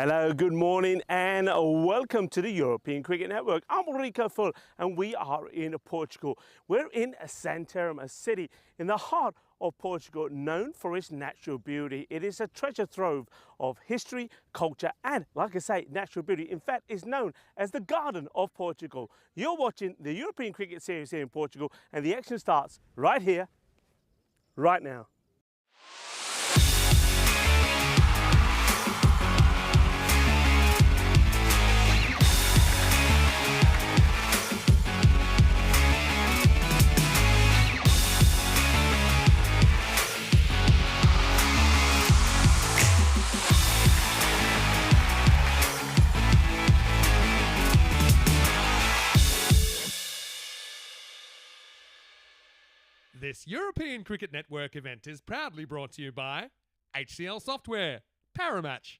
Hello, good morning and welcome to the European Cricket Network. I'm Rico Full and we are in Portugal. We're in Santarém, a city in the heart of Portugal known for its natural beauty. It is a treasure trove of history, culture and, like I say, natural beauty. In fact, it's known as the Garden of Portugal. You're watching the European Cricket Series here in Portugal and the action starts right here, right now. This European Cricket Network event is proudly brought to you by HCL Software, Paramatch.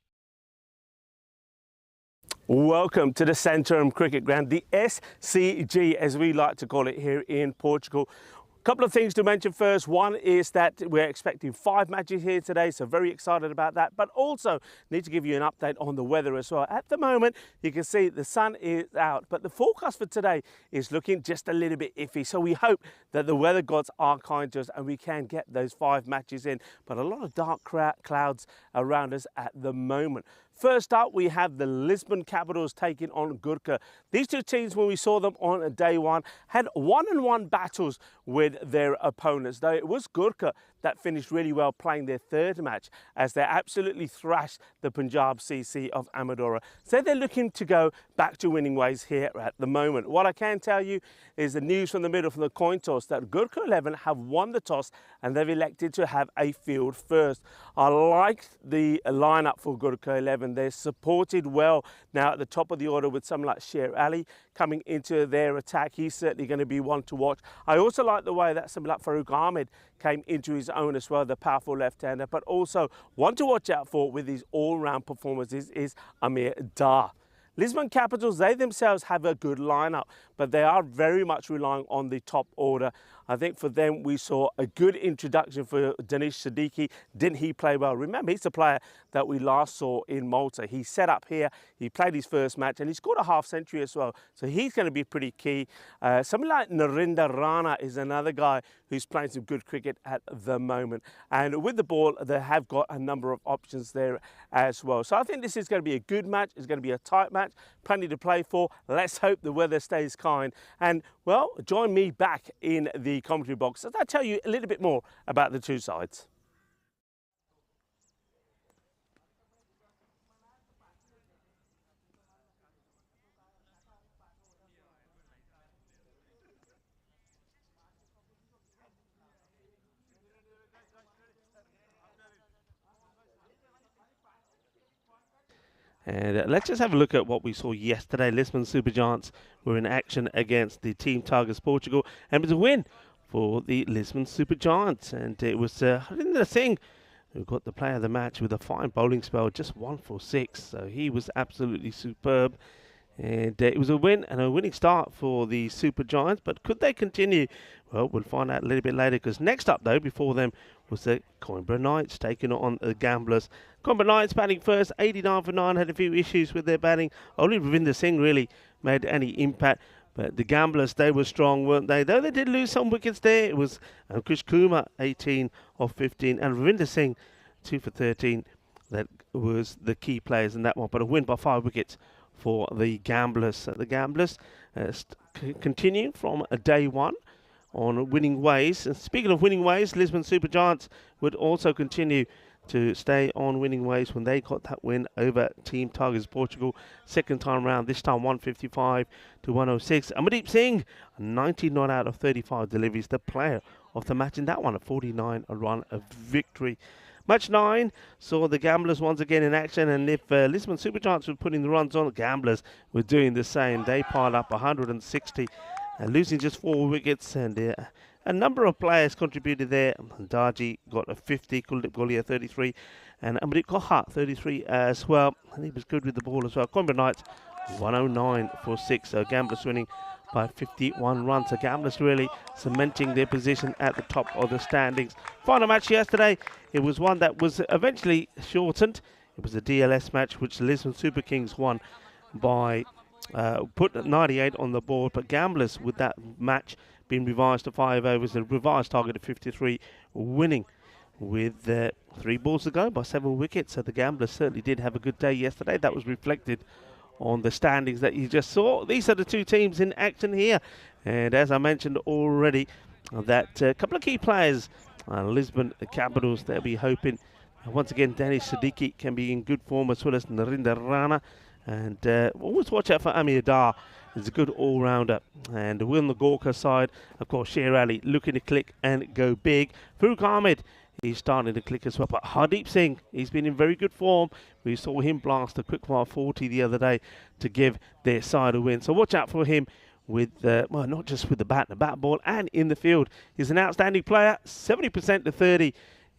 Welcome to the Santarém Cricket Ground, the SCG as we like to call it here in Portugal. A couple of things to mention first. One is that we're expecting 5 matches here today, so very excited about that. But also need to give you an update on the weather as well. At the moment, you can see the sun is out, but the forecast for today is looking just a little bit iffy. So we hope that the weather gods are kind to us and we can get those 5 matches in. But a lot of dark clouds around us at the moment. First up, we have the Lisbon Capitals taking on Gorkha. These two teams, when we saw them on day one, had 1-on-1 battles with their opponents. Though it was Gorkha that finished really well playing their 3rd match as they absolutely thrashed the Punjab CC of Amadora. So they're looking to go back to winning ways here at the moment. What I can tell you is the news from the middle from the coin toss that Gorkha 11 have won the toss and they've elected to have a field first. I like the lineup for Gorkha 11. They're supported well now at the top of the order with someone like Sher Ali coming into their attack. He's certainly going to be one to watch. I also like the way that someone like Farooq Ahmed came into his own as well, the powerful left-hander, but also one to watch out for with his all-round performances is Amir Dar. Lisbon Capitals, they themselves have a good lineup, but they are very much relying on the top order. I think for them, we saw a good introduction for Danish Siddiqui. Didn't he play well? Remember, he's the player that we last saw in Malta. He set up here, he played his 1st match, and he scored a half-century as well. So he's going to be pretty key. Someone like Narinder Rana is another guy who's playing some good cricket at the moment. And with the ball, they have got a number of options there as well. So I think this is going to be a good match. It's going to be a tight match, plenty to play for. Let's hope the weather stays kind. And, well, join me back in the commentary box as I tell you a little bit more about the two sides. And let's just have a look at what we saw yesterday. Lisbon Supergiants were in action against the Team Tigers Portugal, and it was a win for the Lisbon Supergiants. And it was Harinder Singh who got the player of the match with a fine bowling spell, just 1 for 6. So he was absolutely superb. And it was a win and a winning start for the Supergiants. But could they continue? Well, we'll find out a little bit later, because next up, though, before them, was the Coimbra Knights taking on the Gamblers. Coimbra Knights batting first, 89 for 9, had a few issues with their batting. Only Ravinder Singh really made any impact. But the Gamblers, they were strong, weren't they? Though they did lose some wickets there. It was Krish Kumar, 18 of 15, and Ravinder Singh, 2 for 13. That was the key players in that one. But a win by 5 wickets for the Gamblers. The Gamblers continue from day one on winning ways. And speaking of winning ways, Lisbon Supergiants would also continue to stay on winning ways when they got that win over Team Tigers Portugal. 2nd time round, this time 155 to 106. Amardeep Singh, 99 out of 35 deliveries, the player of the match in that one, a 49 run of victory. Match 9 saw the Gamblers once again in action, and if Lisbon Supergiants were putting the runs on, the Gamblers were doing the same. They piled up 160, losing just 4 wickets, and a number of players contributed there. Darji got a 50, Kuldeep Golia 33, and Amardeep Koha 33 as well. And he was good with the ball as well. Coimbra Knights 109 for 6. So Gamblers winning by 51 runs. So Gamblers really cementing their position at the top of the standings. Final match yesterday, it was one that was eventually shortened. It was a DLS match which the Lisbon Super Kings won by put 98 on the board, but Gamblers with that match being revised to 5 overs, a revised target of 53, winning with 3 balls to go by 7 wickets. So the Gamblers certainly did have a good day yesterday. That was reflected on the standings that you just saw. These are the two teams in action here, and as I mentioned already, that a couple of key players, Lisbon Capitals, they'll be hoping once again Danish Siddiqui can be in good form, as well as Narinder Rana. And always watch out for Amir Dar. He's a good all-rounder. And on the Gorkha side, of course, Sher Ali looking to click and go big. Farooq Ahmed, he's starting to click as well. But Hardeep Singh, he's been in very good form. We saw him blast a quick fire 40 the other day to give their side a win. So watch out for him with, well, not just with the bat ball, and in the field. He's an outstanding player, 70% to 30.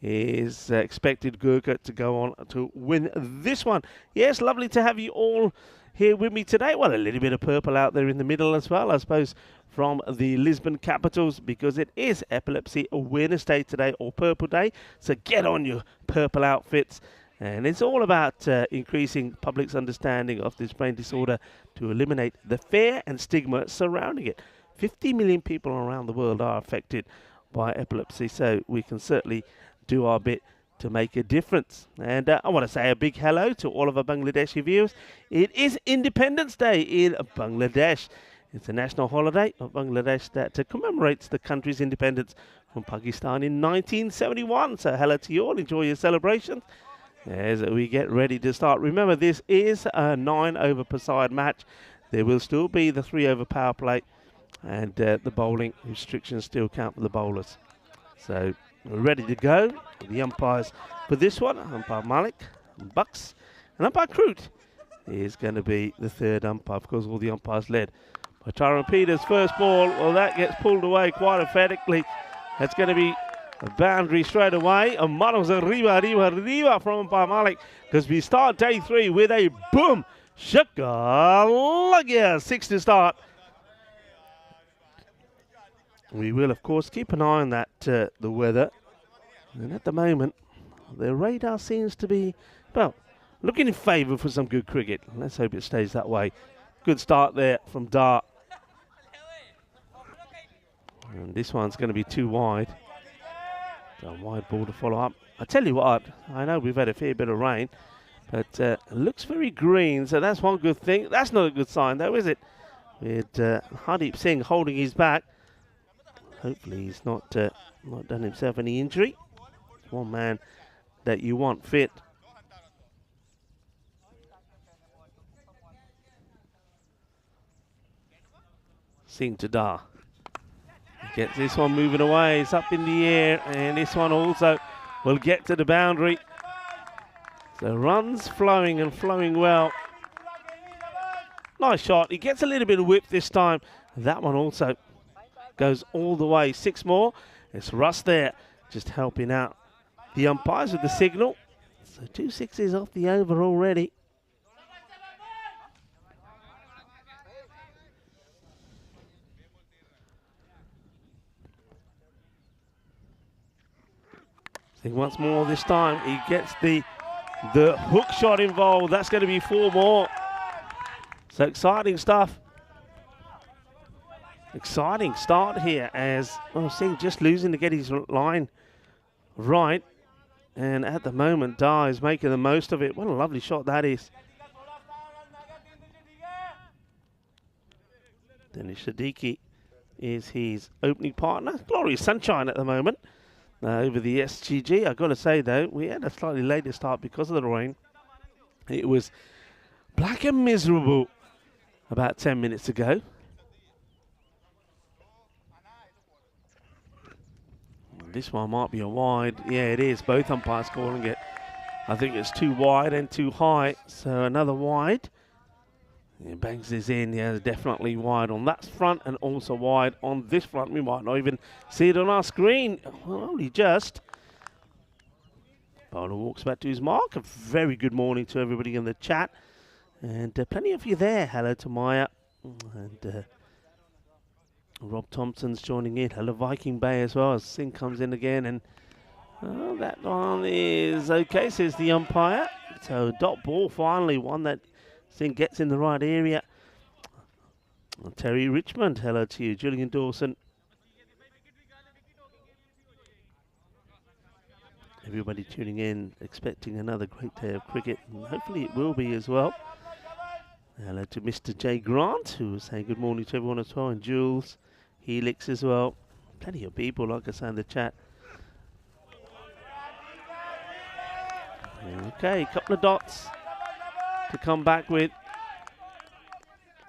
Is expected Gorkha to go on to win this one. Yes, lovely to have you all here with me today. Well, a little bit of purple out there in the middle as well, I suppose, from the Lisbon Capitals, because it is Epilepsy Awareness Day today, or Purple Day. So get on your purple outfits. And it's all about increasing public's understanding of this brain disorder to eliminate the fear and stigma surrounding it. 50 million people around the world are affected by epilepsy, so we can certainly do our bit to make a difference. And I want to say a big hello to all of our Bangladeshi viewers. It is Independence Day in Bangladesh. It's a national holiday of Bangladesh that commemorates the country's independence from Pakistan in 1971. So hello to you all. Enjoy your celebrations as we get ready to start. Remember, this is a 9-over per side match. There will still be the 3-over power play, and the bowling restrictions still count for the bowlers. So we're ready to go. The umpires for this one, umpire Malik, Bucks, and umpire Crute is going to be the third umpire. Of course, all the umpires led by Tyrone Peters. First ball, well, that gets pulled away quite emphatically. That's going to be a boundary straight away. And Manos arriba from umpire Malik, because we start day 3 with a boom shaka 6 to start. We will, of course, keep an eye on that, the weather. And at the moment, the radar seems to be, well, looking in favour for some good cricket. Let's hope it stays that way. Good start there from Dart. And this one's going to be too wide. So a wide ball to follow up. I tell you what, I know we've had a fair bit of rain, but it looks very green, so that's one good thing. That's not a good sign, though, is it? With Hardeep Singh holding his back. Hopefully he's not done himself any injury. One man that you want fit. Singh to Dar. Gets this one moving away. It's up in the air, and this one also will get to the boundary. So runs flowing and flowing well. Nice shot. He gets a little bit of whip this time. That one also goes all the way. 6 more. It's Russ there, just helping out the umpires with the signal. So 2 sixes off the over already. I think once more this time he gets the hook shot involved. That's going to be 4 more. So exciting stuff. Exciting start here as, well, Singh just losing to get his line right. And at the moment, Dar is making the most of it. What a lovely shot that is. Danish Siddiqui is his opening partner. Glorious sunshine at the moment over the SGG. I've got to say, though, we had a slightly later start because of the rain. It was black and miserable about 10 minutes ago. This one might be a wide. Yeah, it is. Both umpires calling it. I think it's too wide and too high. So another wide. He bangs this in. Yeah, definitely wide on that front and also wide on this front. We might not even see it on our screen. Well, only just. Bowler walks back to his mark. A very good morning to everybody in the chat. And plenty of you there. Hello to Maya. And Rob Thompson's joining in. Hello Viking Bay as well as Singh comes in again. And Well, that one is okay, says the umpire. So dot ball, finally one that gets in the right area. Terry Richmond, hello to you. Julian Dawson. Everybody tuning in, expecting another great day of cricket, and hopefully it will be as well. Hello to Mr. J. Grant, who was saying good morning to everyone as well, and Jules, Helix as well. Plenty of people, like I say in the chat. Okay, couple of dots to come back with.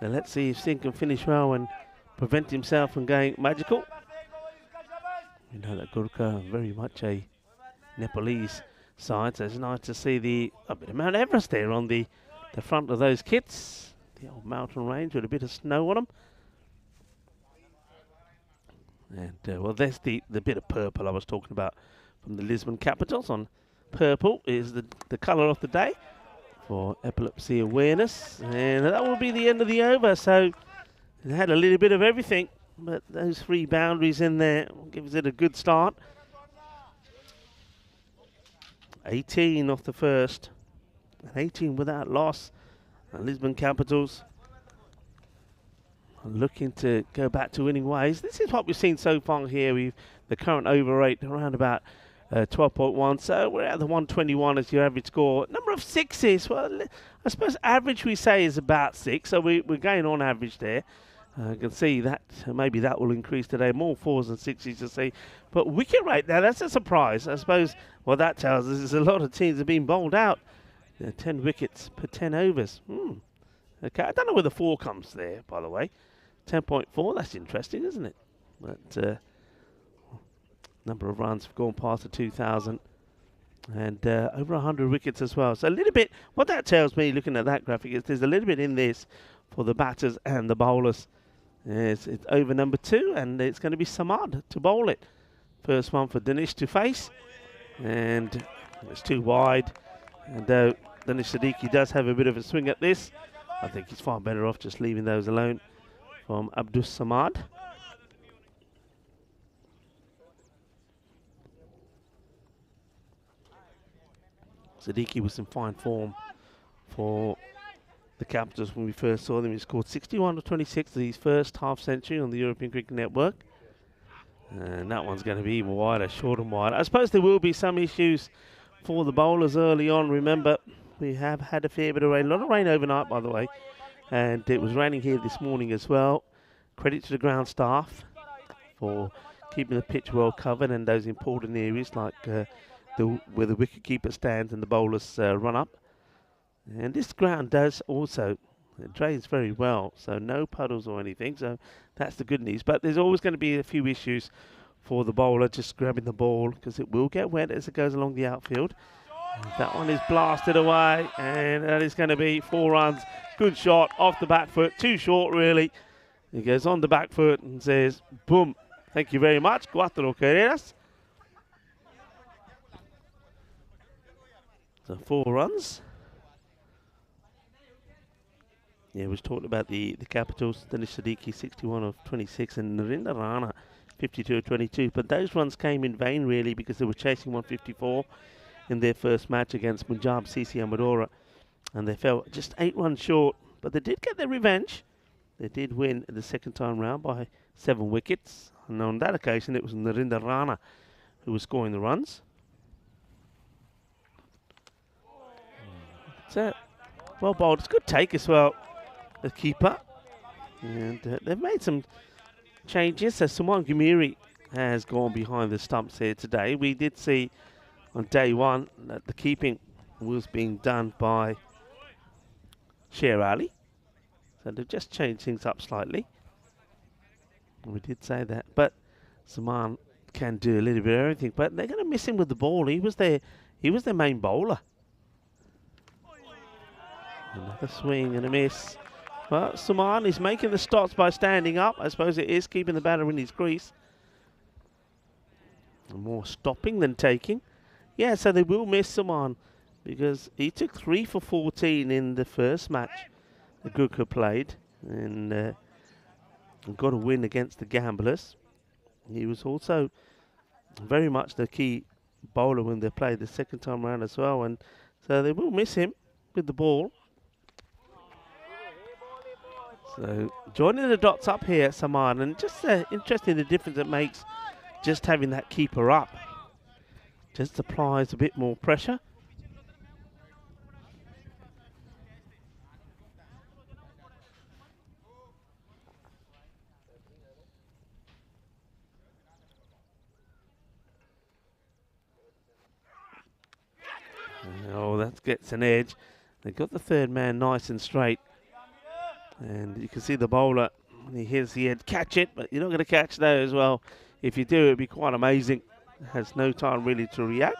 Now let's see if Singh can finish well and prevent himself from going magical. You know that Gorkha very much a Nepalese side, so it's nice to see a bit of Mount Everest there on the front of those kits. The old mountain range with a bit of snow on them. And well, there's the bit of purple I was talking about from the Lisbon Capitals. On purple is the colour of the day for epilepsy awareness, and that will be the end of the over. So it had a little bit of everything, but those 3 boundaries in there gives it a good start. 18 off the first, and 18 without loss. And Lisbon Capitals are looking to go back to winning ways. This is what we've seen so far here. We've the current over rate around about 12.1, so we're at the 121 as your average score. Number of sixes, well, I suppose average we say is about 6, so we're going on average there. You can see that maybe that will increase today. More 4s and 6s to see. But wicket rate, now that's a surprise. I suppose what that tells us is a lot of teams have been bowled out. 10 wickets per 10 overs. Okay, I don't know where the 4 comes there, by the way. 10.4, that's interesting, isn't it? But number of runs have gone past the 2,000. And over 100 wickets as well. So a little bit, what that tells me, looking at that graphic, is there's a little bit in this for the batters and the bowlers. It's over number 2, and it's going to be Samad to bowl it. First one for Dinesh to face, and it's too wide. And Dinesh Siddiqui does have a bit of a swing at this. I think he's far better off just leaving those alone from Abdus Samad. Siddiqui was in fine form for the Capitals when we first saw them. He scored 61 of 26 of his first half century on the European Cricket Network. And that one's going to be even wider, short and wide. I suppose there will be some issues for the bowlers early on. Remember, we have had a fair bit of rain. A lot of rain overnight, by the way. And it was raining here this morning as well. Credit to the ground staff for keeping the pitch well covered and those important areas like where the wicketkeeper stands and the bowlers run up. And this ground does also, it drains very well, so no puddles or anything, so that's the good news. But there's always going to be a few issues for the bowler just grabbing the ball, because it will get wet as it goes along the outfield. And that one is blasted away, and that is going to be 4 runs. Good shot off the back foot, too short really. He goes on the back foot and says, boom, thank you very much, 4 carreras. So 4 runs. Yeah, we was talking about the Capitals. Dinesh Siddiqui, 61 of 26, and Narendra Rana, 52 of 22. But those runs came in vain, really, because they were chasing 154 in their first match against Punjab CC Amadora. And they fell just 8 runs short. But they did get their revenge. They did win the second time round by 7 wickets. And on that occasion, it was Narendra Rana who was scoring the runs. So, well bowled. It's a good take as well. The keeper, and they've made some changes. So Suman Gumiri has gone behind the stumps here today. We did see on day 1 that the keeping was being done by Sher Ali, so they've just changed things up slightly. We did say that, but Suman can do a little bit of everything. But they're going to miss him with the ball. He was their main bowler. Another swing and a miss. Well, Suman is making the stops by standing up. I suppose it is keeping the batter in his crease. More stopping than taking. Yeah, so they will miss Suman because he took 3 for 14 in the first match that Gorkha played and got a win against the Gamblers. He was also very much the key bowler when they play the second time around as well, and so they will miss him with the ball. So joining the dots up here at Saman, and just interesting the difference it makes just having that keeper up. Just applies a bit more pressure. Oh, that gets an edge. They got the third man nice and straight. And you can see the bowler, when he hits the edge, catch it, but you're not going to catch that as well. If you do, it'd be quite amazing. Has no time really to react.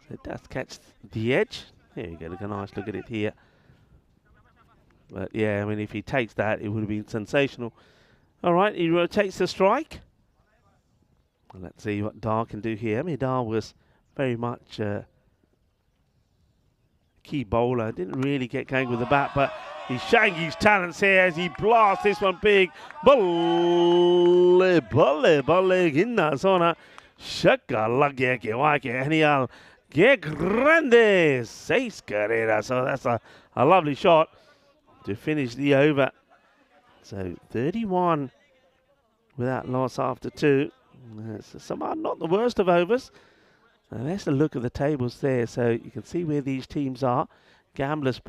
So it does catch the edge. Here you go, look a nice look at it here. But yeah, I mean, if he takes that, it would have been sensational. All right, he rotates the strike. Well, let's see what Dar can do here. I mean, Dar was very much key bowler. Didn't really get going with the bat, but he's showing his talents here as he blasts this one big. Bolle, bolle, bolle, ginna zona. Shaka lagya ke wake genial. Que grande. Seis carreras. So that's a lovely shot to finish the over. So 31 without loss after 2. Somehow not the worst of overs. And there's a look at the tables there, so you can see where these teams are. Gamblers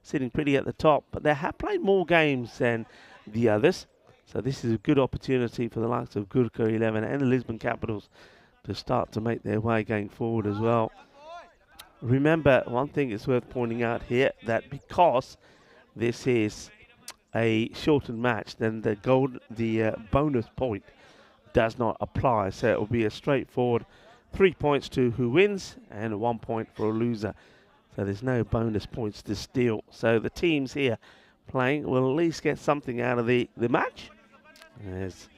sitting pretty at the top, but they have played more games than the others. So this is a good opportunity for the likes of Gorkha XI and the Lisbon Capitals to start to make their way going forward as well. Remember, one thing is worth pointing out here, that because this is a shortened match, then the bonus point does not apply. So it will be a straightforward 3 points to who wins and 1 point for a loser. So there's no bonus points to steal. So the teams here playing will at least get something out of the match. As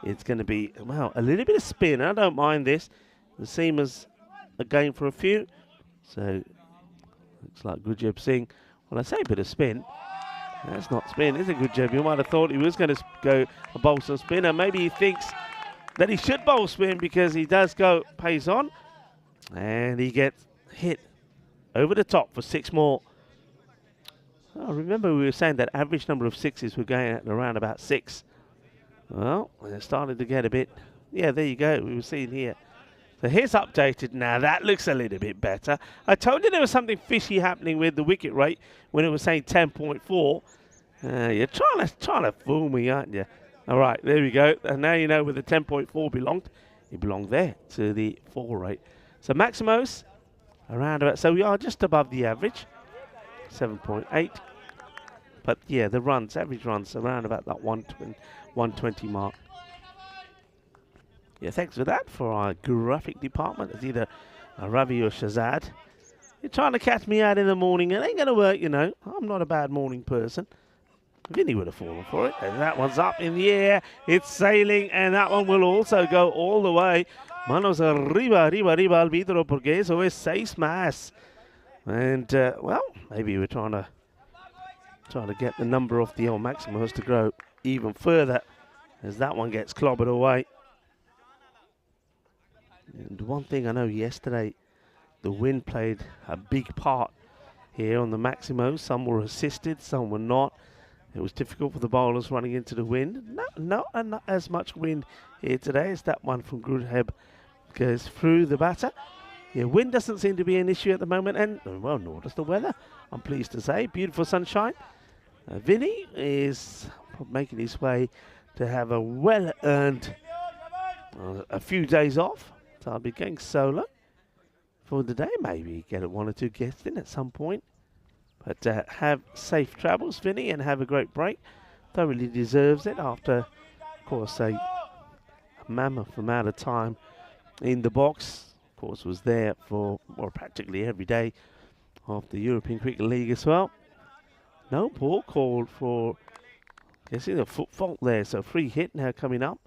it's going to be, well, a little bit of spin. I don't mind this. The seamers are going for a few. So looks like Gurjab Singh. Well, I say a bit of spin. That's not spin, is it, Gurjab? You might have thought he was going to go a bowl some spin, and maybe he thinks that he should bowl spin because he does go pace on, and he gets hit over the top for 6 more. Oh, remember we were saying that average number of sixes were going at around about 6. Well, it started to get a bit, yeah, there you go, we were seeing here. So here's updated now. That looks a little bit better. I told you there was something fishy happening with the wicket rate when it was saying 10.4. You're trying to fool me, aren't you? All right, there we go. And now you know where the 10.4 belonged. It belonged there to the 4 rate. So Maximos around about. So we are just above the average, 7.8. But yeah, the runs, average runs, around about that 120 mark. Yeah, thanks for that for our graphic department. It's either Ravi or Shazad. You're trying to catch me out in the morning. It ain't going to work, you know. I'm not a bad morning person. Vinny would have fallen for it. And that one's up in the air. It's sailing, and that one will also go all the way. Manos arriba, arriba, arriba, arbitro, porque eso es 6 más. And, well, maybe we're trying to get the number of the old Maximos to grow even further as that one gets clobbered away. And one thing I know yesterday, the wind played a big part here on the Maximos. Some were assisted, some were not. It was difficult for the bowlers running into the wind. Not as much wind here today as that one from Grudheb goes through the batter. Yeah, wind doesn't seem to be an issue at the moment, and well, nor does the weather, I'm pleased to say. Beautiful sunshine. Vinny is making his way to have a well-earned a few days off. So I'll be going solo for the day. Maybe get 1 or 2 guests in at some point. But have safe travels, Vinny, and have a great break. Thoroughly deserves it after, of course, a mammoth amount of time in the box. Of course, was there for practically every day of the European Cricket League as well. No ball called for, you see the foot fault there, so free hit now coming up.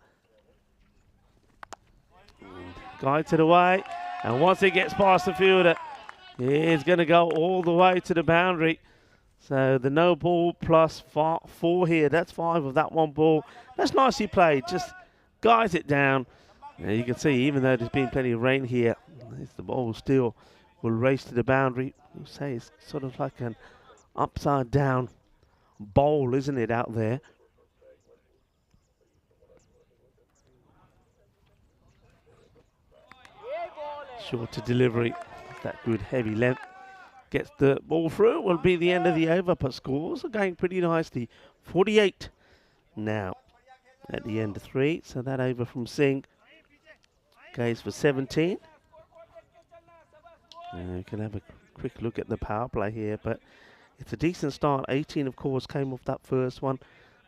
Guides it away, and once it gets past the fielder, it's going to go all the way to the boundary. So the no ball plus 4 here. That's 5 of that 1 ball. That's nicely played. Just guides it down. And you can see, even though there's been plenty of rain here, the ball still will race to the boundary. You say it's sort of like an upside down bowl, isn't it, out there? Shorter delivery, that good heavy length. Gets the ball through, it will be the end of the over, but scores are going pretty nicely. 48 now at the end of 3, so that over from Singh goes for 17. You can have a quick look at the power play here, but it's a decent start. 18, of course, came off that first one.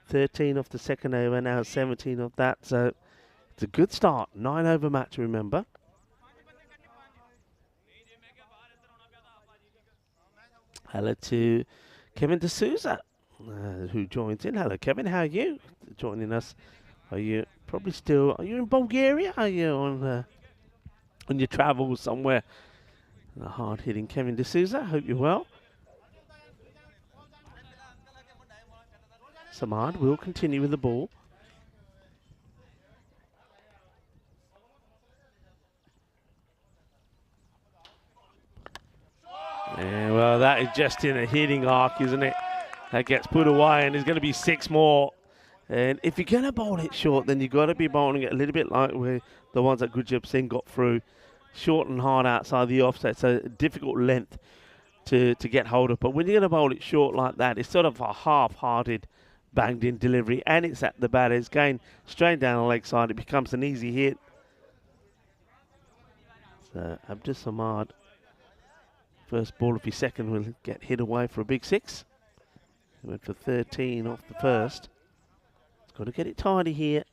13 off the second over, now 17 of that, so it's a good start. 9 over match, remember. Hello to Kevin D'Souza, who joins in. Hello, Kevin. How are you? Joining us. Are you probably still? Are you in Bulgaria? Are you on your travels somewhere? Hard-hitting Kevin D'Souza. Hope you're well. Samad will continue with the ball. Yeah, well, that is just in a hitting arc, isn't it? That gets put away, and there's going to be 6 more. And if you're going to bowl it short, then you've got to be bowling it a little bit like where the ones that Gurjit Singh got through. Short and hard outside the offset, so a difficult length to get hold of. But when you're going to bowl it short like that, it's sort of a half-hearted, banged-in delivery, and it's at the batter. It's going straight down the leg side. It becomes an easy hit. So Abdus Samad, first ball of his second, will get hit away for a big 6. He went for 13 off the first. He's got to get it tidy here.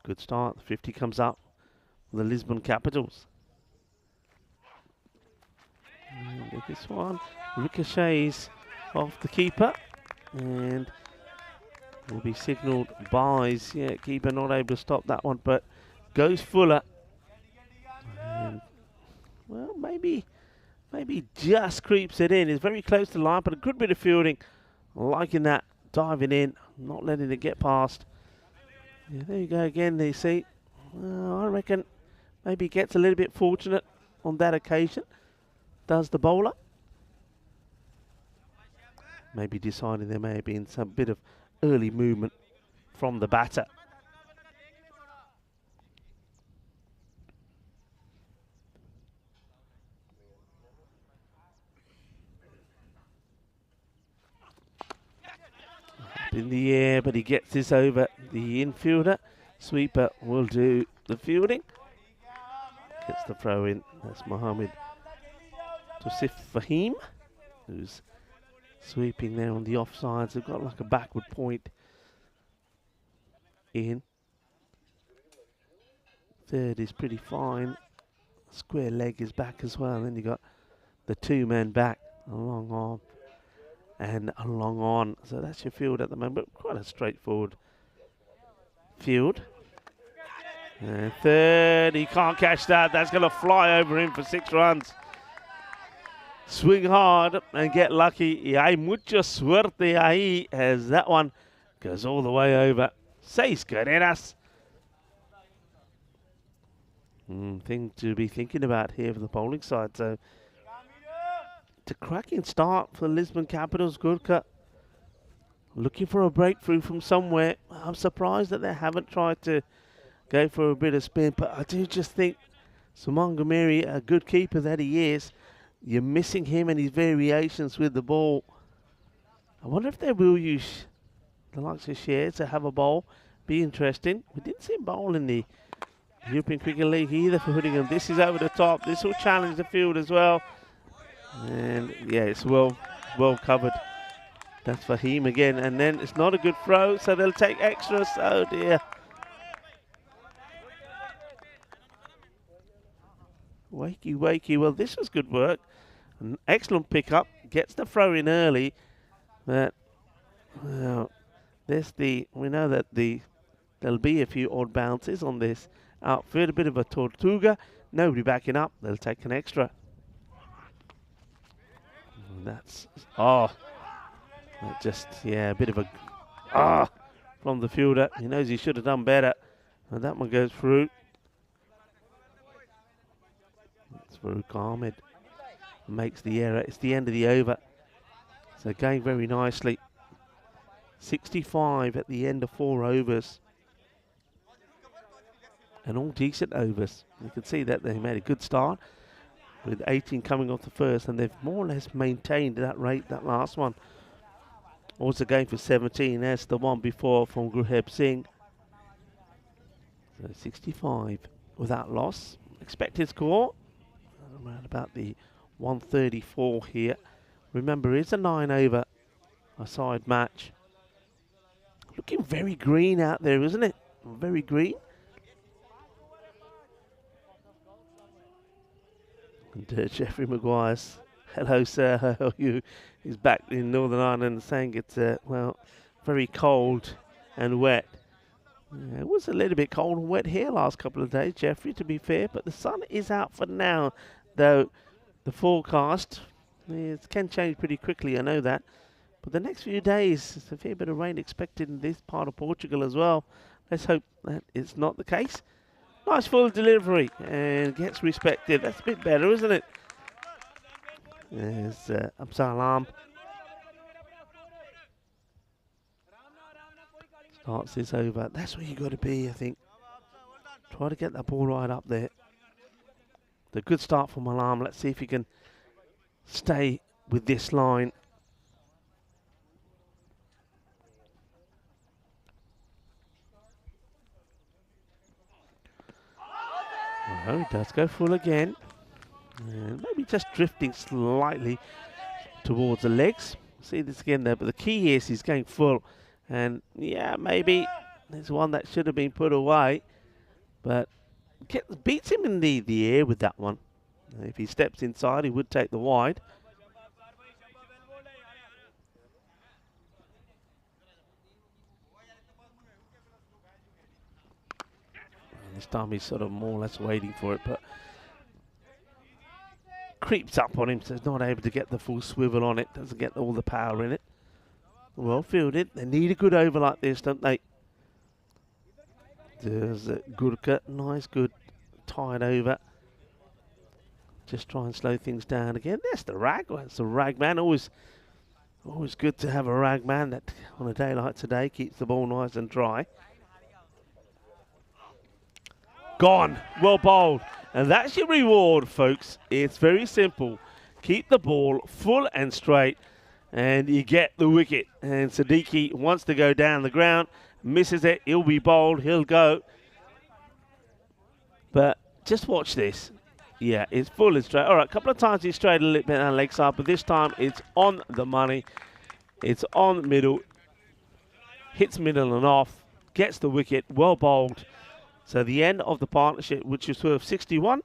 Good start. The 50 comes up for the Lisbon Capitals. And this one ricochets off the keeper and will be signalled byes. Yeah, keeper not able to stop that one, but goes Fuller. And, well, maybe just creeps it in. It's very close to the line, but a good bit of fielding. Liking that, diving in, not letting it get past. Yeah, there you go again, you see. I reckon maybe gets a little bit fortunate on that occasion. Does the bowler. Maybe deciding there may have been some bit of early movement from the batter. Up in the air, but he gets this over the infielder. Sweeper will do the fielding. Gets the throw in. That's Mohammed Tosif Fahim, who's sweeping there on the offsides. They've got like a backward point in. Third is pretty fine. Square leg is back as well. And then you got the 2 men back, a long arm and a long on. So that's your field at the moment. Quite a straightforward field. And third, he can't catch that. That's going to fly over him for 6 runs. Swing hard and get lucky. Y hay mucha suerte ahí as that one goes all the way over. 6 carreras. Thing to be thinking about here for the bowling side. So it's a cracking start for the Lisbon Capitals. Gorkha looking for a breakthrough from somewhere. I'm surprised that they haven't tried to go for a bit of spin, but I do just think Suman Gamiri, a good keeper that he is, you're missing him and his variations with the ball. I wonder if they will use the likes of Shear to have a bowl. Be interesting. We didn't see him bowl in the European Cricket League either for Whittingham. This is over the top. This will challenge the field as well. And yeah, it's well covered. That's Fahim again. And then it's not a good throw, so they'll take extras. Oh dear. Wakey, wakey. Well, this was good work. An excellent pickup. Gets the throw in early. But well, we know that there'll be a few odd bounces on this outfit. A bit of a tortuga. Nobody backing up. They'll take an extra. And that's Just, yeah, a bit of a from the fielder. He knows he should have done better. And that one goes through. It's Farouk Ahmed. Makes the error. It's the end of the over. So going very nicely. 65 at the end of 4 overs. And all decent overs. You can see that they made a good start with 18 coming off the first, and they've more or less maintained that rate, that last one. Also going for 17, as the one before from Gorkha XI. So 65 without loss. Expected score around about the 134 here. Remember, it's a 9 over a side match. Looking very green out there, isn't it? Very green. And Jeffrey Maguire's, hello sir, how are you? He's back in Northern Ireland saying it's, well, very cold and wet. It was a little bit cold and wet here last couple of days, Jeffrey, to be fair, but the sun is out for now, though the forecast can change pretty quickly, I know that. But the next few days, there's a fair bit of rain expected in this part of Portugal as well. Let's hope that it's not the case. Nice full delivery and gets respected. That's a bit better, isn't it? There's Absalam. Starts this over. That's where you got to be, I think. Try to get that ball right up there. The good start from Alam. Let's see if he can stay with this line. Oh, he does go full again. And maybe just drifting slightly towards the legs. See this again there, but the key is he's going full. And yeah, maybe there's one that should have been put away. But beats him in the air with that one. If he steps inside, he would take the wide. This time he's sort of more or less waiting for it, but creeps up on him, so he's not able to get the full swivel on it, doesn't get all the power in it. Well fielded. They need a good over like this, don't they? There's Gorkha, nice, good, tied over. Just try and slow things down again. There's the rag. Well, it's the rag man. Always good to have a rag man that on a day like today keeps the ball nice and dry. Gone. Well bowled. And that's your reward, folks. It's very simple. Keep the ball full and straight, and you get the wicket. And Siddiqui wants to go down the ground, misses it. He'll be bowled. He'll go. But just watch this. Yeah, it's full and straight. All right, a couple of times he strayed a little bit on the leg side, but this time it's on the money. It's on the middle. Hits middle and off. Gets the wicket. Well bowled. So the end of the partnership, which is worth 61,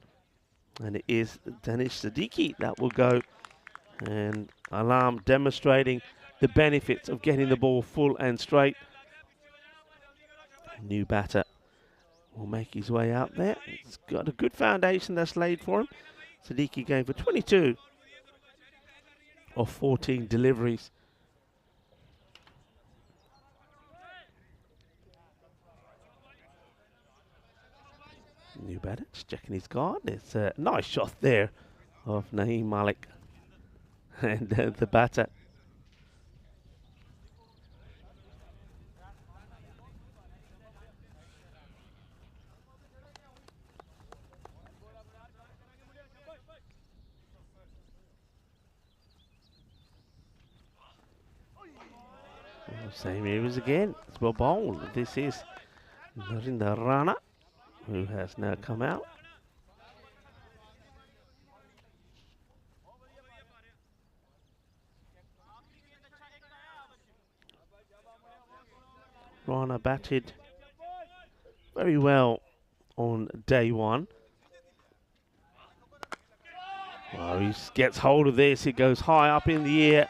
and it is Danish Siddiqui that will go. And Alam demonstrating the benefits of getting the ball full and straight. New batter will make his way out there. It's got a good foundation that's laid for him. Siddiqui going for 22 of 14 deliveries. New batter, just checking his guard. It's a nice shot there of Naeem Malik. And the batter. Same areas again. It's well bowled. This is Narinda Rana, who has now come out. Rana batted very well on day one. Well, he gets hold of this. It goes high up in the air,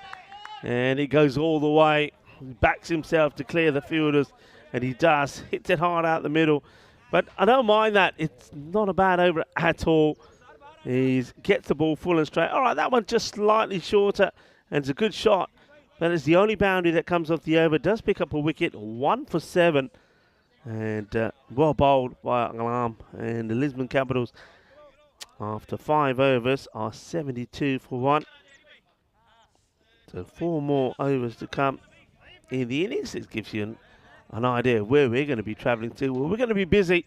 and it goes all the way. He backs himself to clear the fielders, and he does. Hits it hard out the middle. But I don't mind that. It's not a bad over at all. He gets the ball full and straight. All right, that one just slightly shorter, and it's a good shot. That is the only boundary that comes off the over. Does pick up a wicket, 1 for 7. And well bowled by Alam. And the Lisbon Capitals, after 5 overs, are 72 for 1. So 4 more overs to come in the innings. It gives you an idea of where we're going to be travelling to. Well, we're going to be busy.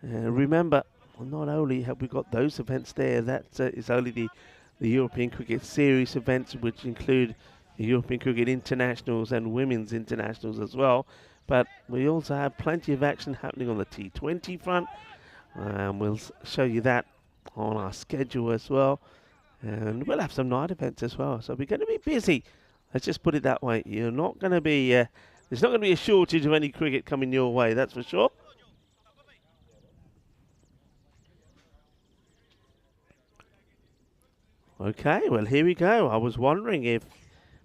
Remember, not only have we got those events there, that is only the European Cricket Series events, which include the European Cricket Internationals and Women's Internationals as well. But we also have plenty of action happening on the T20 front. We'll show you that on our schedule as well. And we'll have some night events as well. So we're going to be busy. Let's just put it that way. You're not going to be, there's not going to be a shortage of any cricket coming your way, that's for sure. Okay, well, here we go. I was wondering if,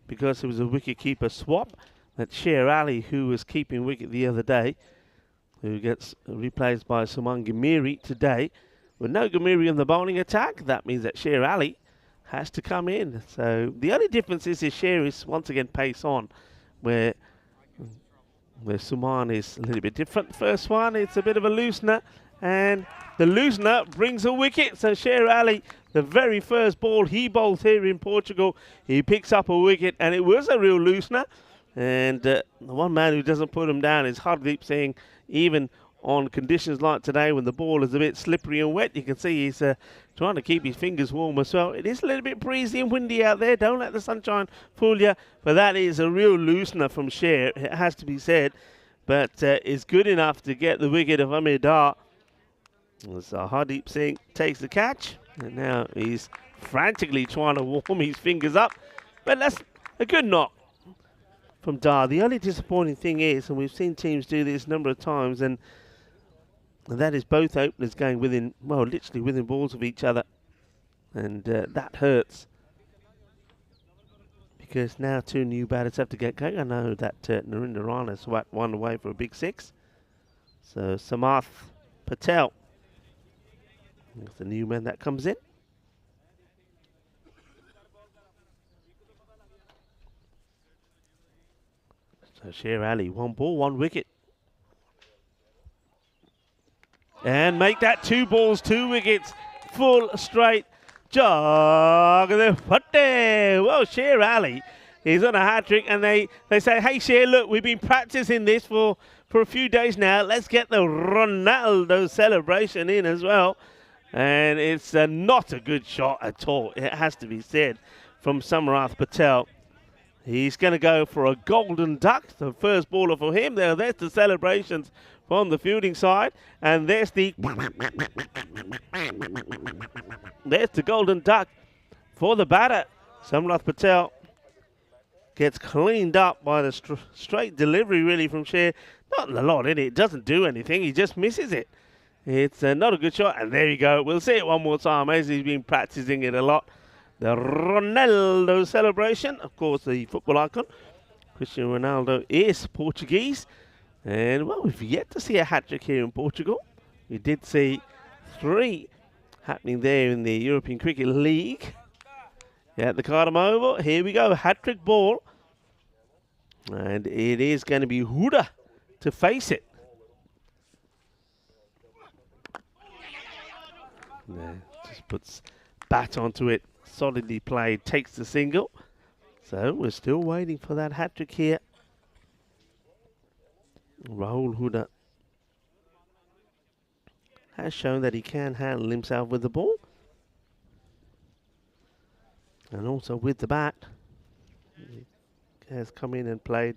because it was a wicket-keeper swap, that Sher Ali, who was keeping wicket the other day, who gets replaced by Suman Gamiri today. With no Gamiri in the bowling attack, that means that Sher Ali has to come in. So the only difference is Sher is once again pace on, where Suman is a little bit different. The first one, it's a bit of a loosener, and the loosener brings a wicket. So Sher Ali, the very first ball he bowls here in Portugal, he picks up a wicket, and it was a real loosener. And the one man who doesn't put him down is Hardeep Singh. Even on conditions like today when the ball is a bit slippery and wet, you can see he's trying to keep his fingers warm as well. It is a little bit breezy and windy out there. Don't let the sunshine fool you. But that is a real loosener from Sher, it has to be said. But it's good enough to get the wicket of Amir Dar. So Hardeep Singh takes the catch. And now he's frantically trying to warm his fingers up. But that's a good knock from Dar. The only disappointing thing is, and we've seen teams do this a number of times, and that is both openers going within, well, literally within balls of each other. And that hurts. Because now 2 new batters have to get going. I know that Narendra Rana swapped one away for a big 6. So Samarth Patel is the new man that comes in. So Sher Ali, 1 ball, 1 wicket. And make that 2 balls, 2 wickets, full straight. Well, Sher Ali is on a hat-trick, and they say, hey, Sher, look, we've been practicing this for a few days now. Let's get the Ronaldo celebration in as well. And it's not a good shot at all, it has to be said, from Samarth Patel. He's going to go for a golden duck, the first baller for him. There's the celebrations from the fielding side. And there's the golden duck for the batter. Samarth Patel gets cleaned up by the straight delivery, really, from Sher. Not a lot in it. It doesn't do anything. He just misses it. It's not a good shot. And there you go. We'll see it one more time, as he's been practicing it a lot. The Ronaldo celebration, of course, the football icon. Cristiano Ronaldo is Portuguese. And, well, we've yet to see a hat-trick here in Portugal. We did see 3 happening there in the European Cricket League. At the Cardam Oval. Here we go, hat-trick ball. And it is going to be Huda to face it. Just puts bat onto it. Solidly played, takes the single. So we're still waiting for that hat-trick here. Rahul Huda has shown that he can handle himself with the ball. And also with the bat. He has come in and played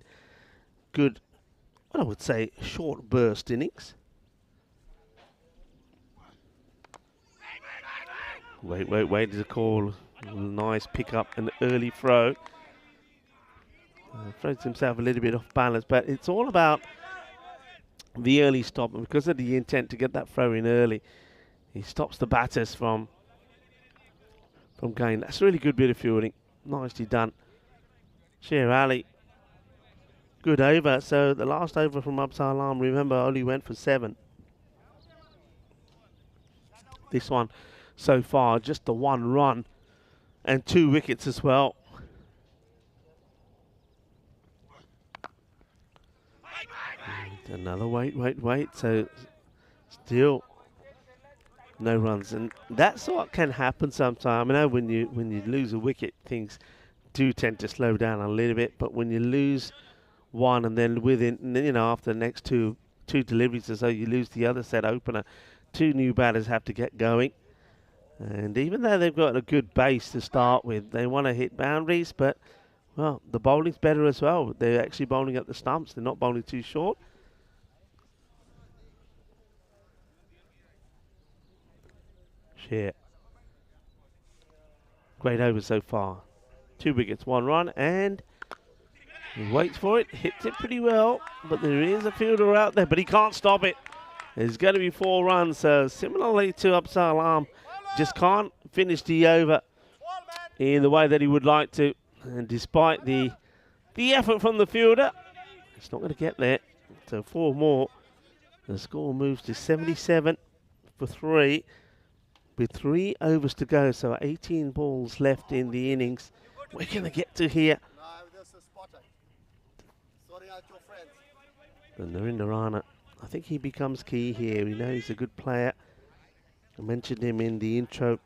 good, what I would say, short burst innings. Wait to call. Nice pick up, an early throw. Throws himself a little bit off balance, but it's all about the early stop. And because of the intent to get that throw in early, he stops the batters from going. That's a really good bit of fielding. Nicely done. Sher Ali, good over. So the last over from Absar Alam, remember, only went for 7. This one, so far, just the 1 run and 2 wickets as well. Another wait. So still no runs, and that's what can happen sometimes. I know when you lose a wicket, things do tend to slow down a little bit. But when you lose one, and then after the next two deliveries or so, you lose the other set opener. Two new batters have to get going, and even though they've got a good base to start with, they want to hit boundaries. But well, the bowling's better as well. They're actually bowling at the stumps. They're not bowling too short. Share. Great over so far. 2 wickets, 1 run, and he waits for it, hits it pretty well, but there is a fielder out there, but he can't stop it. There's going to be 4 runs, so similarly to Absar Alam, just can't finish the over in the way that he would like to. And despite the effort from the fielder, it's not going to get there. So 4 more. The score moves to 77 for 3. With 3 overs to go, so 18 balls left in the innings. Where can they get to here? And Narendra Rana, I think he becomes key here. We know he's a good player. I mentioned him in the intro.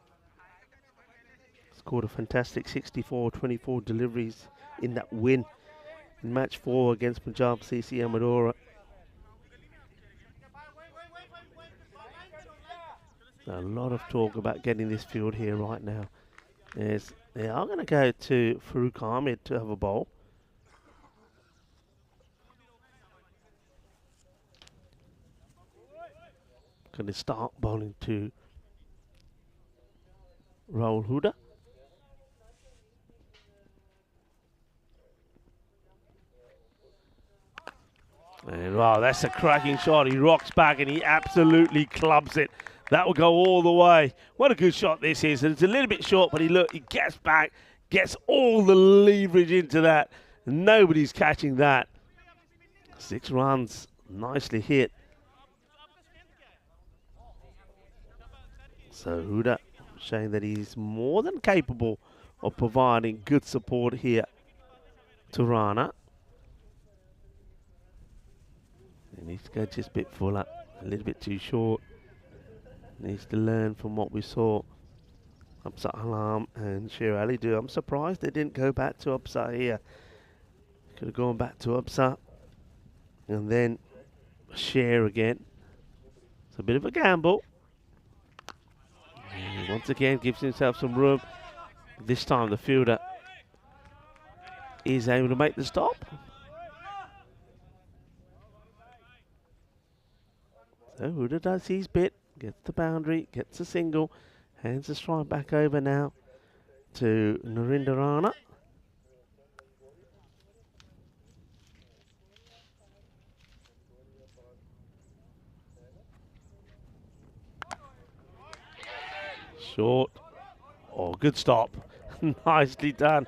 Scored a fantastic 64-24 deliveries in that win in match 4 against Punjab CC Amadora. A lot of talk about getting this field here right now. They are going to go to Farooq Ahmed to have a bowl. Going to start bowling to Rahul Huda. And wow, that's a cracking shot. He rocks back and he absolutely clubs it. That will go all the way. What a good shot this is. It's a little bit short, but he gets back, gets all the leverage into that. Nobody's catching that. 6 runs, nicely hit. So Huda showing that he's more than capable of providing good support here to Rana. He needs to go just a bit fuller, a little bit too short. Needs to learn from what we saw Absar Alam and Sher Ali do. I'm surprised they didn't go back to Absar here. Could have gone back to Absar and then Sher again. It's a bit of a gamble. And once again gives himself some room. This time the fielder is able to make the stop. So Huda does his bit. Gets the boundary, gets a single, hands the strike back over now to Narendra Rana. Short. Oh, good stop. Nicely done.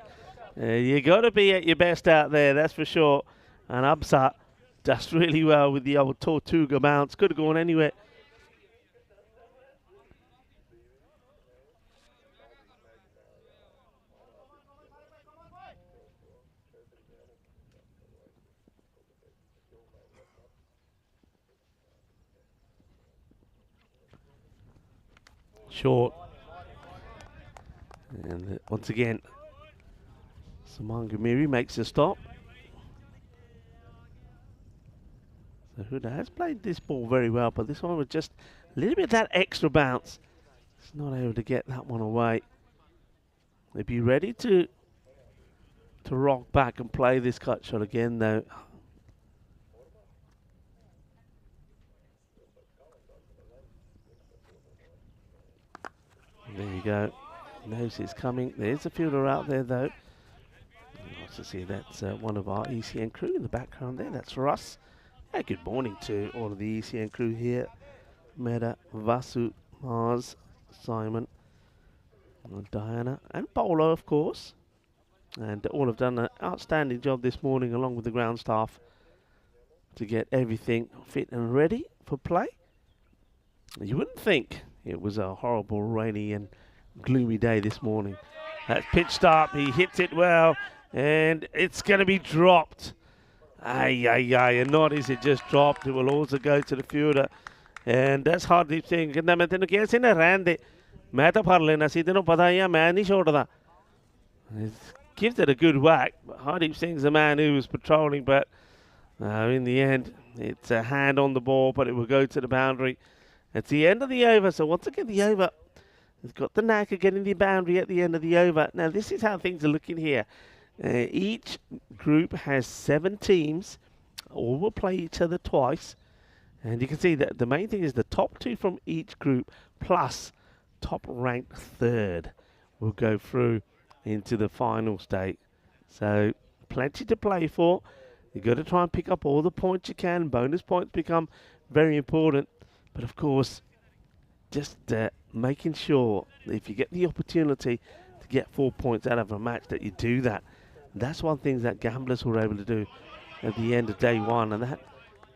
You got to be at your best out there, that's for sure. And Absar does really well with the old Tortuga bounce. Could have gone anywhere. Short. And once again, Saman Gumiri makes a stop. So Huda has played this ball very well, but this one was just a little bit of that extra bounce. He's not able to get that one away. They'd be ready to rock back and play this cut shot again, though. There you go. Knows it's coming. There's a fielder out there, though. Nice to see that's one of our ECN crew in the background there. That's Russ. Hey, good morning to all of the ECN crew here. Meda, Vasu, Mars, Simon, Diana, and Polo, of course. And all have done an outstanding job this morning, along with the ground staff, to get everything fit and ready for play. You wouldn't think it was a horrible, rainy and gloomy day this morning. That's pitched up, he hits it well, and it's going to be dropped. and not as it just dropped. It will also go to the fielder. And that's Hardeep Singh. कहता मैं तेनों किया सी ना रहन दे. मैं तो फड़ लेना सी तेनों पता ही है मैं नहीं छोड़दा. Gives it a good whack. Hardeep Singh's the man who was patrolling, but in the end, it's a hand on the ball, but it will go to the boundary. It's the end of the over, so once again, the over has got the knack of getting the boundary at the end of the over. Now, this is how things are looking here. Each group has 7 teams. All will play each other twice. And you can see that the main thing is the top 2 from each group plus top-ranked 3rd will go through into the final state. So, plenty to play for. You've got to try and pick up all the points you can. Bonus points become very important. But of course, just making sure that if you get the opportunity to get 4 points out of a match, that you do that. And that's one thing that gamblers were able to do at the end of day 1, and that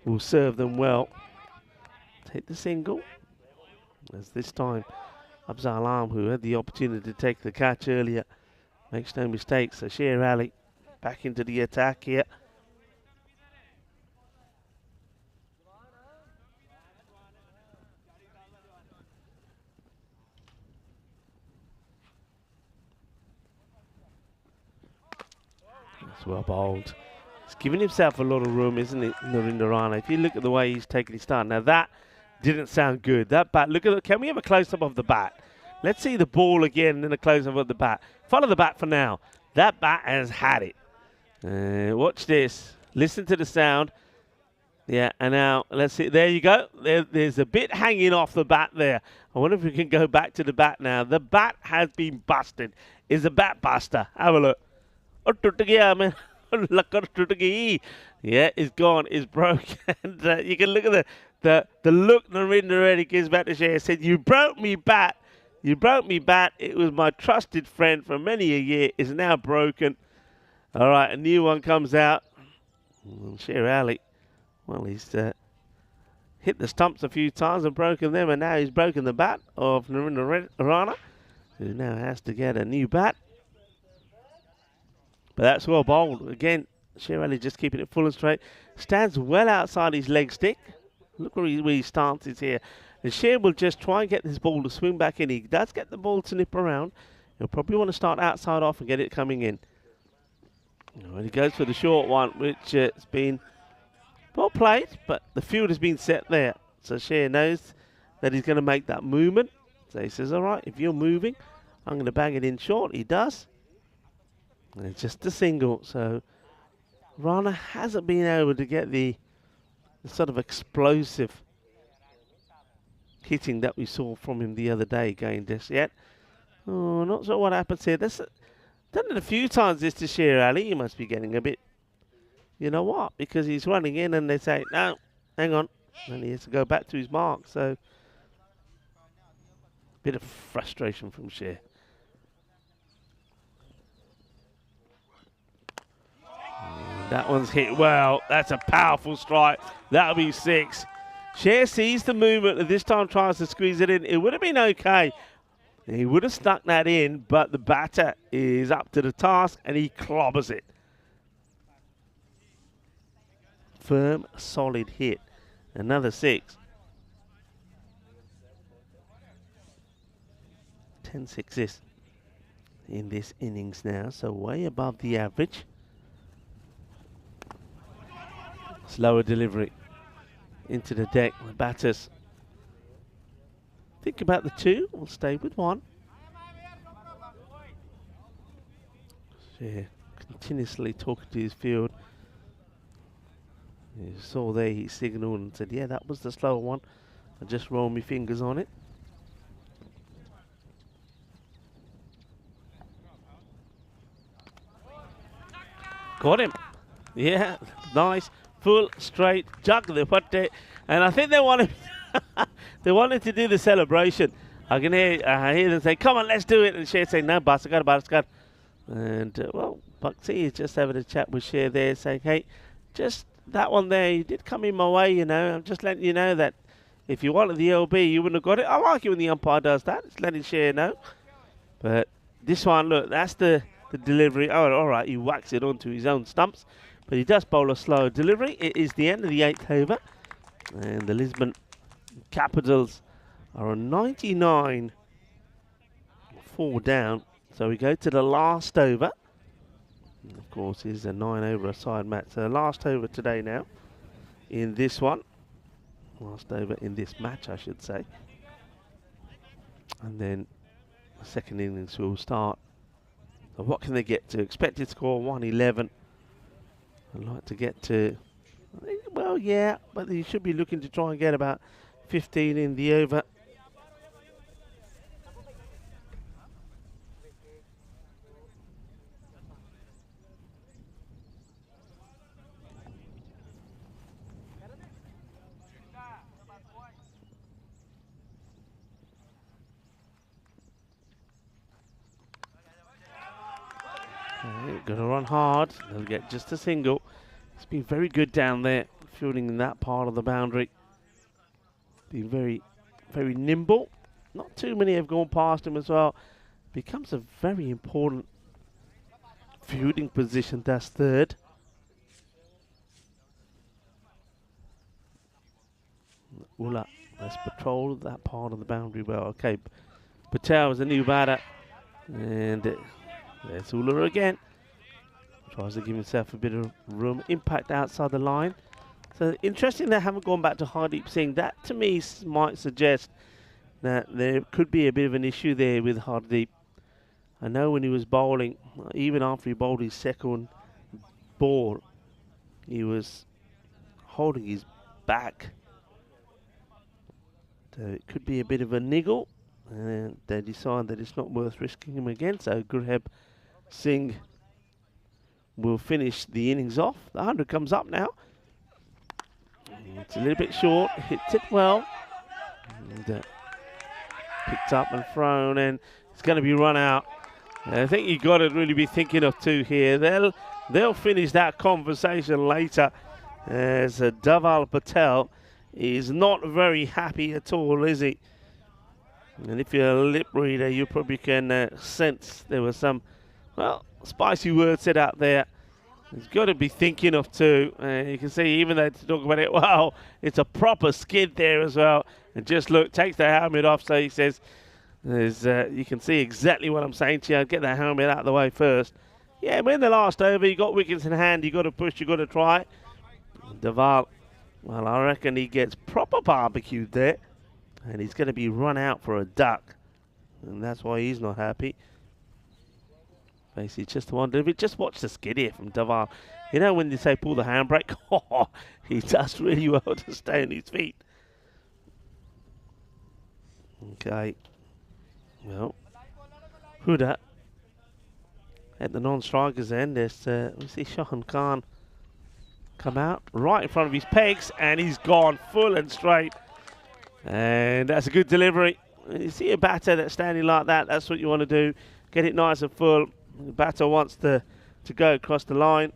will serve them well. Take the single. As this time, Abzal Alam, who had the opportunity to take the catch earlier, makes no mistakes. So Sher Ali back into the attack here. That's well bowled. He's giving himself a lot of room, isn't it, Narendra Rana? If you look at the way he's taking his start. Now that didn't sound good. That bat, look at it. Can we have a close-up of the bat? Let's see the ball again and then a close-up of the bat. Follow the bat for now. That bat has had it. Watch this. Listen to the sound. Yeah, and now, let's see. There you go. There's a bit hanging off the bat there. I wonder if we can go back to the bat now. The bat has been busted. It's a bat buster. Have a look. Oh, टूट गया man. Lakar टूट गई. Yeah, it's gone. It's broken. And you can look at the look Narendra Reddy gives back to Sher. Said, you broke me bat. You broke me bat. It was my trusted friend for many a year. It's now broken. All right, a new one comes out. Sher Ali, well, he's hit the stumps a few times and broken them, and now he's broken the bat of Narendra Rana, who now has to get a new bat. But that's well bowled. Again, Sher Ali just keeping it full and straight. Stands well outside his leg stick. Look where his stance is here. And Sher will just try and get this ball to swing back in. He does get the ball to nip around. He'll probably want to start outside off and get it coming in. And he goes for the short one, which has been well played, but the field has been set there. So Sher knows that he's going to make that movement. So he says, all right, if you're moving, I'm going to bang it in short. He does. And it's just a single. So Rana hasn't been able to get the sort of explosive hitting that we saw from him the other day going this yet. Oh, not sure what happens here. This done it a few times this to Sher Ali. He must be getting a bit, you know what, because he's running in and they say, no, hang on. And he has to go back to his mark. So, bit of frustration from Sher. That one's hit well. That's a powerful strike. That'll be 6. Sher sees the movement and this time tries to squeeze it in. It would have been okay. He would have stuck that in, but the batter is up to the task and he clobbers it. Firm, solid hit. Another 6. 10 sixes in this innings now, so way above the average. Slower delivery into the deck. The batters think about the 2. We'll stay with 1. Sher continuously talking to his field. You saw there he signalled and said, yeah, that was the slower one. I just roll my fingers on it. Got him. Yeah, nice. Full, straight, jug, they put it. And I think they wanted they wanted to do the celebration. I can hear them say, come on, let's do it. And Sher saying, no, boss, I got. And, well, Buxy is just having a chat with Sher there saying, hey, just that one there, you did come in my way, you know. I'm just letting you know that if you wanted the LB, you wouldn't have got it. I like it when the umpire does that. It's letting Sher know. But this one, look, that's the delivery. Oh, all right, he whacks it onto his own stumps. but he does bowl a slow delivery. It is the end of the 8th over, and the Lisbon Capitals are on 99, 4 down. So we go to the last over. And of course, it's a 9 over a side match. So the last over today now in this one. Last over in this match, I should say. And then the second innings will start. So what can they get to? Expected score 111. I'd like to get to, well, yeah, but they should be looking to try and get about 15 in the over. Going to run hard. They'll get just a single. It's been very good down there, fielding in that part of the boundary. Been very, very nimble. Not too many have gone past him as well. Becomes a very important fielding position. That's third. Ulla has patrolled that part of the boundary well. Okay, Patel is a new batter. And there's Ulla again. Tries to give himself a bit of room. Impact outside the line. So interesting they haven't gone back to Hardeep Singh. That to me might suggest that there could be a bit of an issue there with Hardeep. I know when he was bowling, even after he bowled his second ball, he was holding his back. So it could be a bit of a niggle. And they decide that it's not worth risking him again. So Gorkha Singh will finish the innings off. The 100 comes up now. It's a little bit short. Hits it well. And, picked up and thrown, and it's going to be run out. I think you've got to really be thinking of two here. They'll finish that conversation later, as Dhaval Patel is not very happy at all, is he? And if you're a lip reader, you probably can sense there was some, well, spicy words said out there. He's got to be thinking of two. You can see even though to talk about it, wow, it's a proper skid there as well. And just look, takes the helmet off. So he says, you can see exactly what I'm saying to you. Get that helmet out of the way first. Yeah, we're in the last over. You got wickets in hand. You got to push. You got to try. Dhaval, well, I reckon he gets proper barbecued there. And he's going to be run out for a duck. And that's why he's not happy. Basically, just one delivery. Just watch the skid here from Dhaval. You know when they say pull the handbrake? He does really well to stay on his feet. Okay. Well, Huda at the non-strikers end. There's, we see Shahan Khan come out right in front of his pegs, and he's gone full and straight. And that's a good delivery. When you see a batter that's standing like that, that's what you want to do. Get it nice and full. The batter wants to go across the line.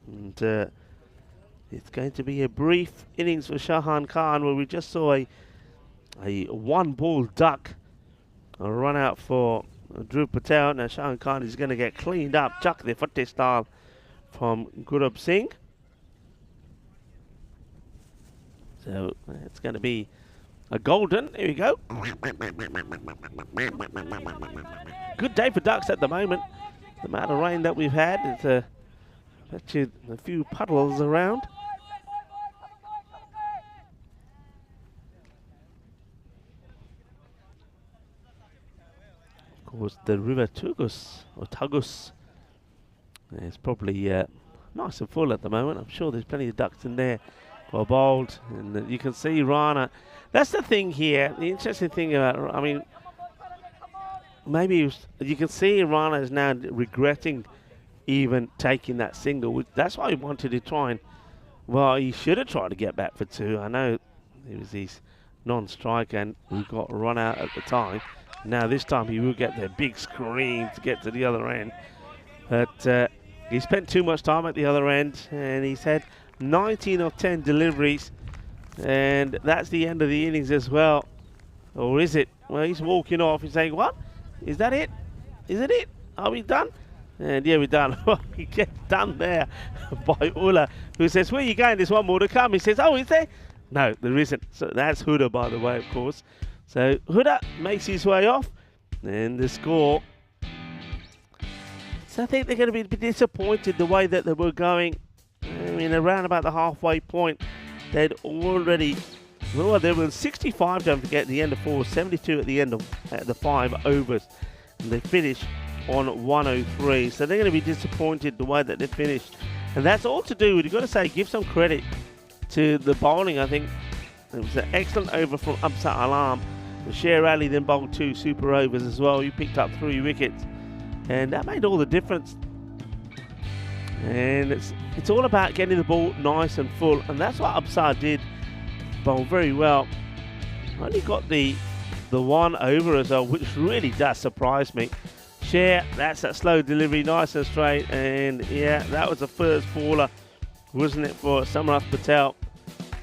And it's going to be a brief innings for Shahan Khan, where we just saw a one-ball duck. A run out for Dhruv Patel. Now Shahan Khan is going to get cleaned up. Chuck the Fateh style from Gorkha Singh. So it's going to be a golden. Here we go. Good day for ducks at the moment. The amount of rain that we've had, it's bet you a few puddles around. Of course, the river Tugus or Tagus is probably nice and full at the moment. I'm sure there's plenty of ducks in there. Well bowled, and you can see Rana. That's the thing here. The interesting thing about, I mean, maybe you can see Rana is now regretting even taking that single. That's why he wanted to try and, well, he should have tried to get back for two. I know it was his non-strike and we got run out at the time. Now this time he will get the big scream to get to the other end. But he spent too much time at the other end, and he's had 19 of 10 deliveries, and that's the end of the innings as well. Or is it? Well, he's walking off. He's saying, what? Is that it? Is it it? Are we done? And yeah, we're done. He gets done there by Ulla, who says, where are you going? There's one more to come. He says, oh, is there? No, there isn't. So that's Huda, by the way, of course. So Huda makes his way off. And the score. So I think they're going to be disappointed the way that they were going. I mean, around about the halfway point, they'd already... Well, they were 65, don't forget, at the end of 4, 72 at the end of the 5 overs. And they finished on 103. So they're going to be disappointed the way that they finished. And that's all to do with, you've got to say, give some credit to the bowling. I think it was an excellent over from Absat Alam. Sher Ali then bowled 2 super overs as well. He picked up 3 wickets. And that made all the difference. And it's all about getting the ball nice and full. And that's what Absat did. Bowled very well. Only got the 1 over as well, which really does surprise me. Sher, that's that slow delivery, nice and straight. And yeah, that was the first baller, wasn't it, for Samarath Patel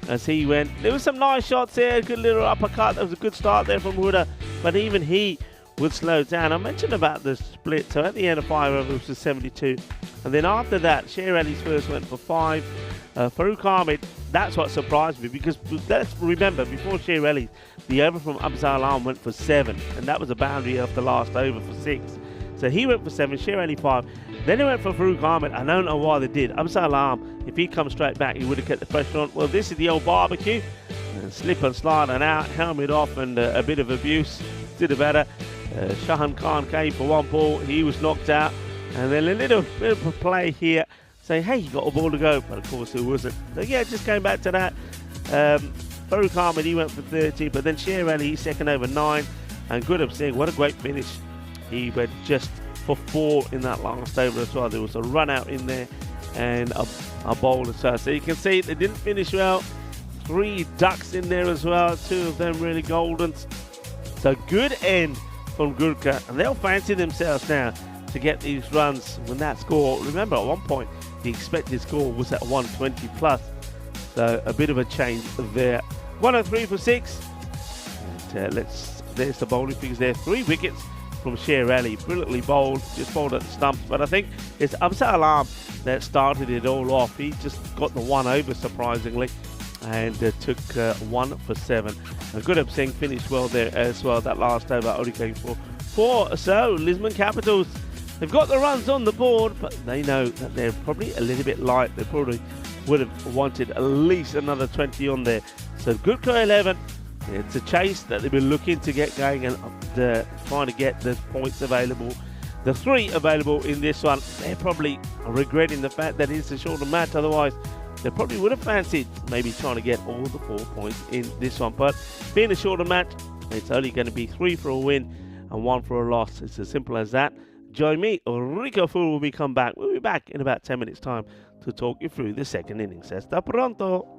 as he went. There was some nice shots there, good little uppercut. There was a good start there from Huda, but even he would slow down. I mentioned about the split, so at the end of 5 overs it was 72. And then after that, Sher Ali's first went for 5. Farooq Ahmed, that's what surprised me, because let's remember, before Sher Ali, the over from Absat Alam went for 7, and that was a boundary of the last over for 6. So he went for 7, Sher Ali 5. Then he went for Farooq Ahmed. I don't know why they did. Absat Alam, if he'd come straight back, he would have kept the pressure on. Well, this is the old barbecue. And slip and slide and out, helmet off, and a bit of abuse. Did it better. Shahan Khan came for 1 ball. He was knocked out. And then a little bit of a play here. Say, hey, you got a ball to go. But of course, it wasn't. So yeah, just came back to that. Farooq Ahmed, he went for 30. But then Sher Ali, second over 9. And Gurab Singh, what a great finish. He went just for 4 in that last over as well. There was a run out in there and a bowl as well. So you can see they didn't finish well. 3 ducks in there as well. 2 of them really golden. So good end from Gorkha. And they'll fancy themselves now to get these runs when that score. Remember, at one point, the expected score was at 120 plus. So a bit of a change there. 103 for 6. And there's the bowling figures there. 3 wickets from Sher Ali, brilliantly bowled, just bowled at the stumps. But I think it's Absat Alam that started it all off. He just got the 1 over, surprisingly, and took 1 for 7. Gurab Singh finished well there as well. That last over only came for 4. So Lisbon Capitals, they've got the runs on the board, but they know that they're probably a little bit light. They probably would have wanted at least another 20 on there. So Gorkha 11. It's a chase that they've been looking to get going and trying to get the points available. The 3 available in this one. They're probably regretting the fact that it's a shorter match. Otherwise, they probably would have fancied maybe trying to get all the 4 points in this one. But being a shorter match, it's only going to be 3 for a win and 1 for a loss. It's as simple as that. Join me, Rico Fool will be come back. We'll be back in about 10 minutes time to talk you through the second innings. Hasta pronto.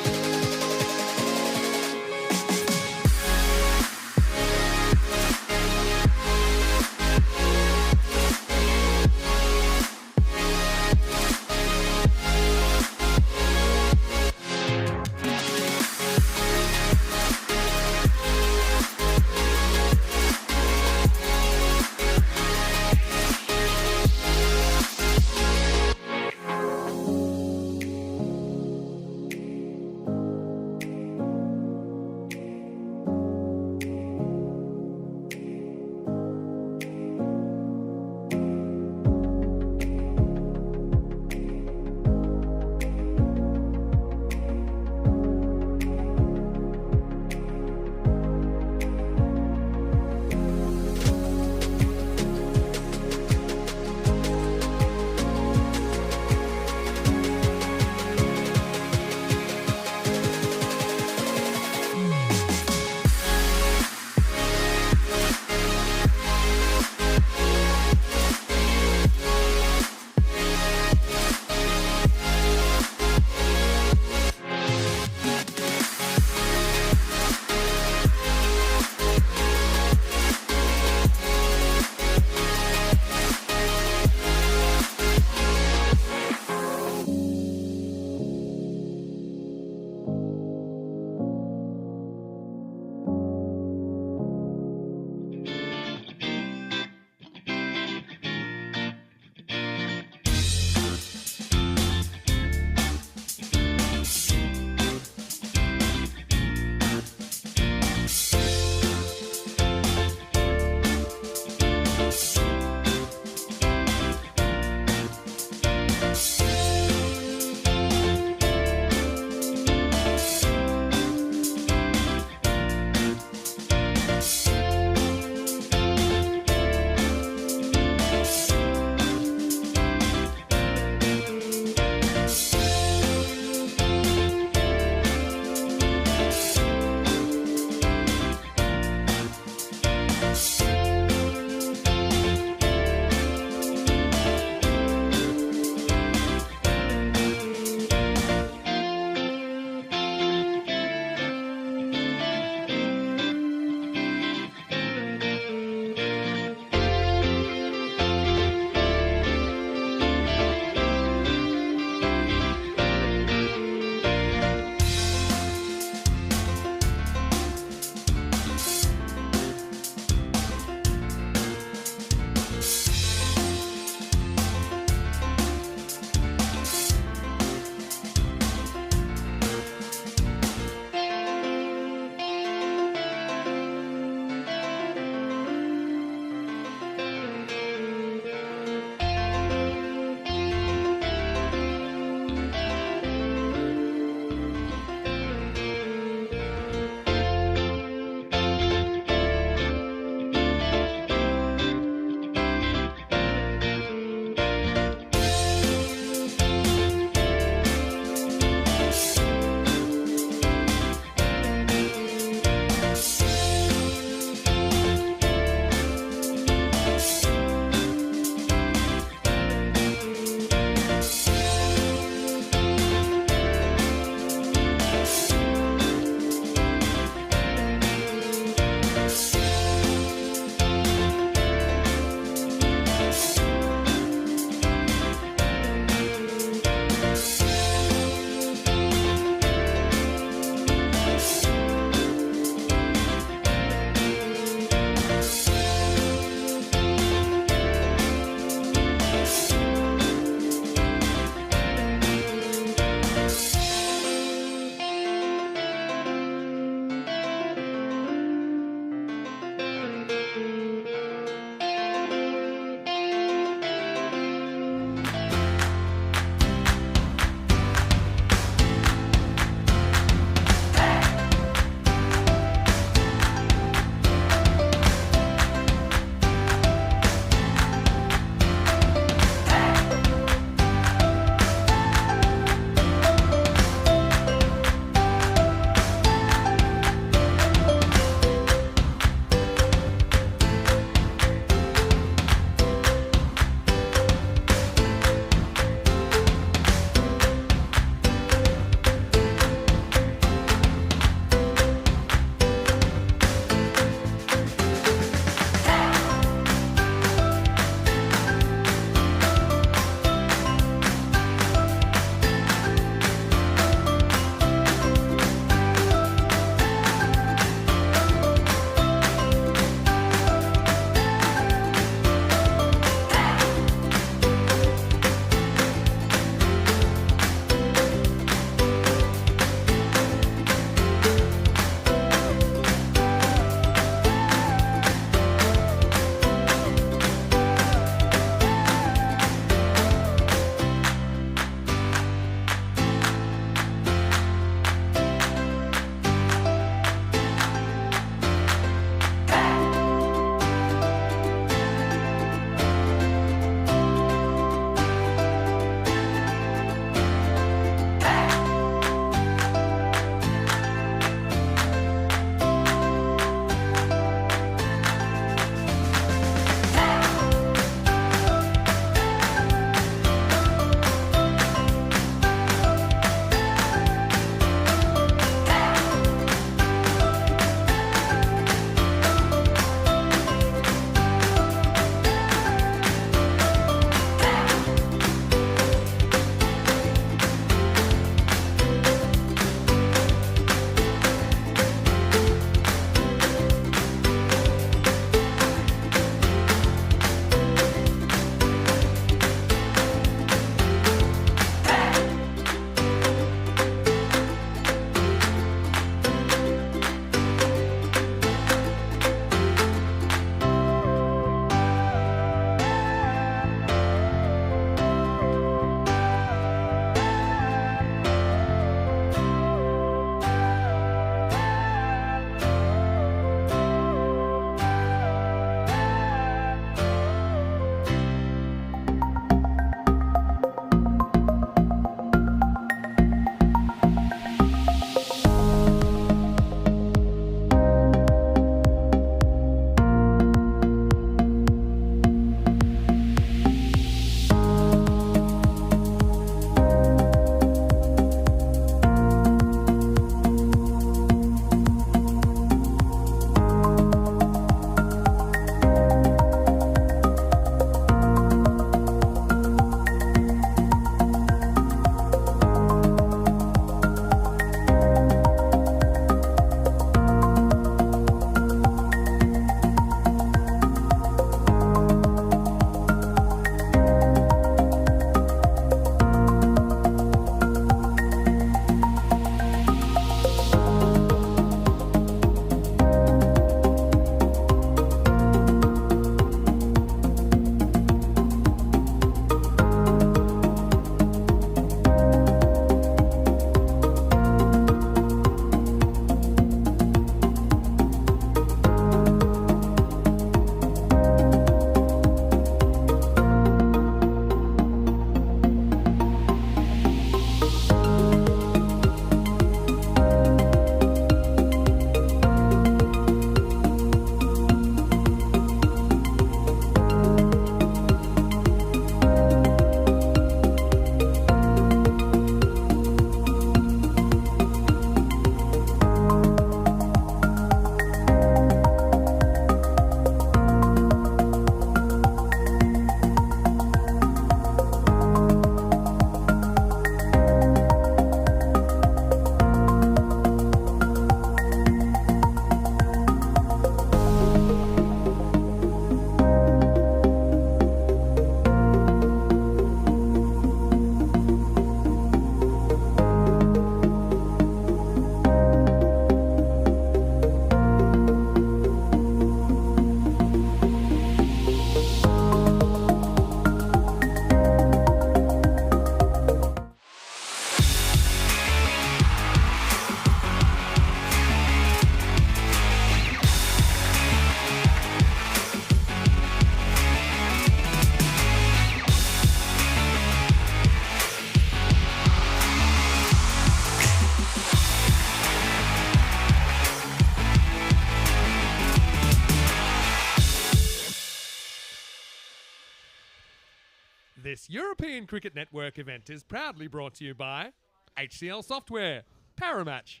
This European Cricket Network event is proudly brought to you by HCL Software, Paramatch.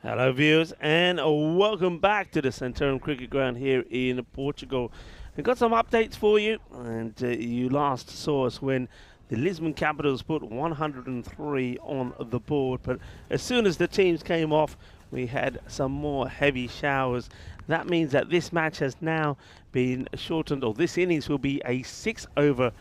Hello viewers and welcome back to the Centurion Cricket Ground here in Portugal. We've got some updates for you, and you last saw us when the Lisbon Capitals put 103 on the board, but as soon as the teams came off we had some more heavy showers. That means that this match has now been shortened, or this innings will be a 6-over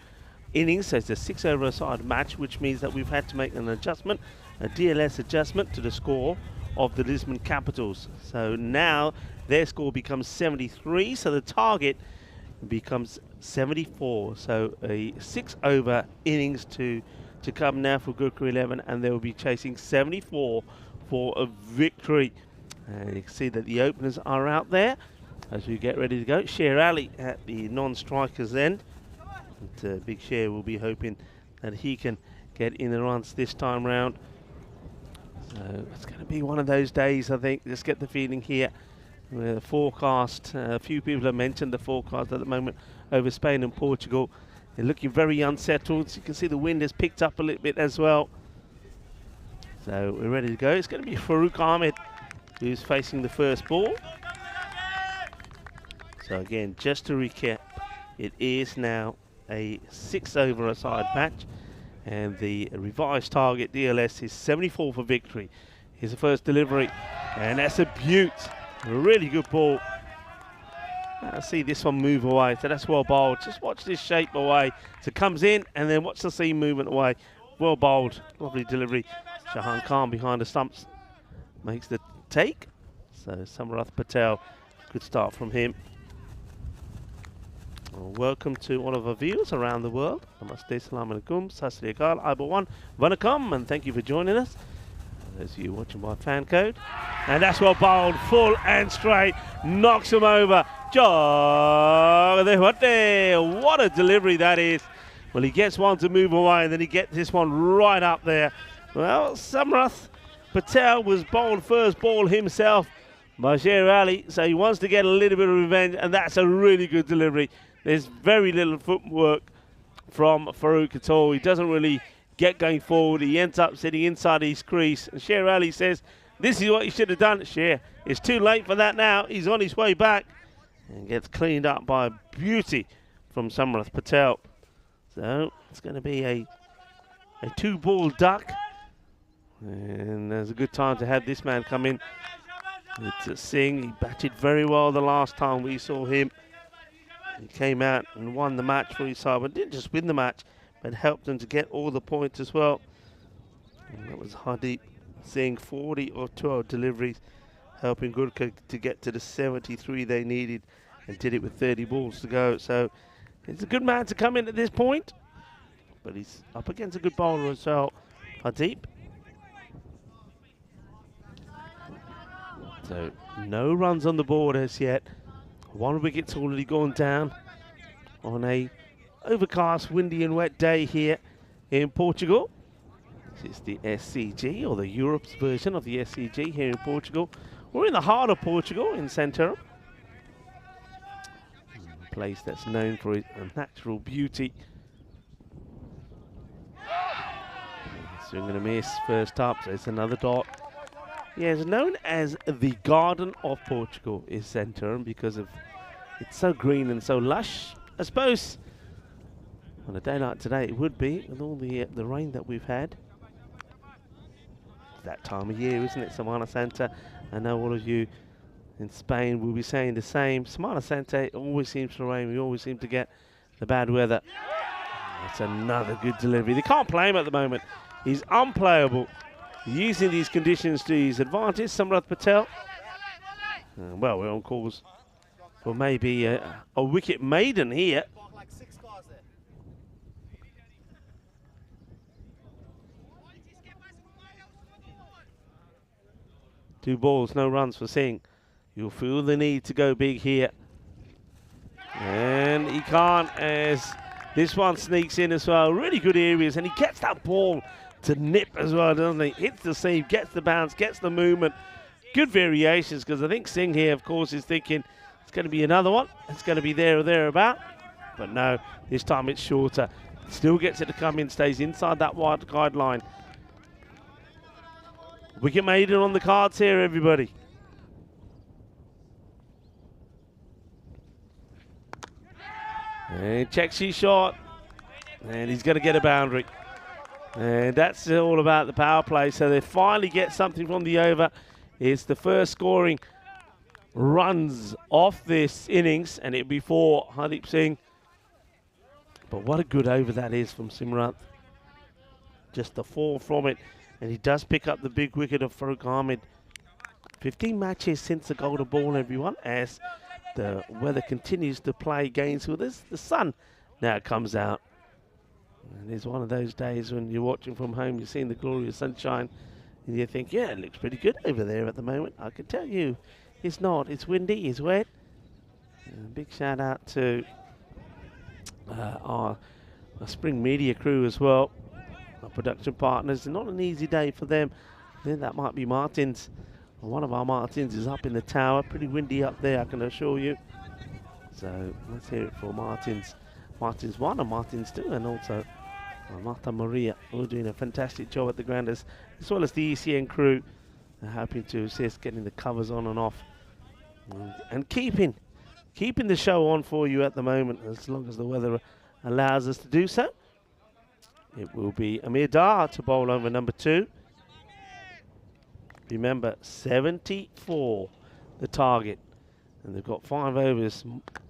innings, so it's a 6-over-a-side match, which means that we've had to make an adjustment, a DLS adjustment to the score of the Lisbon Capitals. So now their score becomes 73, so the target becomes 74. So a 6-over innings to come now for Gorkha 11, and they will be chasing 74 for a victory. And you can see that the openers are out there as we get ready to go. Sher Ali at the non-strikers end. And, Big Sher will be hoping that he can get in the runs this time round. So it's going to be one of those days, I think. Just get the feeling here. The forecast, a few people have mentioned the forecast at the moment over Spain and Portugal. They're looking very unsettled. So you can see the wind has picked up a little bit as well. So we're ready to go. It's going to be Farouk Ahmed who's facing the first ball. So again, just to recap, it is now a 6-over-a-side match, and the revised target DLS is 74 for victory. Here's the first delivery, and that's a beaut. A really good ball. I see this one move away, so that's well bowled. Just watch this shape away. So it comes in, and then watch the seam movement away. Well bowled, lovely delivery. Shahan Khan behind the stumps makes the take. So Samarath Patel, good start from him. Well, welcome to all of our viewers around the world. Namaste, salam alaikum, sat sri akal, Aibawan, Vanakam, and thank you for joining us. Those of you watching by fan code. And that's well bowled, full and straight, knocks him over. What a delivery that is. Well, he gets one to move away, and then he gets this one right up there. Well, Samarath Patel was bowled first ball himself by Sher Ali, so he wants to get a little bit of revenge, and that's a really good delivery. There's very little footwork from Farouk at all. He doesn't really get going forward. He ends up sitting inside his crease, and Sher Ali says, this is what he should have done. Sher, it's too late for that now. He's on his way back, and gets cleaned up by beauty from Samarath Patel. So it's going to be a 2-ball duck, and there's a good time to have this man come in. It's Singh. He batted very well the last time we saw him. He came out and won the match for his side, but didn't just win the match, but helped them to get all the points as well. And that was Hardeep Singh, 40 or 12 deliveries, helping Gorkha to get to the 73 they needed, and did it with 30 balls to go. So it's a good man to come in at this point, but he's up against a good bowler as well, Hardeep. So no runs on the board as yet. One wicket's already gone down on a overcast, windy and wet day here in Portugal. This is the SCG, or the Europe's version of the SCG here in Portugal. We're in the heart of Portugal, in Centurion. A place that's known for its natural beauty. Swing and a miss, first up, so it's another dot. Yeah, it's known as the Garden of Portugal, is Centurion, because of it's so green and so lush. I suppose on a day like today it would be, with all the rain that we've had. It's that time of year, isn't it, Semana Santa? I know all of you in Spain will be saying the same. Semana Santa, it always seems to rain. We always seem to get the bad weather. That's another good delivery. They can't play him at the moment. He's unplayable. Using these conditions to his advantage, Samarath Patel. Well, we're on course for maybe a wicket maiden here. Two balls, no runs for Singh. You'll feel the need to go big here. And he can't, as this one sneaks in as well. Really good areas, and he gets that ball to nip as well, doesn't he? Hits the seam, gets the bounce, gets the movement. Good variations, because I think Singh here, of course, is thinking, going to be another one. It's going to be there or thereabout. But no, this time it's shorter. Still gets it to come in, stays inside that wide guideline. Wicket maiden on the cards here, everybody. And checks his shot. And he's going to get a boundary. And that's all about the power play. So they finally get something from the over. It's the first scoring runs off this innings, and it'll be for Hardeep Singh. But what a good over that is from Simranth. Just the 4 from it. And he does pick up the big wicket of Farooq Ahmed. 15 matches since the golden ball, everyone, as the weather continues to play games with us. The sun now comes out. And it's one of those days when you're watching from home, you're seeing the glorious sunshine, and you think, yeah, it looks pretty good over there at the moment. I can tell you, it's not. It's windy, it's wet. And a big shout out to our spring media crew as well, our production partners. Not an easy day for them. Then that might be Martins. One of our Martins is up in the tower. Pretty windy up there, I can assure you. So let's hear it for Martins. Martins 1 and Martins 2, and also Martha Maria, who are doing a fantastic job at the ground, as well as the ECN crew. They're happy to assist getting the covers on and off. And keeping the show on for you at the moment, as long as the weather allows us to do so. It will be Amir Dar to bowl over number 2. Remember, 74 the target, and they've got 5 overs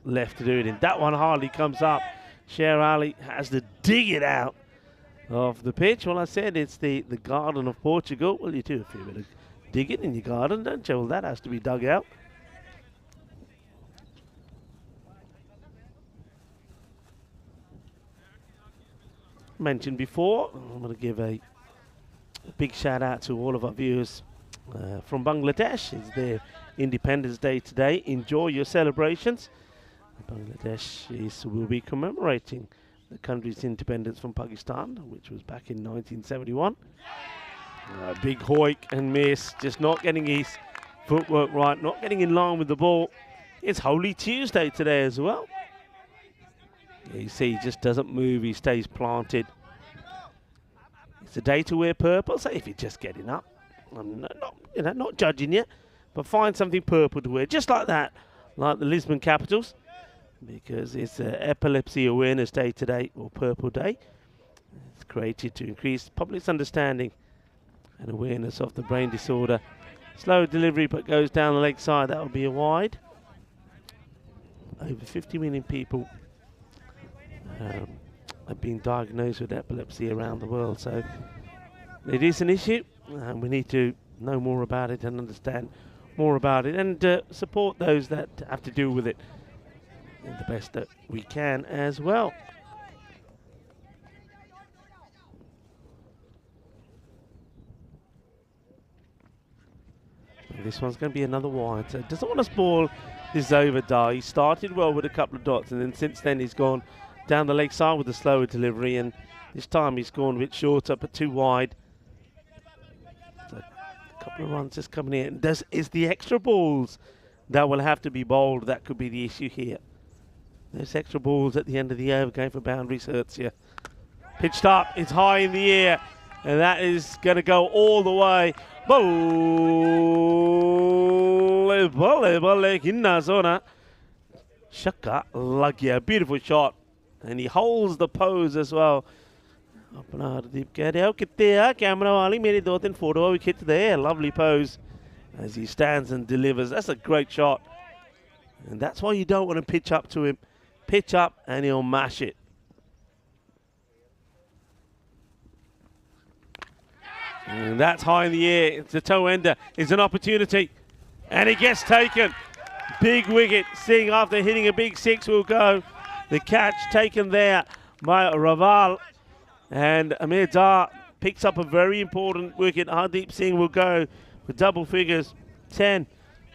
left to do it in. That one hardly comes up. Sher Ali has to dig it out of the pitch. Well, I said it's the garden of Portugal. Well, you do a few bit of digging in your garden, don't you? Well, that has to be dug out. Mentioned before, I'm going to give a big shout out to all of our viewers from Bangladesh. It's their Independence Day today. Enjoy your celebrations. Bangladesh will be commemorating the country's independence from Pakistan, which was back in 1971. Big hoik and miss, just not getting his footwork right, not getting in line with the ball. It's Holy Tuesday today as well. You see, he just doesn't move, he stays planted. It's a day to wear purple, so if you're just getting up, I'm not judging you, but find something purple to wear, just like that, like the Lisbon Capitals, because it's Epilepsy Awareness Day today, or Purple Day. It's created to increase public's understanding and awareness of the brain disorder. Slow delivery, but goes down the leg side, that will be a wide. Over 50 million people have been diagnosed with epilepsy around the world, so it is an issue, and we need to know more about it and understand more about it, and support those that have to deal with it the best that we can as well. This one's going to be another wide, so doesn't want to spoil this over Dar. He started well with a couple of dots, and then since then he's gone down the leg side with a slower delivery, and this time he's gone a bit shorter but too wide. So a couple of runs just coming in. It's the extra balls that will have to be bowled that could be the issue here. Those extra balls at the end of the over going for boundaries hurts you. Pitched up, it's high in the air, and that is going to go all the way. Shaka Lagya, beautiful shot, and he holds the pose as well. Lovely pose as he stands and delivers. That's a great shot, and that's why you don't want to pitch up to him. Pitch up and he'll mash it. And that's high in the air. It's a toe ender. It's an opportunity, and it gets taken. Big wicket. Singh, after hitting a big 6, will go. The catch taken there by Raval, and Amir Dar picks up a very important wicket. Hardeep Singh will go for double figures, 10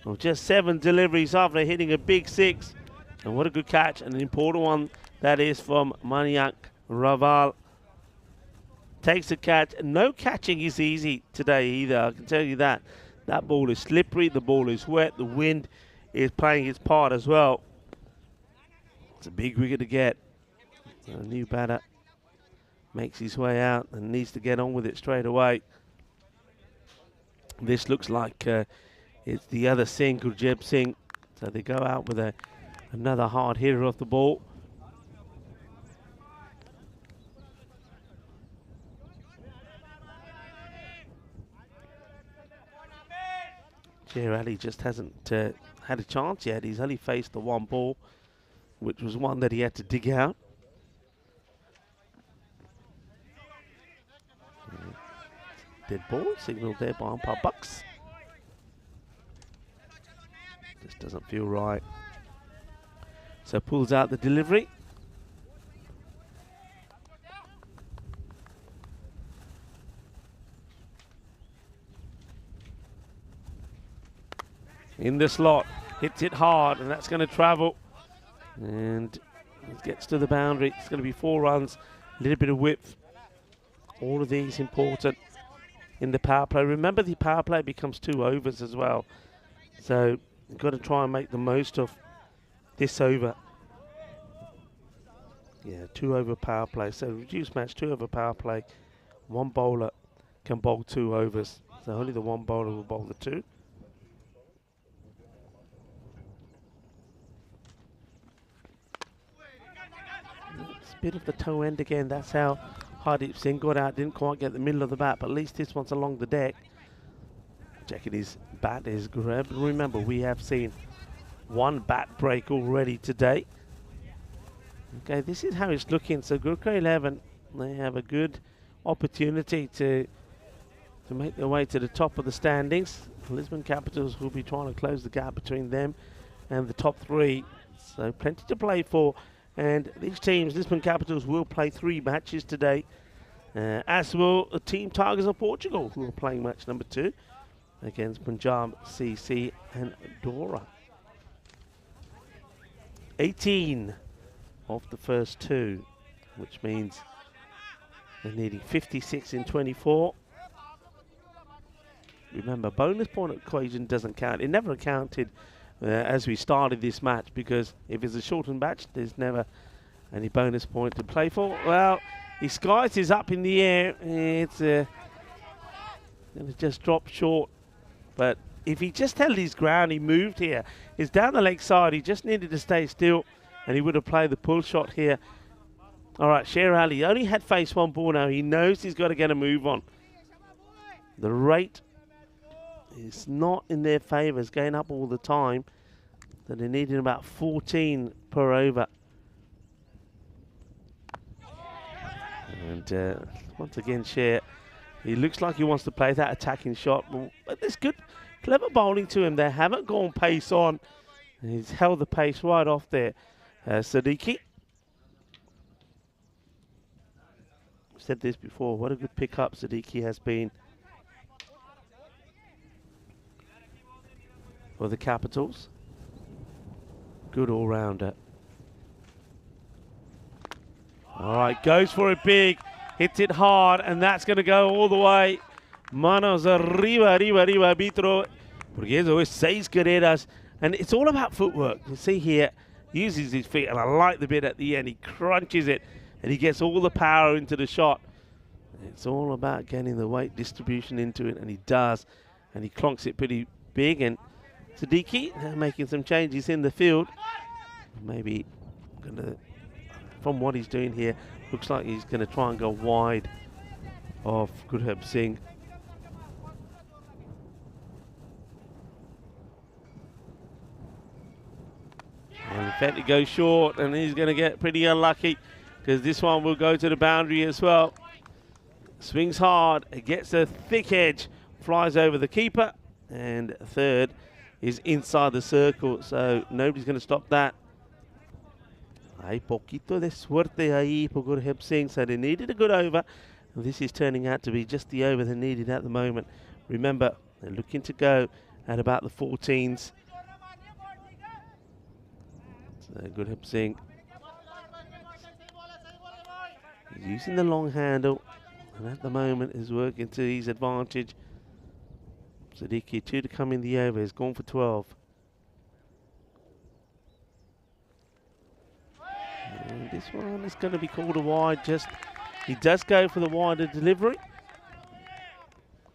or just 7 deliveries after hitting a big 6. And what a good catch, and an important one that is from Maniak Raval. Takes the catch. No catching is easy today either, I can tell you that. That ball is slippery, the ball is wet, the wind is playing its part as well. It's a big wicket to get. A new batter makes his way out and needs to get on with it straight away. This looks like it's the other Singh, Gurjeb Singh. So they go out with another hard hitter off the ball. Sher Ali just hasn't had a chance yet. He's only faced the one ball, which was one that he had to dig out. Dead ball, signaled there by umpire Bucks. Just doesn't feel right. So pulls out the delivery. In the slot, hits it hard, and that's going to travel. And it gets to the boundary. It's going to be 4 runs, a little bit of width. All of these important in the power play. Remember, the power play becomes 2 overs as well. So you've got to try and make the most of this over. Yeah, 2 over power play. So reduced match, 2 over power play. One bowler can bowl 2 overs. So only the one bowler will bowl the 2. It's a bit of the toe end again. That's how Hardeep Singh got out. Didn't quite get the middle of the bat, but at least this one's along the deck. Checking his bat is grabbed. Remember, we have seen 1 bat break already today. Okay, this is how it's looking. So Gorkha 11, they have a good opportunity to make their way to the top of the standings. The Lisbon Capitals will be trying to close the gap between them and the top 3. So plenty to play for. And these teams, Lisbon Capitals, will play 3 matches today, as will the Team Tigers of Portugal, who are playing match number 2 against Punjab, CC and Dora. 18 of the first 2, which means they're needing 56 in 24. Remember, bonus point equation doesn't count. It never counted as we started this match, because if it's a shortened match, there's never any bonus point to play for. Well, his skies is up in the air. It's going to just drop short. But if he just held his ground, he moved here. He's down the leg side. He just needed to stay still, and he would have played the pull shot here. All right, Sher Ali only had faced 1 ball now. He knows he's got to get a move on. The rate is not in their favour. It's going up all the time. So they needed about 14 per over. And once again, Sher, he looks like he wants to play that attacking shot. But there's good, clever bowling to him. They haven't gone pace on. He's held the pace right off there. Siddiqui. Said this before. What a good pickup Siddiqui has been for the Capitals. Good all-rounder. All right, goes for it big, hits it hard, and that's going to go all the way. Manos arriba, arriba, arriba, arbitro. Porque eso es 6 carreras. And it's all about footwork. You see here, uses his feet, and I like the bit at the end. He crunches it, and he gets all the power into the shot. It's all about getting the weight distribution into it, and he does. And he clonks it pretty big. And Siddiqui now making some changes in the field. Maybe gonna, from what he's doing here, looks like he's going to try and go wide of Gurjeb Singh. And Fenty goes short, and he's going to get pretty unlucky, because this one will go to the boundary as well. Swings hard, it gets a thick edge, flies over the keeper, and 3rd is inside the circle, so nobody's going to stop that. Hay poquito de suerte ahí por Gurjeb Singh, so they needed a good over. And this is turning out to be just the over they needed at the moment. Remember, they're looking to go at about the 14s. So Gurjeb Singh is using the long handle, and at the moment is working to his advantage. Siddiqui 2 to come in the over, has gone for 12. And this one is going to be called a wide. He does go for the wider delivery,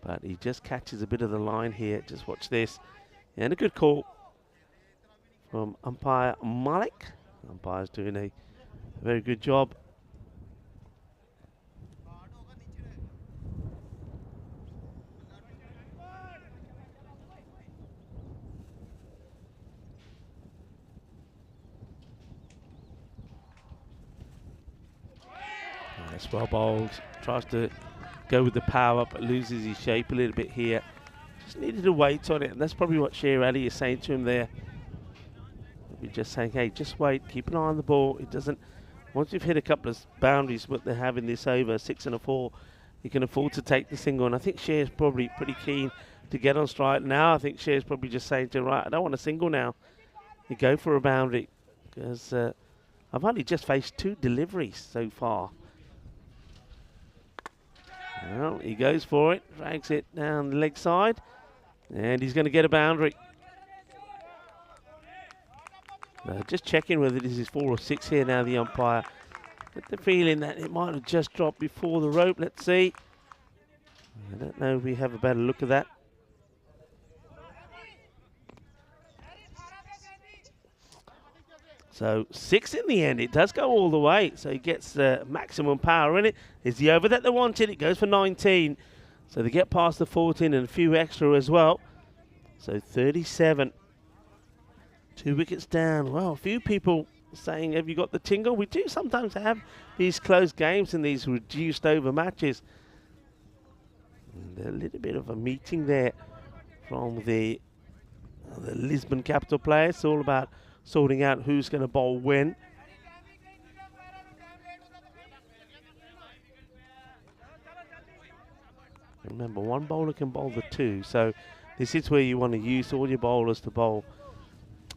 but he just catches a bit of the line here. Just watch this. And a good call from umpire Malik. Umpire's doing a very good job. That's well bowled. Tries to go with the power, but loses his shape a little bit here. Just needed to wait on it, and that's probably what Sher Ali is saying to him there. We're just saying, hey, just wait, keep an eye on the ball. It doesn't. Once you've hit a couple of boundaries, what they have in this over, 6 and a 4, you can afford to take the single. And I think Sher's probably pretty keen to get on strike now. I think Sher's probably just saying to him, right, I don't want a single now. You go for a boundary, because I've only just faced 2 deliveries so far. Well, he goes for it, drags it down the leg side, and he's going to get a boundary. Just checking whether this is 4 or 6 here now, the umpire. Get the feeling that it might have just dropped before the rope. Let's see. I don't know if we have a better look at that. So 6 in the end. It does go all the way. So he gets maximum power in it. Is the over that they wanted? It goes for 19. So they get past the 14 and a few extra as well. So 37. 2 wickets down. Well, a few people saying, have you got the tingle? We do sometimes have these close games and these reduced over matches. And a little bit of a meeting there from the Lisbon Capital players. It's all about sorting out who's going to bowl when. Remember, one bowler can bowl the 2, so this is where you want to use all your bowlers to bowl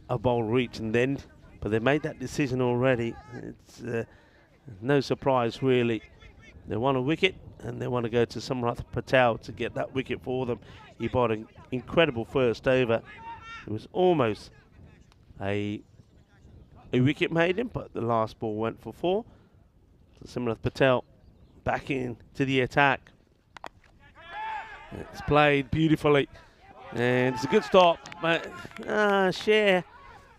a bowl reach, and then, but they made that decision already. It's no surprise really. They want a wicket, and they want to go to someone like Patel to get that wicket for them. He bowled an incredible first over. It was almost a wicket made him, but the last ball went for 4. So Simrath Patel back into the attack. It's played beautifully, and it's a good stop. But Sher,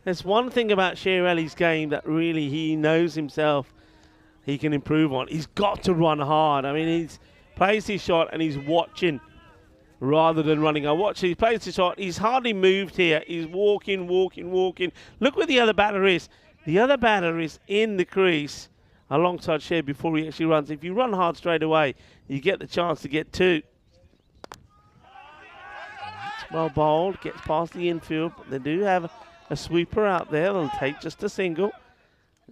there's one thing about Sher Ali's game that really he knows himself he can improve on. He's got to run hard. I mean, he's plays his shot and he's watching rather than running. I watch, he plays his shot. He's hardly moved here. He's walking. Look where the other batter is. The other batter is in the crease alongside Sher before he actually runs. If you run hard straight away, you get the chance to get 2. It's well bowled, gets past the infield, but they do have a sweeper out there. They'll take just a single.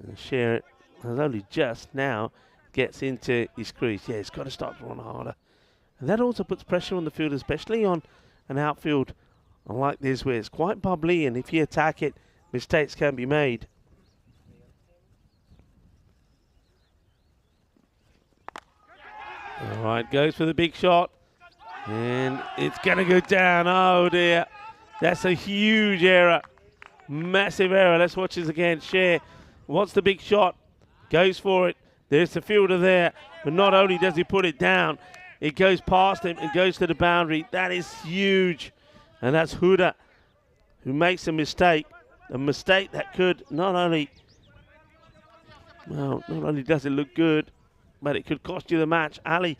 And Sher has only just now gets into his crease. Yeah, he's got to start to run harder. And that also puts pressure on the field, especially on an outfield like this where it's quite bubbly, and if you attack it, mistakes can be made. All right, goes for the big shot. And it's going to go down. Oh, dear. That's a huge error. Massive error. Let's watch this again. Sher wants the big shot. Goes for it. There's the fielder there. But not only does he put it down, it goes past him and goes to the boundary. That is huge. And that's Huda who makes a mistake. A mistake that could not only does it look good, but it could cost you the match. Ali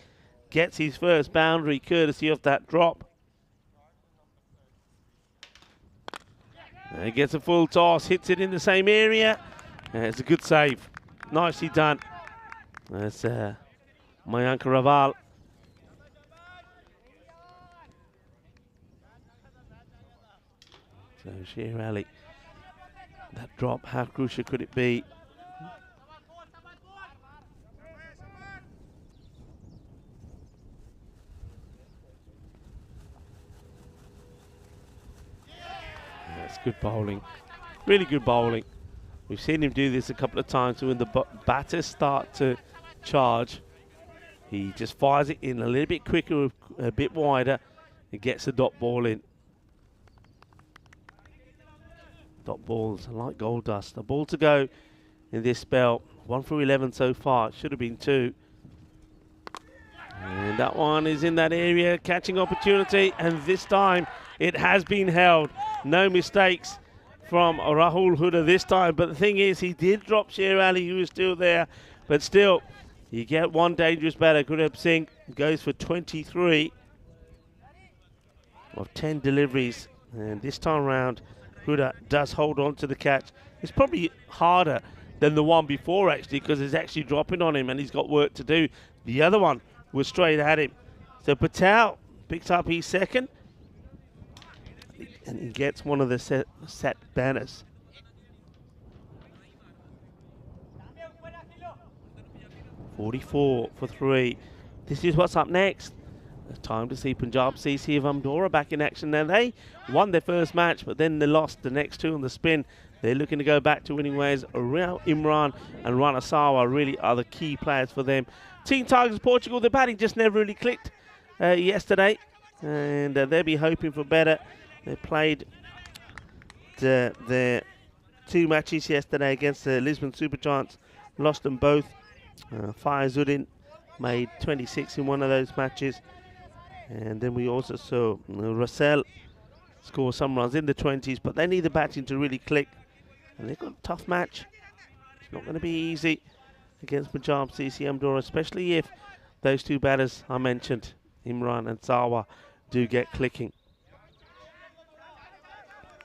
gets his first boundary courtesy of that drop. And he gets a full toss, hits it in the same area. And it's a good save. Nicely done. That's Mayank Raval. So Sher Ali, that drop, how crucial could it be? That's good bowling, really good bowling. We've seen him do this a couple of times when the batters start to charge. He just fires it in a little bit quicker, a bit wider, and gets the dot ball in. Dot balls are like gold dust. A ball to go in this spell. 1 through 11 so far. Should have been 2. And that one is in that area, catching opportunity, and this time it has been held. No mistakes from Rahul Huda this time, but the thing is, he did drop Sher Ali, who was still there, but still, you get one dangerous batter. Gurpreet Singh goes for 23 of 10 deliveries, and this time around, Huda does hold on to the catch. It's probably harder than the one before, actually, because it's actually dropping on him and he's got work to do. The other one was straight at him. So Patel picks up his second, and he gets one of the set banners. .44 for 3. This is what's up next. It's time to see Punjab CC of Amdora back in action. Now, they won their first match, but then they lost the next 2 on the spin. They're looking to go back to winning ways. Imran and Rana Sawa really are the key players for them. Team Tigers Portugal, the batting just never really clicked yesterday, and they'll be hoping for better. They played their 2 matches yesterday against the Lisbon Supergiants, lost them both. Fayazuddin made 26 in one of those matches, and then we also saw Russell score some runs in the 20s, but they need the batting to really click, and they've got a tough match. It's not going to be easy against Punjab CC Amdora, especially if those 2 batters I mentioned, Imran and Sawa, do get clicking.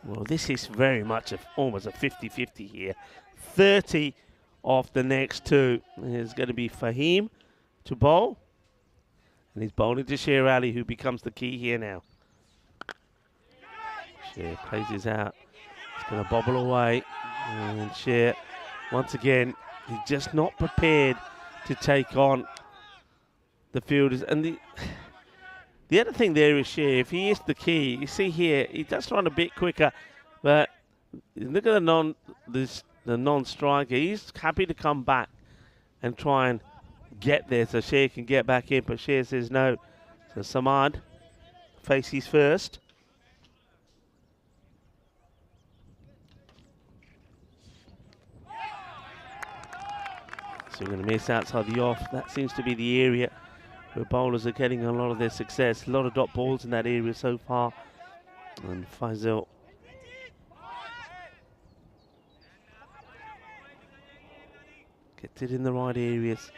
Well, this is very much almost a 50-50 here. 30 off the next 2. There's going to be Fahim to bowl, and he's bowling to Sher Ali, who becomes the key here now. Sher plays his out. He's going to bobble away, and Sher, once again, he's just not prepared to take on the fielders. And the other thing there is Sher, if he is the key, you see here, he does run a bit quicker, but look at the non-striker. He's happy to come back and try and get there so Sher can get back in, but Sher says no. So Samad faces first. So we're going to miss outside the off. That seems to be the area where bowlers are getting a lot of their success. A lot of dot balls in that area so far. And Faisal gets it in the right areas.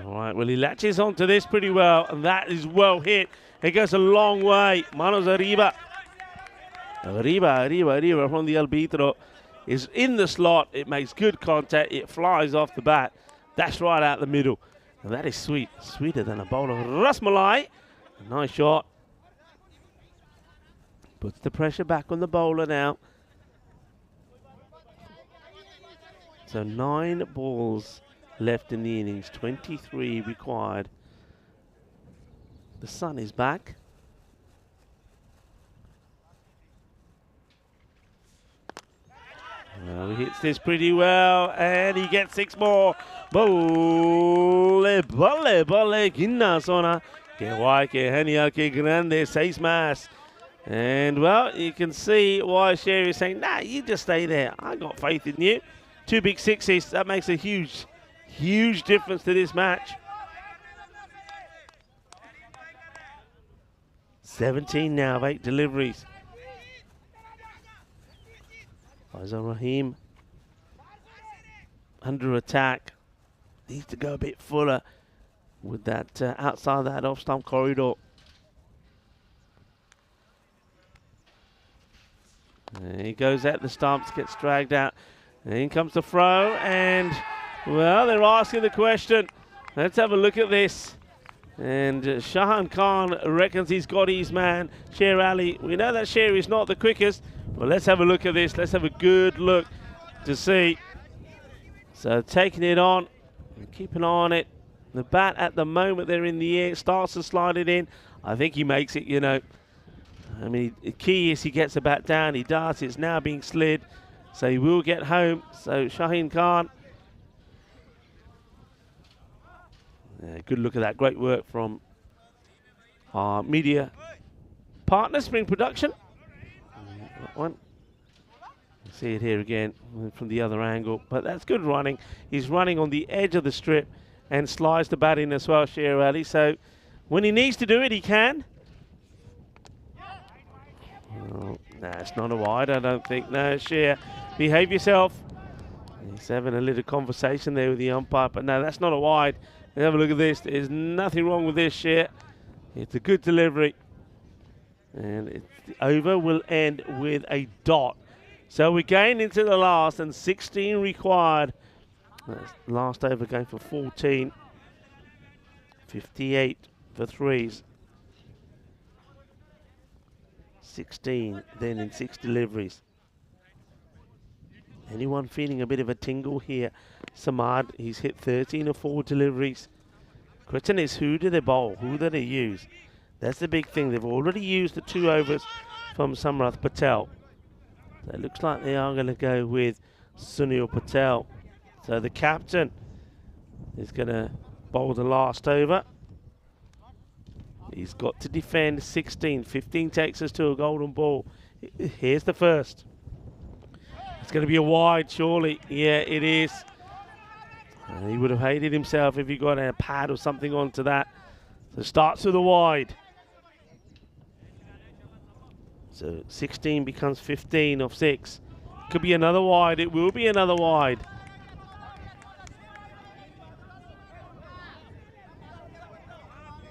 All right, well, he latches onto this pretty well, and that is well hit. It goes a long way. Manos arriba. Arriba from the arbitro is in the slot. It makes good contact. It flies off the bat. That's right out the middle. And that is sweet. Sweeter than a bowl of rasmalai. A nice shot. Puts the pressure back on the bowler now. So 9 balls left in the innings, 23 required. The sun is back. Well, he hits this pretty well, and he gets 6 more. Bole, ginna sona. Que guay, que genial, que grande, 6 más. And, well, you can see why Sher is saying, nah, you just stay there. I got faith in you. 2 big 6s, that makes a huge difference to this match. 17 now of 8 deliveries. Faisal Rahim under attack. Needs to go a bit fuller with that outside that off-stump corridor. And he goes at the stumps, gets dragged out. And in comes the throw, and, well, they're asking the question. Let's have a look at this. And Shahan Khan reckons he's got his man, Sher Ali. We know that Sher is not the quickest, but let's have a look at this. Let's have a good look to see. So taking it on, and keep an eye on it. The bat at the moment they're in the air, starts to slide it in. I think he makes it, you know. I mean, the key is he gets the bat down. He does. It's now being slid. So he will get home. So Shaheen Khan Good look at that. Great work from our media partner, Spring Production. That one. See it here again from the other angle, but that's good running. He's running on the edge of the strip and slides the bat in as well, Sher Ali. So when he needs to do it, he can. Oh, no, it's not a wide, I don't think. No, Sher, behave yourself. He's having a little conversation there with the umpire, but no, that's not a wide. Have a look at this. There's nothing wrong with this, Sher. It's a good delivery. And the over will end with a dot. So we're going into the last, and 16 required. That's last over going for 14. 58 for threes. 16 then in 6 deliveries. Anyone feeling a bit of a tingle here? Samad, he's hit 13 of 4 deliveries. Question is, who do they bowl? Who do they use? That's the big thing. They've already used the 2 overs from Samrath Patel. So it looks like they are going to go with Sunil Patel. So the captain is going to bowl the last over. He's got to defend 16. 15 takes us to a golden ball. Here's the first. It's going to be a wide, surely. Yeah, it is. He would have hated himself if he got a pad or something onto that. So starts with a wide. So 16 becomes 15 of 6. Could be another wide. It will be another wide.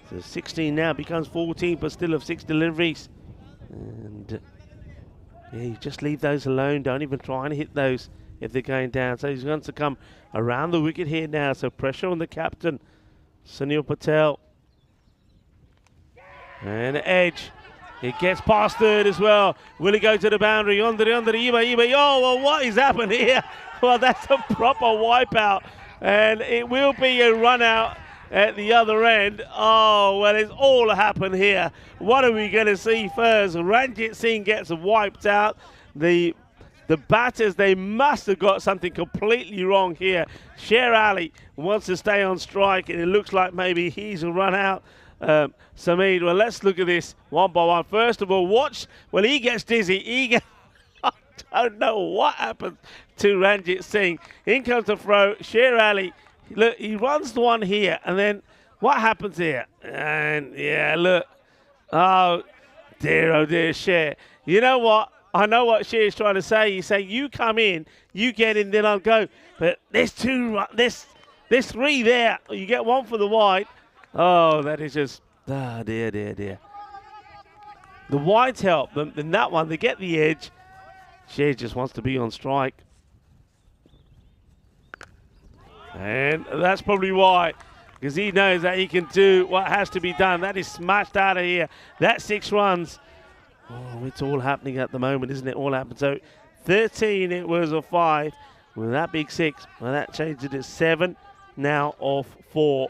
So 16 now becomes 14, but still of 6 deliveries. And yeah, you just leave those alone. Don't even try and hit those if they're going down. So he's going to come around the wicket here now. So pressure on the captain, Sunil Patel. And edge. It gets past third as well. Will he go to the boundary? Under, Iba. Oh, well, what is happening here? Well, that's a proper wipeout. And it will be a run out at the other end. Oh, well, it's all happened here. What are we going to see first? Ranjit Singh gets wiped out. The batters, they must have got something completely wrong here. Sher Ali wants to stay on strike, and it looks like maybe he's a run out. Sameed, well, let's look at this one by one. First of all, watch when he gets dizzy. I don't know what happens to Ranjit Singh. In comes the throw. Sher Ali, look, he runs the one here, and then what happens here? And yeah, look. Oh dear, Sher. You know what? I know what Sher's trying to say. He's saying, you come in, you get in, then I'll go. But there's 3 there. You get 1 for the wide. Oh, that is just, dear. The wides help them. Then that one, they get the edge. Sher just wants to be on strike. And that's probably why, because he knows that he can do what has to be done. That is smashed out of here. That's 6 runs. Oh, it's all happening at the moment, isn't it? All happened. So 13, it was a 5. With that big 6, well, that changed it to 7 now of 4.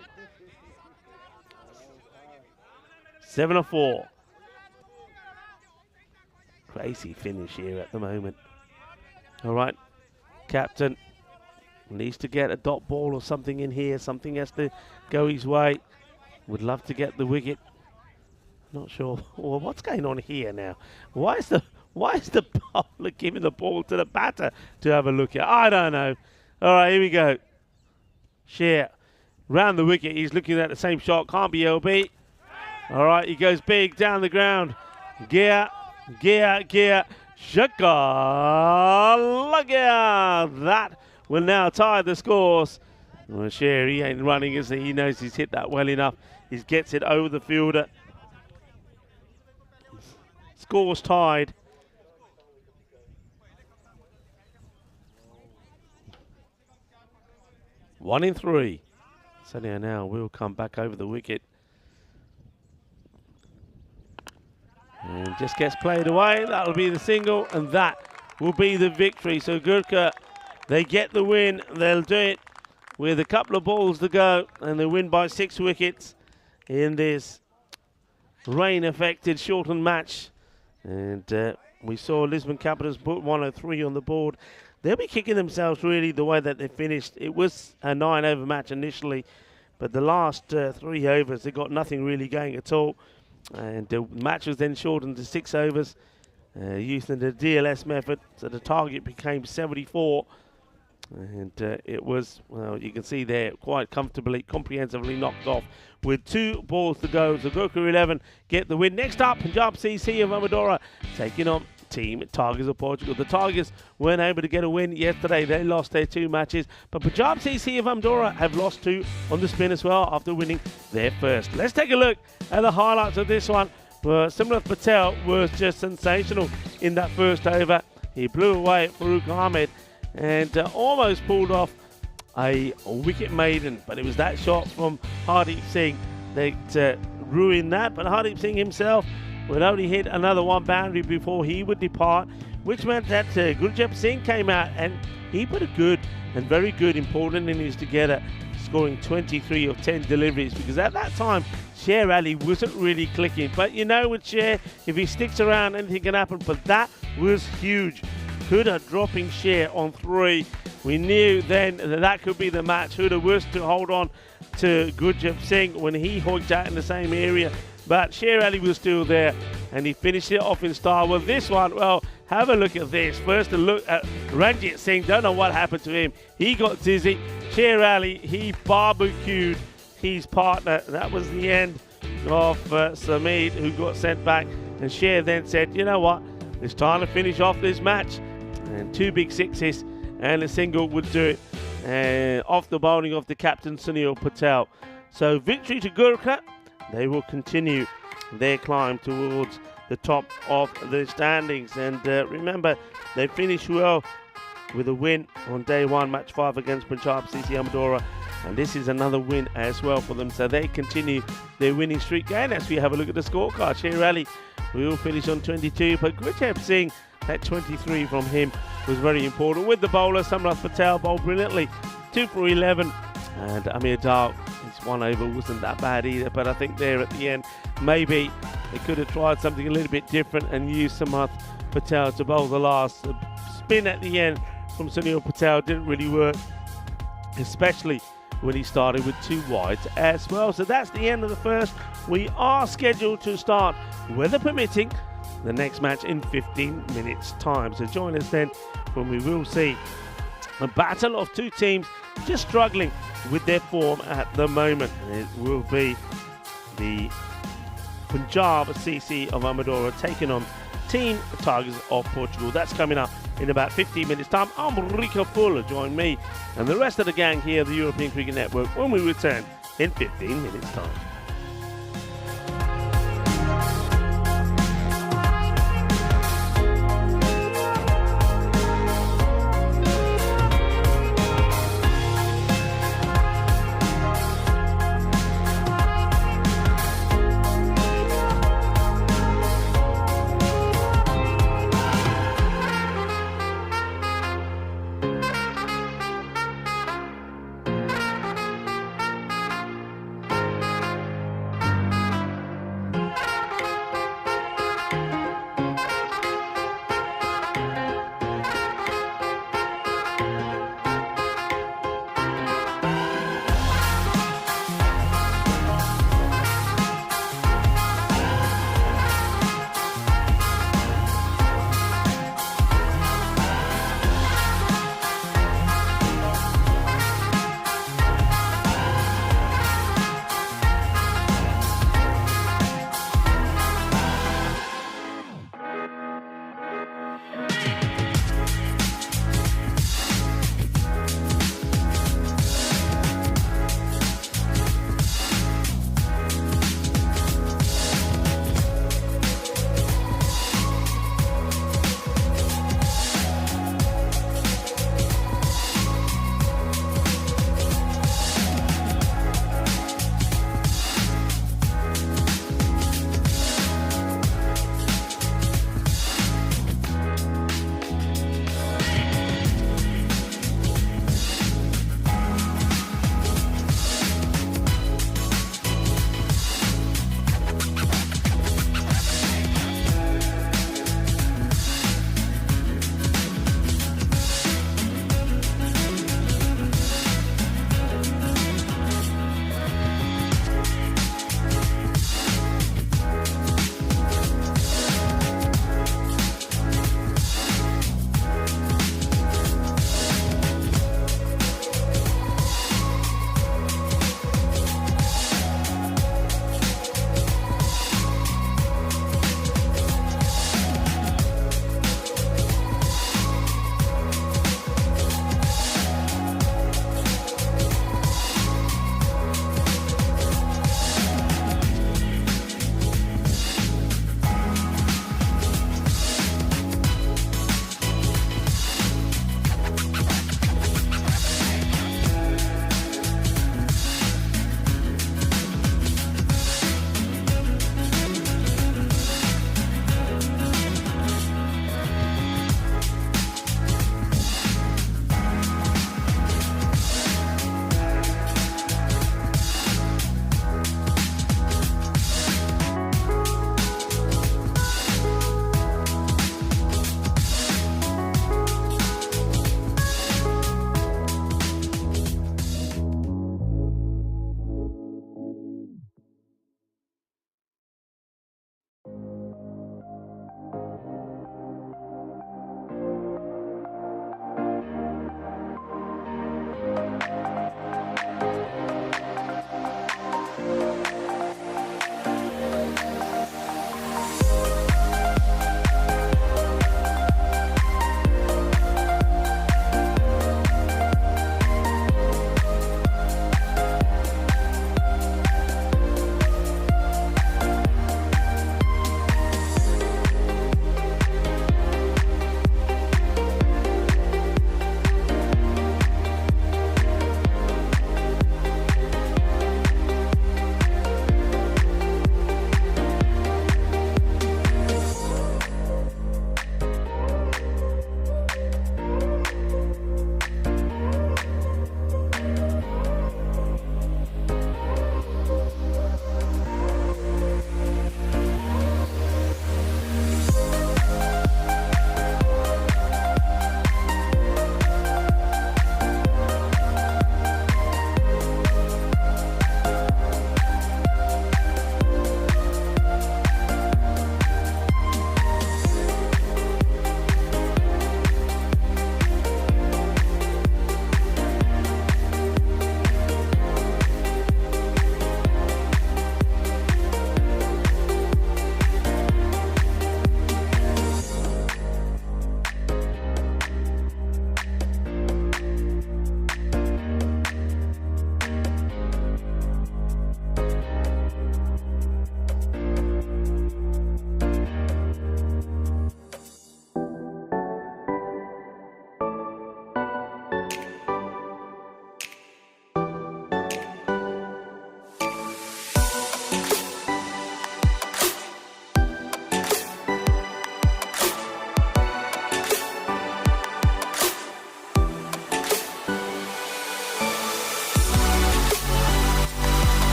7 of 4. Crazy finish here at the moment. All right, captain needs to get a dot ball or something in here. Something has to go his way. Would love to get the wicket. Not sure. Well, what's going on here now? Why is the bowler giving the ball to the batter to have a look at? I don't know. All right, here we go. Sher round the wicket. He's looking at the same shot. Can't be LB. All right, he goes big down the ground. Gear. Shaka. That will now tie the scores. Well, Sher, he ain't running, is he? He knows he's hit that well enough. He gets it over the fielder. Scores tied. One in 3. Sonia now will come back over the wicket. And just gets played away. That'll be the single, and that will be the victory. So Gorkha, they get the win. They'll do it with a couple of balls to go, and they win by 6 wickets in this rain-affected shortened match. And we saw Lisbon Capitals put 103 on the board. They'll be kicking themselves really the way that they finished. It was a 9-over match initially, but the last 3 overs, they got nothing really going at all. And the match was then shortened to 6 overs using the DLS method, so the target became 74. And it was, well, you can see there, quite comfortably, comprehensively knocked off with 2 balls to go. So Gorkha 11 get the win. Next up, Punjab CC of Amadora taking on Team Tigers of Portugal. The Tigers weren't able to get a win yesterday. They lost their 2 matches. But Punjab CC of Amadora have lost 2 on the spin as well after winning their first. Let's take a look at the highlights of this one. Well, Simrath Patel was just sensational in that first over. He blew away Farooq Ahmed and almost pulled off a wicket maiden, but it was that shot from Hardeep Singh that ruined that. But Hardeep Singh himself would only hit another 1 boundary before he would depart, which meant that Gurjep Singh came out and he put a good and very good important innings together, scoring 23 of 10 deliveries, because at that time Sher Ali wasn't really clicking. But you know, with Sher, if he sticks around, anything can happen. But that was huge. Huda dropping Sher on 3. We knew then that could be the match. Huda was to hold on to Gurjep Singh when he hooked out in the same area, but Sher Ali was still there and he finished it off in style. Well, this one, well, have a look at this. First a look at Ranjit Singh. Don't know what happened to him. He got dizzy. Sher Ali, he barbecued his partner. That was the end of Samid, who got sent back. And Sher then said, you know what, it's time to finish off this match. And 2 big sixes and a single would do it. And off the bowling of the captain, Sunil Patel. So victory to Gorkha. They will continue their climb towards the top of the standings. And remember, they finished well with a win on day 1, match 5 against Punjab CC Amadora. And this is another win as well for them. So they continue their winning streak. And as we have a look at the scorecard, Sher Ali will finish on 22. But Gurjep Singh, that 23 from him was very important. With the bowler, Simrath Patel bowled brilliantly, 2 for 11. And Amir Dal, his 1 over wasn't that bad either. But I think there at the end, maybe they could have tried something a little bit different and used Simrath Patel to bowl the last. The spin at the end from Sunil Patel didn't really work, especially when he started with 2 wides as well. So that's the end of the first. We are scheduled to start, weather permitting, the next match in 15 minutes time. So join us then when we will see a battle of 2 teams just struggling with their form at the moment. It will be the Punjab CC of Amadora taking on Team Tigers of Portugal. That's coming up in about 15 minutes time. I'm Rico Fuller. Join me and the rest of the gang here at the European Cricket Network when we return in 15 minutes time.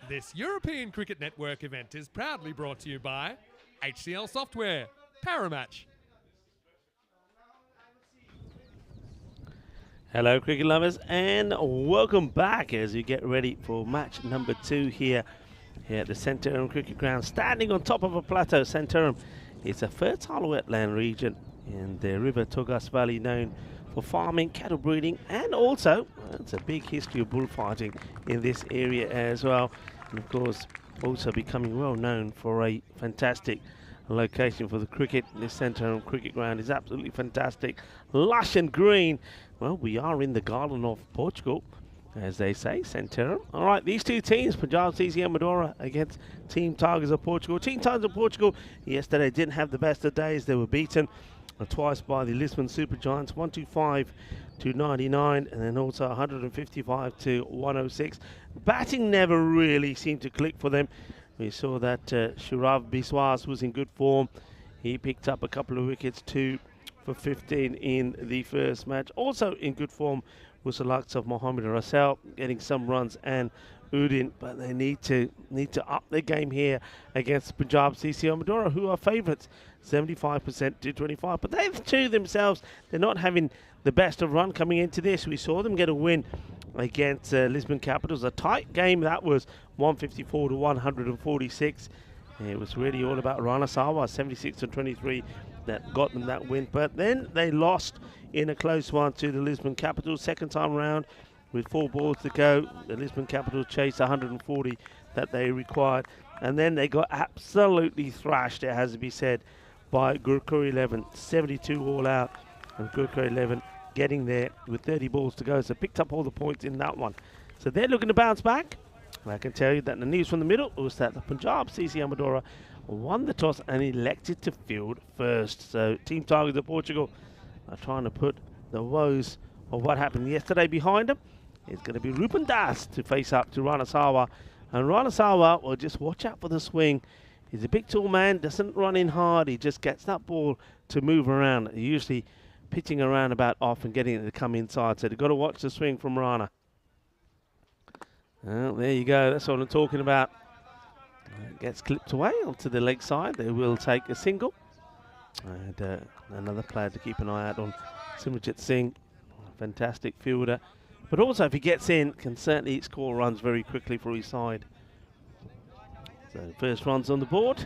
This European Cricket Network event is proudly brought to you by HCL Software, Paramatch. Hello cricket lovers and welcome back as we get ready for match number 2 here at the Centurion Cricket Ground. Standing on top of a plateau, Centurion is a fertile wetland region in the River Tugas Valley, known for farming, cattle breeding, and also it's a big history of bullfighting in this area as well. And of course also becoming well known for a fantastic location for the cricket. This Centurion Cricket Ground is absolutely fantastic, lush and green. Well, we are in the garden of Portugal, as they say, Centurion. All right, these two teams, Punjab CC Amadora against Team Tigers of Portugal. Team Tigers of Portugal yesterday didn't have the best of days. They were beaten twice by the Lisbon Super Giants, 125 to 99, and then also 155 to 106. Batting never really seemed to click for them. We saw that Shurav Biswas was in good form. He picked up a couple of wickets, 2 for 15 in the first match. Also in good form was the likes of Mohamed Rasel, getting some runs, and Udin, but they need to up their game here against Punjab CC Amadora, who are favourites, 75% to 25. But they too themselves, they're not having the best of run coming into this. We saw them get a win against Lisbon Capitals, a tight game that was, 154 to 146. It was really all about Rana Sawa, 76 to 23, that got them that win. But then they lost in a close one to the Lisbon Capitals. Second time round, with 4 balls to go, the Lisbon Capitals chased 140 that they required. And then they got absolutely thrashed, it has to be said, by Gorkha 11, 72 all out. And Gorkha 11 getting there with 30 balls to go, so picked up all the points in that one. So they're looking to bounce back. And I can tell you that the news from the middle was that the Punjab CC Amadora won the toss and elected to field first. So Team Tigers of Portugal are trying to put the woes of what happened yesterday behind them. It's going to be Rupan Das to face up to Rana Sawa. And Rana Sawa will just watch out for the swing. He's a big tall man, doesn't run in hard. He just gets that ball to move around, usually pitching around about off and getting it to come inside. So they've got to watch the swing from Rana. Well, there you go. That's what I'm talking about. Gets clipped away onto the leg side. They will take a single. And another player to keep an eye out on, Simranjit Singh, fantastic fielder. But also, if he gets in, can certainly score runs very quickly for his side. So first runs on the board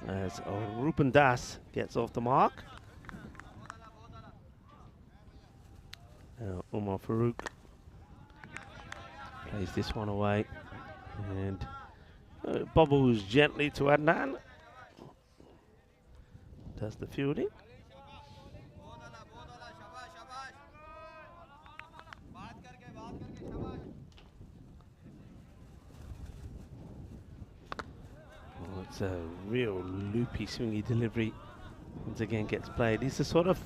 as Rupan Das gets off the mark. Umar Farooq plays this one away, and bobbles gently to Adnan. Does the fielding. It's a real loopy, swingy delivery. Once again gets played. He's the sort of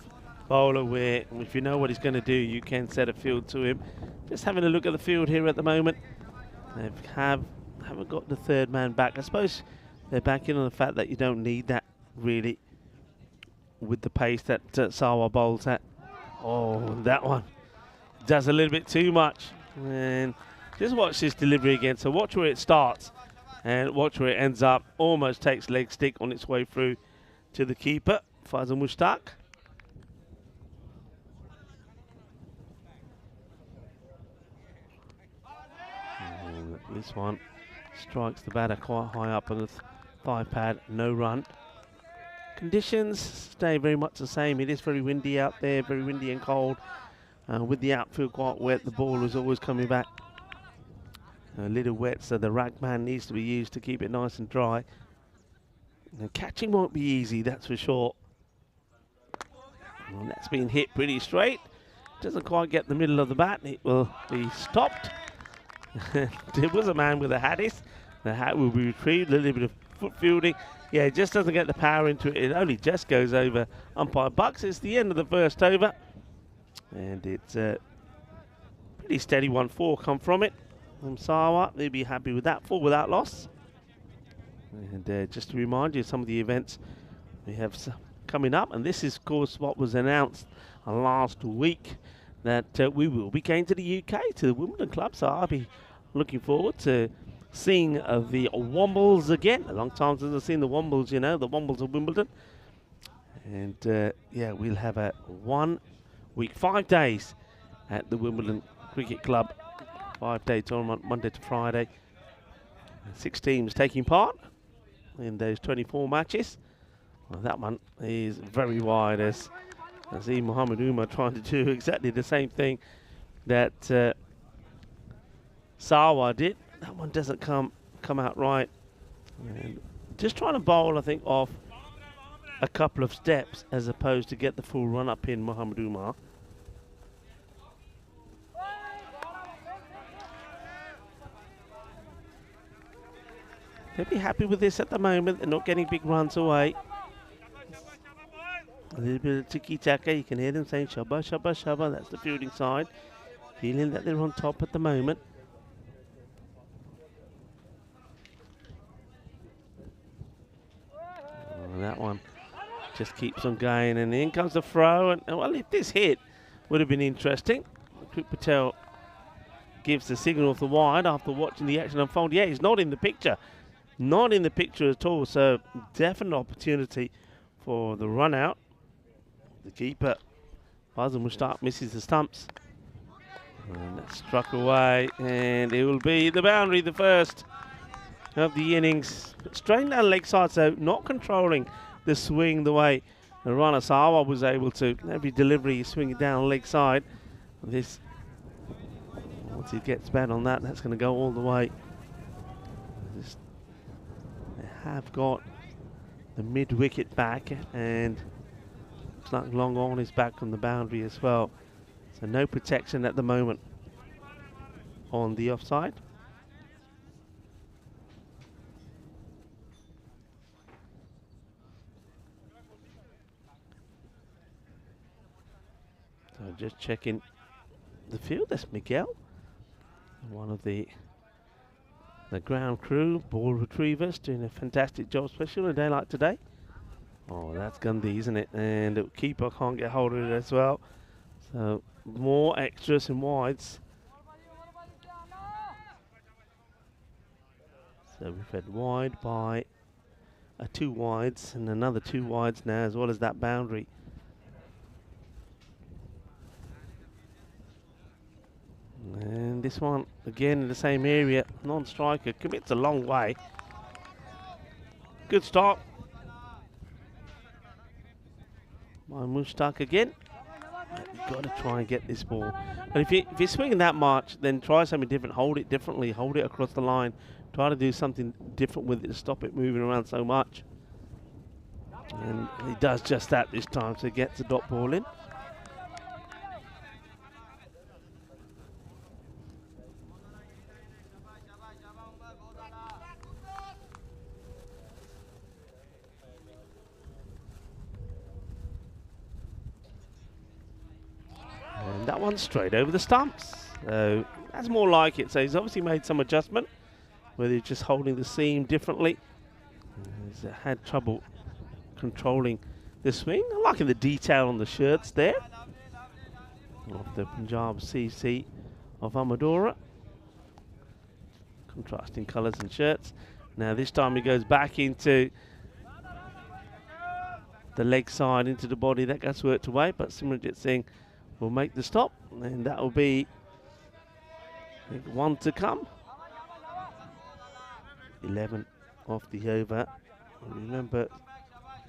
bowler where, if you know what he's going to do, you can set a field to him. Just having a look at the field here at the moment. They haven't got the third man back. I suppose they're banking on the fact that you don't need that really with the pace that Sawa bowls at. Oh, that one does a little bit too much. And just watch this delivery again. So watch where it starts and watch where it ends up. Almost takes leg stick on its way through to the keeper, Fazal Mushtaq. And this one strikes the batter quite high up on the thigh pad, no run. Conditions stay very much the same. It is very windy out there, very windy and cold. With the outfield quite wet, the ball is always coming back a little wet, so the rag man needs to be used to keep it nice and dry. And catching won't be easy, that's for sure. And that's been hit pretty straight. doesn't quite get the middle of the bat. It will be stopped. There was a man with a Haddis. The hat will be retrieved. A little bit of foot fielding. Yeah, it just doesn't get the power into it. It only just goes over umpire Bucks. It's the end of the first over. And it's a pretty steady 1-4 come from it. From Sawa, they'll be happy with that. 4 without loss. And just to remind you of some of the events we have coming up. And this is, of course, what was announced last week, that we will be going to the UK, to the Wimbledon Club. So I'll be looking forward to seeing the Wombles again. A long time since I've seen the Wombles, you know, the Wombles of Wimbledon. And yeah, we'll have a 1 week, 5 days at the Wimbledon Cricket Club. 5-day tournament, Monday to Friday. 6 teams taking part in those 24 matches. Well, that one is very wide, as Azim Muhammad Umar trying to do exactly the same thing that Sawa did. That one doesn't come out right. And just trying to bowl, I think, off a couple of steps as opposed to get the full run up in Muhammad Umar. They'll be happy with this at the moment. They're not getting big runs away. A little bit of tiki-taka. You can hear them saying shabba, shabba, shabba. That's the fielding side. Feeling that they're on top at the moment. Oh, that one just keeps on going. And in comes the throw. And well, if this hit would have been interesting. Krip Patel gives the signal for wide after watching the action unfold. Yeah, he's not in the picture. Not in the picture at all. So definite opportunity for the run out. The keeper, Fazal Mushtaq, misses the stumps. And that's struck away, and it will be the boundary, the first of the innings. Straight down leg side, so not controlling the swing the way the runner Sawa was able to. Every delivery, swinging down leg side. This, once he gets bad on that, that's going to go all the way. They have got the mid wicket back, and looks like long on is back on the boundary as well. So no protection at the moment on the offside. So just checking the field. That's Miguel, one of the ground crew, ball retrievers, doing a fantastic job, especially on a day like today. Oh, that's Gandhi, isn't it? And the keeper can't get hold of it as well. So more extras and wides. So we've had wide by 2 wides and another 2 wides now, as well as that boundary. And this one again in the same area, non-striker, commits a long way. Good start by Mushtaq again. You've got to try and get this ball. But if you're swinging that much, then try something different. Hold it differently. Hold it across the line. Try to do something different with it to stop it moving around so much. And he does just that this time, so he gets the dot ball in. And that one's straight over the stumps. So that's more like it. So he's obviously made some adjustment, whether he's just holding the seam differently. He's had trouble controlling the swing. I'm liking the detail on the shirts there of the Punjab CC of Amadora. Contrasting colours and shirts. Now this time he goes back into the leg side, into the body. That gets worked away, but Simranjit Singh will make the stop, and that will be, I think, 1 to come. 11 off the over. Remember,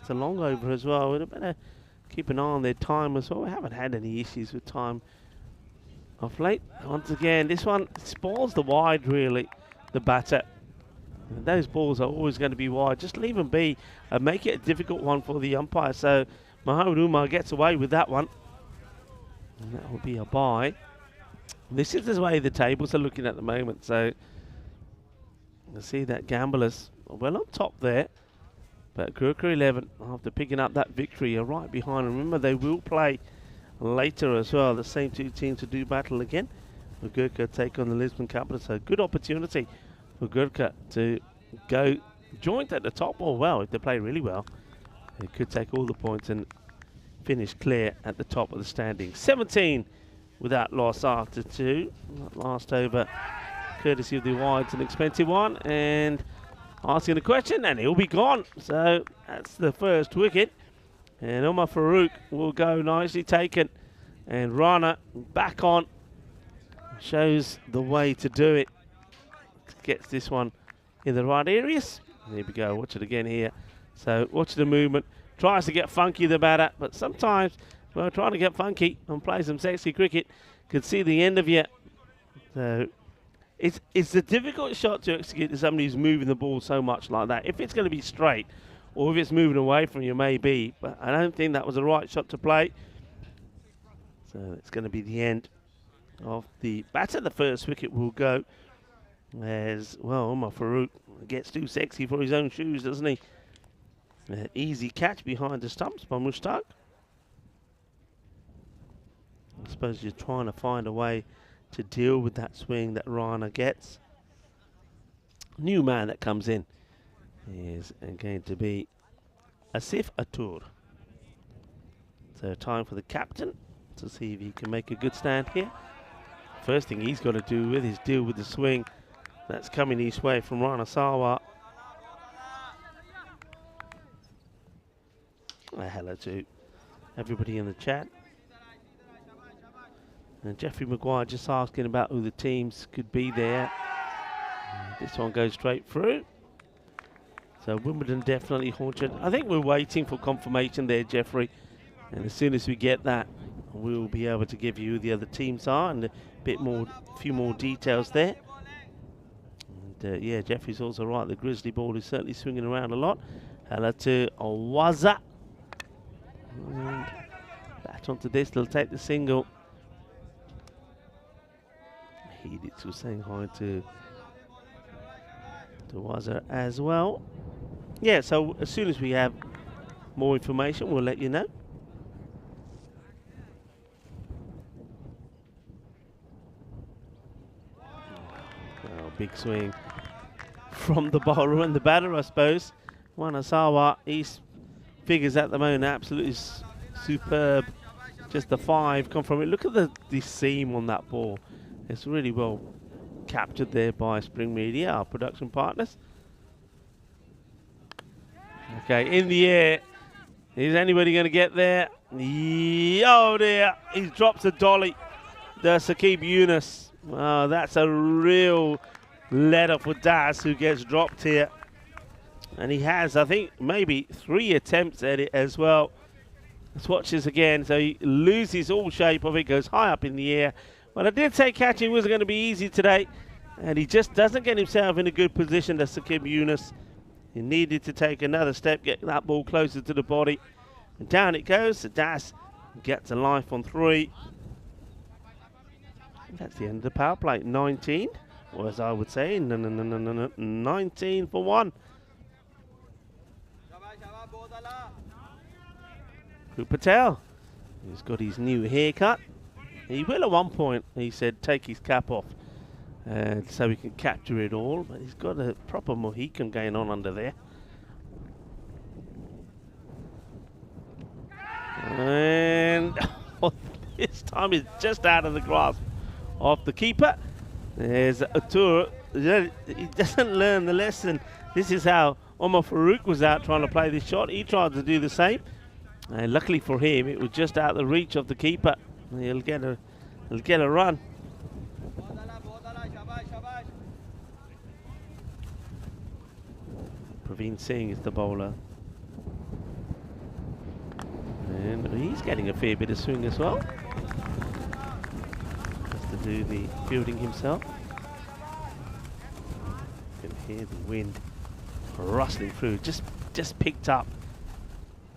it's a long over as well. We'd better keep an eye on their time as well. We haven't had any issues with time of late. Once again, this one spoils the wide, really, the batter. And those balls are always going to be wide. Just leave them be and make it a difficult one for the umpire. So Muhammad Umar gets away with that one. And that will be a bye. This is the way the tables are looking at the moment. So you see that Gamblers are well on top there. But Gorkha 11, after picking up that victory, are right behind. Remember, they will play later as well. The same two teams to do battle again. But Gorkha take on the Lisbon Capitals. So good opportunity for Gorkha to go joint at the top. Or well, if they play really well, they could take all the points and finish clear at the top of the standings. 17 without loss after 2. Last over, courtesy of the wides, an expensive one. And asking the question, and he'll be gone. So that's the first wicket. And Omar Farouk will go nicely taken. And Rana back on. Shows the way to do it. Gets this one in the right areas. There we go. Watch it again here. So watch the movement. Tries to get funky, the batter. But sometimes, well, trying to get funky and play some sexy cricket could see the end of you. So it's a difficult shot to execute to somebody who's moving the ball so much like that. If it's going to be straight, or if it's moving away from you, maybe. But I don't think that was the right shot to play. So it's going to be the end of the batter. The first wicket will go as, well, Omar Farouk gets too sexy for his own shoes, doesn't he? Easy catch behind the stumps by Mushtaq. I suppose you're trying to find a way to deal with that swing that Rana gets. New man that comes in is going to be Asif Atur. So time for the captain to see if he can make a good stand here. First thing he's got to do with is deal with the swing that's coming his way from Rana Sawa. Hello to everybody in the chat. And Jeffrey Maguire just asking about who the teams could be there. This one goes straight through. So Wimbledon definitely haunted. I think we're waiting for confirmation there, Jeffrey. And as soon as we get that, we'll be able to give you who the other teams are and a few more details there. And yeah, Jeffrey's also right. The Grizzly ball is certainly swinging around a lot. Hello to Awaza. And back onto this, they'll take the single. Hiditsu saying hi to Waza as well. Yeah, so as soon as we have more information, we'll let you know. Oh, big swing from the bowler and the batter, I suppose. Wanasawa, he figures at the moment absolutely superb. Just the 5 come from it. Look at the seam on that ball. It's really well captured there by Spring Media, our production partners. Okay, in the air. Is anybody going to get there? Oh dear, he drops a dolly. The Saqib Yunus. Oh, that's a real letter for Das, who gets dropped here. And he has, I think, maybe 3 attempts at it as well. Let's watch this again. So he loses all shape of it, goes high up in the air. But I did say catching was going to be easy today. And he just doesn't get himself in a good position, the Saqib Yunus. He needed to take another step, get that ball closer to the body. And down it goes. Das gets a life on 3. That's the end of the power play. 19, or as I would say, 19 for 1. Patel, he's got his new haircut. He will at one point, he said, take his cap off so he can capture it all, but he's got a proper Mohican going on under there. And this time it's just out of the grasp of the keeper. There's Atur. He doesn't learn the lesson. This is how Omar Farouk was out trying to play this shot. He tried to do the same. And luckily for him, it was just out of the reach of the keeper. He'll get a run. Praveen Singh is the bowler. And he's getting a fair bit of swing as well. Has to do the fielding himself. You can hear the wind rustling through. Just picked up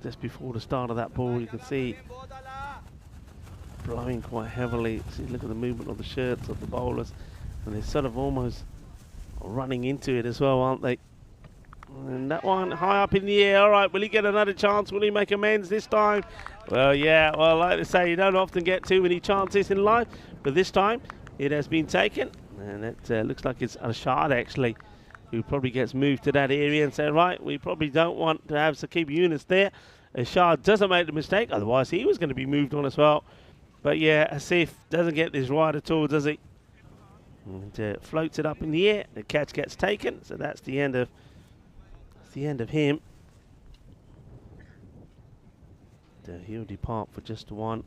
just before the start of that ball. You can see blowing quite heavily. See, look at the movement of the shirts of the bowlers, and they're sort of almost running into it as well, aren't they? And that one high up in the air. All right, will he get another chance? Will he make amends this time? Well, yeah, well, like they say, you don't often get too many chances in life, but this time it has been taken, and it looks like it's Arshad actually who probably gets moved to that area and said, right, we probably don't want to have Saqib Yunus there. Arshad doesn't make the mistake, otherwise he was going to be moved on as well. But yeah, Asif doesn't get this right at all, does he? And floats it up in the air. The catch gets taken, so that's the end of him. He'll depart for just 1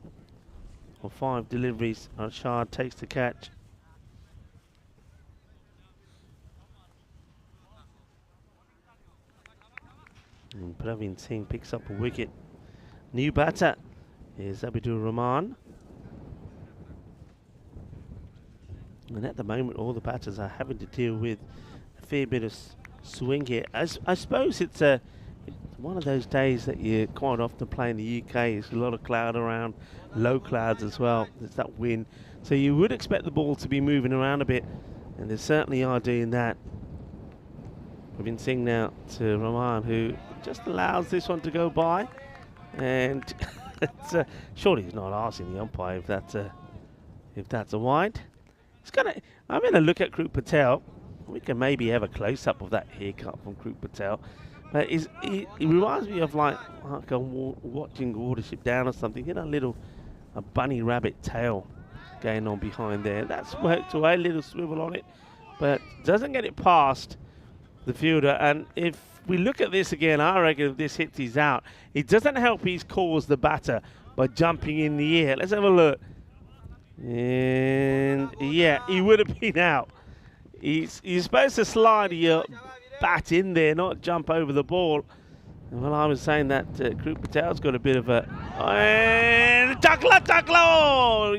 or 5 deliveries. Arshad takes the catch. And Praveen Singh picks up a wicket. New batter is Abidul Rahman. And at the moment, all the batters are having to deal with a fair bit of swing here. I suppose it's one of those days that you quite often play in the UK. There's a lot of cloud around, low clouds as well. There's that wind. So you would expect the ball to be moving around a bit, and they certainly are doing that. We've been seeing now to Rahman, who just allows this one to go by, and surely he's not asking the umpire if that's a wide. I'm going to look at Kruk Patel. We can maybe have a close-up of that haircut from Kruk Patel. But he reminds me of like watching Watership Down or something. You know, a bunny rabbit tail going on behind there. That's worked away, a little swivel on it, but doesn't get it past the fielder. And if we look at this again, I reckon if this hits, he's out. It doesn't help he's caused the batter by jumping in the air. Let's have a look. And yeah, he would have been out. He's supposed to slide your bat in there, not jump over the ball. And well, I was saying that Kruk Patel's got a bit of a... And Takla!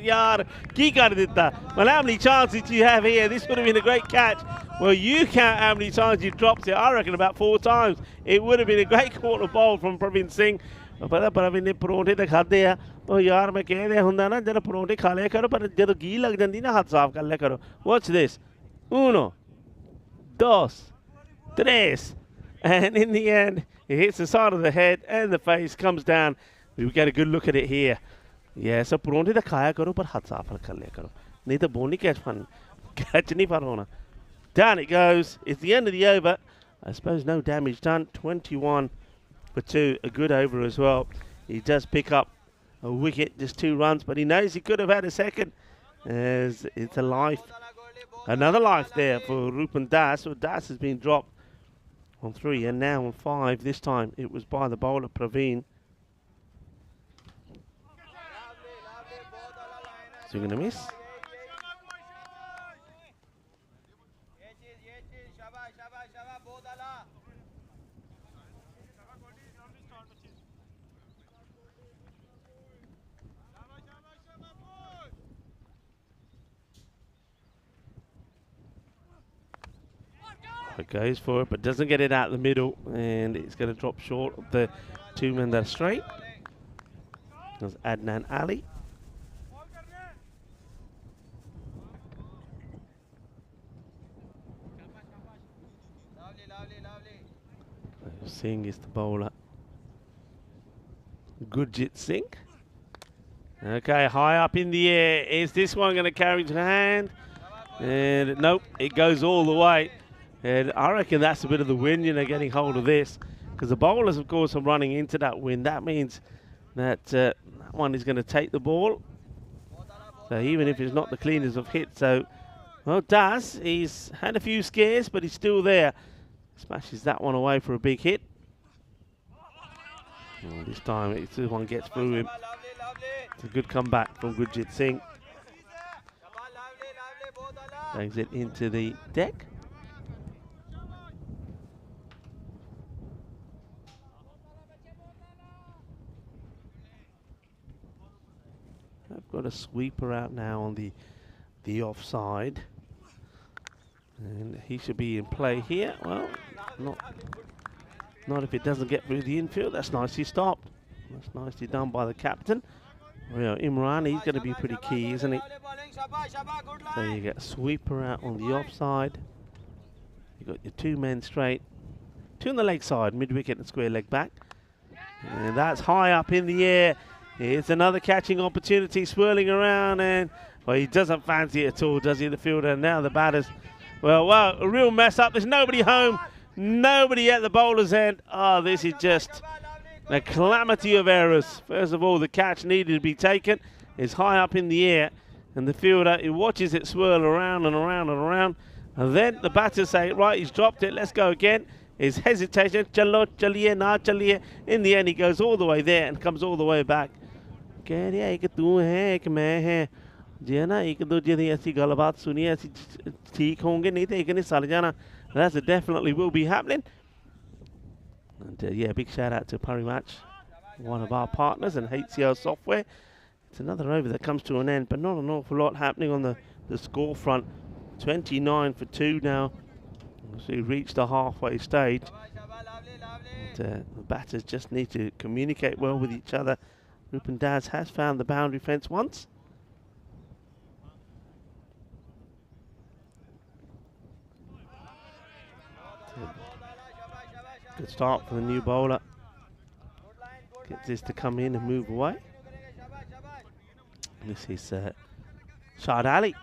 Yaar, ki kar ditta. Well, how many chances do you have here? This would have been a great catch. Well, you count how many times you dropped it. I reckon about 4 times. It would have been a great quarter ball from Praveen Singh. पता प्रवीण ने परोंठे तो खाते हैं तो यार मैं कह रहा हूँ ना जरा परोंठे खा लिया करो पर जब घी लग जाती ना हाथ साफ कर लिया करो. Watch this. 1, 2, 3, and in the end it hits the side of the head and the face, comes down. We get a good look at it here. Yeah, so परोंठे तो खाया करो पर हाथ साफ कर लिया करो नहीं तो बोल नहीं catch नहीं पर होना. Down it goes. It's the end of the over. I suppose no damage done. 21 for 2, a good over as well. He does pick up a wicket, just 2 runs, but he knows he could have had a second, as it's a life, another life there for Rupan Das. So Das has been dropped on 3 and now on 5. This time it was by the bowler Praveen. Swing and a miss. It goes for it, but doesn't get it out the middle, and it's going to drop short of the 2-men that are straight. There's Adnan Ali. Singh is the bowler. Gurjit Singh. Okay, high up in the air. Is this one going to carry to hand? And nope, it goes all the way. And I reckon that's a bit of the wind, getting hold of this. Because the bowlers, of course, are running into that wind. That means that that one is going to take the ball. So even if it's not the cleanest of hits. So, well, Das, he's had a few scares, but he's still there. Smashes that one away for a big hit. And this time, this one gets through him. It's a good comeback from Gurjit Singh. Brings it into the deck. I've got a sweeper out now on the offside, and he should be in play here. Well, not if it doesn't get through the infield. That's nicely stopped. That's nicely done by the captain. Well, Imran, he's going to be pretty key, isn't he? So you get a sweeper out on the offside. You got your 2 men straight. 2 on the leg side, mid-wicket and square leg back. And that's high up in the air. It's another catching opportunity, swirling around, and well, he doesn't fancy it at all, does he, the fielder? And now the batters, well, a real mess up. There's nobody home, nobody at the bowler's end. Oh, this is just a calamity of errors. First of all, the catch needed to be taken. It's high up in the air, and the fielder, he watches it swirl around and around and around. And then the batters say, right, he's dropped it, let's go again. His hesitation, chalo, chaliye, na chaliye. In the end, he goes all the way there and comes all the way back. कह रहा है कि तू है कि मैं है जी ना एक दूसरे की ऐसी गलबात सुनी ऐसी ठीक होंगे नहीं तो एक ने सर जाना. That's definitely will be happening. And yeah, big shout out to Parimatch, one of our partners, and HCL Software. It's another over that comes to an end, but not an awful lot happening on the score front. 29 for 2 now. So we reached the halfway stage. And, the batters just need to communicate well with each other. Rupen Das has found the boundary fence once. Good start for the new bowler. Gets this to come in and move away. This is Shad Ali.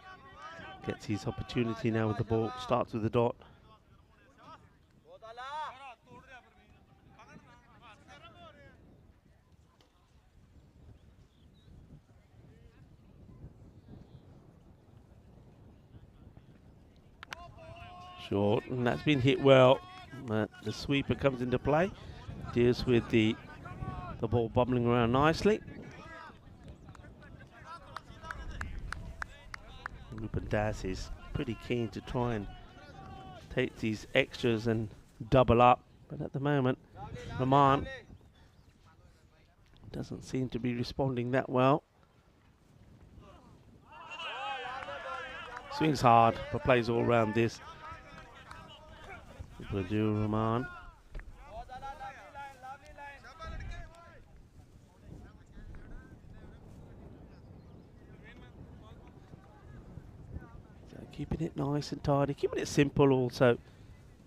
Gets his opportunity now with the ball. Starts with the dot. Short, and that's been hit well. The sweeper comes into play, deals with the ball bubbling around nicely. Rupen Das is pretty keen to try and take these extras and double up, but at the moment, Rahman doesn't seem to be responding that well. Swings hard, but plays all around this. Abdul Rahman. So keeping it nice and tidy, keeping it simple also.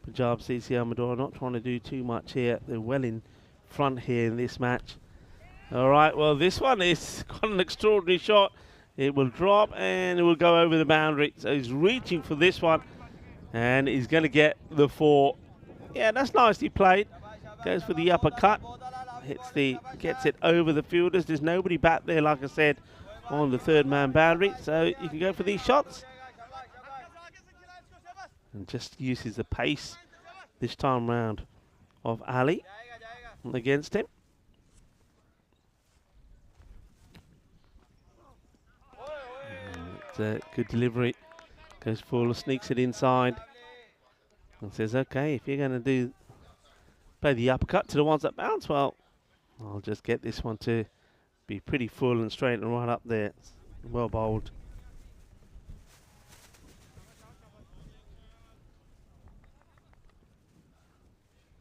Punjab CC Amador not trying to do too much here. They're well in front here in this match. All right, well, this one is got an extraordinary shot. It will drop and it will go over the boundary. So he's reaching for this one. And he's going to get the 4. Yeah, that's nicely played. Goes for the uppercut. Gets it over the fielders. There's nobody back there, like I said, on the 3rd man boundary. So you can go for these shots. And just uses the pace this time round of Ali against him. It's a good delivery. Goes full, sneaks it inside, and says, okay, if you're going to play the uppercut to the ones that bounce, well, I'll just get this one to be pretty full and straight and right up there. Well bowled.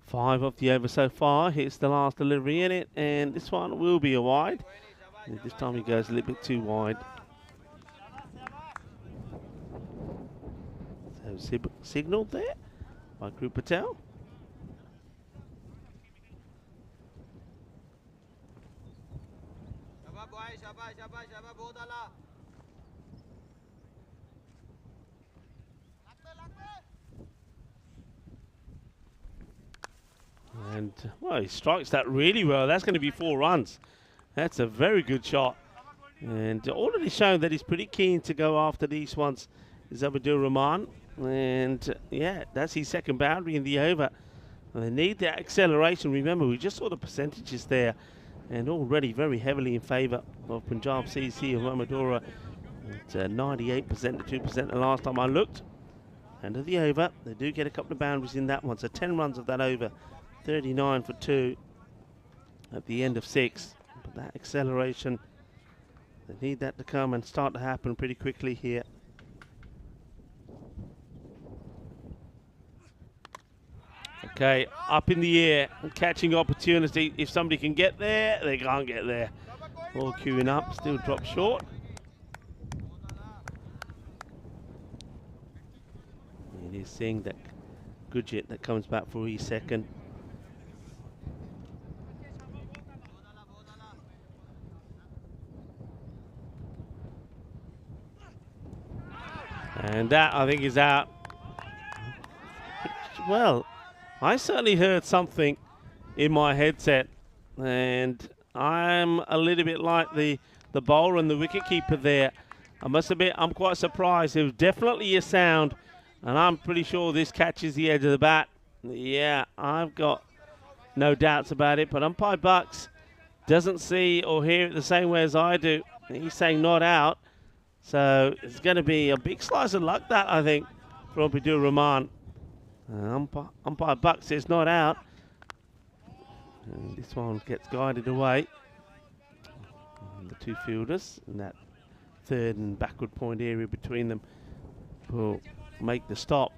Five of the over so far. Here's the last delivery in it, and this one will be a wide. And this time he goes a little bit too wide. Signalled there by Guru Patel. And well, he strikes that really well. That's going to be 4 runs. That's a very good shot. And already shown that he's pretty keen to go after these ones. Is Abdul Rahman. And yeah, that's his 2nd boundary in the over. And they need that acceleration. Remember, we just saw the percentages there, and already very heavily in favour of Punjab CC of Mamadura. It's 98% to 2% the last time I looked. And of the over, they do get a couple of boundaries in that one. So 10 runs of that over, 39 for 2 at the end of 6. But that acceleration, they need that to come and start to happen pretty quickly here. Okay, up in the air, catching opportunity. If somebody can get there, they can't get there. All queuing up, still dropped short. It is seeing that Gudjit that comes back for his second. And that, I think, is out. Well, I certainly heard something in my headset, and I'm a little bit like the bowler and the wicketkeeper there. I must admit, I'm quite surprised. There was definitely a sound, and I'm pretty sure this catches the edge of the bat. Yeah, I've got no doubts about it, but umpire Bucks doesn't see or hear it the same way as I do. He's saying not out. So it's going to be a big slice of luck, that, I think, for Abdul Rahman. Umpire Buck says not out. And this one gets guided away. And the two fielders in that third and backward point area between them will make the stop.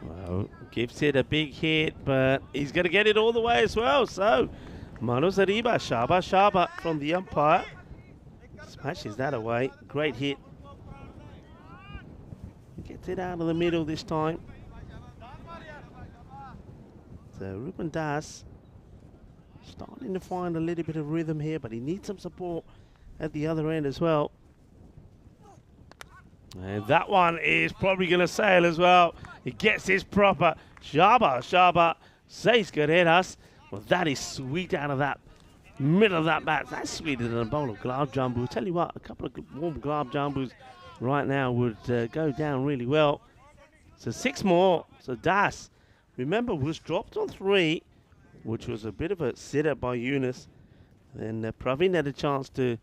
Well, gives it a big hit, but he's going to get it all the way as well. So, Manos Ariba, Shaba from the umpire. Smashes that away. Great hit. Gets it out of the middle this time. So, Ruben Das starting to find a little bit of rhythm here, but he needs some support at the other end as well. And that one is probably going to sail as well. He gets his proper. Shaba, 6 carreras. Well, that is sweet out of that middle of that bat. That's sweeter than a bowl of gulab jambu. Tell you what, a couple of warm gulab jambus right now would go down really well. So 6 more. So Das, remember, was dropped on 3, which was a bit of a sitter by Yunus. Then Praveen had a chance to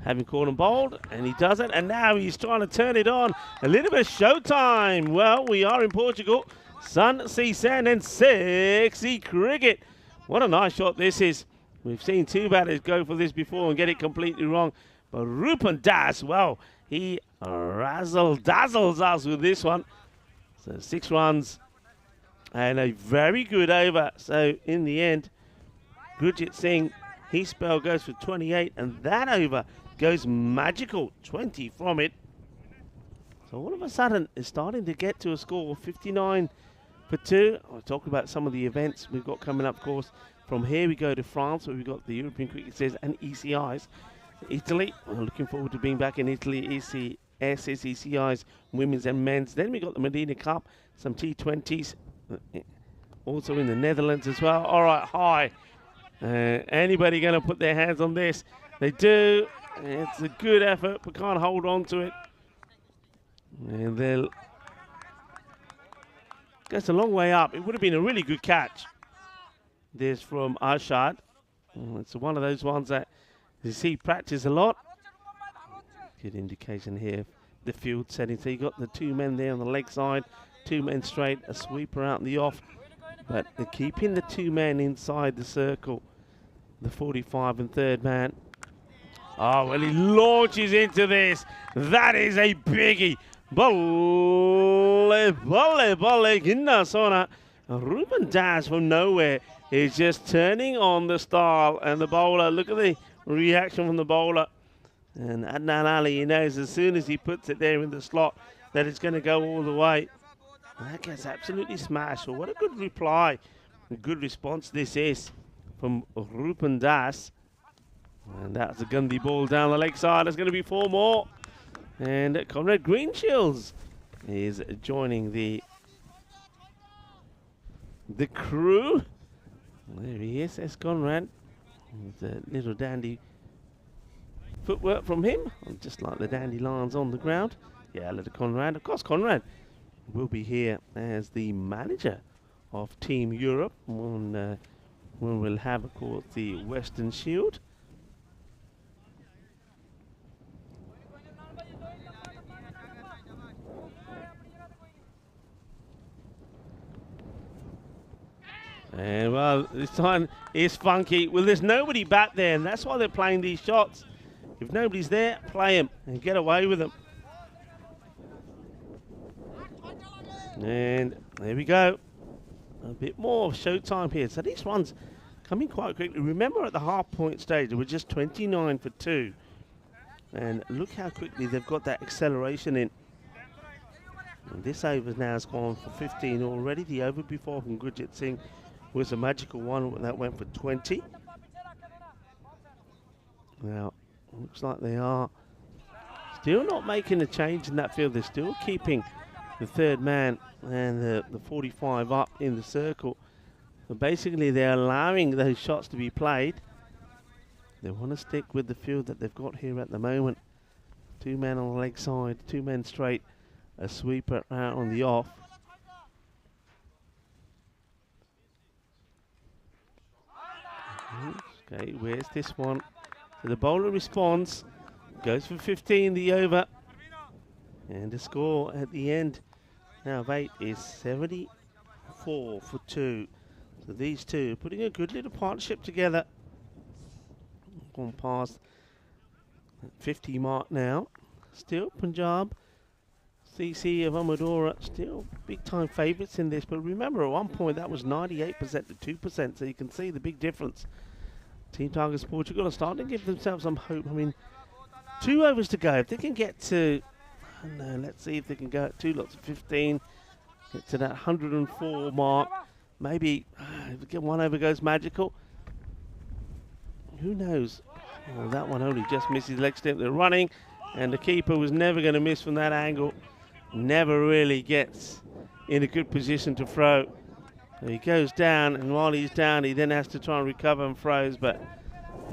having caught him bowled, and he does it, and now he's trying to turn it on. A little bit of showtime. Well, we are in Portugal. Sun, sea, sand, and sexy cricket. What a nice shot this is. We've seen 2 batters go for this before and get it completely wrong. But Rupan Das, well, he razzle-dazzles us with this one. So 6 runs and a very good over. So in the end, Gurjit Singh, his spell goes for 28, and that over goes magical, 20 from it. So all of a sudden, it's starting to get to a score of 59 for 2. I'll talk about some of the events we've got coming up, of course. From here, we go to France, where we've got the European Cricket Series and ECIs. Italy, we're looking forward to being back in Italy. ECS, ECIs, women's and men's. Then we got the Medina Cup, some T20s, also in the Netherlands as well. All right, high. Anybody going to put their hands on this? They do. It's a good effort, but can't hold on to it. And they'll gets a long way up. It would have been a really good catch. This from Arshad. It's one of those ones that you see practice a lot. Good indication here. The field setting. So you got the 2 men there on the leg side, 2 men straight, a sweeper out in the off. But they're keeping the 2 men inside the circle. The 45 and 3rd man. Oh, well, he launches into this. That is a biggie. Bolle, Ginna Sona. Ruben Das from nowhere is just turning on the style. And the bowler, look at the reaction from the bowler. And Adnan Ali, he knows as soon as he puts it there in the slot that it's going to go all the way. And that gets absolutely smashed. Well, what a good reply. A good response this is from Rupen Das. And that's a Gandhi ball down the leg side. There's going to be 4 more. And Conrad Greenshills is joining the crew. There he is. That's Conrad. With a little dandy footwork from him. Just like the dandelions on the ground. Yeah, little Conrad. Of course, Conrad will be here as the manager of Team Europe when we'll have, of course, the Western Shield. And well, this time is funky. Well, there's nobody back there, and that's why they're playing these shots. If nobody's there, play them and get away with them. And there we go. A bit more showtime here. So these ones coming quite quickly. Remember at the half point stage, they were just 29 for 2. And look how quickly they've got that acceleration in. And this over now has gone for 15 already. The over before from Gurjit Singh was a magical one that went for 20. Now, looks like they are still not making a change in that field. They're still keeping the third man and the 45 up in the circle. So basically, they're allowing those shots to be played. They want to stick with the field that they've got here at the moment. 2 men on the leg side, 2 men straight, a sweeper out on the off. Okay, where's this one? So the bowler responds, goes for 15, the over. And the score at the end now of 8 is 74 for 2. So these two putting a good little partnership together. Gone past that 50 mark now. Still Punjab, CC of Amadora, still big time favourites in this. But remember, at one point that was 98% to 2%. So you can see the big difference. Team Tigers Portugal are starting to give themselves some hope. I mean, 2 overs to go. If they can get to, I don't know, let's see if they can go at 2 lots of 15, get to that 104 mark. Maybe if 1 over goes magical. Who knows? Oh, that one only just misses leg step. They're running, and the keeper was never going to miss from that angle. Never really gets in a good position to throw. So he goes down, and while he's down, he then has to try and recover and throws. But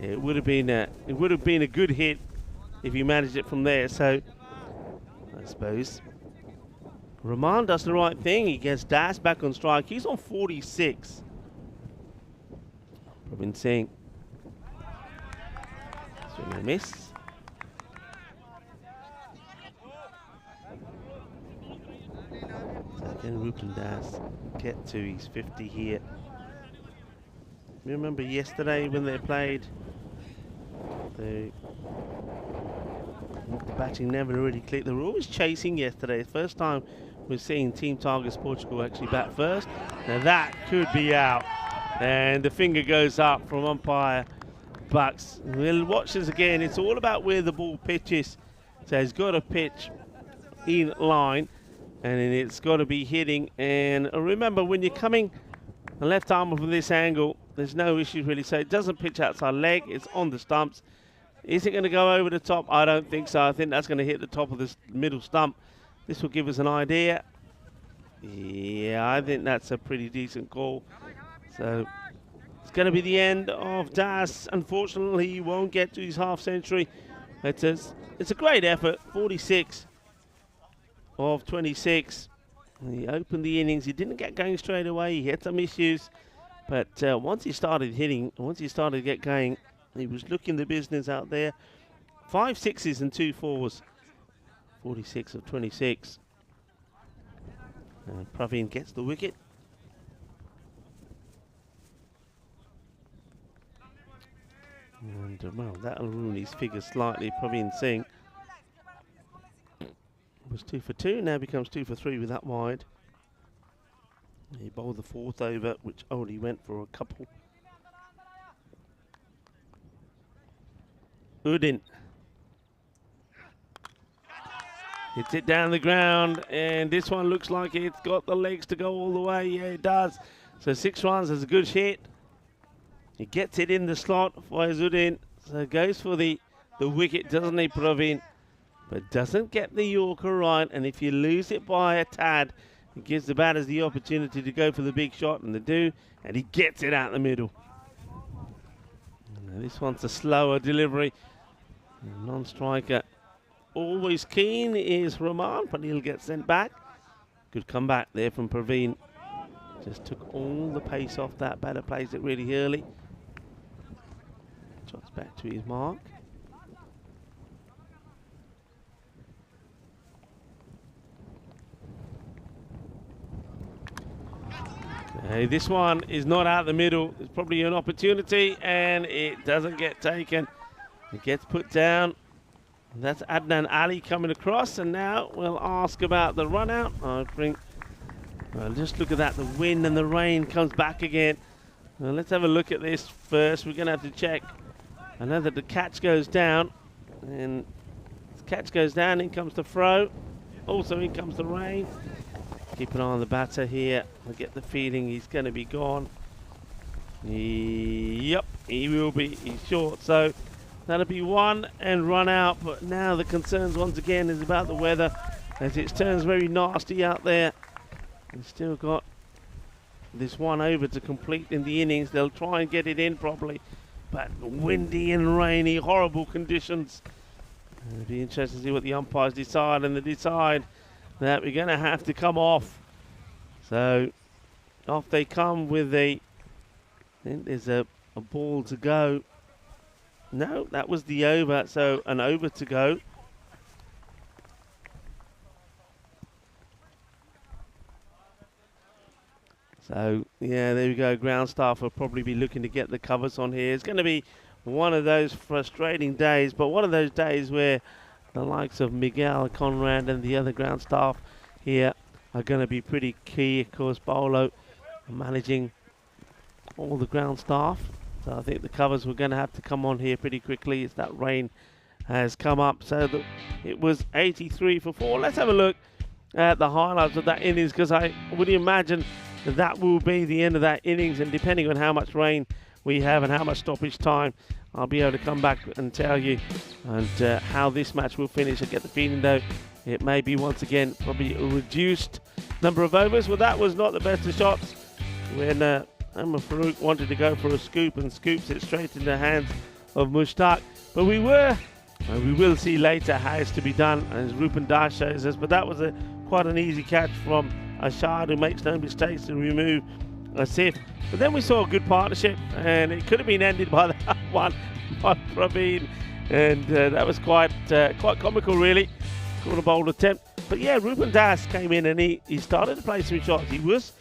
it would have been a good hit if he managed it from there. So I suppose Rahman does the right thing. He gets Das back on strike. He's on 46. Praveen Singh. Swing and a miss. So can Rupan Das get to his 50 here? You remember yesterday when they played, the batting never really clicked. They were always chasing yesterday. First time we're seeing Team Tigers Portugal actually bat first. Now that could be out. And the finger goes up from umpire Bucks. We'll watch this again. It's all about where the ball pitches. So he's got to pitch in line, and then it's got to be hitting. And remember, when you're coming the left arm from this angle, there's no issue really. So it doesn't pitch outside leg. It's on the stumps. Is it going to go over the top? I don't think so. I think that's going to hit the top of this middle stump. This will give us an idea. Yeah, I think that's a pretty decent call. So it's going to be the end of Das. Unfortunately, he won't get to his half century. It's a great effort. 46 of 26. He opened the innings. He didn't get going straight away. He had some issues. But once he started hitting, once he started to get going, he was looking the business out there. 5 sixes and 2 fours. 46 of 26. And Praveen gets the wicket. And well, that'll ruin his figure slightly. Praveen Singh was 2 for 2, now becomes 2 for 3 with that wide. He bowled the 4th over, which only went for a couple. Udin hits it down the ground, and this one looks like it's got the legs to go all the way. Yeah, it does. So 6 runs is a good hit. He gets it in the slot for Udin. So goes for the wicket, doesn't he, Praveen? But doesn't get the Yorker right, and if you lose it by a tad, it gives the batters the opportunity to go for the big shot, and they do, and he gets it out the middle. Now this one's a slower delivery. Non-striker always keen is Rahman, but he'll get sent back. Good comeback there from Praveen. Just took all the pace off that. Batter plays it really early. Shots back to his mark. Hey, this one is not out the middle. There's probably an opportunity, and it doesn't get taken. It gets put down. That's Adnan Ali coming across, and now we'll ask about the run out. I think, well, just look at that. The wind and the rain comes back again. Well, let's have a look at this first. We're going to have to check. I know that the catch goes down, and the catch goes down, in comes the throw. Also in comes the rain. Keep an eye on the batter here. I get the feeling he's going to be gone. Yep, he will be. He's short. So that'll be one and run out. But now the concerns once again is about the weather, as it turns very nasty out there. We've still got this one over to complete in the innings. They'll try and get it in properly, but windy and rainy, horrible conditions. It'll be interesting to see what the umpires decide, and they decide that we're going to have to come off. So off they come with I think there's a ball to go. No, that was the over, so an over to go. So, yeah, there we go. Ground staff will probably be looking to get the covers on here. It's going to be one of those frustrating days, but one of those days where the likes of Miguel, Conrad, and the other ground staff here are going to be pretty key. Of course, Bolo managing all the ground staff. So I think the covers were going to have to come on here pretty quickly as that rain has come up. So it was 83 for 4. Let's have a look at the highlights of that innings, because I would imagine that will be the end of that innings, and depending on how much rain we have and how much stoppage time, I'll be able to come back and tell you and how this match will finish. I get the feeling though it may be once again probably a reduced number of overs. Well, that was not the best of shots when Amar Farouk wanted to go for a scoop and scoops it straight in the hands of Mushtaq. But we will see later how it's to be done, as Rupan Das shows us. But that was quite an easy catch from Ashad, who makes no mistakes to remove Asif. But then we saw a good partnership, and it could have been ended by that one by Praveen, and that was quite comical, really. Caught a bold attempt. But yeah, Rupan Das came in and he started to play some shots. He was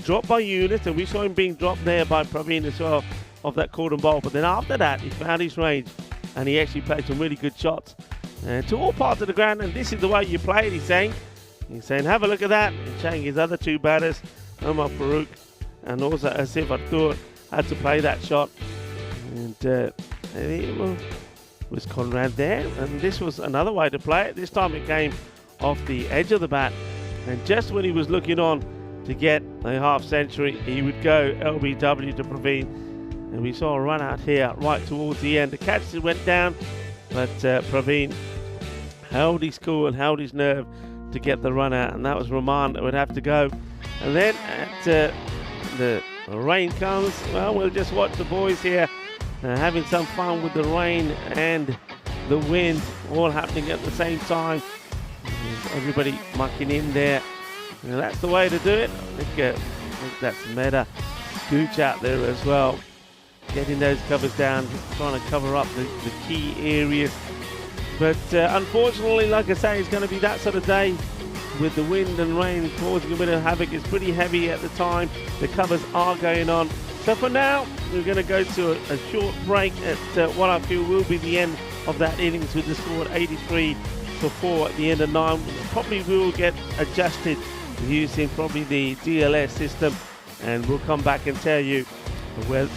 dropped by Yunus, and we saw him being dropped there by Praveen as well of that cordon ball. But then after that, he found his range, and he actually played some really good shots to all parts of the ground. And this is the way you play it, he's saying. He's saying, have a look at that. And showing his other two batters, Amar Farouk and also Asif Artur, had to play that shot. And it was Conrad there. And this was another way to play it. This time it came off the edge of the bat. And just when he was looking on to get a half century, he would go LBW to Praveen. And we saw a run out here right towards the end. The catch went down, but Praveen held his cool and held his nerve to get the run out, and that was Rahman that would have to go. And then the rain comes. Well, we'll just watch the boys here having some fun with the rain and the wind all happening at the same time. Everybody mucking in there. Now, that's the way to do it. I think that's Meda Gooch out there as well, getting those covers down, trying to cover up the key areas. But unfortunately, like I say, it's going to be that sort of day with the wind and rain causing a bit of havoc. It's pretty heavy at the time. The covers are going on. So for now, we're going to go to a short break at what I feel will be the end of that innings, with the score at 83 for 4 at the end of 9. Probably will get adjusted using probably the DLS system, and we'll come back and tell you what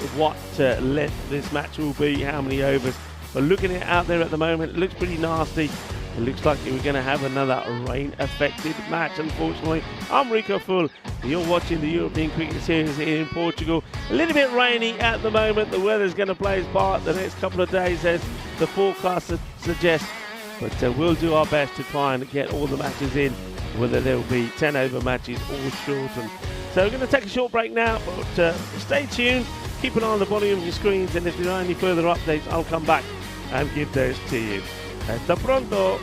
length this match will be, how many overs. But looking at it out there at the moment, it looks pretty nasty. It looks like we're going to have another rain-affected match, unfortunately. I'm Rico Full. You're watching the European Cricket Series here in Portugal. A little bit rainy at the moment. The weather's going to play its part the next couple of days, as the forecast suggests. But we'll do our best to try and get all the matches in, whether there will be 10-over matches or shortened. So we're going to take a short break now, but stay tuned. Keep an eye on the bottom of your screens, and if there are any further updates, I'll come back and give those to you. Hasta pronto.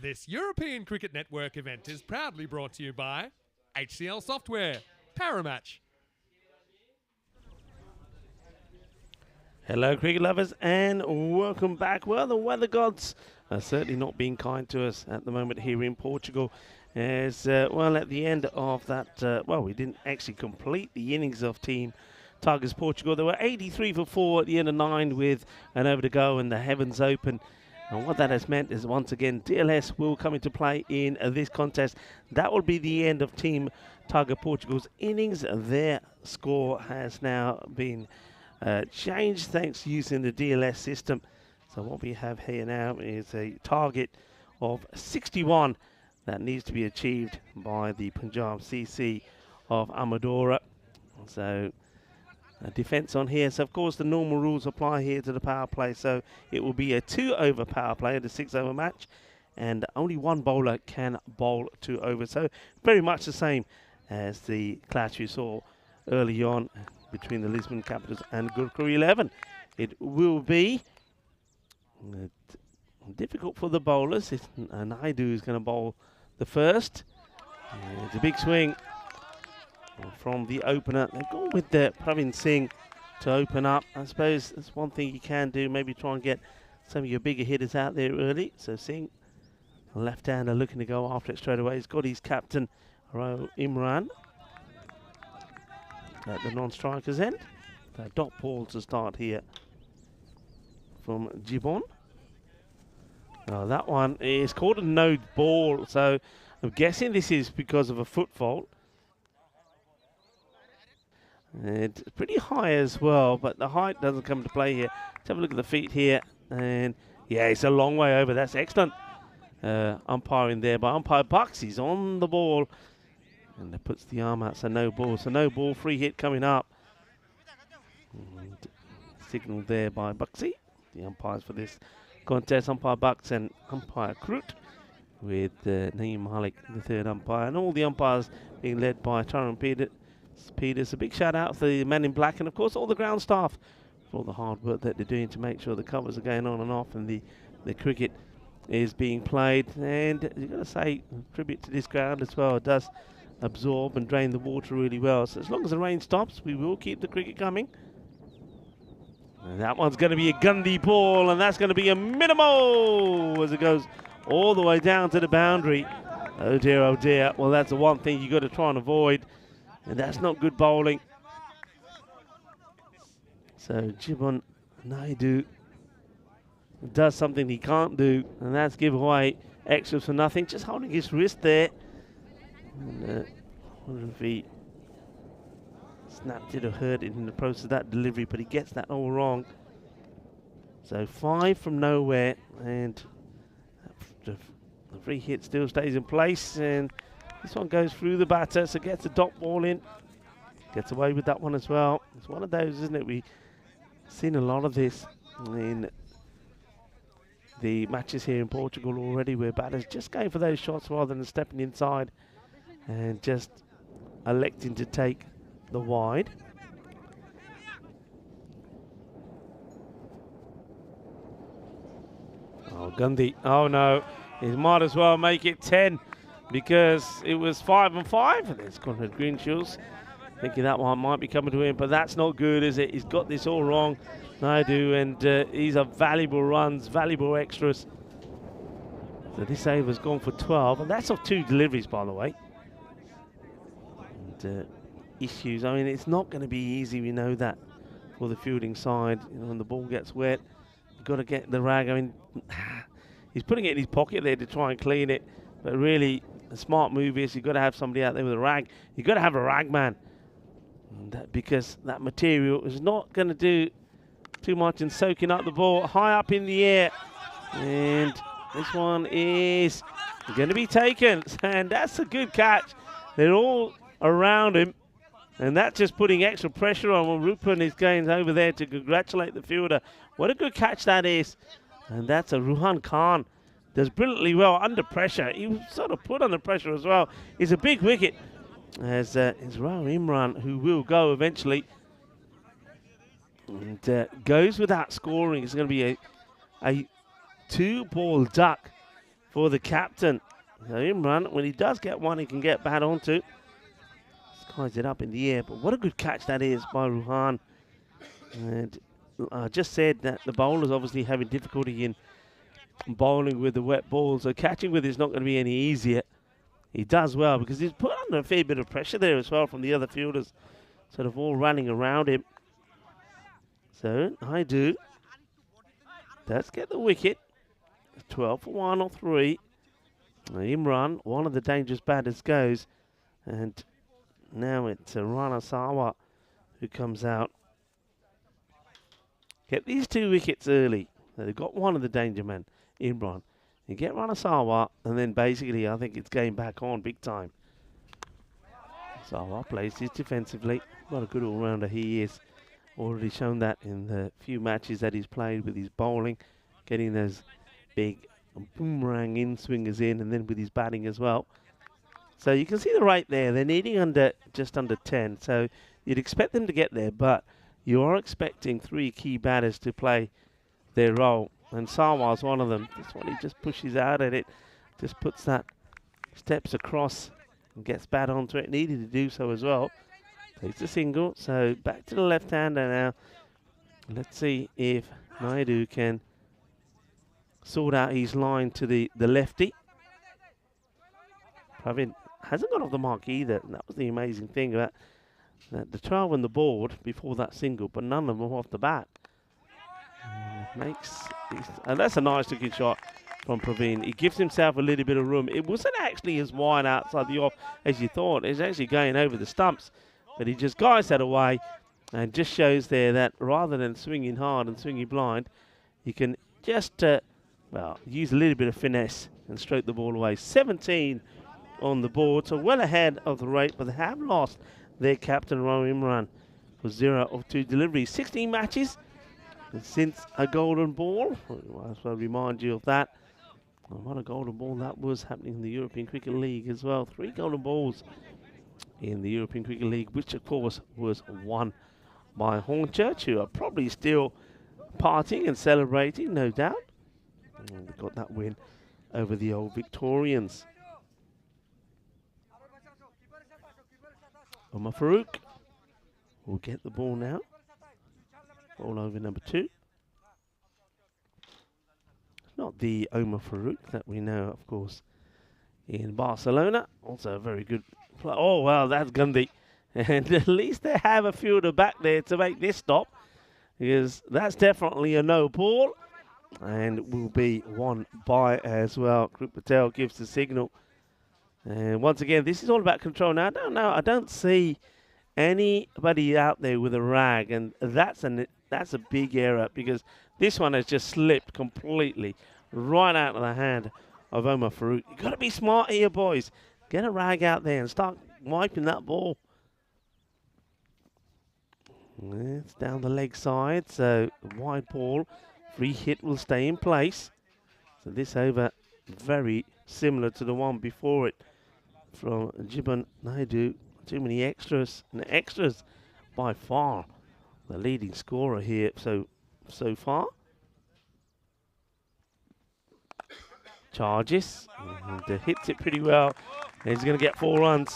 This European Cricket Network event is proudly brought to you by HCL Software, Paramatch. Hello cricket lovers and welcome back. Well, the weather gods are certainly not being kind to us at the moment here in Portugal. As well, at the end of that, well, we didn't actually complete the innings of Team Tigers Portugal. There were 83 for 4 at the end of 9 with an over to go and the heavens open. And what that has meant is once again DLS will come into play in this contest. That will be the end of Team Tiger Portugal's innings. Their score has now been changed thanks to using the DLS system. So what we have here now is a target of 61 that needs to be achieved by the Punjab CC of Amadora. So a defence on here. So of course the normal rules apply here to the power play. So it will be a 2-over power play at a 6-over match, and only one bowler can bowl 2 overs. So very much the same as the clash we saw early on between the Lisbon Capitals and Gorkha 11. It will be difficult for the bowlers. Naidu is going to bowl the first. It's a big swing from the opener. They've gone with the Pravin Singh to open up. I suppose that's one thing you can do. Maybe try and get some of your bigger hitters out there early. So Singh, a left-hander, looking to go after it straight away. He's got his captain, Imran, at the non-striker's end. Dot ball to start here from Gibbon. That one is called a no ball, so I'm guessing this is because of a foot fault. It's pretty high as well, but the height doesn't come into play here. Let's have a look at the feet here, and yeah, it's a long way over. That's excellent umpiring there by umpire Bucks. He's on the ball. And that puts the arm out, so no ball. So no ball, free hit coming up. And signalled there by Bucksy. The umpires for this contest, umpire Bucks and umpire Krut, with Naeem Malik, the third umpire. And all the umpires being led by Taran Peters. A big shout out for the men in black, and of course all the ground staff for all the hard work that they're doing to make sure the covers are going on and off and the cricket is being played. And you've got to say, tribute to this ground as well. It does absorb and drain the water really well. So as long as the rain stops, we will keep the cricket coming. And that one's going to be a Gundy ball, and that's going to be a minimal as it goes all the way down to the boundary. Oh dear, oh dear. Well, that's the one thing you've got to try and avoid, and that's not good bowling. So Gibbon Naidu does something he can't do, and that's give away extras for nothing. Just holding his wrist there. And I wonder if he snapped it or hurt it in the process of that delivery, but he gets that all wrong. So 5 from nowhere, and the free hit still stays in place, and this one goes through the batter, so gets a dot ball in. Gets away with that one as well. It's one of those, isn't it? We've seen a lot of this in the matches here in Portugal already, where batters just going for those shots rather than stepping inside and just electing to take the wide. Oh, Gundy. Oh no, he might as well make it 10 because it was 5 and 5. And there's Conrad Greenshields thinking that one might be coming to him, but that's not good, is it? He's got this all wrong, Naidu, and these are valuable runs, valuable extras. So this over's gone for 12, and that's off 2 deliveries, by the way. And issues, I mean, it's not going to be easy, we know that, for the fielding side. You know, when the ball gets wet, you've got to get the rag. I mean, he's putting it in his pocket there to try and clean it, but really, a smart move is you've got to have somebody out there with a rag. You've got to have a rag man, because that material is not going to do too much in soaking up the ball high up in the air. And this one is going to be taken, and that's a good catch. They're all around him, and that's just putting extra pressure on when Rupan is going over there to congratulate the fielder. What a good catch that is. And that's a Ruhan Khan. Does brilliantly well under pressure. He was sort of put under pressure as well. It's a big wicket, as is Rao Imran, who will go eventually. And goes without scoring. It's going to be a 2-ball duck for the captain. So Imran, when he does get one, he can get bat onto. Skies it up in the air, but what a good catch that is by Ruhan. And I just said that the bowler's obviously having difficulty in bowling with the wet ball, so catching with it's not going to be any easier. He does well because he's put under a fair bit of pressure there as well from the other fielders, sort of all running around him. So Naidu does get the wicket. 12 for 1 or 3. Imran, one of the dangerous batters, goes, and now it's Rana Sawa who comes out. Get these 2 wickets early. So they've got one of the danger men, Imran. You get Rana Sawa, and then basically I think it's game back on big time. Sawa plays this defensively. What a good all-rounder he is. Already shown that in the few matches that he's played with his bowling, getting those big boomerang in-swingers in, and then with his batting as well. So you can see the rate there. They're needing just under 10, so you'd expect them to get there, but you are expecting 3 key batters to play their role, and Sawa's one of them. This one, he just pushes out at it, just puts that, steps across and gets bat onto it. Needed to do so as well. Takes a single, so back to the left-hander now. Let's see if Naidu can sort out his line to the lefty. Pravin hasn't got off the mark either. And that was the amazing thing about the 12 on the board before that single, but none of them off the bat. And that's a nice looking shot from Praveen. He gives himself a little bit of room. It wasn't actually as wide outside the off as you thought. It's actually going over the stumps, but he just guides that away and just shows there that rather than swinging hard and swinging blind, you can just use a little bit of finesse and stroke the ball away. 17 on the board, so well ahead of the rate, but they have lost their captain, Rohit Imran, for 0 of 2 deliveries. 16 matches since a golden ball. I might as well remind you of that. What a golden ball that was happening in the European Cricket League as well. 3 golden balls in the European Cricket League, which of course was won by Hornchurch, who are probably still partying and celebrating, no doubt. And they got that win over the old Victorians. Omar Farooq will get the ball now. Ball over number 2. Not the Omar Farooq that we know, of course, in Barcelona. Also a very good play. Oh, well, that's Gandhi. And at least they have a fielder back there to make this stop, because that's definitely a no ball and will be one by as well. Krip Patel gives the signal. And once again, this is all about control. Now, I don't see anybody out there with a rag, and that's a big error, because this one has just slipped completely right out of the hand of Omar Farooq. You've got to be smart here, boys. Get a rag out there and start wiping that ball. It's down the leg side, so wide ball. Free hit will stay in place. So this over very similar to the one before it from Jibban Naidu. Too many extras, and extras by far the leading scorer here so far. Charges and hits it pretty well. And he's going to get 4 runs.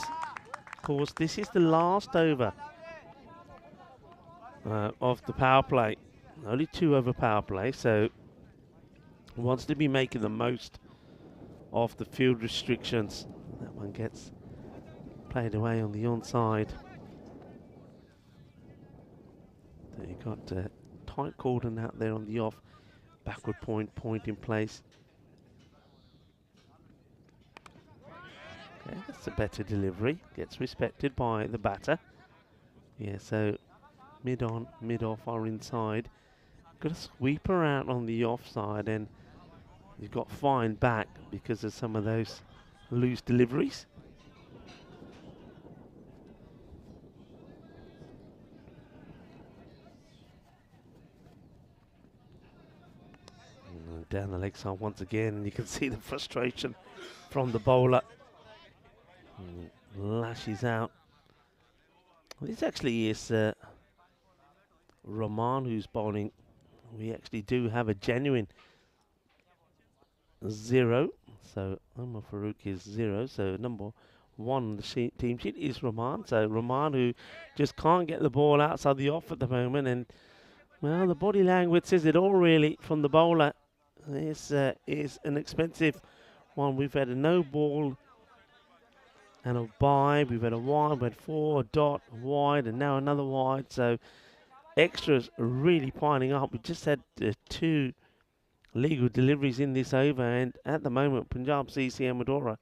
Of course, this is the last over of the power play. Only 2 over power play, so wants to be making the most of the field restrictions. That one gets played away on the onside. So you got tight cordon out there on the off. Backward point in place. Okay, that's a better delivery. Gets respected by the batter. Yeah, so mid on, mid off are inside. Got a sweeper out on the offside, and you've got fine back because of some of those loose deliveries. And down the leg side once again, and you can see the frustration from the bowler. Lashes out. This actually is Rahman who's bowling. We actually do have a genuine 0. So Omar Farouk is 0. So number 1 on the team sheet is Rahman. So Rahman, who just can't get the ball outside the off at the moment, and well, the body language says it all really from the bowler. This is an expensive one. We've had a no ball and a bye. We've had a wide, we've had 4, a dot, wide, and now another wide. So extras are really piling up. We just had 2 legal deliveries in this over, and at the moment, Punjab CC Amadora are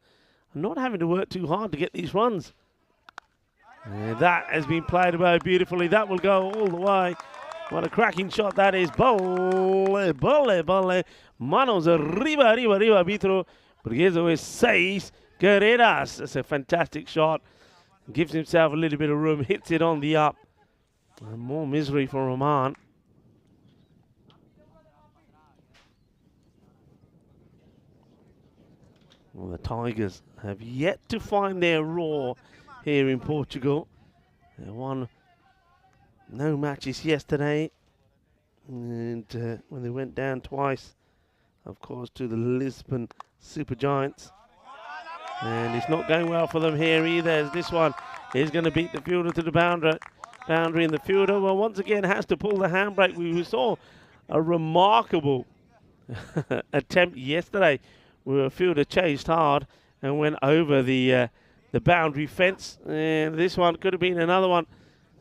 not having to work too hard to get these runs. And that has been played away beautifully. That will go all the way. What a cracking shot that is. Bolle, bolle, bolle. Manos arriba, arriba, arriba, arbitro. Porque eso es 6 carreras. That's a fantastic shot. Gives himself a little bit of room. Hits it on the up. And more misery for Rahman. Well, the Tigers have yet to find their roar here in Portugal. They won no matches yesterday, and when they went down twice, of course, to the Lisbon Supergiants. And it's not going well for them here either, as this one is going to beat the fielder to the boundary, and the fielder, well, once again has to pull the handbrake. We saw a remarkable attempt yesterday where a fielder chased hard and went over the boundary fence, and this one could have been another one.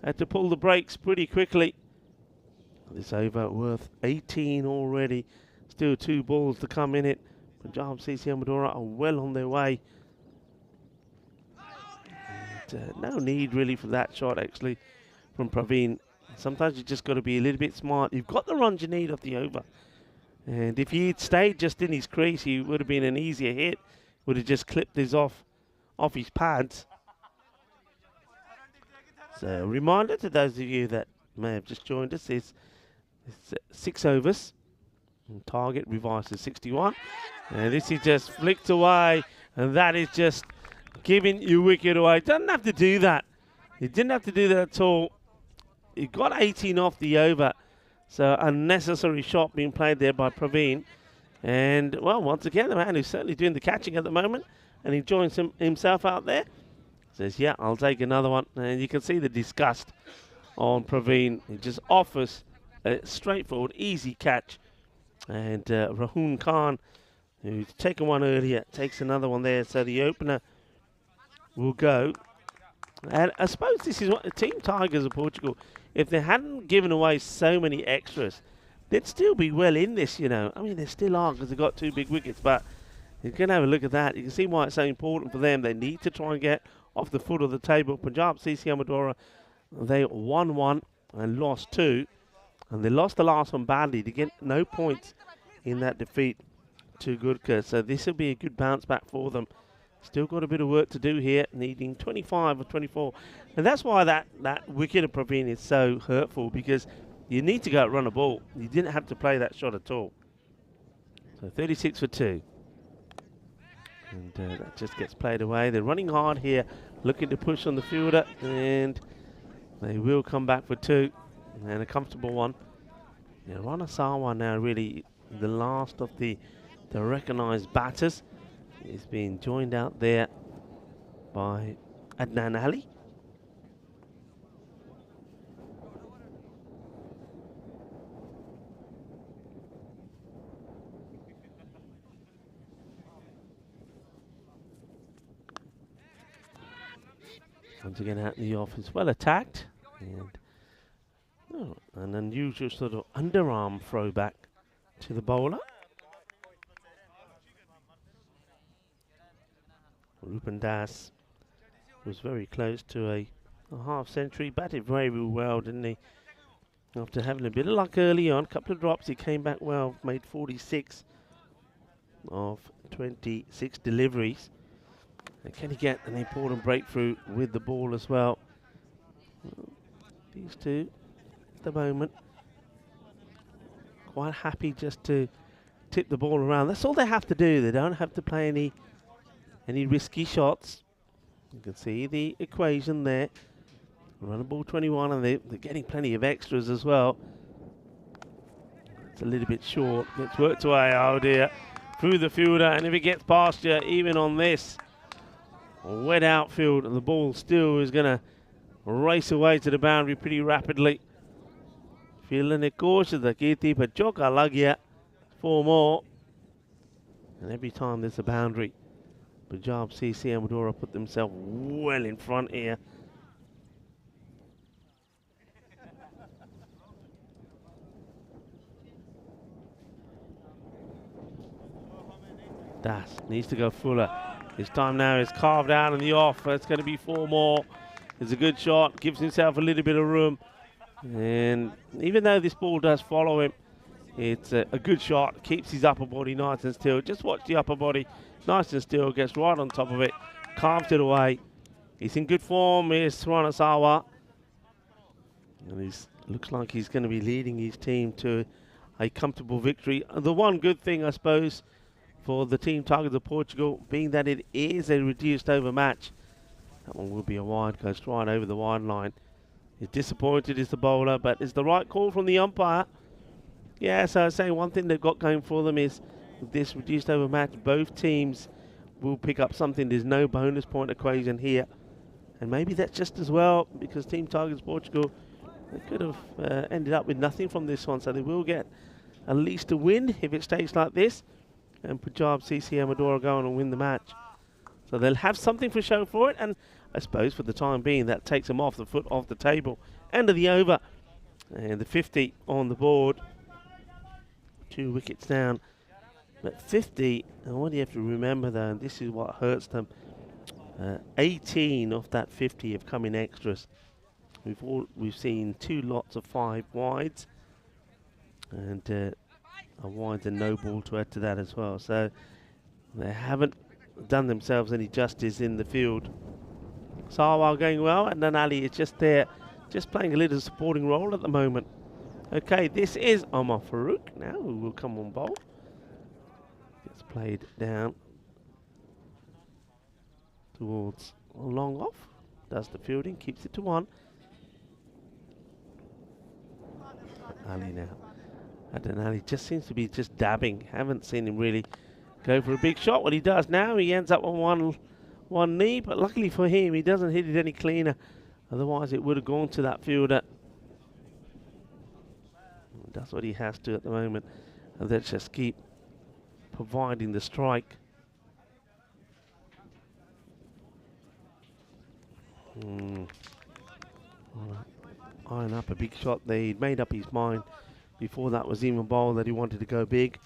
Had to pull the brakes pretty quickly. This over worth 18 already. Still 2 balls to come in it. Punjab CC Amadora are well on their way. And, no need really for that shot actually from Praveen. Sometimes you just got to be a little bit smart. You've got the runs you need off the over. And if he'd stayed just in his crease, he would have been an easier hit. Would have just clipped his off his pads. So a reminder to those of you that may have just joined us is it's 6 overs. And target revised to 61. And this is just flicked away. And that is just giving your wicket away. Doesn't have to do that. He didn't have to do that at all. He got 18 off the over. So unnecessary shot being played there by Praveen. And, well, once again, the man who's certainly doing the catching at the moment and enjoying himself out there says, yeah, I'll take another one. And you can see the disgust on Praveen. He just offers a straightforward, easy catch. And Rahun Khan, who's taken one earlier, takes another one there. So the opener will go. And I suppose this is what the Team Tigers of Portugal, if they hadn't given away so many extras, they'd still be well in this, you know. I mean, they still are because they've got 2 big wickets. But you can have a look at that. You can see why it's so important for them. They need to try and get off the foot of the table. Punjab CC Amadora, they won 1 and lost 2. And they lost the last one badly to get no points in that defeat to Gorkha. So this will be a good bounce back for them. Still got a bit of work to do here, needing 25 or 24. And that's why that wicket of Praveen is so hurtful, because you need to go out run a ball. You didn't have to play that shot at all. So 36 for 2. And that just gets played away. They're running hard here, looking to push on the fielder, and they will come back for 2. And a comfortable one. Yeah, Rana Sawa now really the last of the recognised batters. He's being joined out there by Adnan Ali. Once again out in the office, well attacked. And an unusual sort of underarm throwback to the bowler. Rupan Das was very close to a half century, batted very well, didn't he? After having a bit of luck early on, a couple of drops, he came back well, made 46 of 26 deliveries. And can he get an important breakthrough with the ball as well? These two the moment quite happy just to tip the ball around. That's all they have to do. They don't have to play any risky shots. You can see the equation there. Run a ball 21, and they're getting plenty of extras as well. It's a little bit short. Gets worked away. Oh dear. through the fielder, and if it gets past you, even on this wet outfield, the ball still is going to race away to the boundary pretty rapidly. Feeling it cautious, the Kirti, but Joka Lagia, 4 more. And every time there's a boundary, Punjab CC Amadora put themselves well in front here. Das needs to go fuller. His time now is carved out in the off. It's going to be 4 more. It's a good shot, gives himself a little bit of room. And even though this ball does follow him, it's a good shot, keeps his upper body nice and still. Just watch the upper body, nice and still, gets right on top of it, carves it away. He's in good form, here's Sranasawa. And he looks like he's going to be leading his team to a comfortable victory. The one good thing, I suppose, for the Team Tigers of Portugal, being that it is a reduced over match, that one will be a wide, goes right over the wide line. He's disappointed is the bowler, but it's the right call from the umpire. Yeah, so I say one thing they've got going for them is this reduced over match, both teams will pick up something. There's no bonus point equation here. And maybe that's just as well, because Team Tigers Portugal, they could have ended up with nothing from this one, so they will get at least a win if it stays like this. And Punjab CC Amadora go on and win the match. So they'll have something for show for it, and I suppose for the time being that takes them off the foot off the table. End of the over, and the 50 on the board. 2 wickets down, but 50, and what do you have to remember though, and this is what hurts them, 18 of that 50 have come in extras. We've seen 2 lots of 5 wides, and a wide and no ball to add to that as well, so they haven't done themselves any justice in the field. Sarwar going well, and then Ali is just there, just playing a little supporting role at the moment. Okay, this is Omar Farouk now, who will come on bowl. Gets played down towards a long off. Does the fielding, keeps it to 1. Ali now. Adan Ali just seems to be just dabbing. Haven't seen him really go for a big shot. What he does now, he ends up on one knee, but luckily for him, he doesn't hit it any cleaner. Otherwise, it would have gone to that fielder. That's what he has to at the moment, and let's just keep providing the strike. Iron up a big shot there. He'd made up his mind before that was even bowled that he wanted to go big.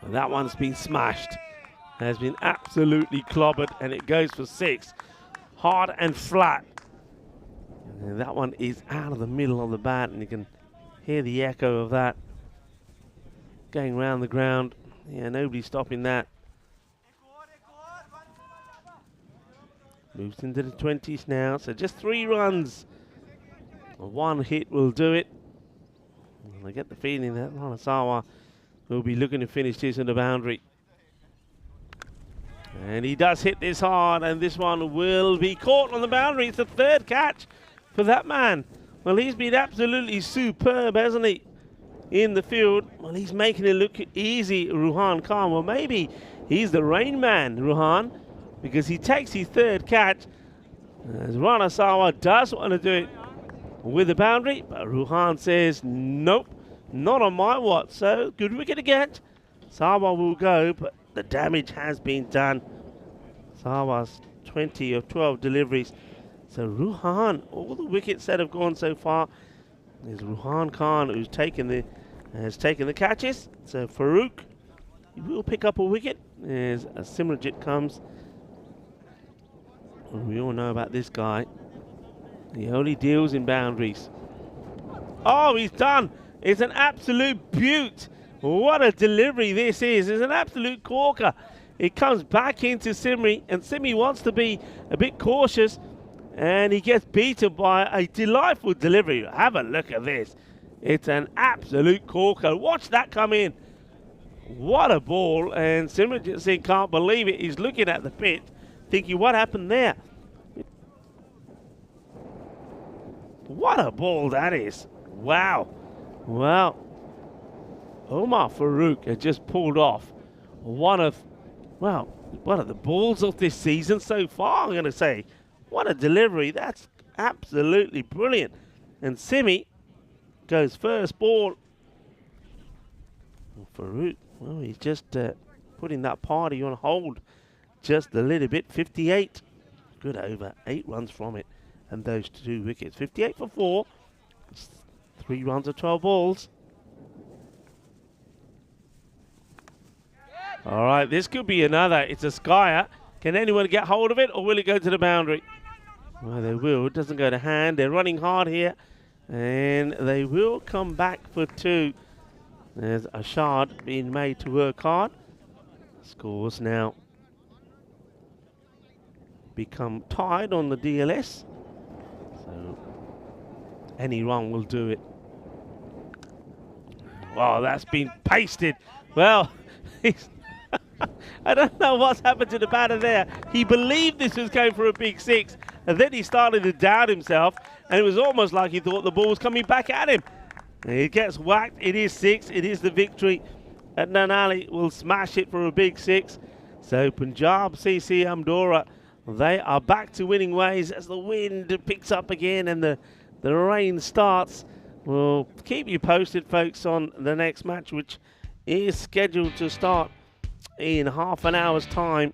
And that one's been smashed. Has been absolutely clobbered, and it goes for 6. Hard and flat. And that one is out of the middle of the bat, and you can hear the echo of that going round the ground. Yeah, nobody's stopping that. Moves into the 20s now, so just 3 runs. 1 hit will do it. And I get the feeling that Ranasawa will be looking to finish this in the boundary. And he does hit this hard, and this one will be caught on the boundary. It's the 3rd catch for that man. Well, he's been absolutely superb, hasn't he, in the field? Well, he's making it look easy, Ruhan Khan. Well, maybe he's the rain man, Ruhan, because he takes his 3rd catch. As Ranasawa does want to do it with the boundary, but Ruhan says, nope, not on my watch. So, good wicket again. Sawa will go, but the damage has been done. Sawa's 20 of 12 deliveries. So Ruhan, all the wickets that have gone so far is Ruhan Khan, who's has taken the catches. So Farouk, he will pick up a wicket as Simranjit comes. And we all know about this guy. He only deals in boundaries. Oh, he's done. It's an absolute beaut. What a delivery this is. It's an absolute corker. It comes back into Simri, and Simri wants to be a bit cautious, and he gets beaten by a delightful delivery. Have a look at this. It's an absolute corker. Watch that come in. What a ball. And Simranjit Singh can't believe it. He's looking at the pit, thinking, what happened there? What a ball that is. Wow. Well, Omar Farouk had just pulled off one of the balls of this season so far, I'm going to say. What a delivery. That's absolutely brilliant. And Simi goes first ball. Farouk, well, he's just putting that party on hold just a little bit. 58. Good over. 8 runs from it. And those 2 wickets. 58 for 4. 3 runs of 12 balls. All right, this could be another. It's a skyer. Can anyone get hold of it, or will it go to the boundary? Well, they will. It doesn't go to hand. They're running hard here. And they will come back for 2. There's Ashad being made to work hard. Scores now become tied on the DLS. So any run will do it. Wow, that's been pasted. Well, I don't know what's happened to the batter there. He believed this was going for a big 6, and then he started to doubt himself, and it was almost like he thought the ball was coming back at him. And he gets whacked. It is 6. It is the victory. And Nanali will smash it for a big 6. So Punjab CC Amdora, they are back to winning ways as the wind picks up again and the rain starts. We'll keep you posted, folks, on the next match, which is scheduled to start in half an hour's time.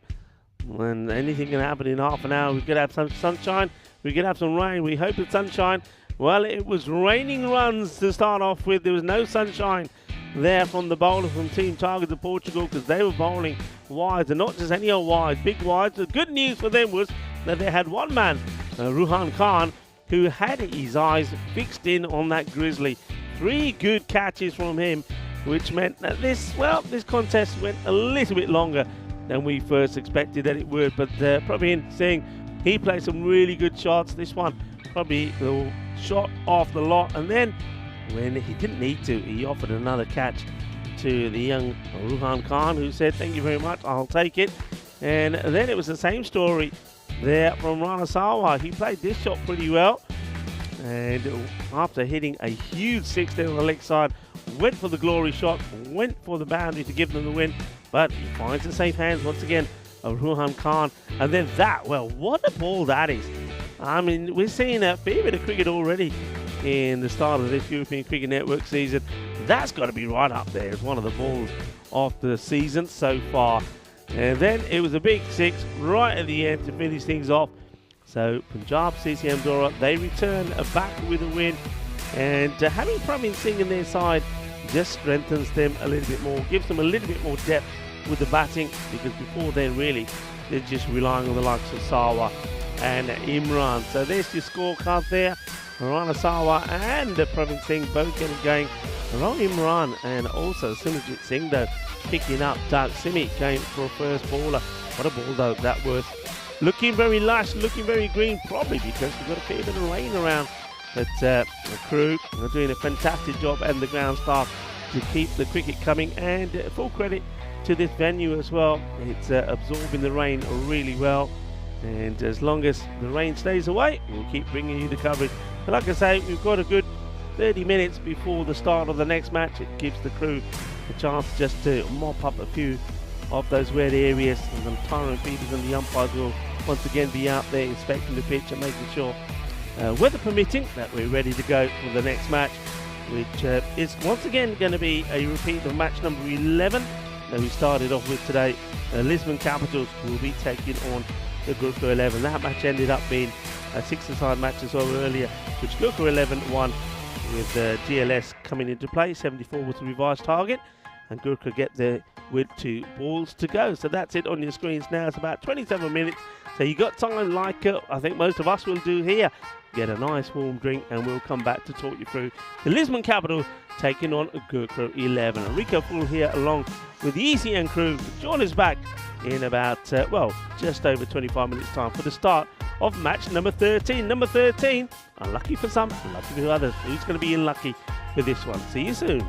And anything can happen in half an hour. We could have some sunshine. We could have some rain. We hope it's sunshine. Well, it was raining runs to start off with. There was no sunshine there from the bowler from Team Tigers of Portugal, because they were bowling wides, and not just any old wides, big wides. The good news for them was that they had one man, Ruhan Khan, who had his eyes fixed in on that grizzly. 3 good catches from him, which meant that this contest went a little bit longer than we first expected that it would. But Praveen Singh, he played some really good shots. This one probably the shot off the lot, and then when he didn't need to, he offered another catch to the young Ruhan Khan, who said, "Thank you very much, I'll take it." And then it was the same story there from Rana Sawa. He played this shot pretty well, and after hitting a huge 6 there on the leg side, went for the glory shot, went for the boundary to give them the win, but he finds the safe hands once again of Ruhan Khan. And then that, well, what a ball that is. I mean, we're seeing a fair bit of cricket already in the start of this European Cricket Network season. That's got to be right up there as one of the balls of the season so far. And then it was a big 6 right at the end to finish things off. So Punjab CC Amdora, they return back with a win. And having Praveen Singh in their side just strengthens them a little bit more, gives them a little bit more depth with the batting, because before then really they're just relying on the likes of Sawa and Imran. So there's your scorecard there. Rana Sawa and Praveen Singh both getting going. Ron Imran and also Simranjit Singh though picking up. Doug Simi going for a first baller. What a ball though that was. Looking very lush, looking very green, probably because we've got a fair bit of rain around. But the crew are doing a fantastic job, and the ground staff, to keep the cricket coming. And full credit to this venue as well. It's absorbing the rain really well. And as long as the rain stays away, we'll keep bringing you the coverage. But like I say, we've got a good 30 minutes before the start of the next match. It gives the crew a chance just to mop up a few of those wet areas. And the Tyrone feeders and the umpires will once again be out there inspecting the pitch and making sure, weather permitting, that we're ready to go for the next match, which is once again going to be a repeat of match number 11 that we started off with today. Lisbon Capitals will be taking on the Gorkha 11. That match ended up being a 6-a-side match as well earlier, which Gorkha 11 won, with DLS coming into play. 74 was the revised target, and Gorkha get there with 2 balls to go. So that's it on your screens now. It's about 27 minutes. So you got time, like I think most of us will do here. Get a nice warm drink, and we'll come back to talk you through the Lisbon Capital taking on Gorkha 11. Enrico Full here along with the ECN crew. Join us back in about, just over 25 minutes time for the start of match number 13. Number 13, unlucky for some, lucky for others. Who's going to be unlucky for this one? See you soon.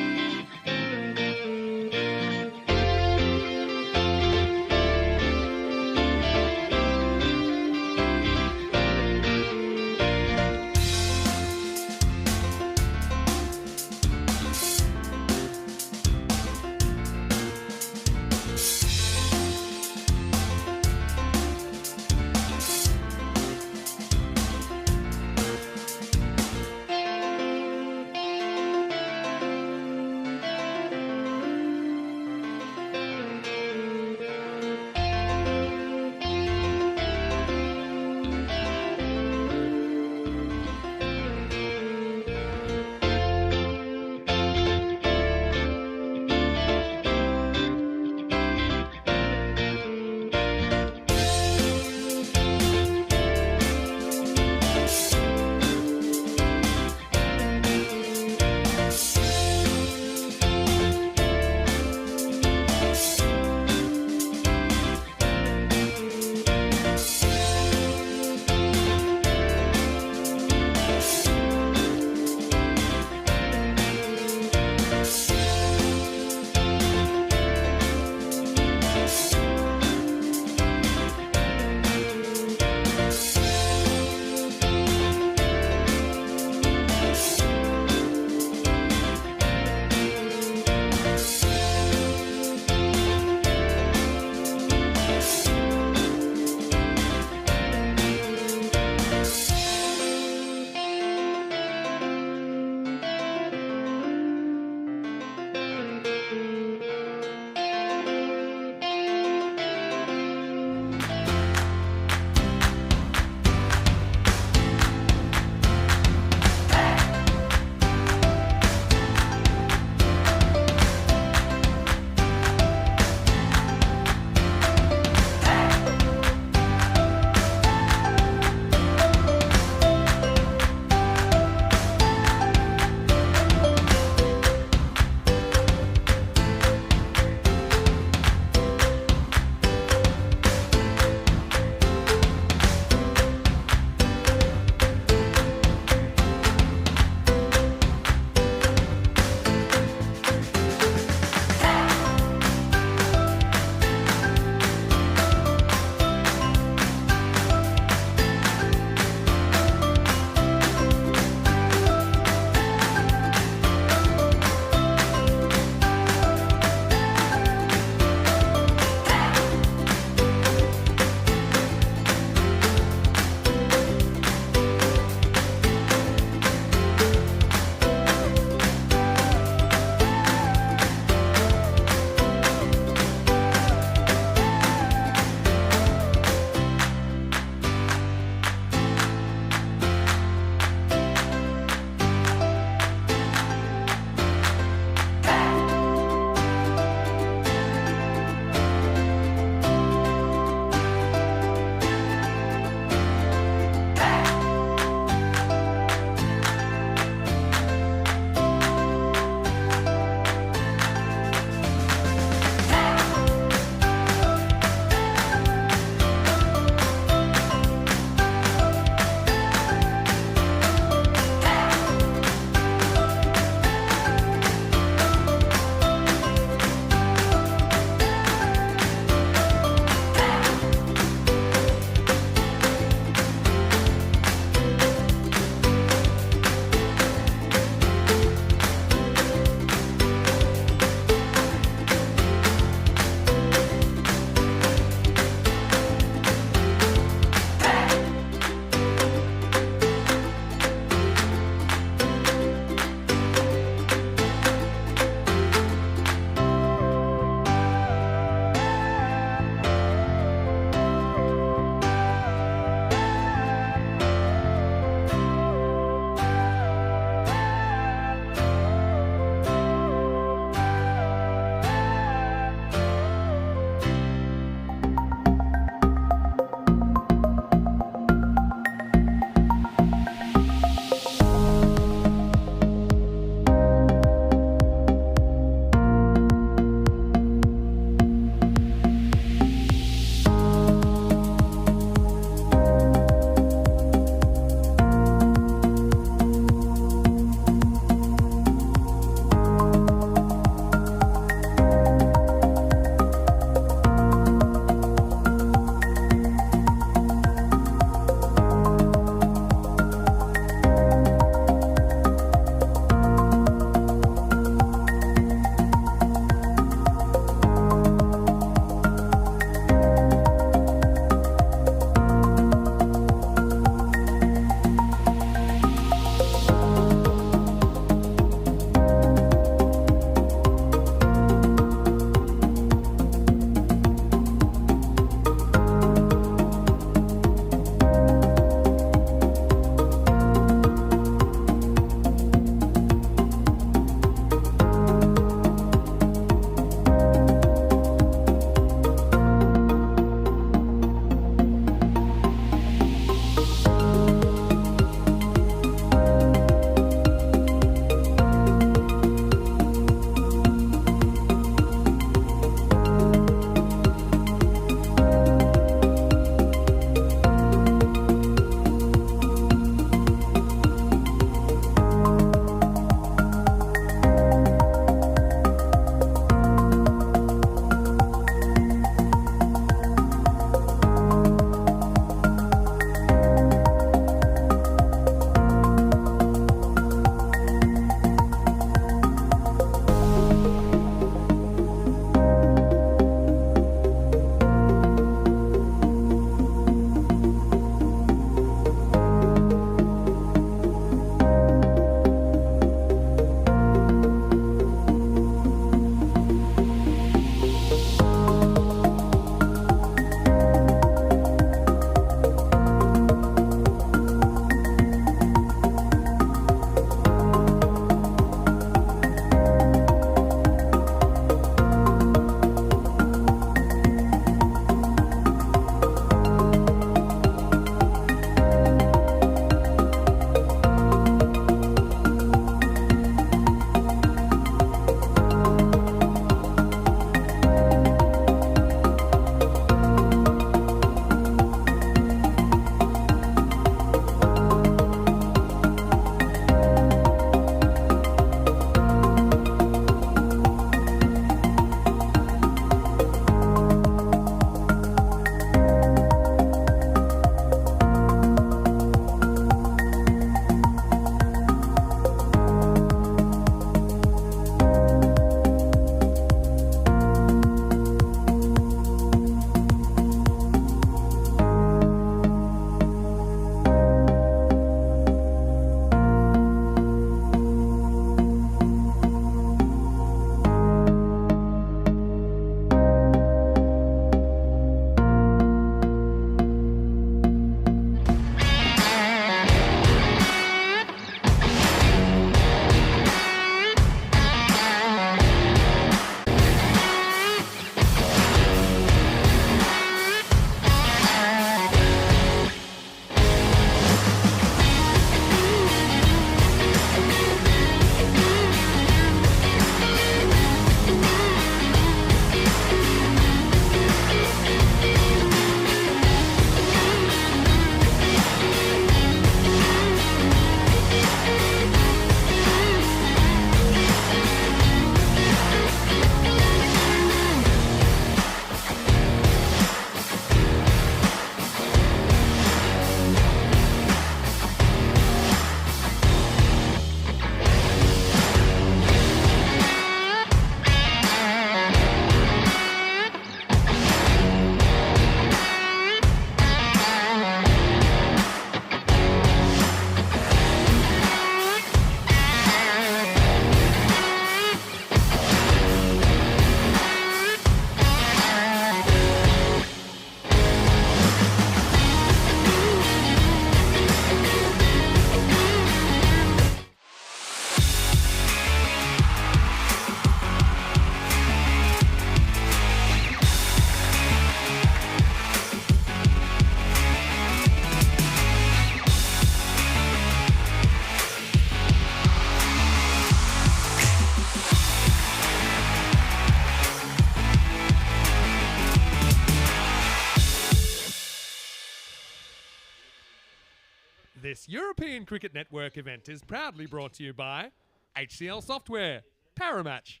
This European Cricket Network event is proudly brought to you by HCL Software, Paramatch.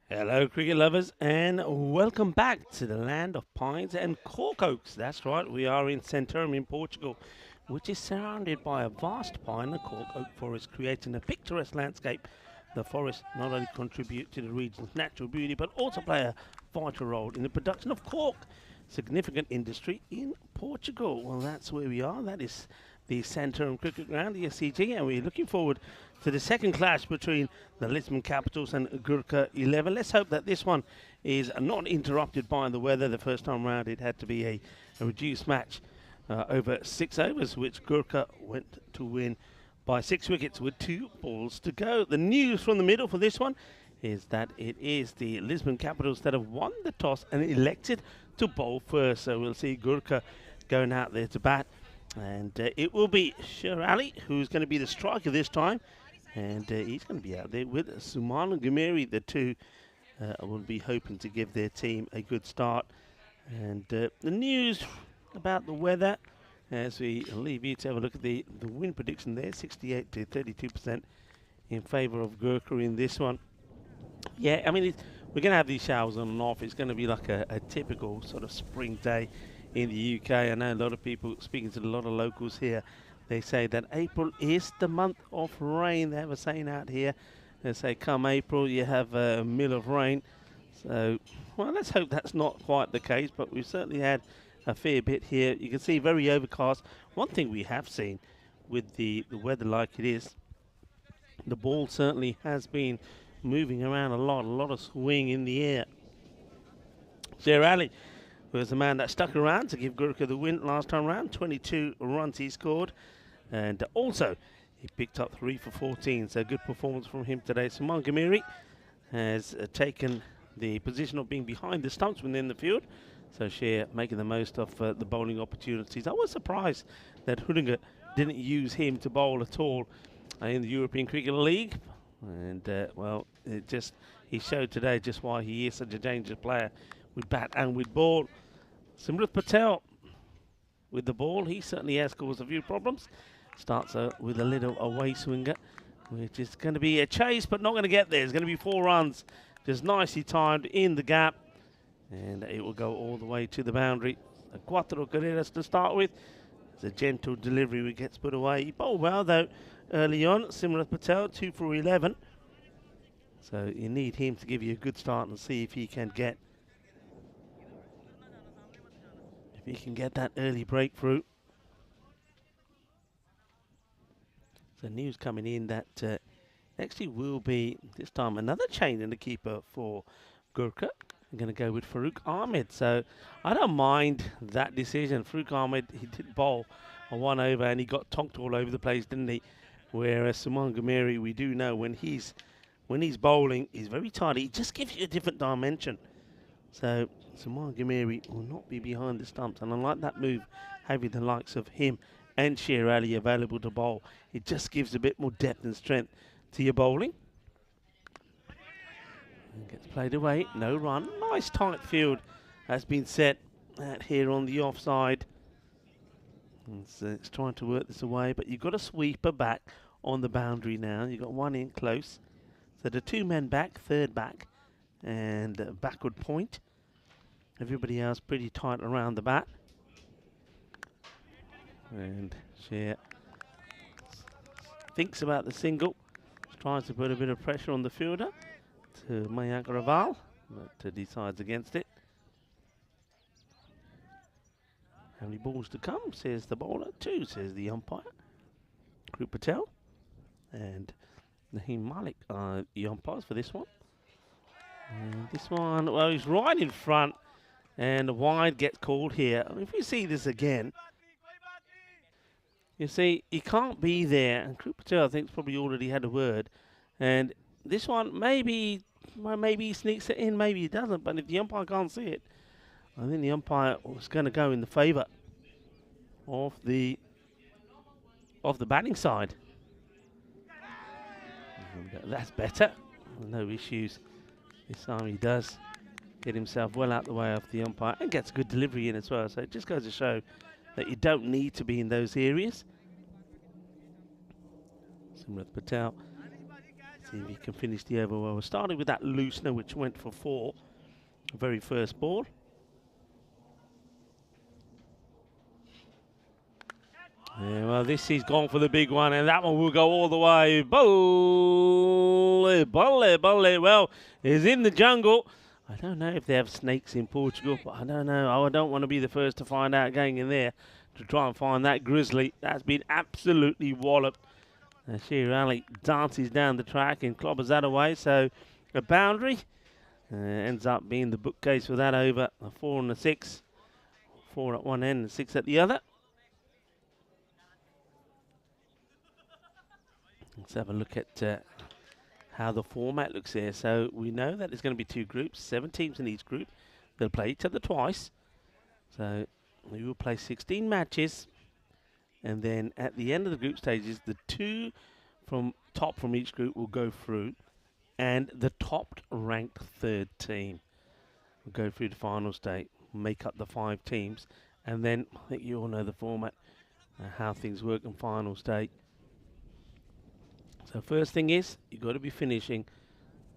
Hello, cricket lovers, and welcome back to the land of pines and cork oaks. That's right, we are in Centurion in Portugal, which is surrounded by a vast pine and cork oak forest, creating a picturesque landscape. The forests not only contribute to the region's natural beauty, but also play a vital role in the production of cork, significant industry in Portugal. Well, that's where we are. That is the Centurion Cricket Ground, the SCG, and we're looking forward to the second clash between the Lisbon Capitals and Gorkha XI. Let's hope that this one is not interrupted by the weather. The first time round it had to be a reduced match over 6 overs, which Gorkha went to win by 6 wickets with 2 balls to go. The news from the middle for this one is that it is the Lisbon Capitals that have won the toss and elected to bowl first. So we'll see Gorkha going out there to bat. And it will be Sher Ali who's going to be the striker this time. And he's going to be out there with Suman and Gameri. The two will be hoping to give their team a good start. And the news about the weather, as we leave you to have a look at the wind prediction there, 68 to 32% in favour of Gorkha in this one. Yeah, I mean, we're going to have these showers on and off. It's going to be like a typical sort of spring day in the UK. I know a lot of people, speaking to a lot of locals here, they say that April is the month of rain. They have a saying out here. They say come April you have a mill of rain. So, well, let's hope that's not quite the case, but we've certainly had a fair bit here. You can see very overcast. One thing we have seen with the weather like it is, the ball certainly has been moving around a lot of swing in the air. Sher Ali was the man that stuck around to give Gorkha the win last time round. 22 runs he scored, and also he picked up 3 for 14, so good performance from him today. Suman Gameri has taken the position of being behind the stumps within the field, so Sher making the most of the bowling opportunities. I was surprised that Hoodinga didn't use him to bowl at all in the European Cricket League, and well, he showed today just why he is such a dangerous player with bat and with ball. Simrat Patel with the ball, he certainly has caused a few problems. Starts with a little away swinger, which is going to be a chase, but not going to get there. It's going to be 4 runs, just nicely timed in the gap, and it will go all the way to the boundary. A Cuatro Carreras to start with. It's a gentle delivery which gets put away. He bowled well though early on. Simrat Patel 2 for 11. So you need him to give you a good start and see if he can get that early breakthrough. So news coming in that actually will be this time another change in the keeper for Gorkha. I'm going to go with Farooq Ahmed. So I don't mind that decision. Farooq Ahmed, he did bowl a 1 over and he got tonked all over the place, didn't he? Whereas Suman Gameri, we do know when he's bowling, he's very tight. He just gives you a different dimension. So Suman Gameri will not be behind the stumps, and I like that move, having the likes of him and Sher Ali available to bowl. It just gives a bit more depth and strength to your bowling. And gets played away, no run. Nice tight field has been set out here on the offside. It's trying to work this away, but you've got a sweeper back on the boundary now. You've got 1 in close. So the 2 men back, third back, and backward point. Everybody else pretty tight around the bat. And Sher thinks about the single. Tries to put a bit of pressure on the fielder to Mayank Raval, but decides against it. How many balls to come, says the bowler. 2, says the umpire. Krup Patel and Naheem Malik are the umpires for this one. And this one, well, he's right in front, and the wide gets called here. If you see this again, you see he can't be there, and Krup Patel I think probably already had a word. And this one, maybe he sneaks it in, maybe he doesn't. But if the umpire can't see it, I think the umpire was going to go in the favour of the batting side. That's better. No issues. This time he does get himself well out the way of the umpire and gets a good delivery in as well. So it just goes to show that you don't need to be in those areas. Simrat Patel, see if he can finish the over well. We're starting with that loosener, which went for 4, very first ball. Yeah, well, he's gone for the big one, and that one will go all the way. Bolle, bolle, bolle. Well, he's in the jungle. I don't know if they have snakes in Portugal, but I don't know. I don't want to be the first to find out going in there to try and find that grizzly. That's been absolutely walloped. Sher Ali dances down the track and clobbers that away. So a boundary ends up being the bookcase for that over. A 4 and a 6. 4 at one end and 6 at the other. Let's have a look at how the format looks here. So we know that there's going to be 2 groups, 7 teams in each group. They'll play each other twice. So we will play 16 matches. And then at the end of the group stages, the 2 from top from each group will go through. And the top ranked 3rd team will go through the final stage, make up the 5 teams. And then I think you all know the format, how things work in final stage. So first thing is, you've got to be finishing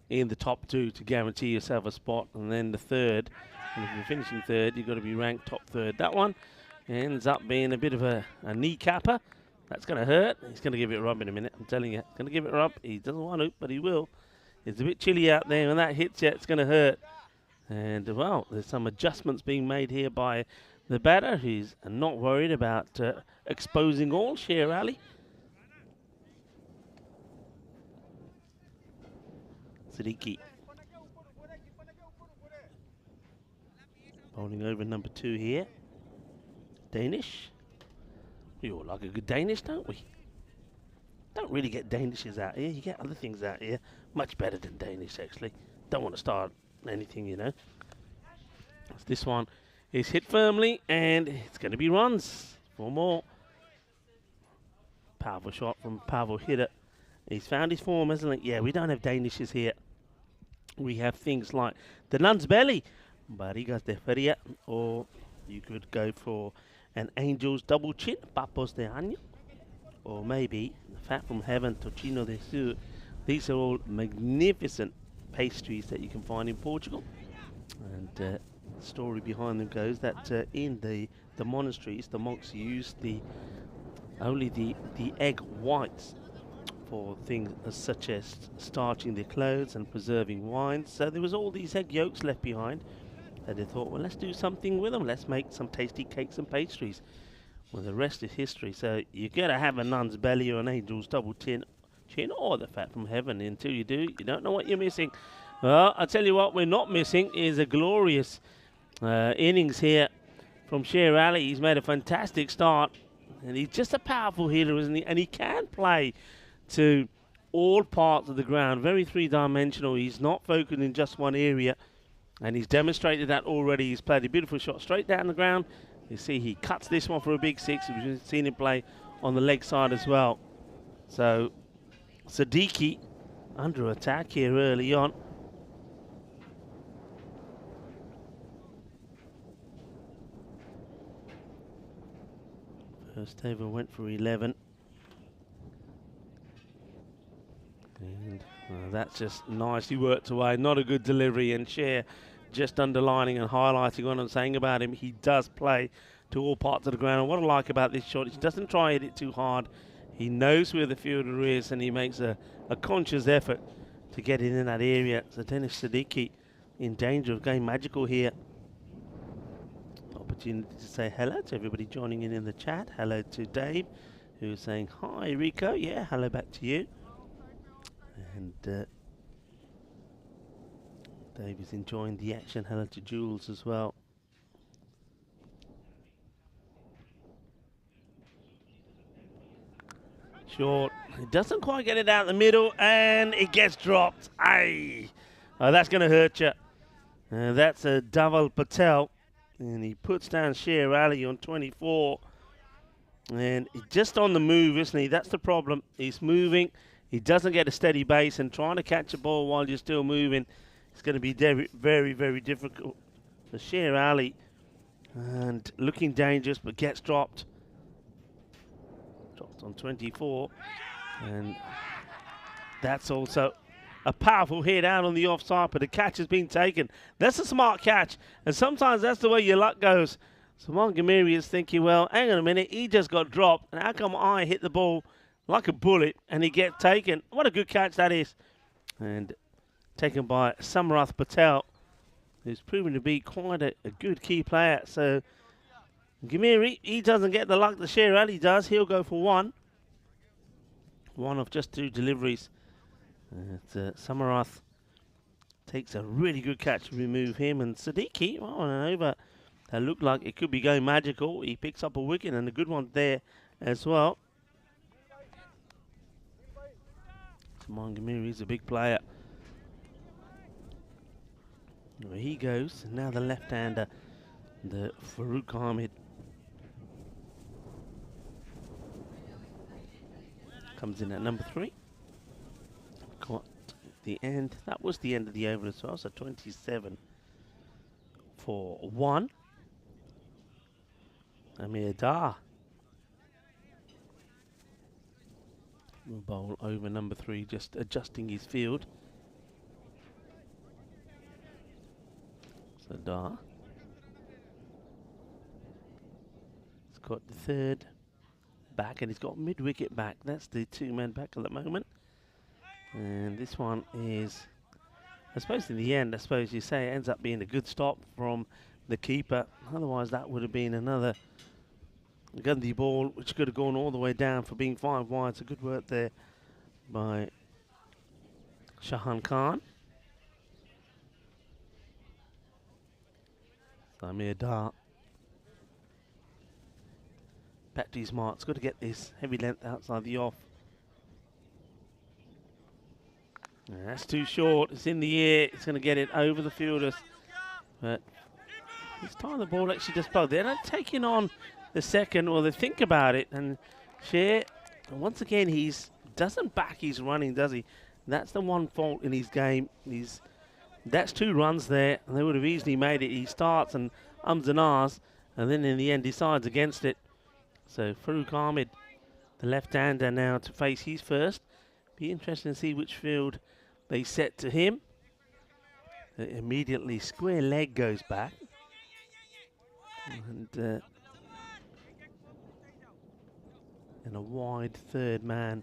in the top 2 to guarantee yourself a spot. And then the 3rd, and if you're finishing 3rd, you've got to be ranked top 3rd. That one ends up being a bit of a kneecapper. That's going to hurt. He's going to give it a rub in a minute, I'm telling you. He's going to give it a rub. He doesn't want to, but he will. It's a bit chilly out there. When that hits you, it's going to hurt. And, well, there's some adjustments being made here by the batter. He's not worried about exposing all. Sher Ali. Siddiqui. Bowling over number 2 here. Danish. We all like a good Danish, don't we? Don't really get Danishes out here. You get other things out here. Much better than Danish, actually. Don't want to start anything, you know. This one is hit firmly, and it's going to be runs. 4 more. Powerful shot from powerful hitter. He's found his form, hasn't he? Yeah, we don't have Danishes here. We have things like the Nun's Belly, Barigas de Feria, or you could go for an Angel's Double Chin, Papos de Año, or maybe Fat from Heaven, Tocino de Sur. These are all magnificent pastries that you can find in Portugal. And the story behind them goes that in the monasteries, the monks used only the egg whites for things such as starching their clothes and preserving wines. So there was all these egg yolks left behind, and they thought, well, let's do something with them. Let's make some tasty cakes and pastries. Well, the rest is history. So you gotta have a Nun's Belly or an Angel's Double Chin, or the Fat from Heaven. Until you do, you don't know what you're missing. Well, I tell you what, we're not missing is a glorious innings here from Sher Ali. He's made a fantastic start, and he's just a powerful hitter, isn't he? And he can play to all parts of the ground, very 3-dimensional. He's not focused in just one area, and he's demonstrated that already. He's played a beautiful shot straight down the ground. You see he cuts this one for a big 6. We've seen him play on the leg side as well. So Siddiqui under attack here early on. First over went for 11. And that's just nicely worked away. Not a good delivery, and Sher just underlining and highlighting what I'm saying about him. He does play to all parts of the ground. And what I like about this shot, he doesn't try to hit it too hard. He knows where the fielder is, and he makes a conscious effort to get it in that area. So Dennis Siddiqui in danger of going magical here. Opportunity to say hello to everybody joining in the chat. Hello to Dave, who's saying hi, Rico. Yeah, hello back to you. And Dave is enjoying the action. Hello to Jules as well. Short. It doesn't quite get it out the middle, and it gets dropped. Aye. Oh, that's going to hurt you. That's a Dhaval Patel. And he puts down Sher Ali on 24. And he's just on the move, isn't he? That's the problem. He's moving. He doesn't get a steady base, and trying to catch a ball while you're still moving it's going to be very, very, very difficult for Sher Ali. And looking dangerous, but gets dropped. Dropped on 24. And that's also a powerful hit out on the offside, but the catch has been taken. That's a smart catch, and sometimes that's the way your luck goes. So Montgomery is thinking, well, hang on a minute, he just got dropped, and how come I hit the ball like a bullet and he gets taken? What a good catch that is. And taken by Samarath Patel, who's proven to be quite a good key player. So Gamiri, he doesn't get the luck that Sher Ali does. He'll go for one. One of just 2 deliveries. Samarath takes a really good catch to remove him. And Siddiqui, well, on an over that looked like it could be going magical. He picks up a wicket and a good one there as well. Montgomery is a big player. There he goes. Now the left-hander, the Farouk Ahmed. Comes in at number 3. Got the end. That was the end of the over as well. So 27 for 1. Amir Dar will bowl over number 3, just adjusting his field. So Dar. He's got the 3rd back, and he's got mid-wicket back. That's the 2-man back at the moment. And this one is, I suppose in the end, I suppose you say it ends up being a good stop from the keeper. Otherwise that would have been another Gandhi ball, which could have gone all the way down for being 5 wide. So good work there by Shahan Khan. Samir Dar. Patrick Smart's got to get this heavy length outside the off. That's too short. It's in the air. It's going to get it over the fielders. But this time the ball actually just bugged. They're not taking on the second, or they think about it. And Sher, once again, doesn't back his running, does he? That's the one fault in his game. That's 2 runs there, and they would have easily made it. He starts and ums and ahs, and then in the end decides against it. So Farouk Ahmed, the left-hander, now to face his first. Be interesting to see which field they set to him. Immediately square leg goes back. And a wide 3rd man.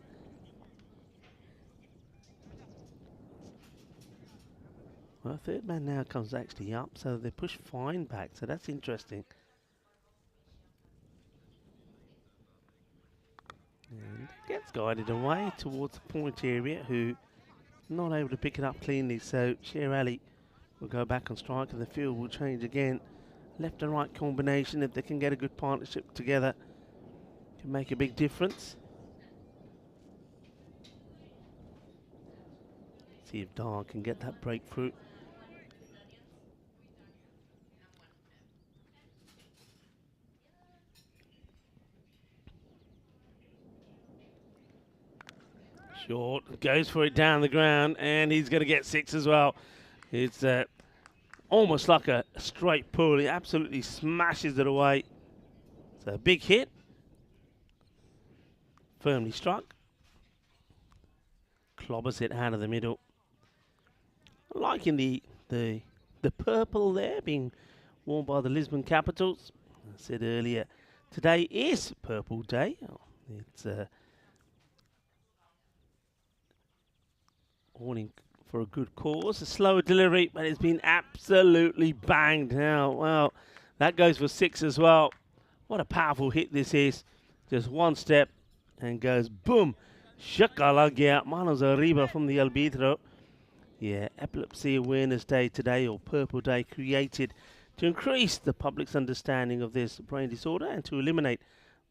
Well, 3rd man now comes actually up, so they push fine back, so that's interesting. And gets guided away towards the point area, who not able to pick it up cleanly, so Sher Ali will go back on strike and the field will change again. Left and right combination, if they can get a good partnership together, can make a big difference. See if Dar can get that breakthrough. Short, goes for it down the ground, and he's going to get 6 as well. It's almost like a straight pull. He absolutely smashes it away. It's a big hit. Firmly struck. Clobbers it out of the middle. Liking the purple there being worn by the Lisbon Capitals. I said earlier, today is Purple Day. It's warning for a good cause. A slower delivery, but it's been absolutely banged now. Well, that goes for 6 as well. What a powerful hit this is. Just one step and goes boom. Shakalagia, Manos Arriba from the Albitro. Yeah, Epilepsy Awareness Day today, or Purple Day, created to increase the public's understanding of this brain disorder and to eliminate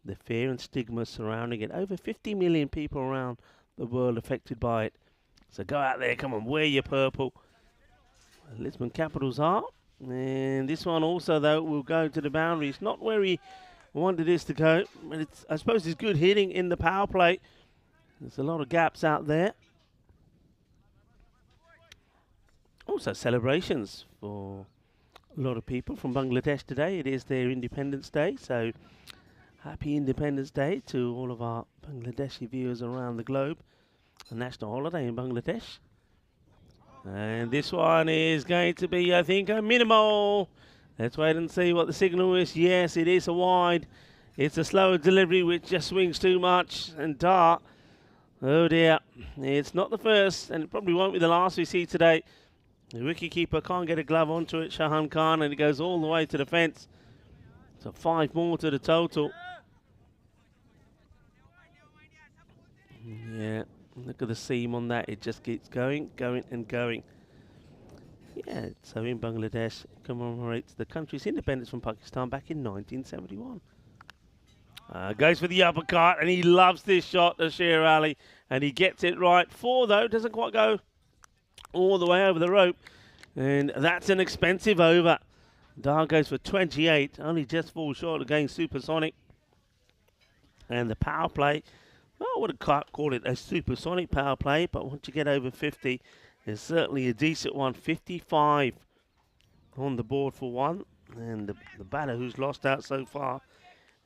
the fear and stigma surrounding it. Over 50 million people around the world affected by it. So go out there, come on, wear your purple. Lisbon Capitals are. And this one also, though, will go to the boundaries. Not where he wanted this to go, but I suppose it's good hitting in the power play. There's a lot of gaps out there. Also celebrations for a lot of people from Bangladesh today. It is their Independence Day, so happy Independence Day to all of our Bangladeshi viewers around the globe. A national holiday in Bangladesh. And this one is going to be, I think, a minimal. Let's wait and see what the signal is. Yes, it is a wide. It's a slower delivery which just swings too much. And Dart, oh dear, it's not the first, and it probably won't be the last we see today. The wicketkeeper can't get a glove onto it, Shahan Khan, and it goes all the way to the fence. So 5 more to the total. Yeah, look at the seam on that. It just keeps going, going and going. Yeah, so in Bangladesh commemorates the country's independence from Pakistan back in 1971. Goes for the uppercut, and he loves this shot, the Sher Ali, and he gets it right. 4 though, doesn't quite go all the way over the rope, and that's an expensive over. Dar goes for 28, only just falls short of going supersonic. And the power play, well, I would have called it a supersonic power play, but once you get over 50, it's certainly a decent one. 55 on the board for one, and the batter who's lost out so far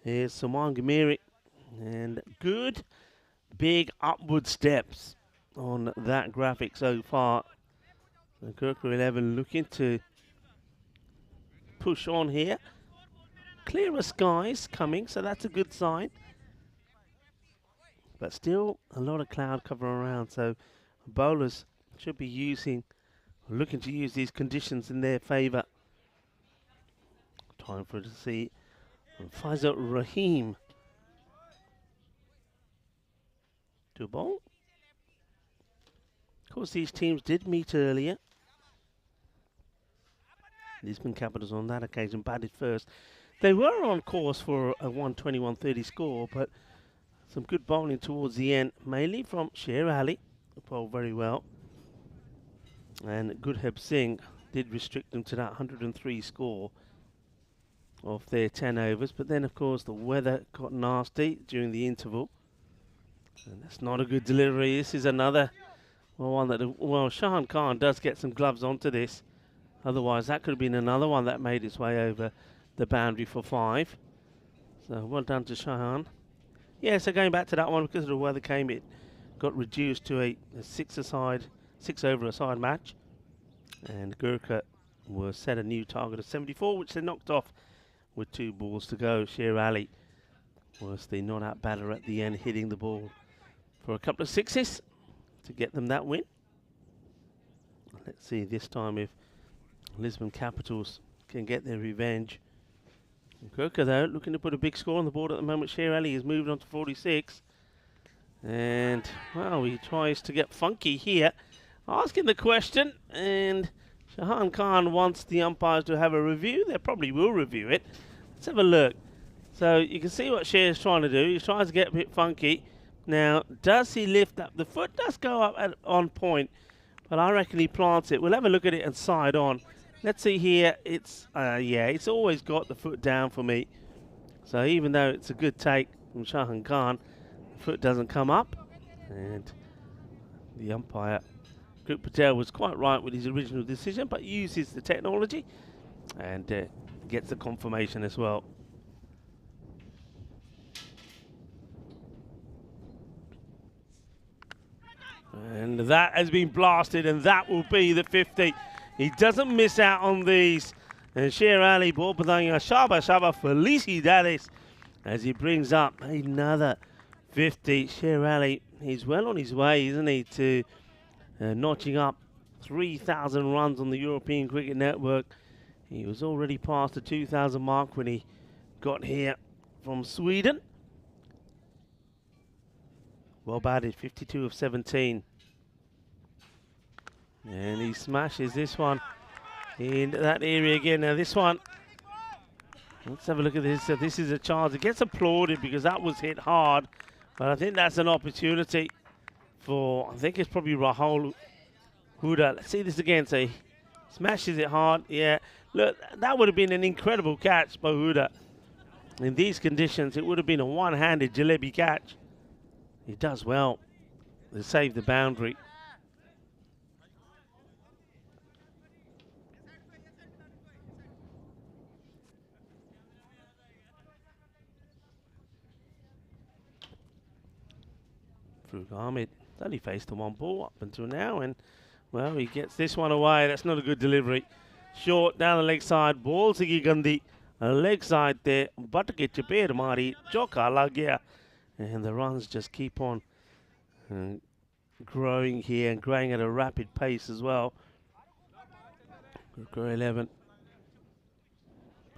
is Saman Gamiri, and good big upward steps on that graphic so far. The Gorkha 11 looking to push on here. Clearer skies coming, so that's a good sign. But still a lot of cloud cover around, so bowlers should be looking to use these conditions in their favour. Time for it to see Faizal Rahim to bowl. Of course, these teams did meet earlier. Lisbon Capitals on that occasion batted first. They were on course for a 120-130 score, but some good bowling towards the end, mainly from Sher Ali, who bowled very well. And Gurheb Singh did restrict them to that 103 score of their 10 overs. But then, of course, the weather got nasty during the interval. And that's not a good delivery. This is another one that, well, Shahan Khan does get some gloves onto this. Otherwise, that could have been another one that made its way over the boundary for 5. So, well done to Shahan. Yeah, so going back to that one, because of the weather came, it got reduced to a 6 over a side match. And Gorkha was set a new target of 74, which they knocked off with 2 balls to go. Sher Ali was the not-out batter at the end, hitting the ball for a couple of 6s to get them that win. Let's see this time if Lisbon Capitals can get their revenge. Gorkha, though, looking to put a big score on the board at the moment. Sher Ali is moving on to 46. And, well, he tries to get funky here, asking the question. And Shahan Khan wants the umpires to have a review. They probably will review it. Let's have a look. So you can see what Sher is trying to do. He's trying to get a bit funky. Now, does he lift up? The foot does go up on point, but I reckon he plants it. We'll have a look at it and side on. Let's see here. It's it's always got the foot down for me. So even though it's a good take from Shahan Khan, the foot doesn't come up. And the umpire, Group Patel, was quite right with his original decision, but uses the technology and gets the confirmation as well. And that has been blasted, and that will be the 50. He doesn't miss out on these. And Sher Ali, ball Badanga, Shaba Felicidades, as he brings up another 50. Sher Ali, he's well on his way, isn't he, to notching up 3,000 runs on the European Cricket Network. He was already past the 2,000 mark when he got here from Sweden. Well batted, 52 of 17. And he smashes this one in that area again. Now this one, let's have a look at this. So this is a chance. It gets applauded because that was hit hard. But I think that's an opportunity for, I think it's probably Rahul Huda. Let's see this again. So he smashes it hard. Yeah, look, that would have been an incredible catch by Huda. In these conditions, it would have been a one-handed jalebi catch. He does well to save the boundary. Farouk Ahmed only faced the one ball up until now, and well, he gets this one away. That's not a good delivery. Short down the leg side, ball sigi gandhi. Leg side there, but get your bear mari, joka lag gaya. And the runs just keep on growing here and growing at a rapid pace as well. Gorkha 11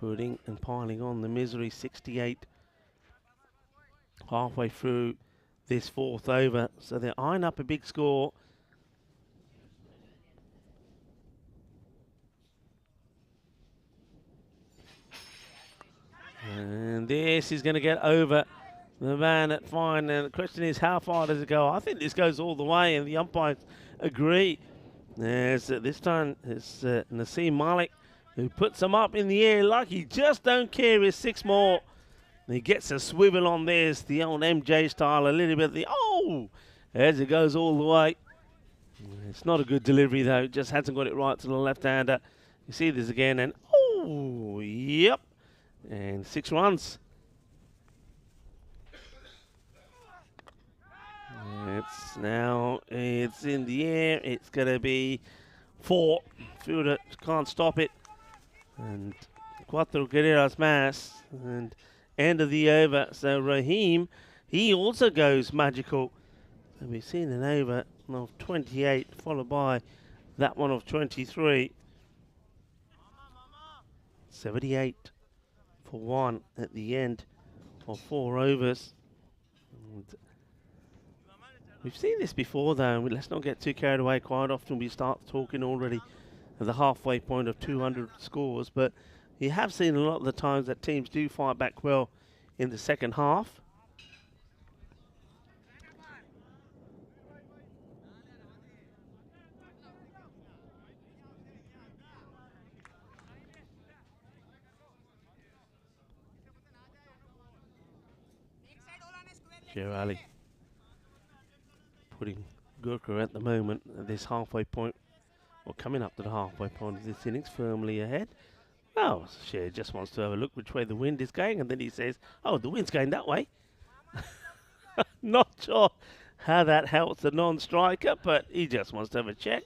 putting and piling on the misery. 68 halfway through this fourth over, so they're eyeing up a big score. And this is going to get over the man at fine. And the question is, how far does it go? I think this goes all the way, and the umpires agree. This time it's Naseem Malik who puts them up in the air like he just don't care. It's 6 more. And he gets a swivel on this, the old MJ style, a little bit. As it goes all the way. It's not a good delivery though. It just hasn't got it right to the left-hander. You see this again, and yep. And 6 runs. It's in the air. It's going to be 4. Fielder can't stop it. And Cuatro Guerreras Mas. And end of the over. So Raheem, he also goes magical. And we've seen an over of 28, followed by that one of 23. 78 for 1 at the end of 4 overs. And we've seen this before though, and let's not get too carried away. Quite often we start talking already at the halfway point of 200 scores, but you have seen a lot of the times that teams do fight back well in the second half. Sher Ali putting Gorkha at the moment at this halfway point, or coming up to the halfway point of this innings, firmly ahead. Well, Sher just wants to have a look which way the wind is going, and then he says, oh, the wind's going that way. Not sure how that helps the non-striker, but he just wants to have a check.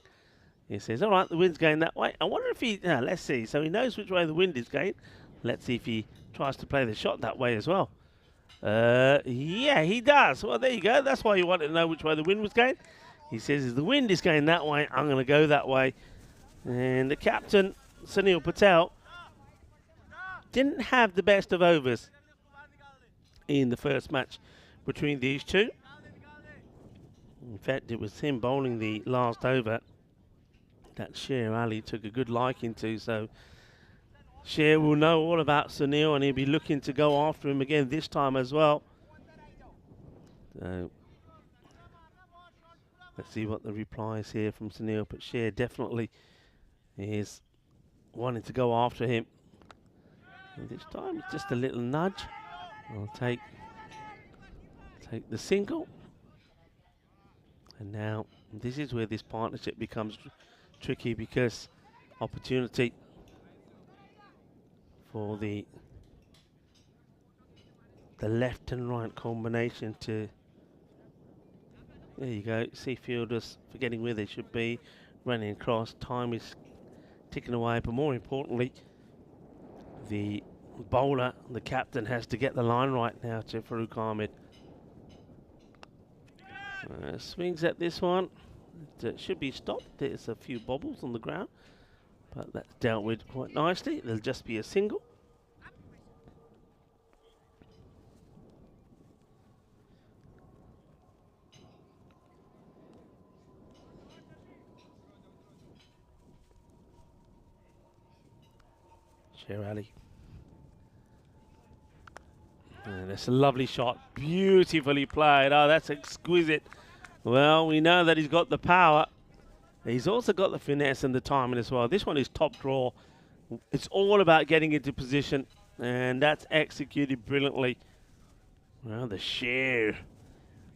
He says, all right, the wind's going that way. I wonder if he, let's see, so he knows which way the wind is going. Let's see if he tries to play the shot that way as well. Yeah, he does. Well, there you go. That's why you wanted to know which way the wind was going. He says, if the wind is going that way, I'm going to go that way. And the captain, Sunil Patel, didn't have the best of overs in the first match between these two. In fact, it was him bowling the last over that Sher Ali took a good liking to. So Sher will know all about Sunil, and he'll be looking to go after him again this time as well. So let's see what the reply is here from Sunil, but Sher definitely is wanting to go after him. And this time it's just a little nudge. I'll take the single. And now this is where this partnership becomes tricky, because opportunity for the left and right combination to, there you go, see fielders forgetting where they should be, running across, time is ticking away, but more importantly, the bowler, the captain, has to get the line right now to Farouk Ahmed. Swings at this one. It should be stopped. There's a few bobbles on the ground, but that's dealt with quite nicely. There'll just be a single. Sher Ali. And that's a lovely shot, beautifully played. Oh, that's exquisite. Well, we know that he's got the power. He's also got the finesse and the timing as well. This one is top draw. It's all about getting into position, and that's executed brilliantly. Well, the Sher.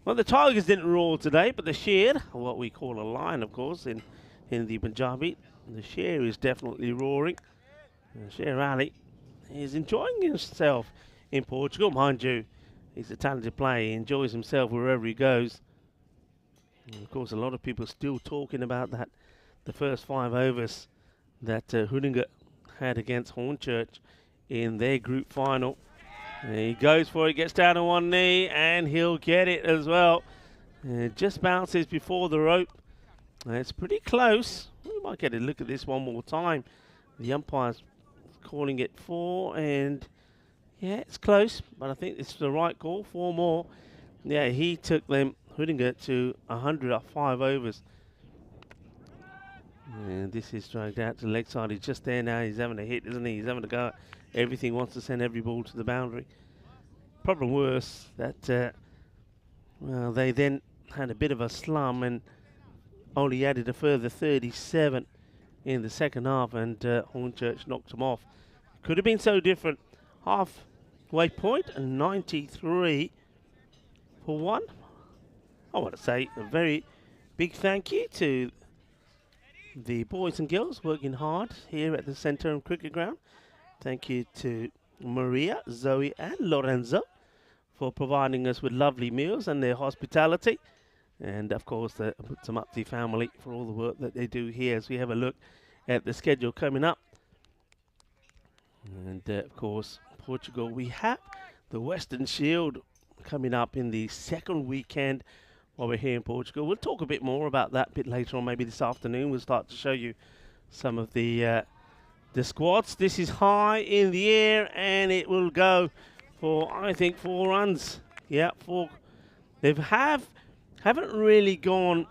Well, the Tigers didn't roar today, but the Sher, what we call a lion, of course, in the Punjabi, the Sher is definitely roaring. Sher Ali is enjoying himself in Portugal, mind you. He's a talented player. He enjoys himself wherever he goes. And of course, a lot of people still talking about that, the first 5 overs that Hooninger had against Hornchurch in their group final. And he goes for it, gets down on one knee, and he'll get it as well. And it just bounces before the rope. And it's pretty close. We might get a look at this one more time. The umpire's calling it 4, and yeah, it's close, but I think it's the right call. 4 more. Yeah, he took them, Hooninger, to 100 off 5 overs. And this is dragged out to the leg side. He's just there now. He's having a hit, isn't he? He's having a go at everything, wants to send every ball to the boundary. Problem worse that, well, they then had a bit of a slum and only added a further 37 in the second half, and Hornchurch knocked them off. Could have been so different. Halfway point, and 93 for 1. I want to say a very big thank you to the boys and girls working hard here at the Centurion Cricket Ground. Thank you to Maria, Zoe and Lorenzo for providing us with lovely meals and their hospitality. And of course the Tamapti family for all the work that they do here as we have a look at the schedule coming up. And of course Portugal, we have the Western Shield coming up in the second weekend while we're here in Portugal. We'll talk a bit more about that a bit later on, maybe this afternoon. We'll start to show you some of the squads. This is high in the air, and it will go for, I think, 4 runs. Yeah, 4. They haven't really gone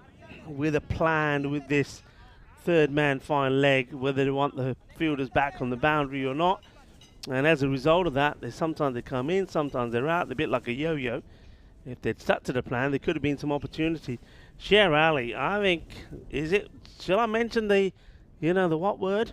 with a plan with this third man fine leg, whether they want the fielders back on the boundary or not. And as a result of that, sometimes they come in, sometimes they're out. They're a bit like a yo-yo. If they'd stuck to the plan, there could have been some opportunity. Sher Ali, I think, shall I mention the what word?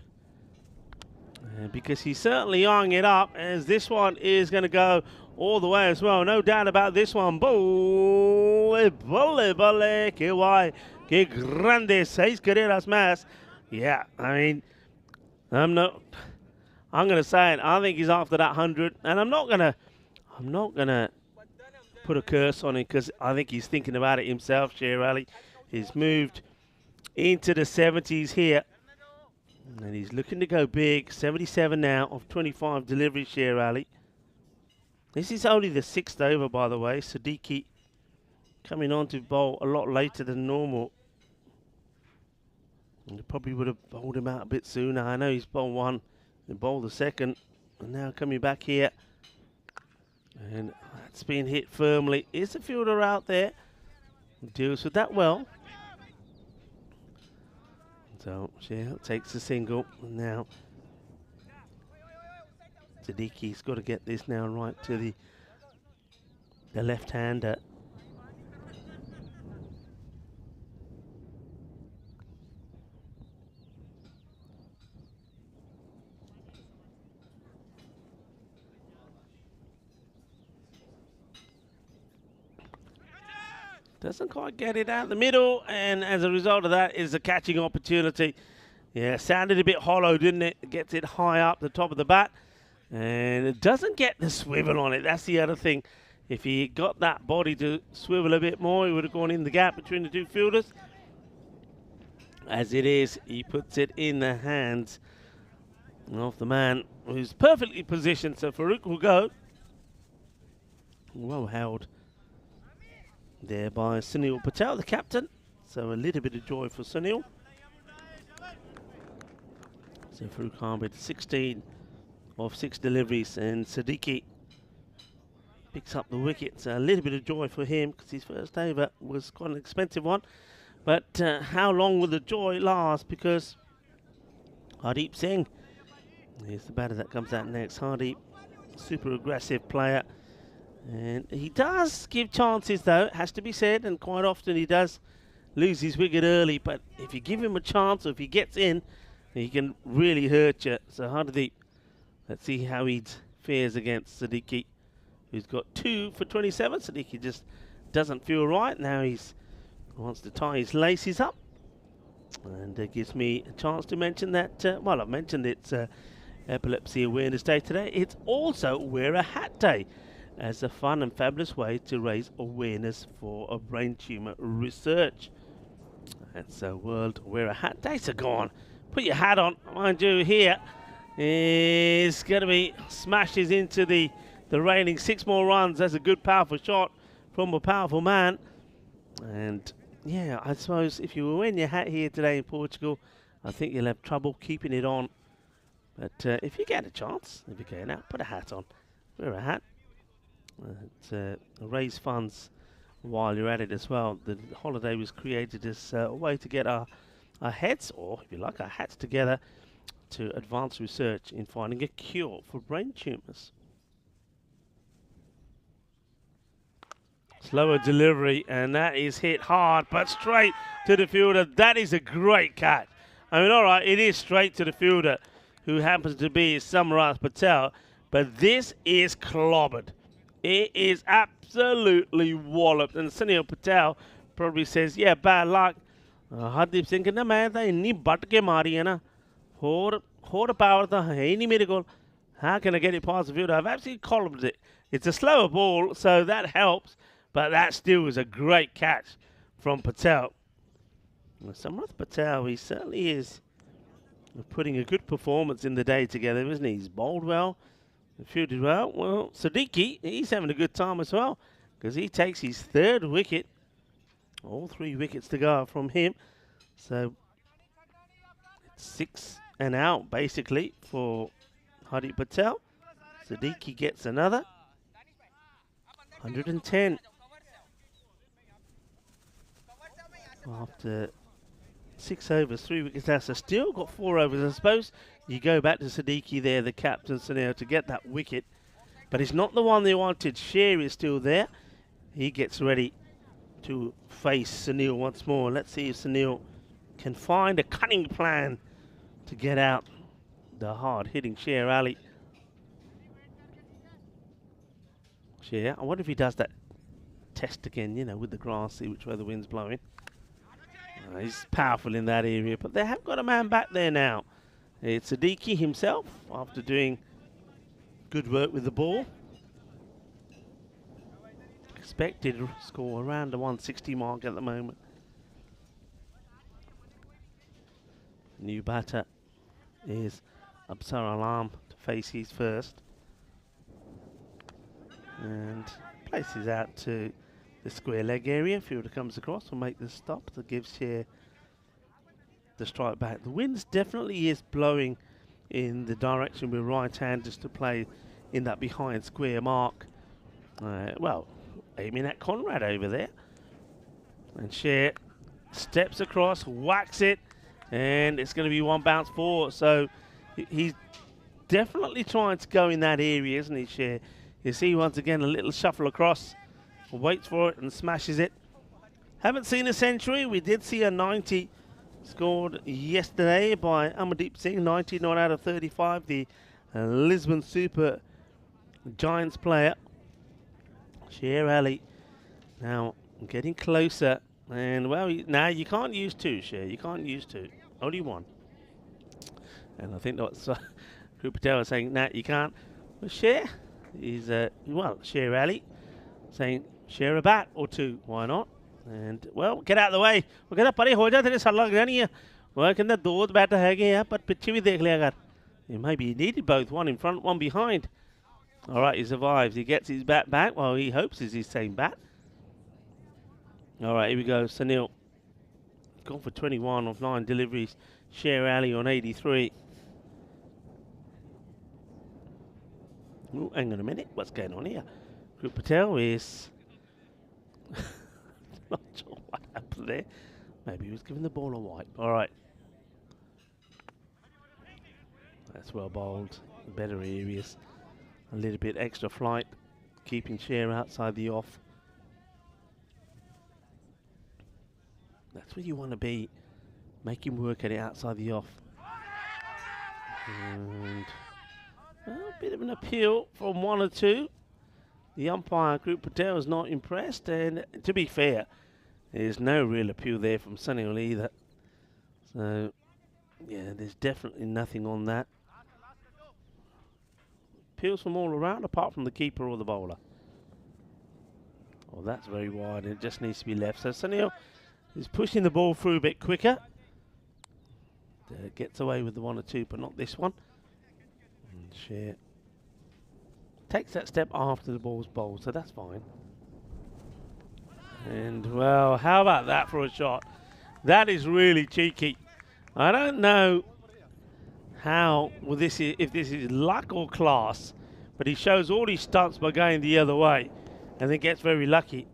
Because he's certainly eyeing it up, as this one is going to go all the way as well. No doubt about this one. Bole, que guay, que grande, 6 carreras más. Yeah, I mean, I'm going to say it. I think he's after that 100, and I'm not going to put a curse on him because I think he's thinking about it himself. Sher Ali, he's moved into the 70s here, and he's looking to go big. 77 now of 25 deliveries, Sher Ali. This is only the 6th over, by the way. Siddiqui coming on to bowl a lot later than normal. And they probably would have bowled him out a bit sooner. I know he's bowled 1 and bowled the 2nd, and now coming back here. And that's been hit firmly. Is the fielder out there? Deals with that well. So Sher takes a single. And now Siddiqui's got to get this now right to the left-hander. Doesn't quite get it out the middle, and as a result of that is a catching opportunity. Yeah, sounded a bit hollow, didn't it? It gets it high up the top of the bat, and it doesn't get the swivel on it. That's the other thing. If he got that body to swivel a bit more, he would have gone in the gap between the 2 fielders. As it is, he puts it in the hands of the man who's perfectly positioned. So Farouk will go. Well held there by Sunil Patel, the captain. So a little bit of joy for Sunil. So Farouk Khan with 16 of 6 deliveries, and Siddiqui picks up the wicket. So a little bit of joy for him because his first over was quite an expensive one. But how long will the joy last? Because Hardeep Singh, here's the batter that comes out next. Hardeep, super aggressive player. And he does give chances, though, it has to be said, and quite often he does lose his wicket early. But if you give him a chance, or if he gets in, he can really hurt you. So Hardeep, let's see how he fares against Siddiqui, who's got 2 for 27. Siddiqui just doesn't feel right. Now he wants to tie his laces up. And it gives me a chance to mention that, well, I've mentioned it's Epilepsy Awareness Day today. It's also Wear a Hat Day. as a fun and fabulous way to raise awareness for a brain tumour research. That's a World Wear a Hat Day. So go on, put your hat on. Mind you, here is going to be smashes into the railing. 6 more runs. That's a good, powerful shot from a powerful man. And yeah, I suppose if you were wearing your hat here today in Portugal, I think you'll have trouble keeping it on. But if you get a chance, if you're going out, put a hat on. Wear a hat. Raise funds while you're at it as well. The holiday was created as a way to get our heads, or if you like, our hats together to advance research in finding a cure for brain tumours. Slower delivery, and that is hit hard, but straight to the fielder. That is a great catch. I mean, all right, it is straight to the fielder, who happens to be Samrat Patel, but this is clobbered. It is absolutely walloped, and Sunil Patel probably says, yeah, bad luck. Hardeep Singh कहना मैं तो इन्नी but के मारी है ना, होर power तो है ही नहीं मेरे को. How can I get it past the fielder? I've actually collared it. It's a slower ball, so that helps, but that still is a great catch from Patel. Samrat Patel, he certainly is putting a good performance in the day together, isn't he? He's bowled well, fielded well. Well, Siddiqui, he's having a good time as well, because he takes his 3rd wicket. All 3 wickets to go from him. So it's 6 and out basically for Hardeep Patel. Siddiqui gets another 110 after 6 overs, 3 wickets. That's still got 4 overs. I suppose you go back to Siddiqui there, the captain, Sunil, to get that wicket, but it's not the one they wanted. Sher is still there. He gets ready to face Sunil once more. Let's see if Sunil can find a cunning plan to get out the hard-hitting Sher Ali. Sher, I wonder if he does that test again, you know, with the grass, see which way the wind's blowing. He's powerful in that area, but they have got a man back there now. It's Siddiqui himself, after doing good work with the ball. Expected score around the 160 mark at the moment. New batter is Absar Alam to face his first. And places out to the square leg area. Fielder comes across, will make the stop that gives here the strike back. The wind definitely is blowing in the direction with right-handers to play in that behind square mark. Well, aiming at Conrad over there. And Sher steps across, whacks it, and it's going to be 1 bounce 4. So he's definitely trying to go in that area, isn't he, Sher? You see once again a little shuffle across, waits for it and smashes it. Haven't seen a century. We did see a 90 scored yesterday by Amardeep Singh, 90 not out of 35, the Lisbon Super Giants player. Sher Ali now getting closer, and well, now you can't use 2, Sher. You can't use 2, only 1. And I think that's Group Patel was saying, nah, you can't. Well, Sher is, well, Sher Ali saying, share a bat or 2, why not? And, well, get out of the way. वो कहता परे हो जा तेरे sir लग रहा नहीं है. वो कहता 2 बैटर हैगे हैं पर पिछे भी देख लिया अगर. Maybe he needed both, 1 in front, 1 behind. All right, he survives. He gets his bat back. Well, he hopes it's his same bat. All right, here we go. Sunil gone for 21 of 9 deliveries. Sher Ali on 83. Ooh, hang on a minute. What's going on here? Group Patel is not sure what happened there. Maybe he was giving the ball a wipe. All right. That's well bowled. Better areas. A little bit extra flight. Keeping Sher outside the off. That's where you want to be. Make him work at it outside the off. And well, a bit of an appeal from 1 or 2. The umpire, Group Patel, is not impressed, and to be fair, there's no real appeal there from Sunil either. So, yeah, there's definitely nothing on that. Appeals from all around, apart from the keeper or the bowler. Oh, that's very wide. It just needs to be left. So Sunil is pushing the ball through a bit quicker. Gets away with the 1 or 2, but not this one. And Sher takes that step after the ball's bowled, so that's fine. And, well, how about that for a shot? That is really cheeky. I don't know how, well, if this is luck or class, but he shows all his stunts by going the other way and then gets very lucky.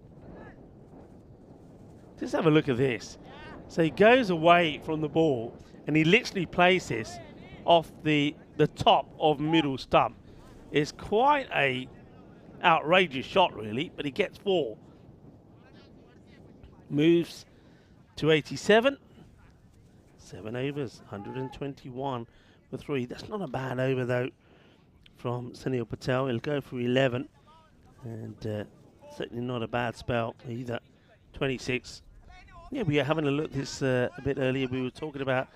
Just have a look at this. So he goes away from the ball and he literally plays this off the top of middle stump. It's quite a outrageous shot, really, but he gets 4. Moves to 87. 7 overs, 121 for 3. That's not a bad over, though, from Sunil Patel. He'll go for 11. And certainly not a bad spell either. 26. Yeah, we are having a look at this a bit earlier. We were talking about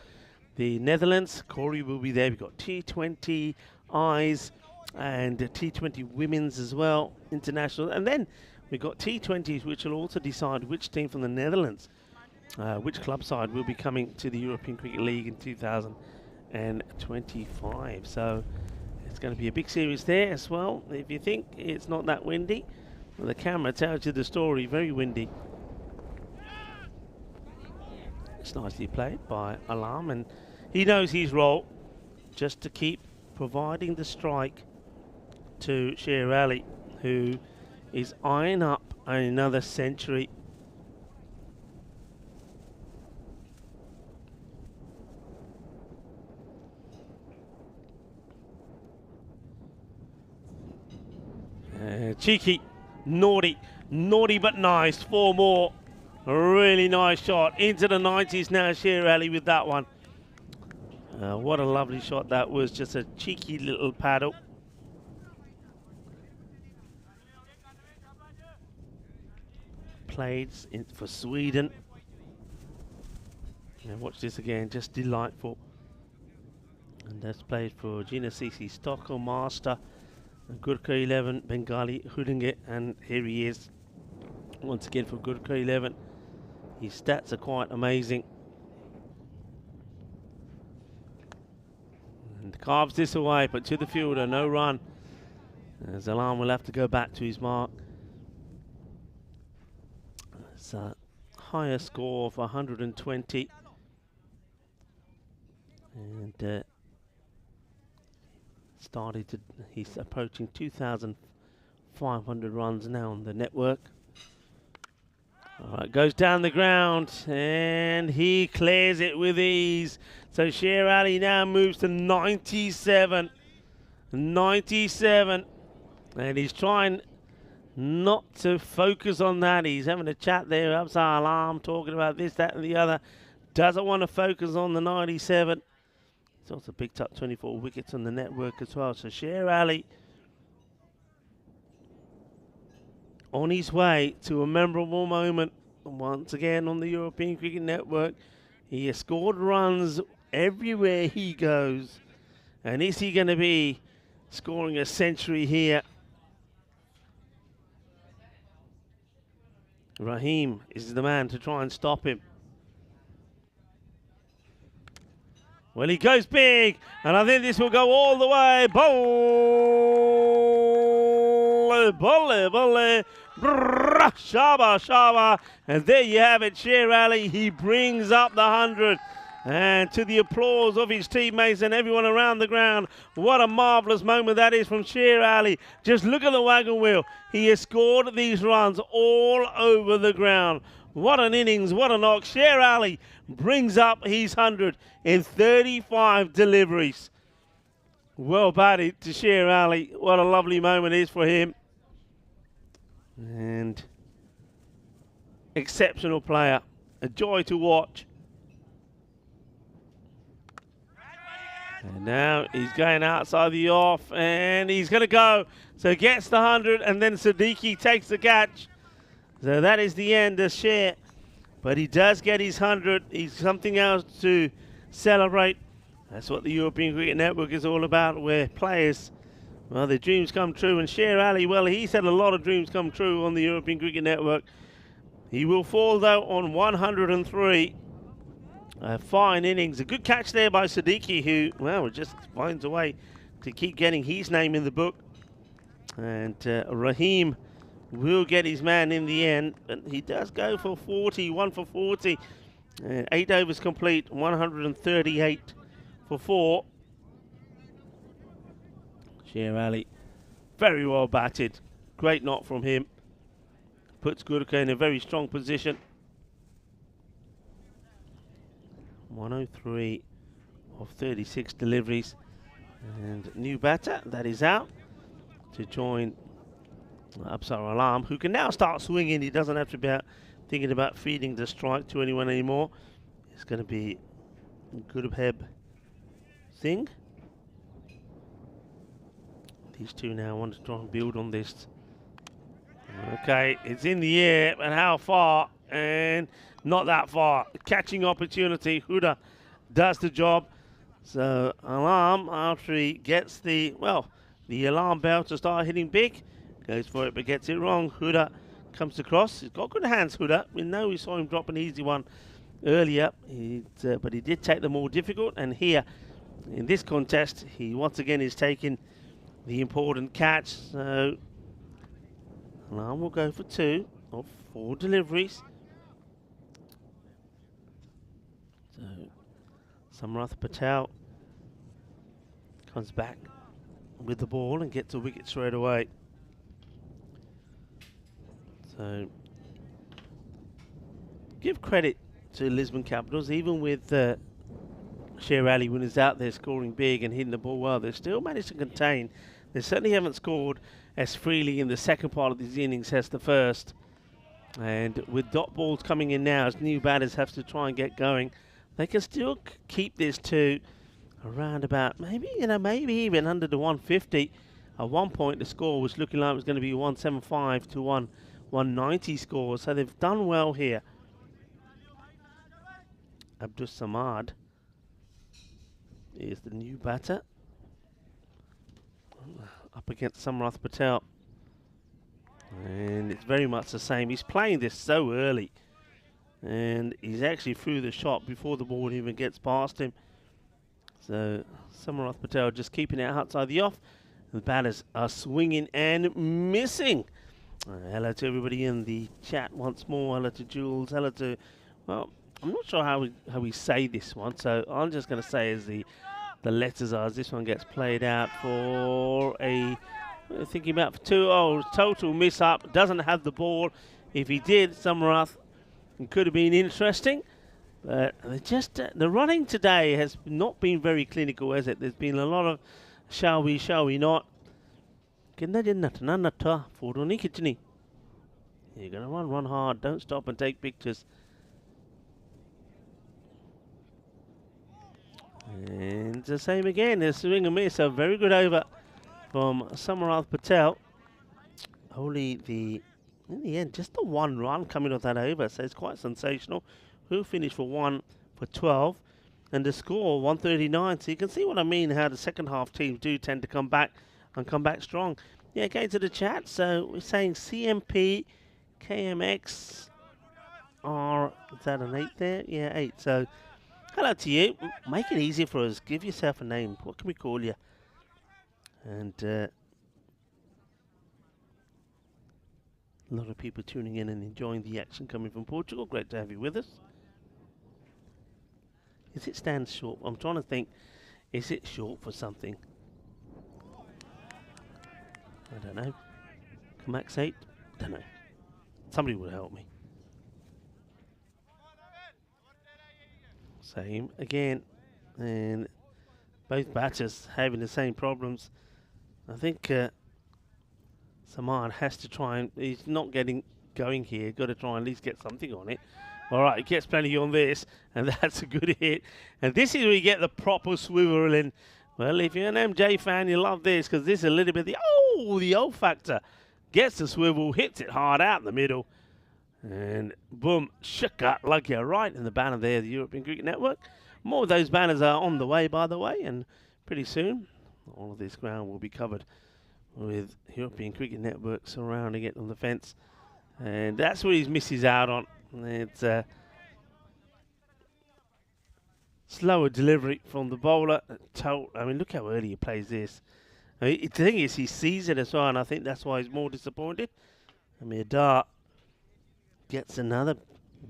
the Netherlands. Corey will be there. We've got T20 Eyes and T20 Women's as well, international. And then we've got T20s, which will also decide which team from the Netherlands, which club side will be coming to the European Cricket League in 2025. So it's going to be a big series there as well. If you think it's not that windy, well, the camera tells you the story. Very windy. It's nicely played by Alam, and he knows his role, just to keep providing the strike to Sher Ali, who is eyeing up another century. Cheeky, naughty but nice. 4 more. A really nice shot into the 90s now, Sher Ali with that one. What a lovely shot that was. Just a cheeky little paddle. Played for Sweden. And watch this again, just delightful. And that's played for Gina Cece, Stockholm Master, Gorkha 11, Bengali Hudinge, and here he is once again for Gorkha 11. His stats are quite amazing. And carves this away, but to the fielder, no run. As Alam will have to go back to his mark. It's a higher score of 120. And he's approaching 2,500 runs now on the network. All right, goes down the ground and he clears it with ease. So Sher Ali now moves to 97. 97. And he's trying not to focus on that. He's having a chat there, upside Alarm, talking about this, that, and the other. Doesn't want to focus on the 97. He's also picked up 24 wickets on the network as well. So Sher Ali on his way to a memorable moment once again on the European Cricket Network. He has scored runs everywhere he goes. And is he going to be scoring a century here? Rahim is the man to try and stop him. Well, he goes big, and I think this will go all the way. Bolle, bolle, bolle, brrr, shaba, shaba. And there you have it, Sher Ali. He brings up the 100. And to the applause of his teammates and everyone around the ground, what a marvellous moment that is from Sher Ali. Just look at the wagon wheel. He has scored these runs all over the ground. What an innings, what a knock. Sher Ali brings up his 100 in 35 deliveries. Well batted to Sher Ali. What a lovely moment it is for him. And exceptional player. A joy to watch. And now he's going outside the off and he's going to go. So gets the 100 and then Siddiqui takes the catch. So that is the end of Sher. But he does get his 100. He's something else to celebrate. That's what the European Cricket Network is all about, where players Well, the dreams come true, and Sher Ali, well, he's had a lot of dreams come true on the European Cricket Network. He will fall, though, on 103. A fine innings. A good catch there by Siddiqui, who, well, just finds a way to keep getting his name in the book. And Raheem will get his man in the end, but he does go for 40, 1 for 40. 8 overs complete, 138 for 4. Sher Ali, very well batted. Great knock from him. Puts Gorkha in a very strong position. 103 of 36 deliveries. And new batter, that is out to join Absar Alam, who can now start swinging. He doesn't have to be out thinking about feeding the strike to anyone anymore. It's going to be Gurubheb Singh. These two now want to try and build on this. Okay, it's in the air, but how far? And not that far. Catching opportunity. Huda does the job. So Alam, after he gets the alarm bell to start hitting big, goes for it but gets it wrong. Huda comes across. He's got good hands, Huda. We know we saw him drop an easy one earlier, but he did take the more difficult. And here, in this contest, he once again is taking the important catch. So Alam will go for 2 of 4 deliveries. So Samrath Patel comes back with the ball and gets a wicket straight away. So give credit to Lisbon Capitals, even with Sher Ali when he's out there scoring big and hitting the ball well, they still managed to contain. They certainly haven't scored as freely in the second part of this innings as the first. And with dot balls coming in now, as new batters have to try and get going, they can still keep this to around about maybe even under the 150. At one point, the score was looking like it was going to be 175 to 190 score. So they've done well here. Abdus Samad is the new batter up against Samrath Patel, and it's very much the same. He's playing this so early, and he's actually through the shot before the ball even gets past him. So Samrath Patel just keeping it outside the off. The batters are swinging and missing. Hello to everybody in the chat once more. Hello to Jules. Hello to, well, I'm not sure how we say this one, so I'm just going to say as the letters are, as this one gets played out for a, thinking about for 2. Oh, total miss up. Doesn't have the ball. If he did, Samrath, it could have been interesting. But the running today has not been very clinical, has it? There's been a lot of shall we not. You're going to run hard. Don't stop and take pictures. And the same again, a swing and miss. A very good over from Samrath Patel. Only in the end, just the 1 run coming off that over, so it's quite sensational. Who finished for 1 for 12, and the score 139. So you can see what I mean, how the second half teams do tend to come back and come back strong. Yeah, going to the chat. So we're saying CMP, KMX are, is that an 8 there? Yeah, 8. So hello to you. Make it easy for us. Give yourself a name. What can we call you? And a lot of people tuning in and enjoying the action coming from Portugal. Great to have you with us. Is it stand short? I'm trying to think. Is it short for something? I don't know. Max 8? Don't know. Somebody will help me. Same again, and both batters having the same problems. I think Samad has to try and, he's not getting going here, got to try and at least get something on it. All right, he gets plenty on this, and that's a good hit. And this is where you get the proper swivel in. Well, if you're an MJ fan, you love this, because this is a little bit the O factor. Gets the swivel, hits it hard out in the middle. And boom, shukat, like you're right in the banner there, the European Cricket Network. More of those banners are on the way, by the way, and pretty soon all of this ground will be covered with European Cricket Network surrounding it on the fence. And that's what he misses out on. It's slower delivery from the bowler. I mean, look how early he plays this. I mean, the thing is, he sees it as well, and I think that's why he's more disappointed. I mean, Dart gets another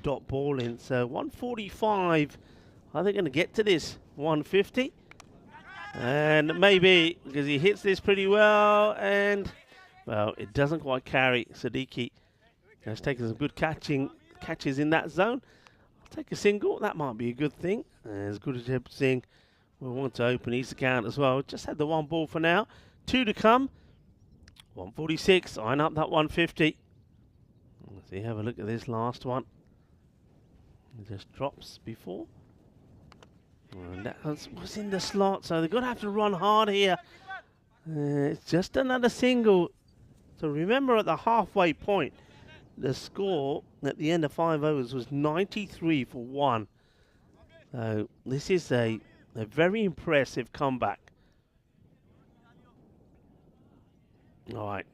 dot ball in. So 145. Are they going to get to this 150? And maybe, because he hits this pretty well, and, well, it doesn't quite carry. Siddiqui has taken some good catches in that zone. I'll take a single. That might be a good thing. As good as Jeb Singh will want to open his account as well. Just had the one ball for now. 2 to come. 146. Eyeing up that 150. Let's see, have a look at this last one. It just drops before. And that was in the slot, so they're going to have to run hard here. It's just another single. So remember, at the halfway point, the score at the end of 5 overs was 93 for 1. So this is a very impressive comeback. All right.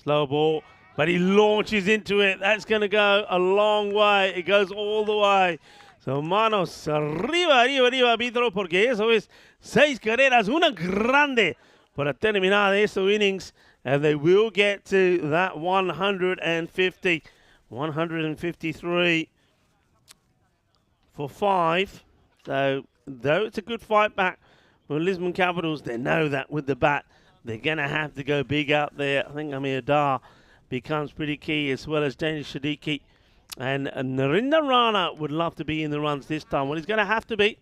Slow ball, but he launches into it. That's going to go a long way. It goes all the way. So manos arriba, arriba, arriba, árbitro, porque eso es 6 carreras, una grande para terminar este innings. And they will get to that 150, 153 for 5. So, though it's a good fight back for Lisbon Capitals, they know that with the bat, they're going to have to go big out there. I think Amir Dar becomes pretty key, as well as Danish Siddiqui. And Narinder Rana would love to be in the runs this time. Well, he's going to have to be.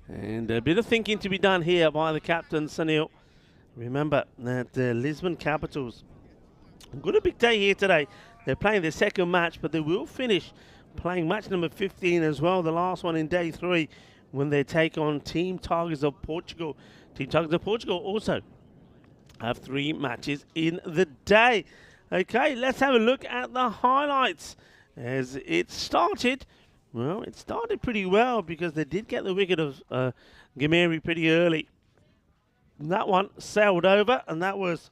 And a bit of thinking to be done here by the captain, Sunil. Remember that Lisbon Capitals have got a big day here today. They're playing their second match, but they will finish playing match number 15 as well, the last one in day 3, when they take on Team Tigers of Portugal. Team Tigers of Portugal also have 3 matches in the day. Okay, let's have a look at the highlights. As it started, well, it started pretty well because they did get the wicket of Gameri pretty early. That one sailed over, and that was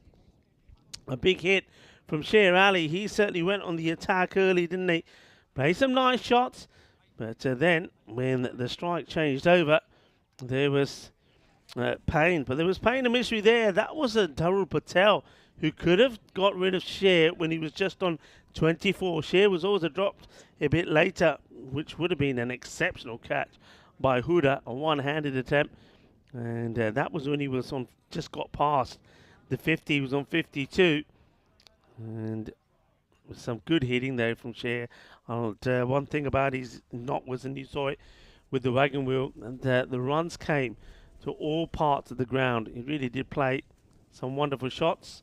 a big hit from Sher Ali. He certainly went on the attack early, didn't he? Played some nice shots, but then when the strike changed over, there was pain. But there was pain and mystery there. That was a Darul Patel who could have got rid of Sher when he was just on 24. Sher was also dropped a bit later, which would have been an exceptional catch by Huda, a one-handed attempt. And that was when he was on, just got past the 50. He was on 52. And with some good hitting there from Sher. One thing about his knock was, and you saw it with the wagon wheel, and the runs came to all parts of the ground. He really did play some wonderful shots.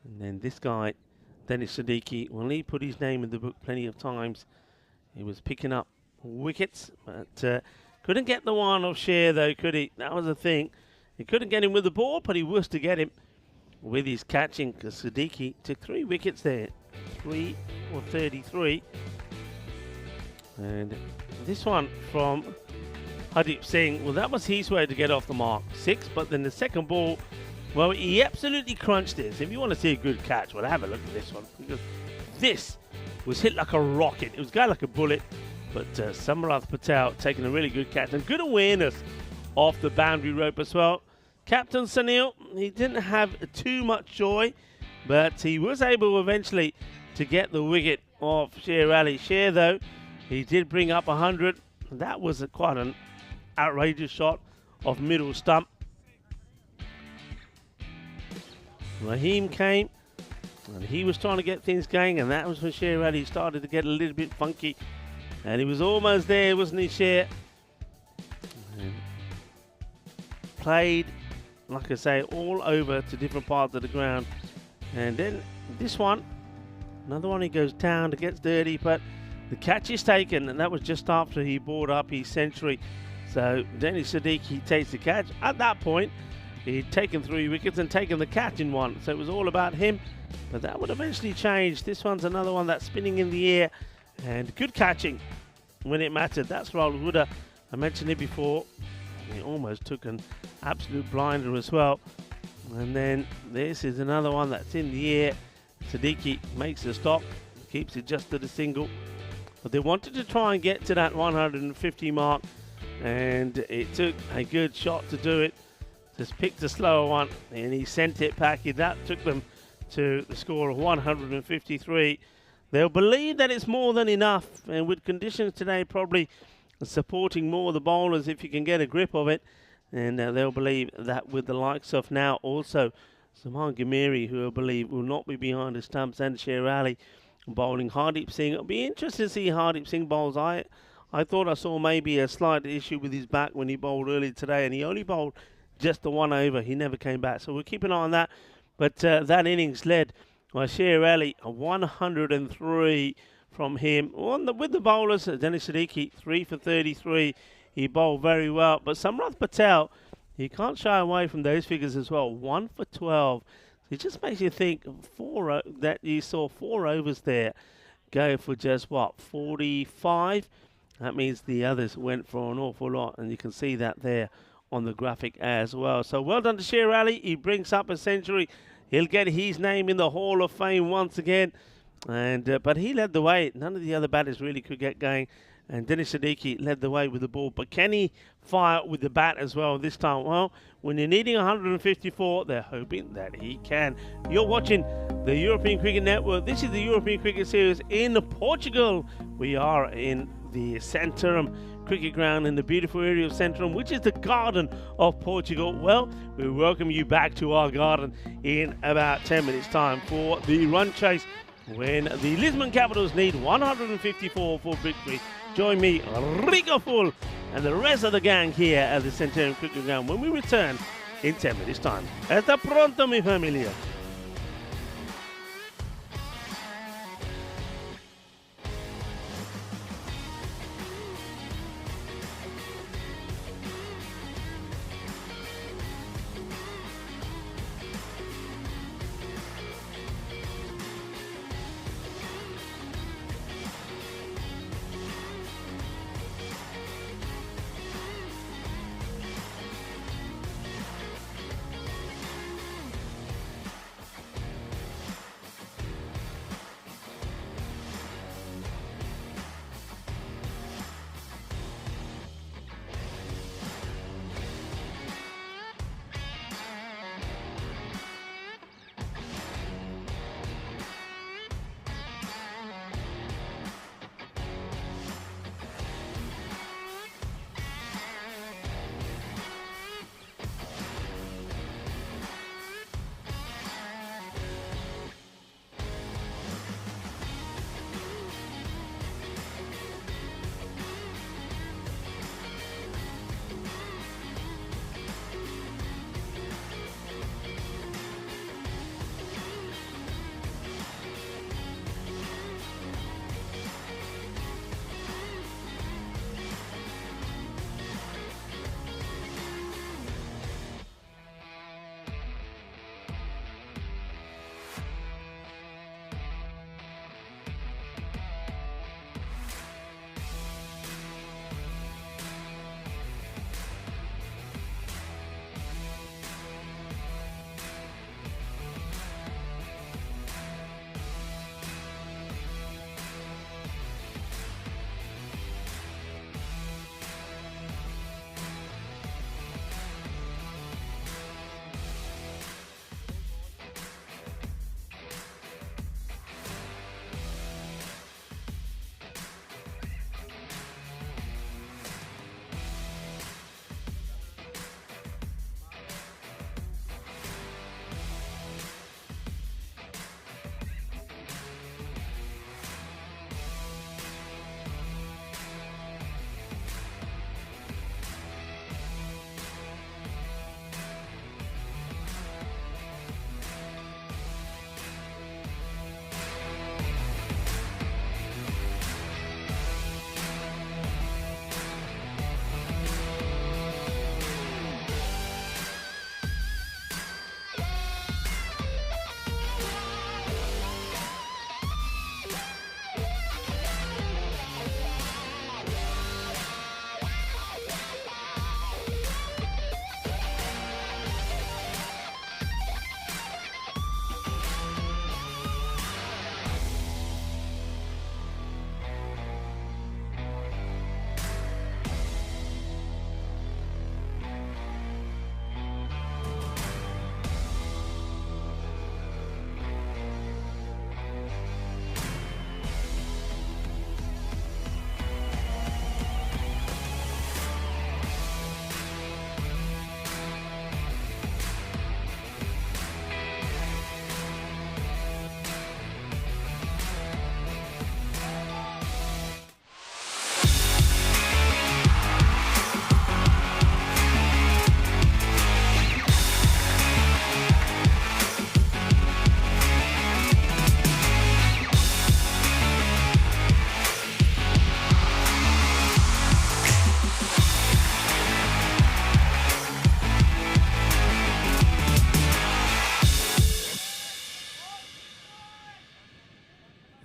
And then this guy, Danish Siddiqui, well, he put his name in the book plenty of times. He was picking up wickets, but couldn't get the one off Sher, though, could he? That was the thing. He couldn't get him with the ball, but he was to get him with his catching, because Siddiqui took 3 wickets there. 3 or 33. And this one from Hardeep Singh, well, that was his way to get off the mark. 6, but then the second ball, well, he absolutely crunched this. If you want to see a good catch, well, have a look at this one, because this was hit like a rocket. It was going like a bullet, but Samarath Patel taking a really good catch and good awareness off the boundary rope as well. Captain Sunil, he didn't have too much joy, but he was able eventually to get the wicket off Sher Ali. Sher, though, he did bring up 100. That was quite an outrageous shot off middle stump. Raheem came, and he was trying to get things going, and that was when Sher Ali started to get a little bit funky. And he was almost there, wasn't he, Sher? Played, like I say, all over to different parts of the ground. And then this one, another one, he goes down, it gets dirty, but the catch is taken, and that was just after he brought up his century. So Danish Siddiqui takes the catch. At that point, he'd taken 3 wickets and taken the catch in 1. So it was all about him, but that would eventually change. This one's another one that's spinning in the air, and good catching when it mattered. That's Raul Huda. I mentioned it before. He almost took an absolute blinder as well. And then this is another one that's in the air. Siddiqui makes the stop, keeps it just to the single. But they wanted to try and get to that 150 mark, and it took a good shot to do it. Just picked a slower one, and he sent it packing. That took them to the score of 153. They'll believe that it's more than enough, and with conditions today probably supporting more of the bowlers if you can get a grip of it, and they'll believe that with the likes of now also Saman Gamiri, who I believe will not be behind the stumps, and Sher Ali bowling Hardeep Singh. It'll be interesting to see Hardeep Singh bowls. I thought I saw maybe a slight issue with his back when he bowled earlier today, and he only bowled just the one over. He never came back, so we'll keep an eye on that. But that innings led by Sher Ali, a 103 from him. With the bowlers, Dennis Siddiqui, 3 for 33. He bowled very well. But Samrat Patel, he can't shy away from those figures as well. 1 for 12. It just makes you think that you saw 4 overs there go for just, 45? That means the others went for an awful lot, and you can see that there on the graphic as well. So well done to Sher Ali. He brings up a century. He'll get his name in the Hall of Fame once again. And but he led the way. None of the other batters really could get going. And Dennis Siddiqui led the way with the ball. But can he fire with the bat as well this time? Well, when you're needing 154, they're hoping that he can. You're watching the European Cricket Network. This is the European Cricket Series in Portugal. We are in the Centrum Cricket Ground in the beautiful area of Centrum, which is the garden of Portugal. Well, we welcome you back to our garden in about 10 minutes' time for the run chase, when the Lisbon Capitals need 154 for victory. Join me, Rico Full, and the rest of the gang here at the Centurion Cricket Ground when we return in 10 minutes' time. Hasta pronto, mi familia.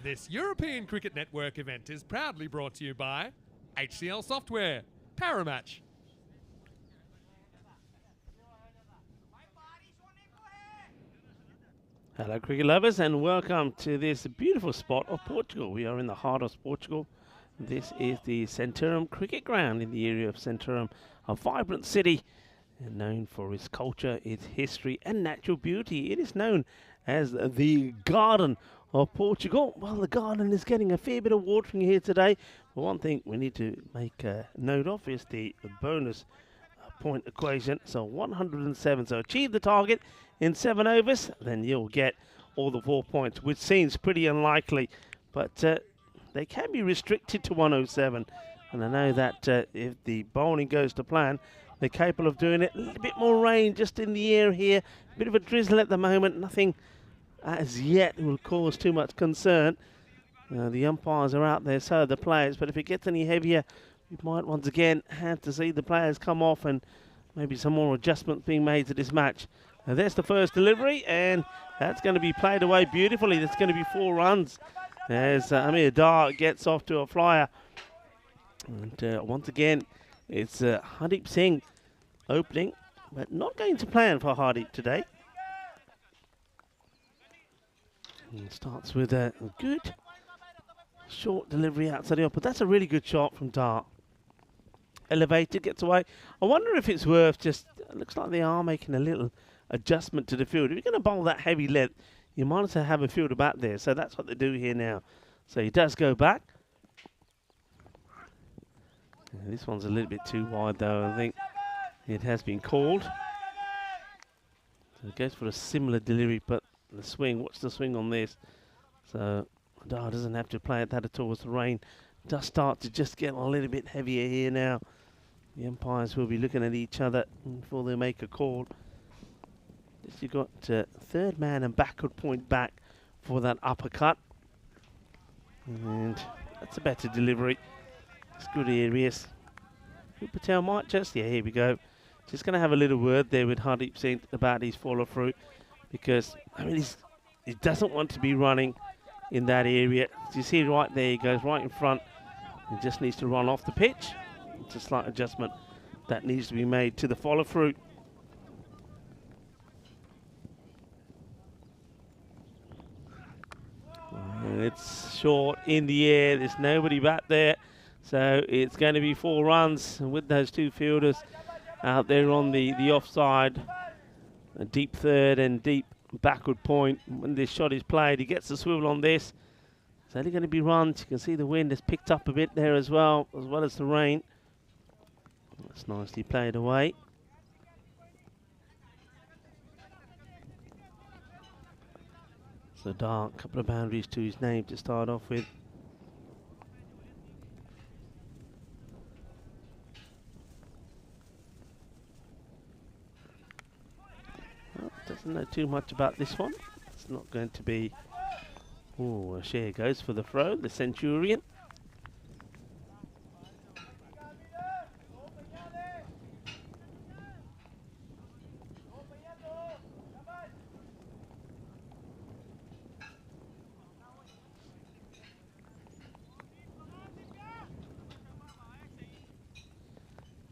This European Cricket Network event is proudly brought to you by HCL Software, Paramatch. Hello cricket lovers and welcome to this beautiful spot of Portugal. We are in the heart of Portugal. This is the Centurion Cricket Ground in the area of Centurion, a vibrant city and known for its culture, its history and natural beauty. It is known as the Garden of Portugal. Well, the garden is getting a fair bit of watering here today. But one thing we need to make a note of is the bonus point equation. So 107. So achieve the target in 7 overs, then you'll get all the 4 points, which seems pretty unlikely. But they can be restricted to 107. And I know that if the bowling goes to plan, they're capable of doing it. A little bit more rain just in the air here. A bit of a drizzle at the moment. Nothing as yet will cause too much concern. The umpires are out there, so are the players. But if it gets any heavier, we might once again have to see the players come off and maybe some more adjustments being made to this match. Now there's the first delivery, and that's going to be played away beautifully. That's going to be 4 runs as Amir Dar gets off to a flyer. And once again, it's Hardeep Singh opening, but not going to plan for Hardeep today. And starts with a good short delivery outside the off, but that's a really good shot from Dar. Elevated, gets away. I wonder if it's worth just, it looks like they are making a little adjustment to the field. If you're going to bowl that heavy length, you might as well have a fielder back there. So that's what they do here now. So he does go back. Yeah, this one's a little bit too wide though, I think. It has been called. So it goes for a similar delivery, but the swing, watch the swing on this. So Dar doesn't have to play it that at all as the rain does start to just get a little bit heavier here now. The umpires will be looking at each other before they make a call. You've got third man and backward point back for that uppercut. And that's a better delivery. It's good areas. Patel might just, yeah, here we go. Just going to have a little word there with Hardeep Singh about his follow through, because I mean he doesn't want to be running in that area. You see right there, he goes right in front. He just needs to run off the pitch. It's a slight adjustment that needs to be made to the follow through. And it's short in the air. There's nobody back there. So it's going to be 4 runs. And with those 2 fielders out there on the offside, a deep third and deep backward point. When this shot is played, he gets the swivel on this. It's only going to be runs. You can see the wind has picked up a bit there as well as the rain. That's nicely played away. So Dark, couple of boundaries to his name to start off with. Well, doesn't know too much about this one. It's not going to be. Oh, a share goes for the throw, the Centurion.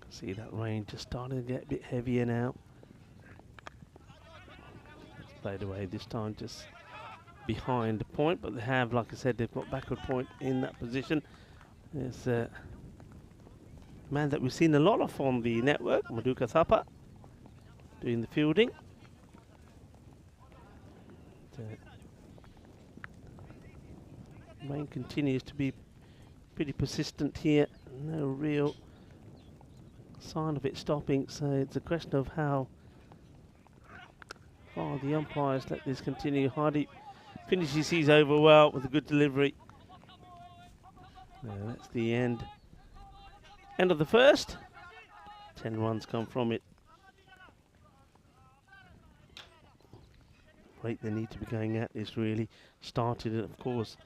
See that rain just starting to get a bit heavier now. It's played away this time just behind the point, but they have, like I said, they've got backward point in that position. There's a man that we've seen a lot of on the network, Maduka Thapa, doing the fielding. Rain continues to be pretty persistent here. No real sign of it stopping, so it's a question of how far the umpires let this continue. Hardeep finishes his over well with a good delivery. That's the end of the first. 10 runs come from it. Rate they need to be going at is really started, of course,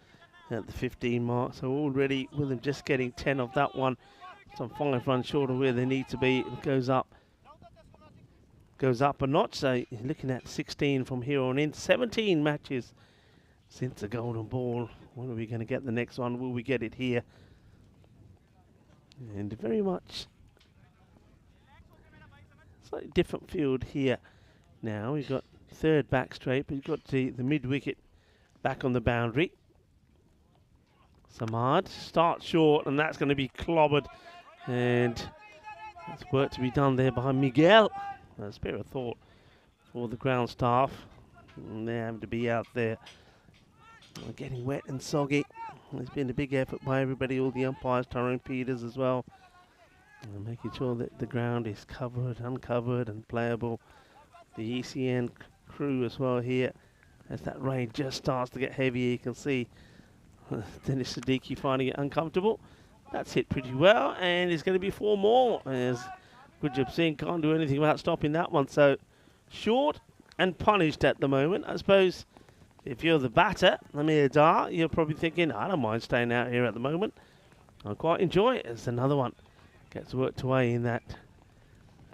at the 15 mark. So already with them just getting 10 of that one, some 5 runs short of where they need to be. It goes up a notch. So you're looking at 16 from here on in. 17 matches since the golden ball. When are we going to get the next one? Will we get it here? And very much slightly different field here now. We've got third back straight, but you've got the mid wicket back on the boundary. Samad starts short, and that's going to be clobbered. And there's work to be done there by Miguel. A spare of thought for the ground staff. And they're having to be out there getting wet and soggy. There's been a big effort by everybody, all the umpires, Tyrone Peters as well, and making sure that the ground is covered, uncovered and playable. The ECN crew as well here, as that rain just starts to get heavier. You can see Dennis Siddiqui finding it uncomfortable. That's hit pretty well, and it's going to be 4 more, as Gurjab Singh can't do anything about stopping that one. So short and punished at the moment. I suppose if you're the batter, Amir Dar, you're probably thinking, I don't mind staying out here at the moment. I quite enjoy it. As another one gets worked away in that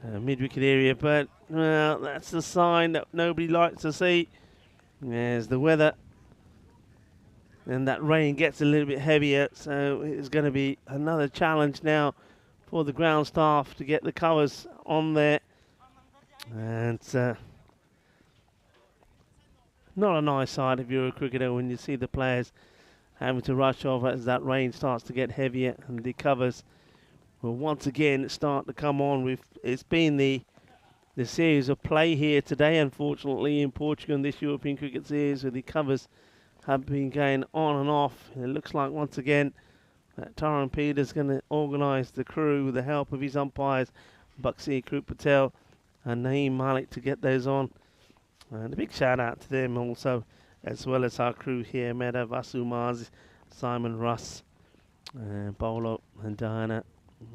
mid-wicket area, but well, that's the sign that nobody likes to see. As the weather and that rain gets a little bit heavier, so it's going to be another challenge now for the ground staff to get the covers on there. And not a nice sight if you're a cricketer when you see the players having to rush off as that rain starts to get heavier and the covers will once again start to come on. It's been the series of play here today, unfortunately, in Portugal in this European Cricket Series, where the covers have been going on and off. And it looks like once again that Tyrone Peters is going to organise the crew with the help of his umpires, Buxi Krut Patel and Naeem Malik, to get those on. And a big shout out to them also, as well as our crew here, Meda, Vasu Mars, Simon Russ, Bolo and Diana,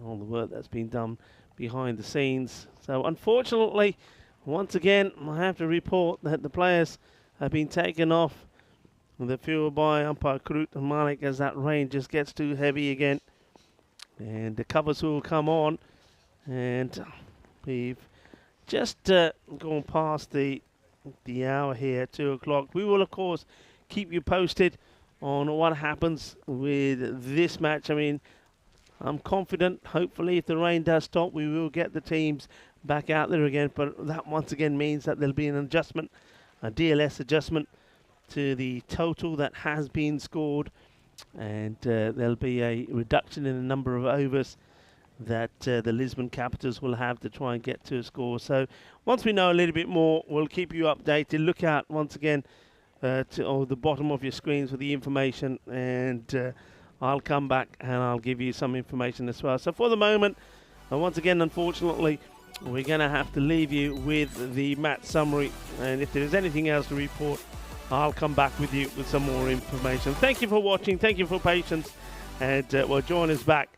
all the work that's been done behind the scenes. So unfortunately, once again, I have to report that the players have been taken off the field by umpire Krut and Malik as that rain just gets too heavy again. And the covers will come on, and we've just gone past the hour here, 2 o'clock. We will, of course, keep you posted on what happens with this match. I mean, I'm confident, hopefully, if the rain does stop, we will get the teams back out there again. But that, once again, means that there'll be an adjustment, a DLS adjustment to the total that has been scored. And there'll be a reduction in the number of overs that the Lisbon Capitals will have to try and get to a score. So once we know a little bit more, we'll keep you updated. Look out once again to the bottom of your screens for the information, and I'll come back and I'll give you some information as well. So for the moment, once again, unfortunately, we're going to have to leave you with the match summary, and if there's anything else to report, I'll come back with you with some more information. Thank you for watching, thank you for patience, and well, join us back.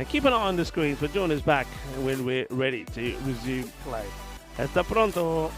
Keep an eye on the screens, but join us back when we're ready to resume play. Hasta pronto.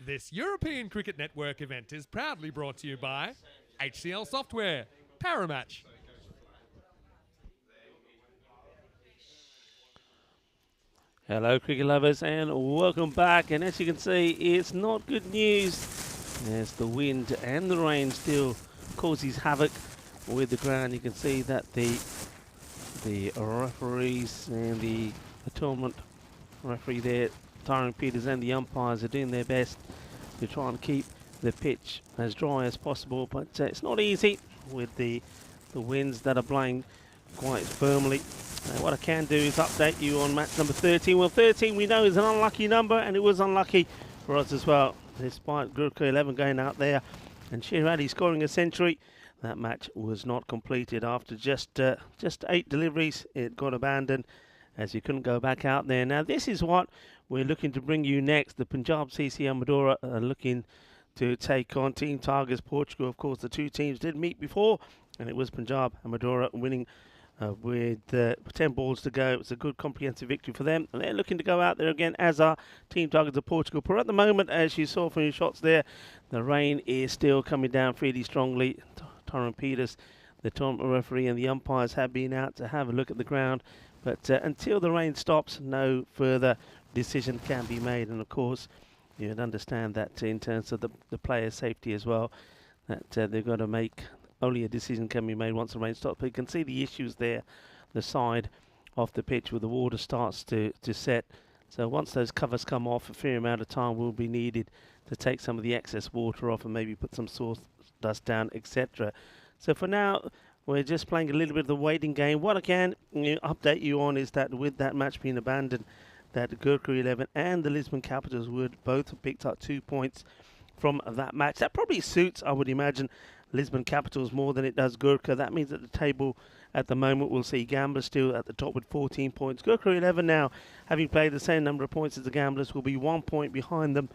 This European Cricket Network event is proudly brought to you by HCL Software, Paramatch. Hello cricket lovers and welcome back, and as you can see it's not good news as the wind and the rain still causes havoc with the ground. You can see that the referees and the tournament referee there, Tyrone Peters, and the umpires are doing their best to try and keep the pitch as dry as possible, but it's not easy with the winds that are blowing quite firmly. What I can do is update you on match number 13. Well, 13 we know is an unlucky number, and it was unlucky for us as well. Despite Gorkha 11 going out there and Shirali scoring a century, that match was not completed. After just 8 deliveries, it got abandoned as you couldn't go back out there. Now this is what we're looking to bring you next. The Punjab CC Amadora are looking to take on Team Tigers Portugal. Of course, the two teams did meet before, and it was Punjab Amadora winning with 10 balls to go. It was a good comprehensive victory for them, and they're looking to go out there again, as are Team Tigers of Portugal. But at the moment, as you saw from your shots there, the rain is still coming down fairly strongly. Tyrone Peters, the tournament referee, and the umpires have been out to have a look at the ground, but until the rain stops, no further decision can be made. And of course, you would understand that in terms of the players' safety as well, that they've got to make only a decision can be made once the rain stops. But you can see the issues there, the side of the pitch where the water starts to set. So once those covers come off, a fair amount of time will be needed to take some of the excess water off and maybe put some sawdust down, etc. So for now, we're just playing a little bit of the waiting game. What I can update you on is that with that match being abandoned, that Gorkha 11 and the Lisbon Capitals would both have picked up 2 points from that match. That probably suits, I would imagine, Lisbon Capitals more than it does Gorkha. That means that the table at the moment we'll see Gamblers still at the top with 14 points. Gorkha 11 now, having played the same number of points as the Gamblers, will be 1 point behind them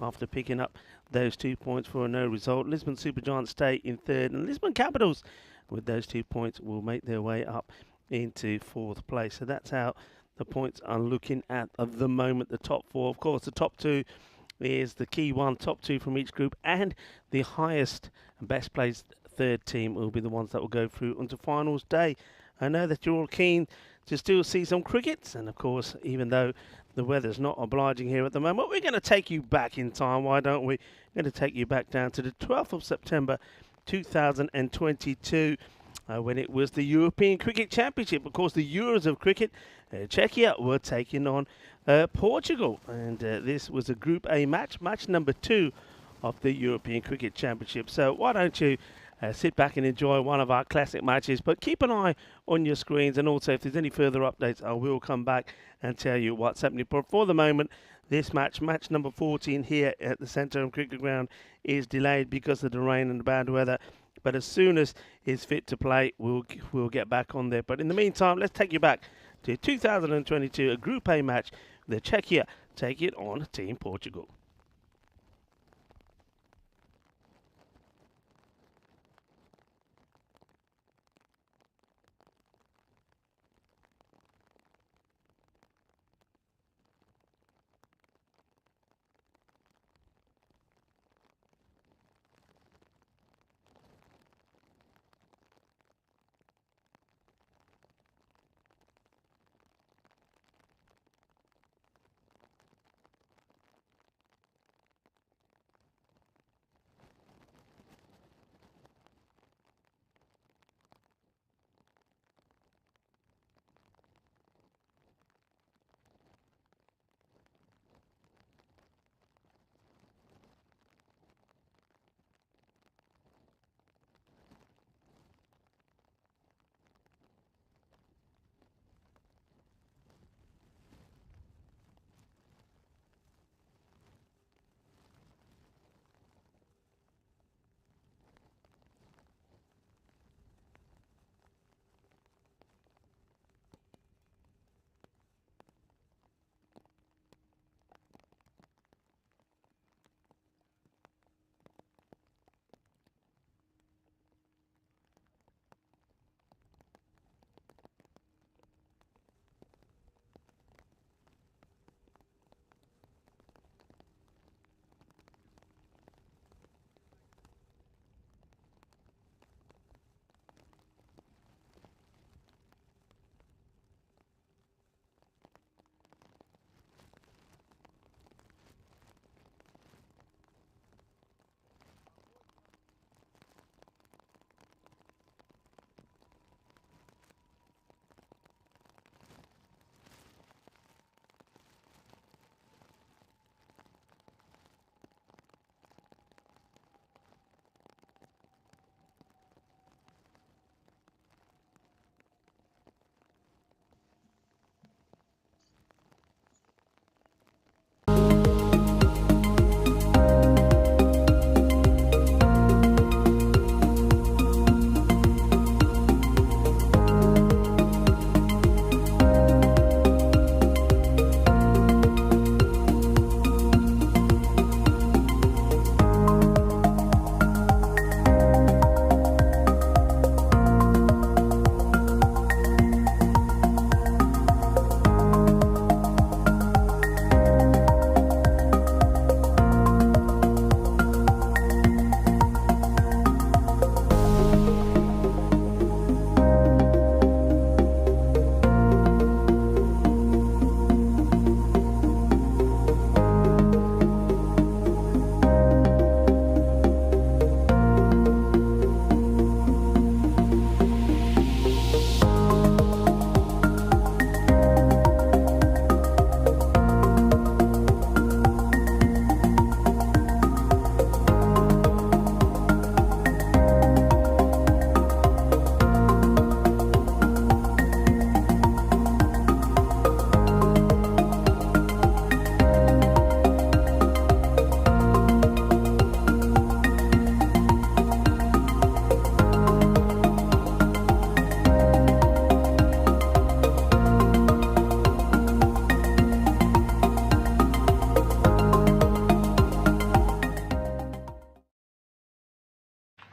after picking up those 2 points for a no result. Lisbon Supergiants stay in third, and Lisbon Capitals with those 2 points will make their way up into fourth place. So that's how the points are looking at the moment. The top four, of course, the top two is the key one, top two from each group, and the highest and best placed third team will be the ones that will go through onto finals day. I know that you're all keen to still see some cricket, and of course, even though the weather's not obliging here at the moment, we're going to take you back in time, why don't we? We're going to take you back down to the 12th of September 2022, when it was the European Cricket Championship. Of course, the Euros of cricket, Czechia were taking on Portugal, and this was a Group A match, match number 2 of the European Cricket Championship. So why don't you sit back and enjoy one of our classic matches, but keep an eye on your screens, and also if there's any further updates, I will come back and tell you what's happening. But for the moment, this match, match number 14 here at the Centurion Cricket Ground, is delayed because of the rain and the bad weather. But as soon as it's fit to play, we'll get back on there. But in the meantime, let's take you back to 2022, a Group A match. The Czechia take it on Team Portugal.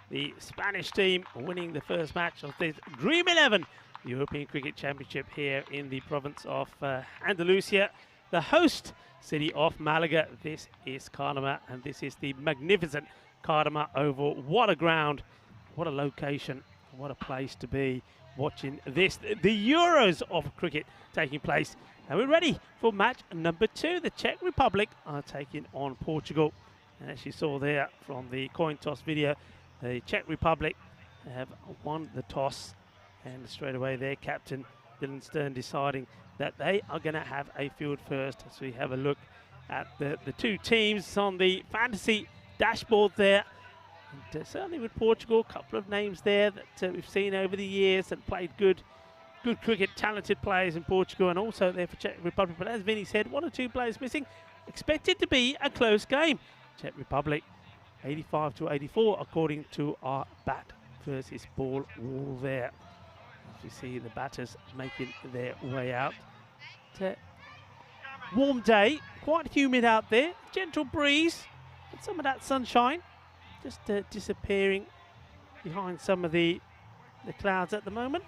the Spanish team winning the first match of this Dream 11 European Cricket Championship here in the province of Andalusia, the host city of Malaga. This is Carnama, and this is the magnificent Carnama Oval. What a ground, what a location, what a place to be watching this, the Euros of cricket taking place. And we're ready for match number 2. The Czech Republic are taking on Portugal. And as you saw there from the coin toss video, the Czech Republic have won the toss, and straight away their captain Dylan Stern deciding that they are going to have a field first. As we have a look at the two teams on the fantasy dashboard there. And certainly with Portugal, a couple of names there that we've seen over the years and played good cricket, talented players in Portugal, and also there for Czech Republic. But as Vinny said, 1 or 2 players missing. Expected to be a close game. Czech Republic 85-84 according to our bat versus ball wall there. As you see the batters making their way out. Warm day, quite humid out there, gentle breeze, and some of that sunshine just disappearing behind some of the clouds at the moment.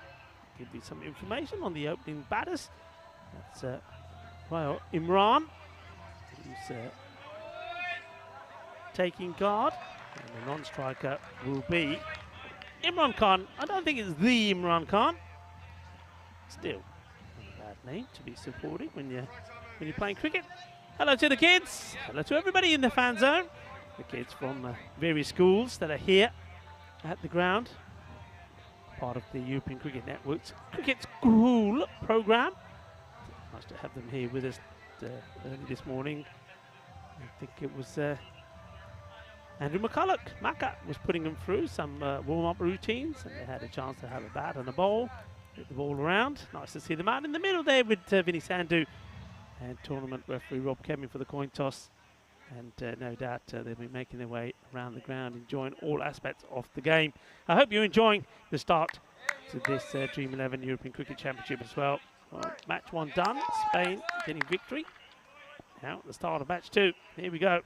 Give you some information on the opening batters. That's Imran, who's taking guard, and the non-striker will be Imran Khan. I don't think it's the Imran Khan. Still, not a bad name to be supporting when you're playing cricket. Hello to the kids. Hello to everybody in the fan zone. The kids from various schools that are here at the ground. Part of the European Cricket Network's Cricket School program. Nice to have them here with us early this morning. I think it was Andrew McCulloch. Maka was putting them through some warm-up routines, and they had a chance to have a bat and a bowl, hit the ball around. Nice to see them out in the middle there with Vinny Sandhu and tournament referee Rob Kemming for the coin toss. And no doubt they'll be making their way around the ground, enjoying all aspects of the game. I hope you're enjoying the start to this Dream 11 European Cricket Championship as well. Match 1 done, Spain getting victory. Now the start of match 2. Here we go.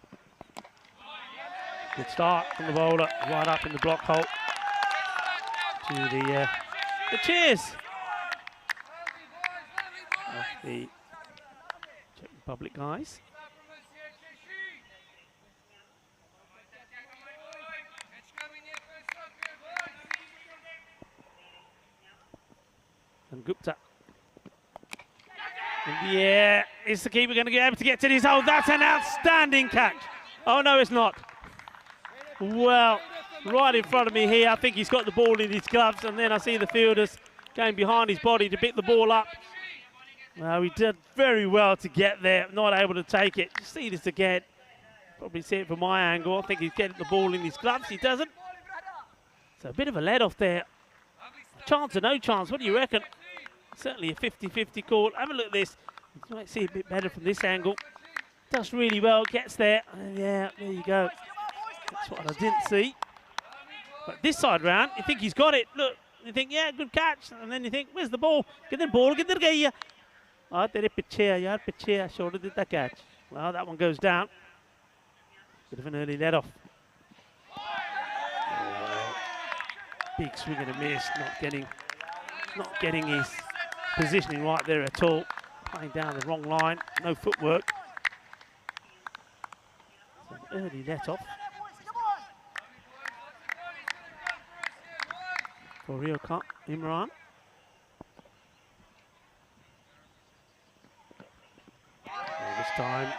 Good start from the bowler, right up in the block hole. To the cheers of the Czech Republic guys. And Gupta. In the air. Is the keeper going to be able to get to this hole? That's an outstanding catch. Oh, no, it's not. Well, right in front of me here. I think he's got the ball in his gloves, and then I see the fielders going behind his body to pick the ball up. Well, he did very well to get there, not able to take it. You see this again. Probably see it from my angle. I think he's getting the ball in his gloves. He doesn't. So a bit of a let-off there. Chance or no chance, what do you reckon? Certainly a 50-50 call. Have a look at this. You might see a bit better from this angle. Does really well, gets there. And yeah, there you go. That's what I didn't see. But this side round, you think he's got it. Look, you think, yeah, good catch. And then you think, where's the ball? Get the ball, get the gaya. Oh, tere piche, yaar piche, shoulder did that catch. Well, that one goes down. Bit of an early let-off. Big swing and a miss, not getting his positioning right there at all. Playing down the wrong line, no footwork. So an early let-off for Gorkha Imran. And this time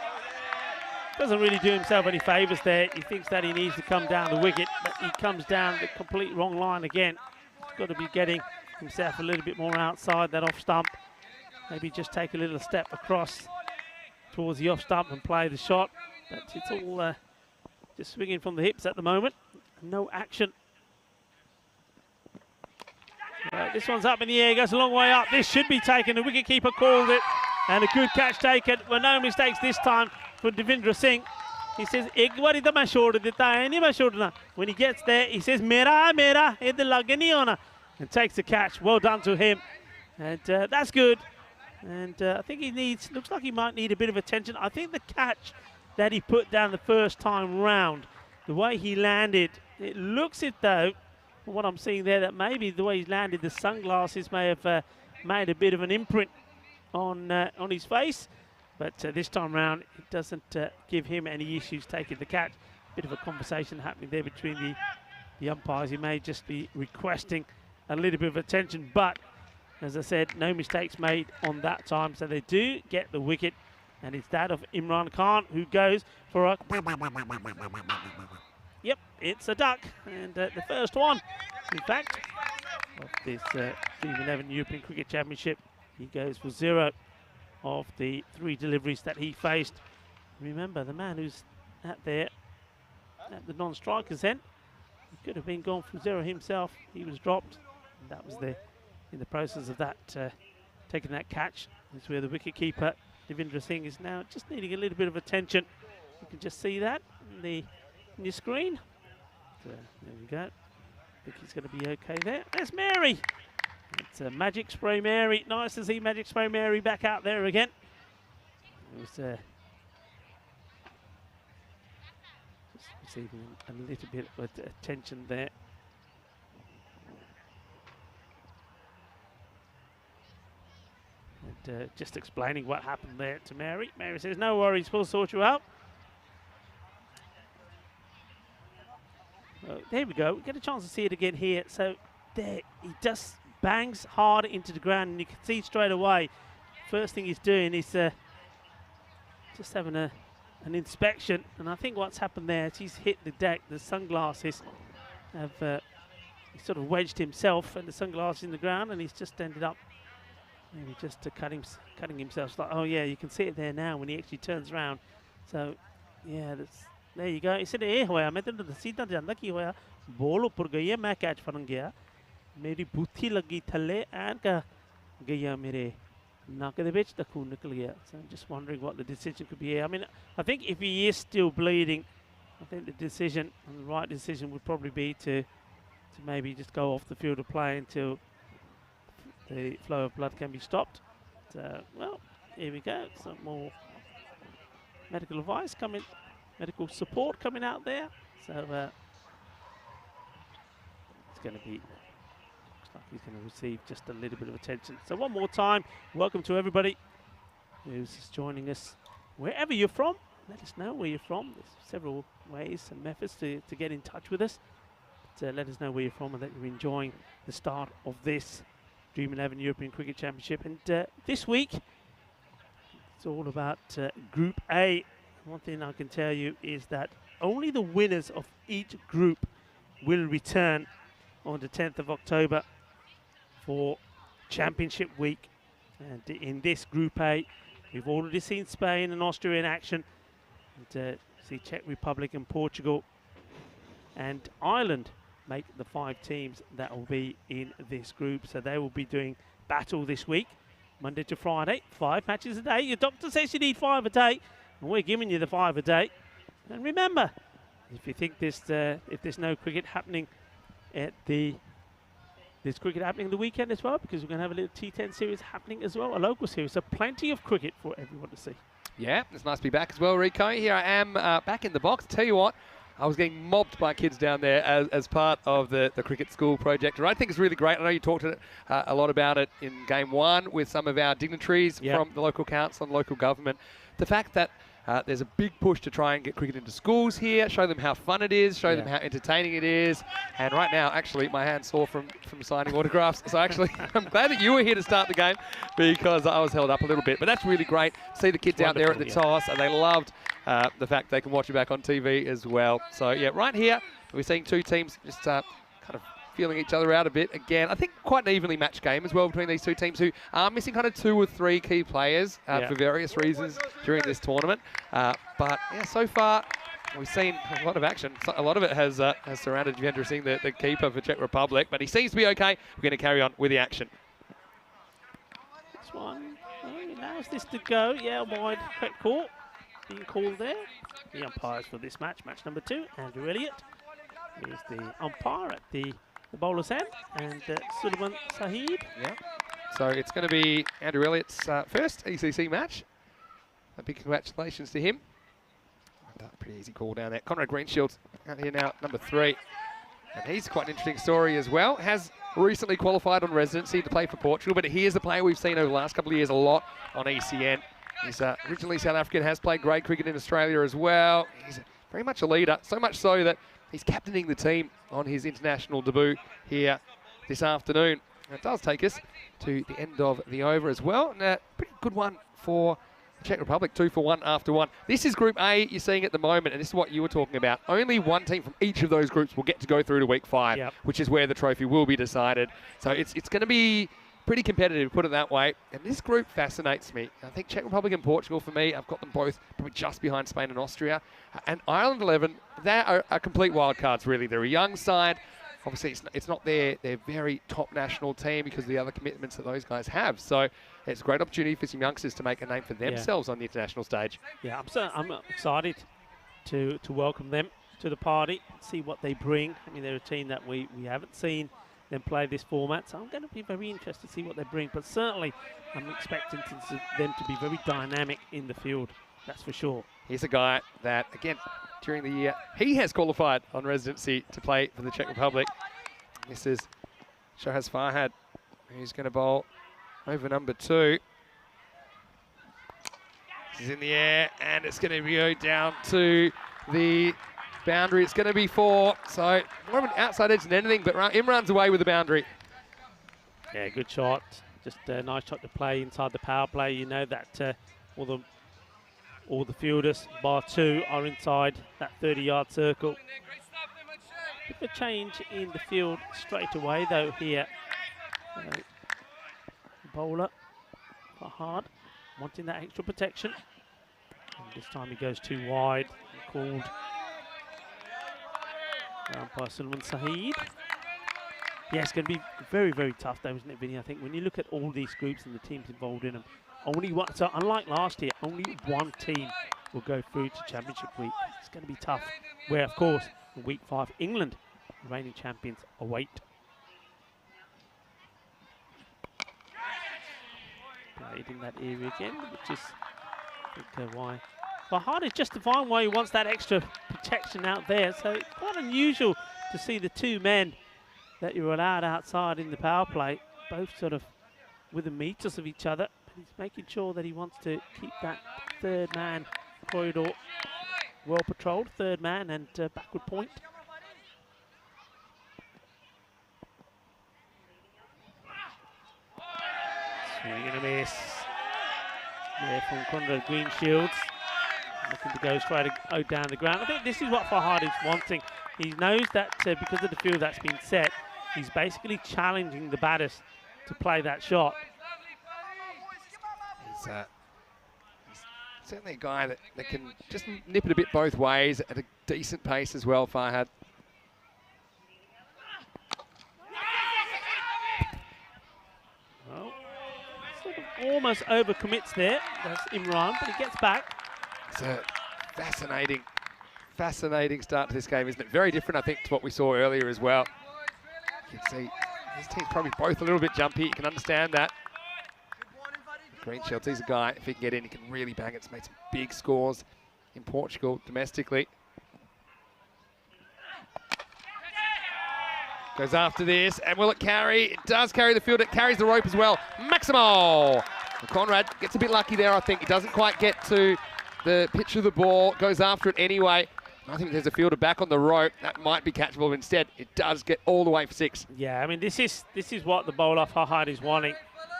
doesn't really do himself any favours there. He thinks that he needs to come down the wicket, but he comes down the complete wrong line again. He's got to be getting himself a little bit more outside that off stump. Maybe just take a little step across towards the off stump and play the shot. But it's all just swinging from the hips at the moment. No action. This one's up in the air, goes a long way up. This should be taken. The wicketkeeper called it, and a good catch taken. Well, no mistakes this time for Devendra Singh. He says, when he gets there, he says, Mera, and takes the catch. Well done to him. And that's good. And I think he needs, looks like he might need a bit of attention. I think the catch that he put down the first time round the way he landed, it looks it though, from what I'm seeing there, that maybe the way he's landed, the sunglasses may have made a bit of an imprint on his face. But this time around, it doesn't give him any issues taking the catch. Bit of a conversation happening there between the umpires. He may just be requesting a little bit of attention, but as I said, no mistakes made on that time. So they do get the wicket, and it's that of Imran Khan, who goes for a... Yep, it's a duck, and the first one, in fact, of this Team 11 European Cricket Championship. He goes for 0 of the 3 deliveries that he faced. Remember, the man who's at the non-strikers end, he could have been gone for 0 himself. He was dropped, and that was in the process of that taking that catch. That's where the wicket-keeper Devendra Singh is now just needing a little bit of attention. You can just see that in your screen. So, there we go. I think he's going to be okay there. There's Mary. It's a Magic Spray Mary. Nice to see Magic Spray Mary back out there again. It was just receiving a little bit of attention there. And just explaining what happened there to Mary. Mary says, no worries, we'll sort you out. So there we go. We get a chance to see it again here. So there, he just bangs hard into the ground, and you can see straight away, first thing he's doing is just having an inspection. And I think what's happened there is he's hit the deck. The sunglasses have he sort of wedged himself and the sunglasses in the ground, and he's just ended up maybe just cutting himself. It's like, oh yeah, you can see it there now when he actually turns around. So yeah, there you go. He said, "Eh hoya, मैं तो सीधा जानता कि होया, ball ऊपर गई है, मैं कैच फन गया, मेरी बुद्धि लगी थल्ले, and गया मेरे नाक दे विच ता खून निकल गया." So I'm just wondering what the decision could be here. I mean, I think if he is still bleeding, I think the decision, and the right decision, would probably be to maybe just go off the field of play until the flow of blood can be stopped. So, well, here we go. Some more medical advice coming. Medical support coming out there. So it's going to be, looks like he's going to receive just a little bit of attention. So one more time, welcome to everybody who's joining us. Wherever you're from, let us know where you're from. There's several ways and methods to get in touch with us. But, let us know where you're from and that you're enjoying the start of this Dream 11 European Cricket Championship. And this week, it's all about Group A. One thing I can tell you is that only the winners of each group will return on the 10th of October for Championship Week. And in this Group A, we've already seen Spain and Austria in action. And see Czech Republic and Portugal and Ireland make the 5 teams that will be in this group. So they will be doing battle this week, Monday to Friday, 5 matches a day. Your doctor says you need 5 a day. And we're giving you the 5 a day. And remember, if you think if there's no cricket happening there's cricket happening the weekend as well, because we're going to have a little T10 series happening as well, a local series. So plenty of cricket for everyone to see. Yeah, it's nice to be back as well, Rico. Here I am back in the box. Tell you what, I was getting mobbed by kids down there as part of the cricket school project. And I think it's really great. I know you talked a lot about it in game 1 with some of our dignitaries from the local council and local government. The fact that there's a big push to try and get cricket into schools here, show them how fun it is, show them how entertaining it is. And right now, actually, my hand's sore from signing autographs. So actually, I'm glad that you were here to start the game, because I was held up a little bit. But that's really great. See the kids out there at the toss, and they loved the fact they can watch it back on TV as well. So yeah, right here, we're seeing 2 teams just kind of feeling each other out a bit again. I think quite an evenly matched game as well between these 2 teams who are missing kind of 2 or 3 key players for various reasons during this tournament. But yeah, so far we've seen a lot of action. A lot of it has surrounded Devendra Singh, the keeper for Czech Republic, but he seems to be okay. We're going to carry on with the action. This one, he allows this to go. Yeah, wide correct call being called there. The umpires for this match, match number 2, Andrew Elliott is the umpire at the bowler's end, and Sulaiman Sahib. Yeah. So it's going to be Andrew Elliott's first ECC match. A big congratulations to him. And, Pretty easy call down there. Conrad Greenshields out here now, number 3. And he's quite an interesting story as well. Has recently qualified on residency to play for Portugal, but he is a player we've seen over the last couple of years a lot on ECN. He's originally South African, has played grade cricket in Australia as well. He's very much a leader, so much so that he's captaining the team on his international debut here this afternoon. And it does take us to the end of the over as well. And a pretty good one for the Czech Republic, 2 for 1 after 1. This is Group A you're seeing at the moment, and this is what you were talking about. Only one team from each of those groups will get to go through to week 5, which is where the trophy will be decided. So it's going to be pretty competitive, put it that way. And this group fascinates me. I think Czech Republic and Portugal, for me, I've got them both probably just behind Spain and Austria. And Ireland 11, they are complete wild cards, really. They're a young side. Obviously, it's not their very top national team because of the other commitments that those guys have. So it's a great opportunity for some youngsters to make a name for themselves on the international stage. Yeah, I'm excited to welcome them to the party, see what they bring. I mean, they're a team that we haven't seen them play this format, so I'm going to be very interested to see what they bring. But certainly, I'm expecting them to be very dynamic in the field, that's for sure. Here's a guy that, again, during the year, he has qualified on residency to play for the Czech Republic. This is Shahaz Farhad, who's going to bowl over number 2. This is in the air, and it's going to go down to the boundary. It's going to be 4, so more of an outside edge than anything, but Imran's away with the boundary. Yeah, good shot. Just a nice shot to play inside the power play. You know that all the fielders, bar 2, are inside that 30-yard circle. Bit of a change in the field straight away, though, here. Bowler, hard, wanting that extra protection. And this time he goes too wide, called down by Sulman Saeed. Yeah, it's going to be very, very tough, though, isn't it, Vinny? I think when you look at all these groups and the teams involved in them, only one, so unlike last year, only one team will go through to Championship Week. It's going to be tough. Where, of course, in Week 5, England, the reigning champions, await. Played in that area again, which is, I think, why. But hard is justifying why he wants that extra protection out there. So it's quite unusual to see the 2 men that you're allowed outside in the power play, both sort of within meters of each other. He's making sure that he wants to keep that 3rd man corridor well patrolled, 3rd man and backward point. Swing and a miss there from Conrad Greenshields. Looking to go straight down the ground. I think this is what Farhad is wanting. He knows that because of the field that's been set, he's basically challenging the batters to play that shot. He's certainly a guy that can just nip it a bit both ways at a decent pace as well, Farhad. Well, sort of almost overcommits there. That's Imran, but he gets back. It's a fascinating start to this game, isn't it? Very different, I think, to what we saw earlier as well. You can see his team's probably both a little bit jumpy. You can understand that. Greenshields, he's a guy, if he can get in, he can really bang it. It's made some big scores in Portugal domestically. Goes after this, and will it carry? It does carry the field. It carries the rope as well. Maximo! And Conrad gets a bit lucky there, I think. He doesn't quite get to the pitch of the ball, goes after it anyway. I think there's a fielder back on the rope. That might be catchable. Instead, it does get all the way for 6. Yeah, I mean, this is what the bowler Farhad is wanting.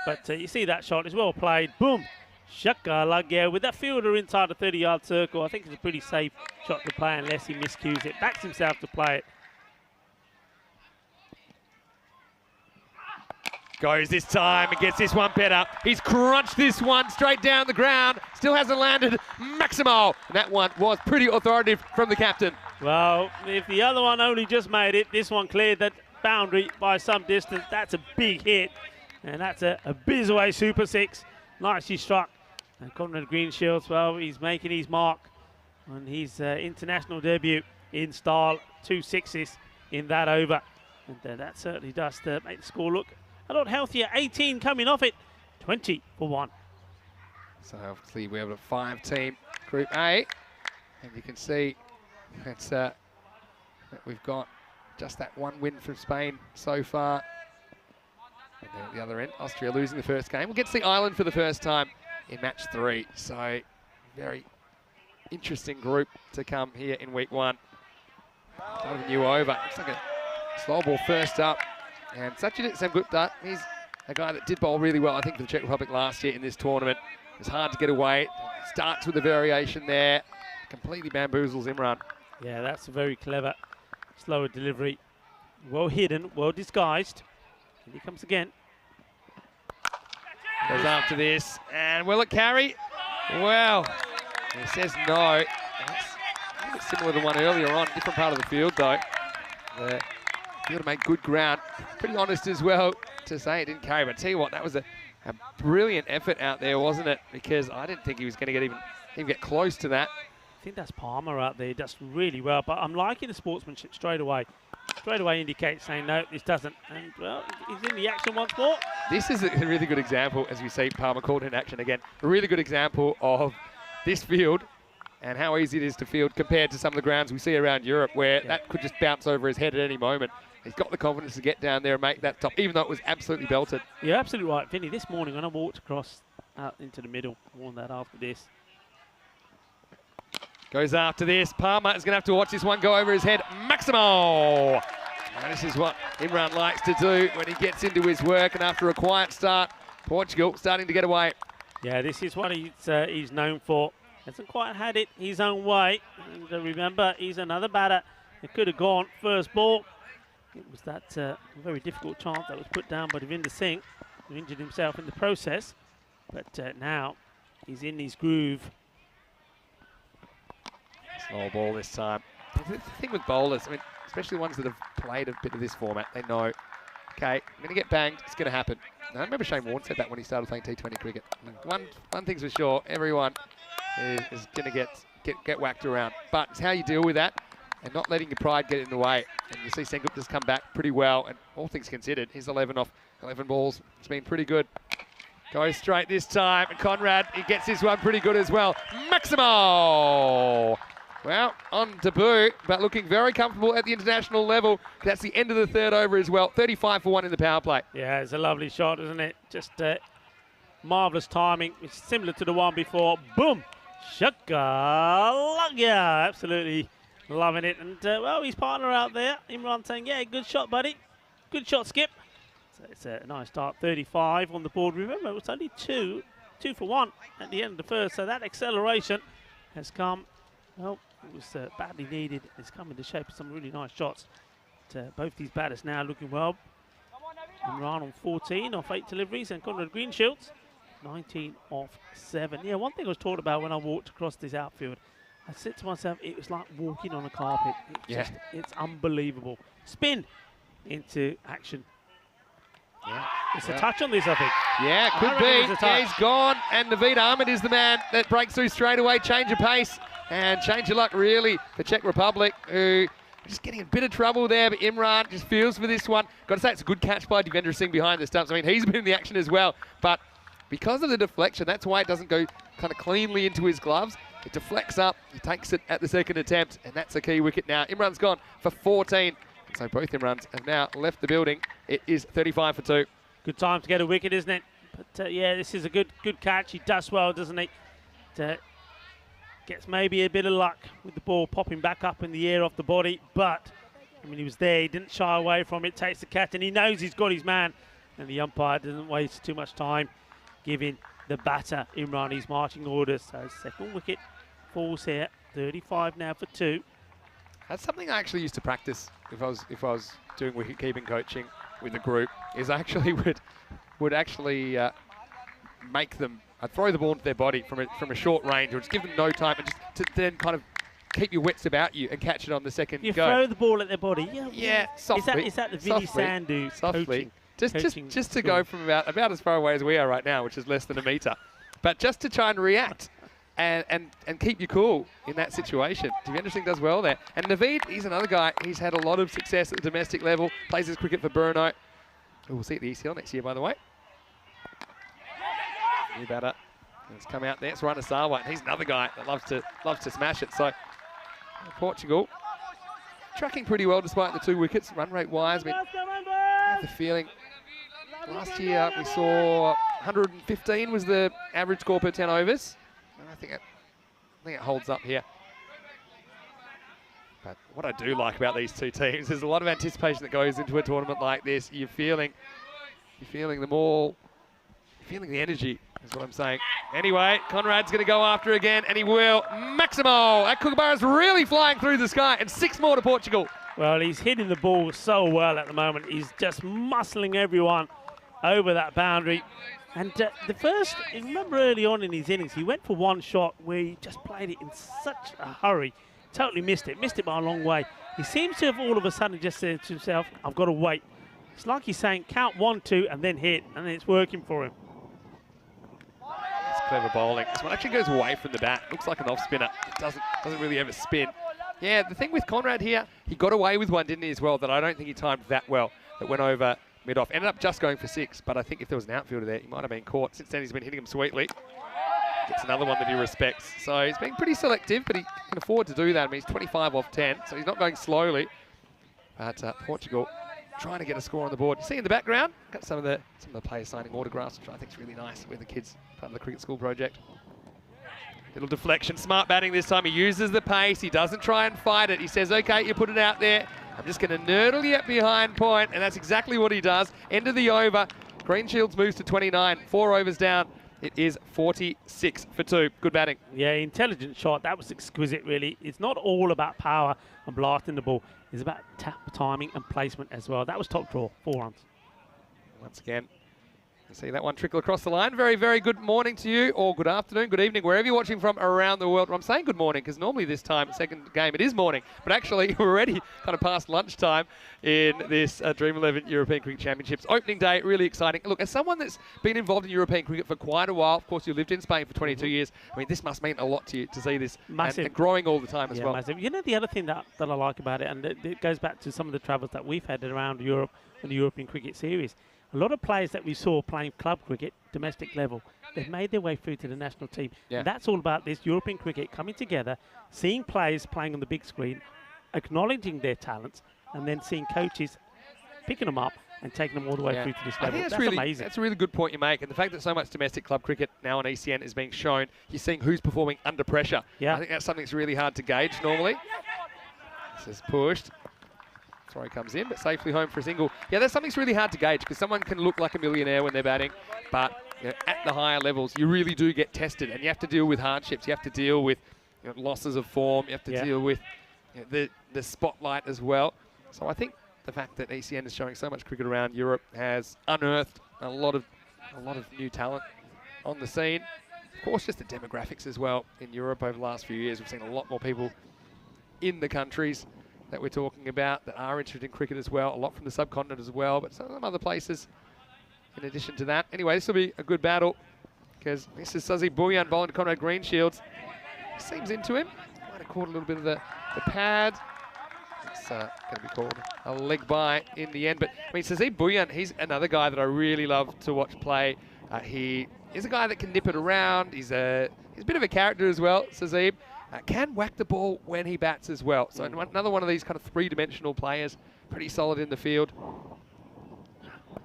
But you see that shot is well played. Boom. Shaka Lagya with that fielder inside the 30-yard circle. I think it's a pretty safe shot to play unless he miscues it. Backs himself to play it. Goes this time and gets this one better. He's crunched this one straight down the ground. Still hasn't landed. Maximo. And that one was pretty authoritative from the captain. Well, if the other one only just made it, this one cleared that boundary by some distance. That's a big hit. And that's a Bizway Super 6. Nicely struck. And Conrad Greenshields, well, he's making his mark on his international debut in style. 2 6s in that over. And that certainly does make the score look a lot healthier. 18 coming off it. 20 for 1. So obviously we have a 5-team Group A. And you can see it's, that we've got just that one win from Spain so far. And then at the other end, Austria losing the first game. We'll get to see Ireland for the first time in match 3. So very interesting group to come here in week 1. Start of a new over. Looks like a slow ball first up. And Sachin Sengupta, he's a guy that did bowl really well, I think, for the Czech Republic last year in this tournament. It's hard to get away. Starts with a variation there. Completely bamboozles Imran. Yeah, that's a very clever, slower delivery. Well hidden, well disguised. And he comes again. Goes after this. And will it carry? Well, he says no. That's similar to one earlier on. Different part of the field, though. The field to make good ground. Pretty honest as well to say it didn't carry. But tell you what, that was a brilliant effort out there, wasn't it? Because I didn't think he was going to even get close to that. I think that's Palmer out there. He does really well. But I'm liking the sportsmanship straight away. Straight away indicates saying, no, this doesn't. And, well, he's in the action once more. This is a really good example, as we see Palmer called in action again. A really good example of this field and how easy it is to field compared to some of the grounds we see around Europe where that could just bounce over his head at any moment. He's got the confidence to get down there and make that top, even though it was absolutely belted. You're absolutely right, Vinny. This morning when I walked across out into the middle, warned that after this. Goes after this. Palmer is going to have to watch this one go over his head. Maximo! And this is what Imran likes to do when he gets into his work. And after a quiet start, Portugal starting to get away. Yeah, this is what he's known for. Hasn't quite had it his own way. And remember, he's another batter. It could have gone first ball. It was that very difficult chance that was put down by Devinder Singh, who injured himself in the process. But now he's in his groove. Slow ball this time. The thing with bowlers, I mean, especially ones that have played a bit of this format, they know, okay, I'm going to get banged, it's going to happen. Now, I remember Shane Warne said that when he started playing T20 cricket. One thing's for sure, everyone is going to get whacked around. But it's how you deal with that and not letting your pride get in the way. And you see Sengupta's come back pretty well, and all things considered, he's 11 off 11 balls. It's been pretty good. Goes straight this time, and Conrad, he gets this one pretty good as well. Maximo! Well, on debut, but looking very comfortable at the international level. That's the end of the third over as well. 35 for 1 in the power play. Yeah, it's a lovely shot, isn't it? Just marvellous timing. It's similar to the one before. Boom! Shaka! Yeah, absolutely loving it. And, well, his partner out there, Imran, saying, yeah, good shot, buddy. Good shot, Skip. So it's a nice start. 35 on the board. Remember, it was only two for 1 at the end of the first. So that acceleration has come, well, it was badly needed. It's come into shape of some really nice shots. But, both these batters now looking well. Imran on 14 off 8 deliveries, and Conrad Greenshields 19 off 7. Yeah, one thing I was talking about when I walked across this outfield, I said to myself, it was like walking on a carpet. It's unbelievable. Spin into action. Yeah, it's a touch on this, I think. Yeah, could be. Yeah, he's gone, and Naveed Ahmed is the man that breaks through straight away. Change of pace and change of luck, really, for Czech Republic, who are just getting a bit of trouble there, but Imran just feels for this one. Got to say, it's a good catch by Devendra Singh behind the stumps. I mean, he's been in the action as well, but because of the deflection, that's why it doesn't go kind of cleanly into his gloves. It deflects up, he takes it at the second attempt, and that's a key wicket now. Imran's gone for 14. So both Imrans have now left the building. It is 35 for 2. Good time to get a wicket, isn't it? But yeah, this is a good catch. He does well, doesn't he? Gets maybe a bit of luck with the ball popping back up in the air off the body, but I mean, he was there. He didn't shy away from it. Takes the catch, and he knows he's got his man. And the umpire doesn't waste too much time giving the batter Imran his marching orders. So second wicket falls here. 35 now for 2. That's something I actually used to practice if I was doing wicket keeping coaching with a group. Is I actually would actually make them. I'd throw the ball into their body from a short range, or just give them no time, and just to then kind of keep your wits about you and catch it on the second go. You throw the ball at their body. Yeah, softly. Is that the Vinny Sandhu softly? Coaching Just to go from about as far away as we are right now, which is less than a metre, but just to try and react. And keep you cool in that situation. Devendra Singh does well there. And Naveed, he's another guy. He's had a lot of success at the domestic level. Plays his cricket for Brno, who we'll see at the ECL next year, by the way. New batter has come out there. It's Rana Sawa, and he's another guy that loves to smash it. So Portugal tracking pretty well despite the 2 wickets, run rate wise. I mean, I have the feeling last year we saw 115 was the average score per 10 overs. And I think it holds up here. But what I do like about these two teams, there's a lot of anticipation that goes into a tournament like this. You're feeling them all, you're feeling the energy, is what I'm saying. Anyway, Conrad's going to go after again, and he will. Maximo! That Kookaburra's really flying through the sky, and 6 more to Portugal. Well, he's hitting the ball so well at the moment. He's just muscling everyone over that boundary. And remember early on in his innings, he went for one shot where he just played it in such a hurry. Totally missed it by a long way. He seems to have all of a sudden just said to himself, I've got to wait. It's like he's saying count 1, 2 and then hit, and then it's working for him. That's clever bowling. This one actually goes away from the bat. Looks like an off spinner. It doesn't really ever spin. Yeah, the thing with Conrad here, he got away with one, didn't he, as well, that I don't think he timed that well, that went over mid-off. Ended up just going for 6, but I think if there was an outfielder there, he might have been caught. Since then, he's been hitting him sweetly. Gets another one that he respects. So he's being pretty selective, but he can afford to do that. I mean, he's 25 off 10, so he's not going slowly. But Portugal trying to get a score on the board. You see in the background, got some of the players signing autographs, which I think is really nice with the kids, part of the cricket school project. Little deflection, smart batting this time. He uses the pace. He doesn't try and fight it. He says, okay, you put it out there. I'm just going to nurdle you behind point, and that's exactly what he does. End of the over. Greenshields moves to 29, 4 overs down. It is 46 for 2. Good batting. Yeah, intelligent shot. That was exquisite, really. It's not all about power and blasting the ball. It's about timing and placement as well. That was top draw, 4 runs. Once again, you see that one trickle across the line. Very, very good morning to you, or good afternoon, good evening, wherever you're watching from around the world. Well, I'm saying good morning because normally this time, second game, it is morning. But actually, we're already kind of past lunchtime in this Dream 11 European Cricket Championships. Opening day, really exciting. Look, as someone that's been involved in European cricket for quite a while, of course, you lived in Spain for 22 years. I mean, this must mean a lot to you to see this and growing all the time as well. Massive. You know, the other thing that I like about it, and it goes back to some of the travels that we've had around Europe and the European Cricket Series. A lot of players that we saw playing club cricket, domestic level, they've made their way through to the national team. Yeah. And that's all about this European cricket coming together, seeing players playing on the big screen, acknowledging their talents, and then seeing coaches picking them up and taking them all the way through to this level. That's really amazing. That's a really good point you make. And the fact that so much domestic club cricket now on ECN is being shown, you're seeing who's performing under pressure. Yeah. I think that's something that's really hard to gauge normally. This is pushed. Throw comes in, but safely home for a single. Yeah, that's something that's really hard to gauge because someone can look like a millionaire when they're batting, but at the higher levels, you really do get tested, and you have to deal with hardships. You have to deal with losses of form. You have to deal with the spotlight as well. So I think the fact that ECN is showing so much cricket around Europe has unearthed a lot of new talent on the scene. Of course, just the demographics as well in Europe over the last few years. We've seen a lot more people in the countries that we're talking about that are interested in cricket as well. A lot from the subcontinent as well, but some other places in addition to that. Anyway, this will be a good battle because this is Sazib Bhuyan bowling to Conrad Greenshields. Seems into him. Might have caught a little bit of the pad. It's going to be called a leg by in the end. But I mean, Sazib Bhuyan, he's another guy that I really love to watch play. He is a guy that can nip it around. He's a bit of a character as well, Sazib. Can whack the ball when he bats as well. So another one of these kind of three-dimensional players, pretty solid in the field.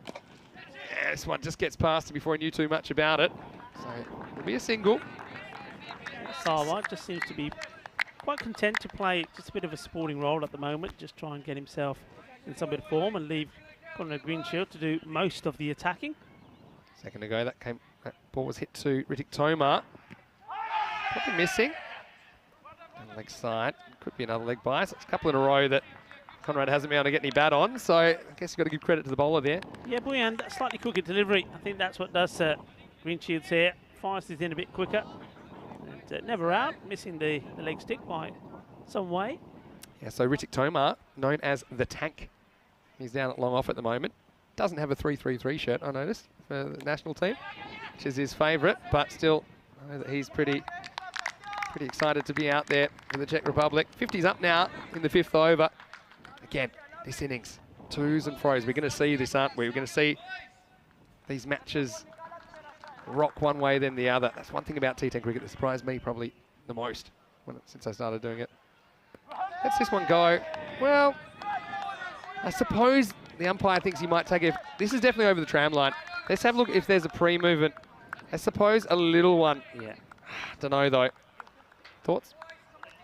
Yeah, this one just gets past him before he knew too much about it. So it'll be a single. Sawa just seems to be quite content to play just a bit of a sporting role at the moment, just try and get himself in some bit of form and leave Conrad Greenshield to do most of the attacking. Second ago, that ball was hit to Ritik Tomar. Probably missing. Leg side, could be another leg by. So it's a couple in a row that Conrad hasn't been able to get any bat on. So I guess you've got to give credit to the bowler there. Yeah, Bhuyan, slightly quicker delivery. I think that's what does Greenshields here. Fires this in a bit quicker. And, never out, missing the leg stick by some way. Yeah, so Ritik Tomar, known as the Tank. He's down at long off at the moment. Doesn't have a 3-3-3 shirt, I noticed, for the national team, which is his favourite. But still, I know that he's pretty excited to be out there for the Czech Republic. 50's up now in the 5th over. Again, this innings, twos and throws. We're going to see this, aren't we? We're going to see these matches rock one way then the other. That's one thing about T10 cricket that surprised me probably the most since I started doing it. Lets this one go. Well, I suppose the umpire thinks he might take it. This is definitely over the tram line. Let's have a look if there's a pre-movement. I suppose a little one. Yeah. Don't know though. Thoughts?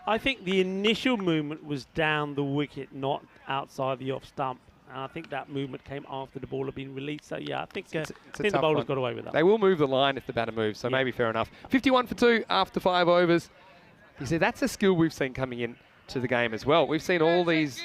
I think the initial movement was down the wicket, not outside the off stump. And I think that movement came after the ball had been released. So, yeah, I think, It's the bowler's got away with that. They will move the line if the batter moves, so maybe fair enough. 51 for 2 after 5 overs. You see, that's a skill we've seen coming in to the game as well. We've seen all these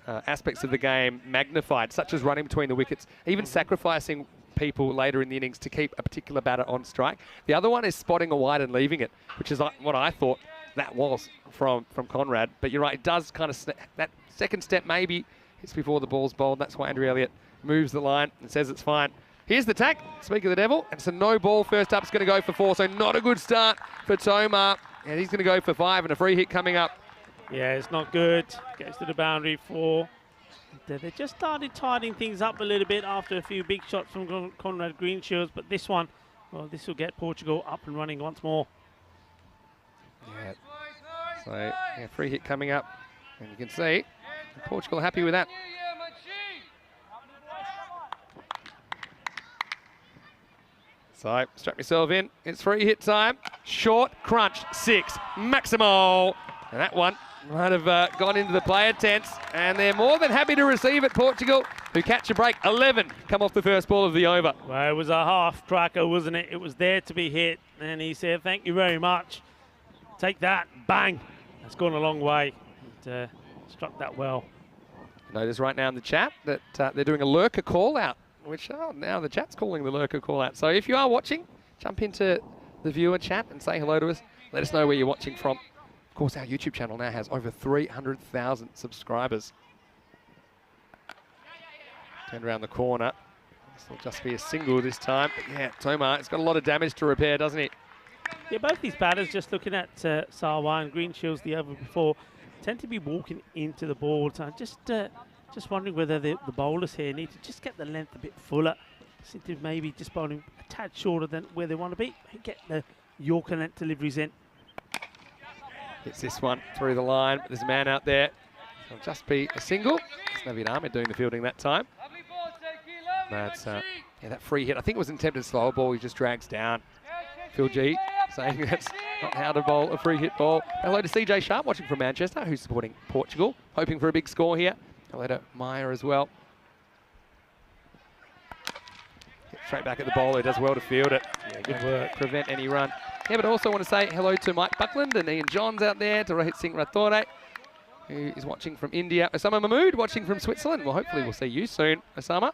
aspects of the game magnified, such as running between the wickets, even sacrificing people later in the innings to keep a particular batter on strike. The other one is spotting a wide and leaving it, which is what I thought that was from Conrad. But you're right, it does kind of that second step maybe hits before the ball's bowled. That's why Andrew Elliott moves the line and says it's fine. Here's the tack. Speak of the devil. And it's a no ball. First up's going to go for 4, so not a good start for Tomar. And he's going to go for 5 and a free hit coming up. Yeah, it's not good. Gets to the boundary 4. They just started tidying things up a little bit after a few big shots from Conrad Greenshields. But this one, well, this will get Portugal up and running once more. Yeah. So, yeah, free hit coming up. And you can see Portugal happy with that. So, strap yourself in. It's free hit time. Short, crunch, 6. Maximal. And that one might have gone into the player tents. And they're more than happy to receive it, Portugal, who catch a break. 11 come off the first ball of the over. Well, it was a half tracker, wasn't it? It was there to be hit. And he said, thank you very much. Take that. Bang. That's gone a long way. It, struck that well. Notice right now in the chat that they're doing a lurker call out, which now the chat's calling the lurker call out. So if you are watching, jump into the viewer chat and say hello to us. Let us know where you're watching from. Of course, our YouTube channel now has over 300,000 subscribers. Turn around the corner. This will just be a single this time. But yeah, Tomar, it's got a lot of damage to repair, doesn't it? Yeah, both these batters, just looking at Sarwar and Greenshields the over before, tend to be walking into the ball. So I'm just wondering whether the bowlers here need to just get the length a bit fuller. Seem to maybe just bowling a tad shorter than where they want to be. Get the Yorker length deliveries in. Hits this one through the line, but there's a man out there. It'll just be a single. It's Navid Ahmed doing the fielding that time. That's yeah, that free hit. I think it was an attempted slower ball. He just drags down. Phil G saying that's not how to bowl a free hit ball. Hello to CJ Sharp watching from Manchester, who's supporting Portugal, hoping for a big score here. Hello to Meyer as well. Straight back at the bowler, does well to field it. Yeah, good work. Prevent any run. Yeah, but I also want to say hello to Mike Buckland and Ian Johns out there, to Rohit Singh Rathore, who is watching from India. Osama Mahmood watching from Switzerland. Well, hopefully we'll see you soon, Osama.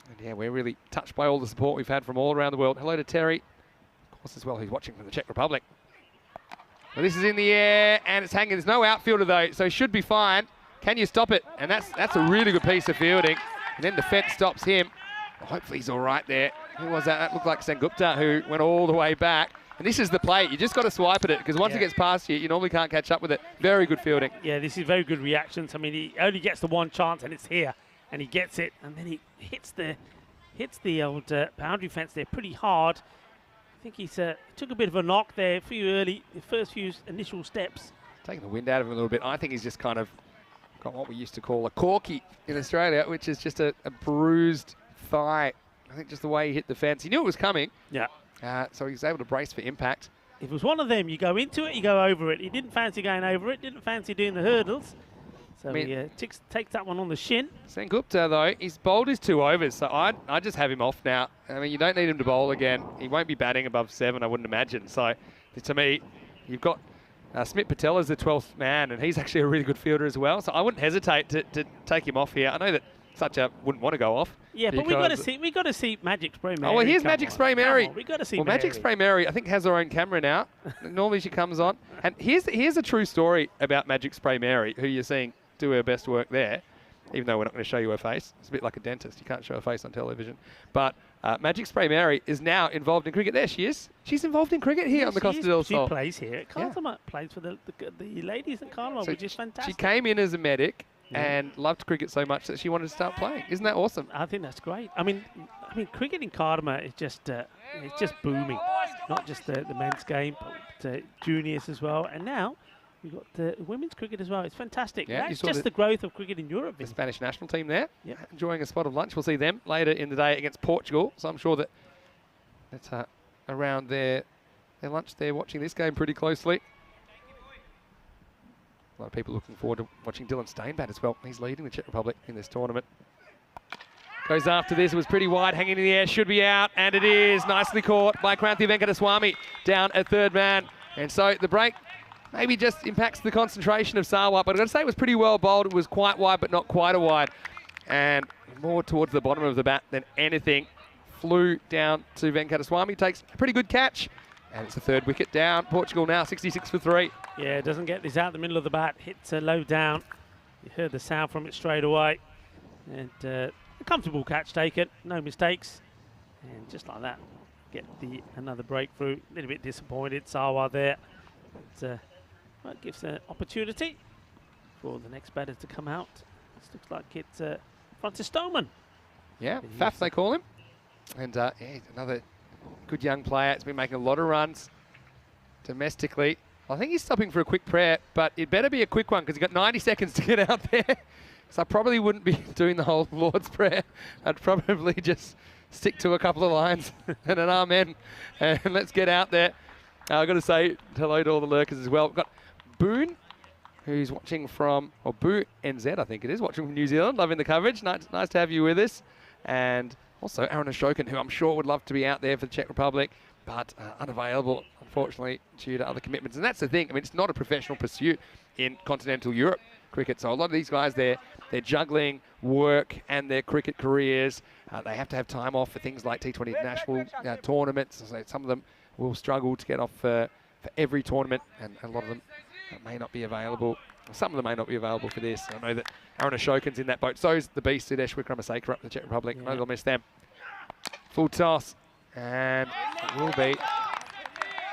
And yeah, we're really touched by all the support we've had from all around the world. Hello to Terry, of course, as well, who's watching from the Czech Republic. Well, this is in the air, and it's hanging. There's no outfielder, though, so should be fine. Can you stop it? And that's a really good piece of fielding. And then the fence stops him. Well, hopefully he's all right there. Who was that? That looked like Sengupta, who went all the way back. And this is the play. You just got to swipe at it, because once it gets past you, you normally can't catch up with it. Very good fielding. Yeah, this is very good reactions. I mean, he only gets the one chance, and it's here. And he gets it, and then he hits the old boundary fence there pretty hard. I think he's took a bit of a knock there, the first few initial steps. Taking the wind out of him a little bit. I think he's just kind of got what we used to call a corky in Australia, which is just a bruised thigh. I think just the way he hit the fence. He knew it was coming. Yeah. So he was able to brace for impact. If it was one of them, you go into it, you go over it. He didn't fancy going over it, didn't fancy doing the hurdles. So he takes that one on the shin. Sengupta, though, he's bowled his 2 overs, so I'd just have him off now. I mean, you don't need him to bowl again. He won't be batting above 7, I wouldn't imagine. So, to me, you've got Smit Patel as the 12th man, and he's actually a really good fielder as well. So I wouldn't hesitate to take him off here. I know that Satya wouldn't want to go off. Yeah, but we got to see Magic Spray Mary. Oh, well, here's Magic Spray Mary. We got to see. Well, Magic Spray Mary, I think, has her own camera now. Normally she comes on, and here's a true story about Magic Spray Mary, who you're seeing do her best work there, even though we're not going to show you her face. It's a bit like a dentist. You can't show her face on television. But Magic Spray Mary is now involved in cricket. There she is. She's involved in cricket here on the Costa del Sol. She plays here at Carlton. Plays for the ladies at Carlton, so which is fantastic. She came in as a medic and loved cricket so much that she wanted to start playing. Isn't that awesome? I think that's great. I mean, cricket in Cardamom is just booming. Not just the men's game, but juniors as well. And now We've got the women's cricket as well. It's fantastic. Yeah, That's just the growth of cricket in Europe. The Spanish national team there, Yep. enjoying a spot of lunch. We'll see them later in the day against Portugal. So I'm sure that that's around their lunch. They're watching this game pretty closely. A lot of people looking forward to watching Dylan Stein bat as well. He's leading the Czech Republic in this tournament. Goes after this. It was pretty wide, hanging in the air. Should be out, and it is. Nicely caught by Kranthi Venkateswamy down at third man. And so the break maybe just impacts the concentration of Sawa, but I've got to say it was pretty well bowled. It was quite wide, but not quite a wide. And more towards the bottom of the bat than anything. Flew down to Venkateswamy, takes a pretty good catch. And it's the third wicket down. Portugal now 66 for 3. Yeah, doesn't get this out the middle of the bat. Hits low down. You heard the sound from it straight away. And a comfortable catch taken. No mistakes. And just like that, get another breakthrough. A little bit disappointed, Sawa there. But, well, it gives an opportunity for the next batter to come out. This looks like it's Francis Stoneman. Yeah, Faf they call him. And yeah, another good young player. He's been making a lot of runs domestically. I think he's stopping for a quick prayer, but it better be a quick one because he's got 90 seconds to get out there. So I probably wouldn't be doing the whole Lord's Prayer. I'd probably just stick to a couple of lines and an amen, and let's get out there. I've got to say hello to all the lurkers as well. We've got Boone, who's watching from, or Boo NZ, I think it is, watching from New Zealand. Loving the coverage. Nice to have you with us. And also Aaron Ashokan, who I'm sure would love to be out there for the Czech Republic, but unavailable, unfortunately, due to other commitments. And that's the thing. I mean, it's not a professional pursuit in continental Europe cricket. So a lot of these guys, they're juggling work and their cricket careers. They have to have time off for things like T20 international tournaments. So some of them will struggle to get off for every tournament, and a lot of them may not be available. Some of them may not be available for this. I know that Aaron Ashokan's in that boat. So is the beast Sudesh Wickramaseka up the Czech Republic. I know they'll miss them. Full toss, and it will be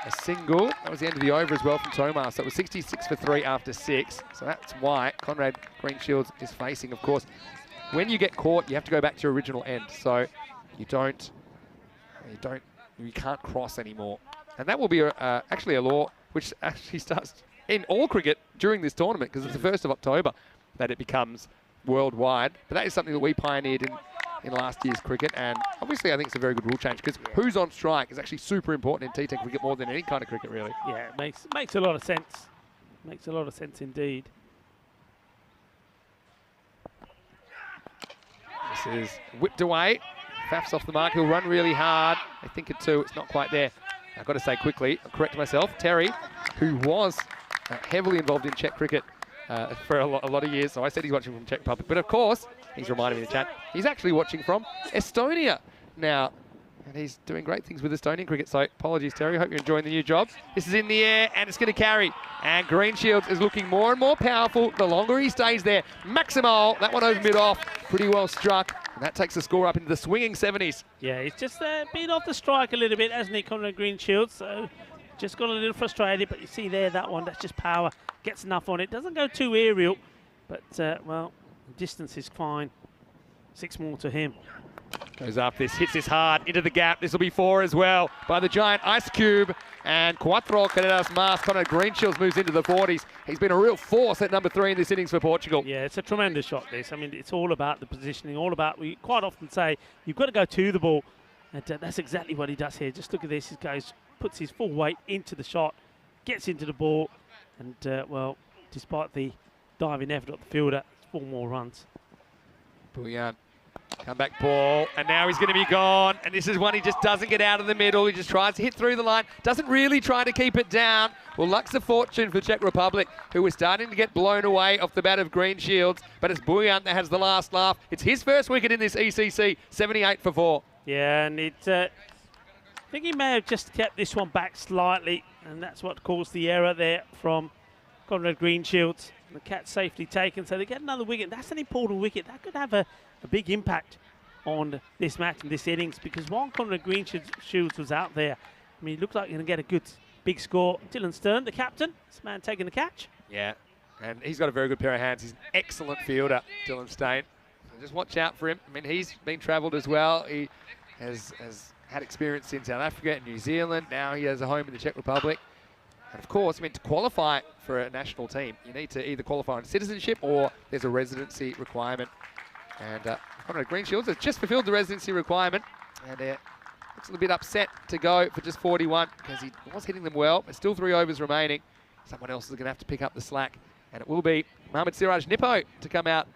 a single. That was the end of the over as well from Tomas. So it was 66 for 3 after 6. So that's why Conrad Greenshields is facing, of course. When you get caught, you have to go back to your original end. So you can't cross anymore. And that will be actually a law which actually starts in all cricket during this tournament, because it's the 1st of October that it becomes worldwide. But that is something that we pioneered in last year's cricket, and obviously I think it's a very good rule change, because who's on strike is actually super important in T10 cricket more than any kind of cricket, really. Yeah, it makes a lot of sense. Makes a lot of sense indeed. This is whipped away. Faf's off the mark. He'll run really hard. I think it too. It's not quite there. I've got to say quickly, I'll correct myself. Terry, who was heavily involved in Czech cricket for a lot of years. So I said he's watching from Czech Republic. But of course, he's reminded me in the chat, he's actually watching from Estonia now. And he's doing great things with Estonian cricket. So apologies, Terry. Hope you're enjoying the new job. This is in the air, and it's going to carry. And Greenshields is looking more and more powerful the longer he stays there. Maximal, that one over mid-off, pretty well struck. And that takes the score up into the swinging 70s. Yeah, he's just been off the strike a little bit, hasn't he, Conrad Greenshields? So just got a little frustrated, but you see there, that one, that's just power. Gets enough on it. Doesn't go too aerial, but, well, distance is fine. 6 more to him. Goes up this, hits this hard into the gap. This will be 4 as well by the giant Ice Cube. And Cuatro Carreras Mas. Conrad Greenshields moves into the 40s. He's been a real force at number 3 in this innings for Portugal. Yeah, it's a tremendous shot, this. I mean, it's all about the positioning, all about, we quite often say, you've got to go to the ball. And that's exactly what he does here. Just look at this. He goes, puts his full weight into the shot, gets into the ball. And, well, despite the diving effort of the fielder, it's 4 more runs. Brilliant. Come back ball, and now he's going to be gone. And this is one he just doesn't get out of the middle. He just tries to hit through the line. Doesn't really try to keep it down. Well, luck's of fortune for Czech Republic, who was starting to get blown away off the bat of Greenshields. But it's Bouillant that has the last laugh. It's his first wicket in this ECC, 78 for 4. Yeah, and I think he may have just kept this one back slightly, and that's what caused the error there from Conrad Greenshields. The catch safely taken, so they get another wicket. That's an important wicket. That could have a big impact on this match and this innings, because while Conrad Greenshields was out there, I mean, he looked like he's going to get a good big score. Dylan Stern, the captain, this man taking the catch. Yeah, and he's got a very good pair of hands. He's an excellent fielder, Dylan Stein. So just watch out for him. I mean, he's been travelled as well. He has had experience in South Africa and New Zealand. Now he has a home in the Czech Republic. And of course, I mean, to qualify for a national team. You need to either qualify on citizenship or there's a residency requirement. And Conrad Greenshields has just fulfilled the residency requirement, and looks a little bit upset to go for just 41 because he was hitting them well, but still 3 overs remaining. Someone else is going to have to pick up the slack, and it will be Mohamed Siraj Nippo to come out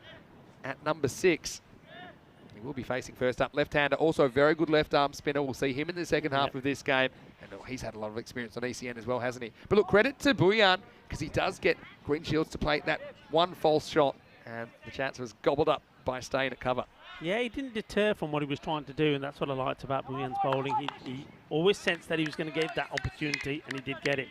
at number 6. He will be facing first up. Left-hander, also a very good left-arm spinner. We'll see him in the second half of this game. And he's had a lot of experience on ECN as well, hasn't he? But look, credit to Bouyan, because he does get Greenshields to play that one false shot, and the chance was gobbled up by staying at cover. Yeah, he didn't deter from what he was trying to do, and that's what I liked about Bouyan's bowling. He always sensed that he was going to get that opportunity, and he did get it.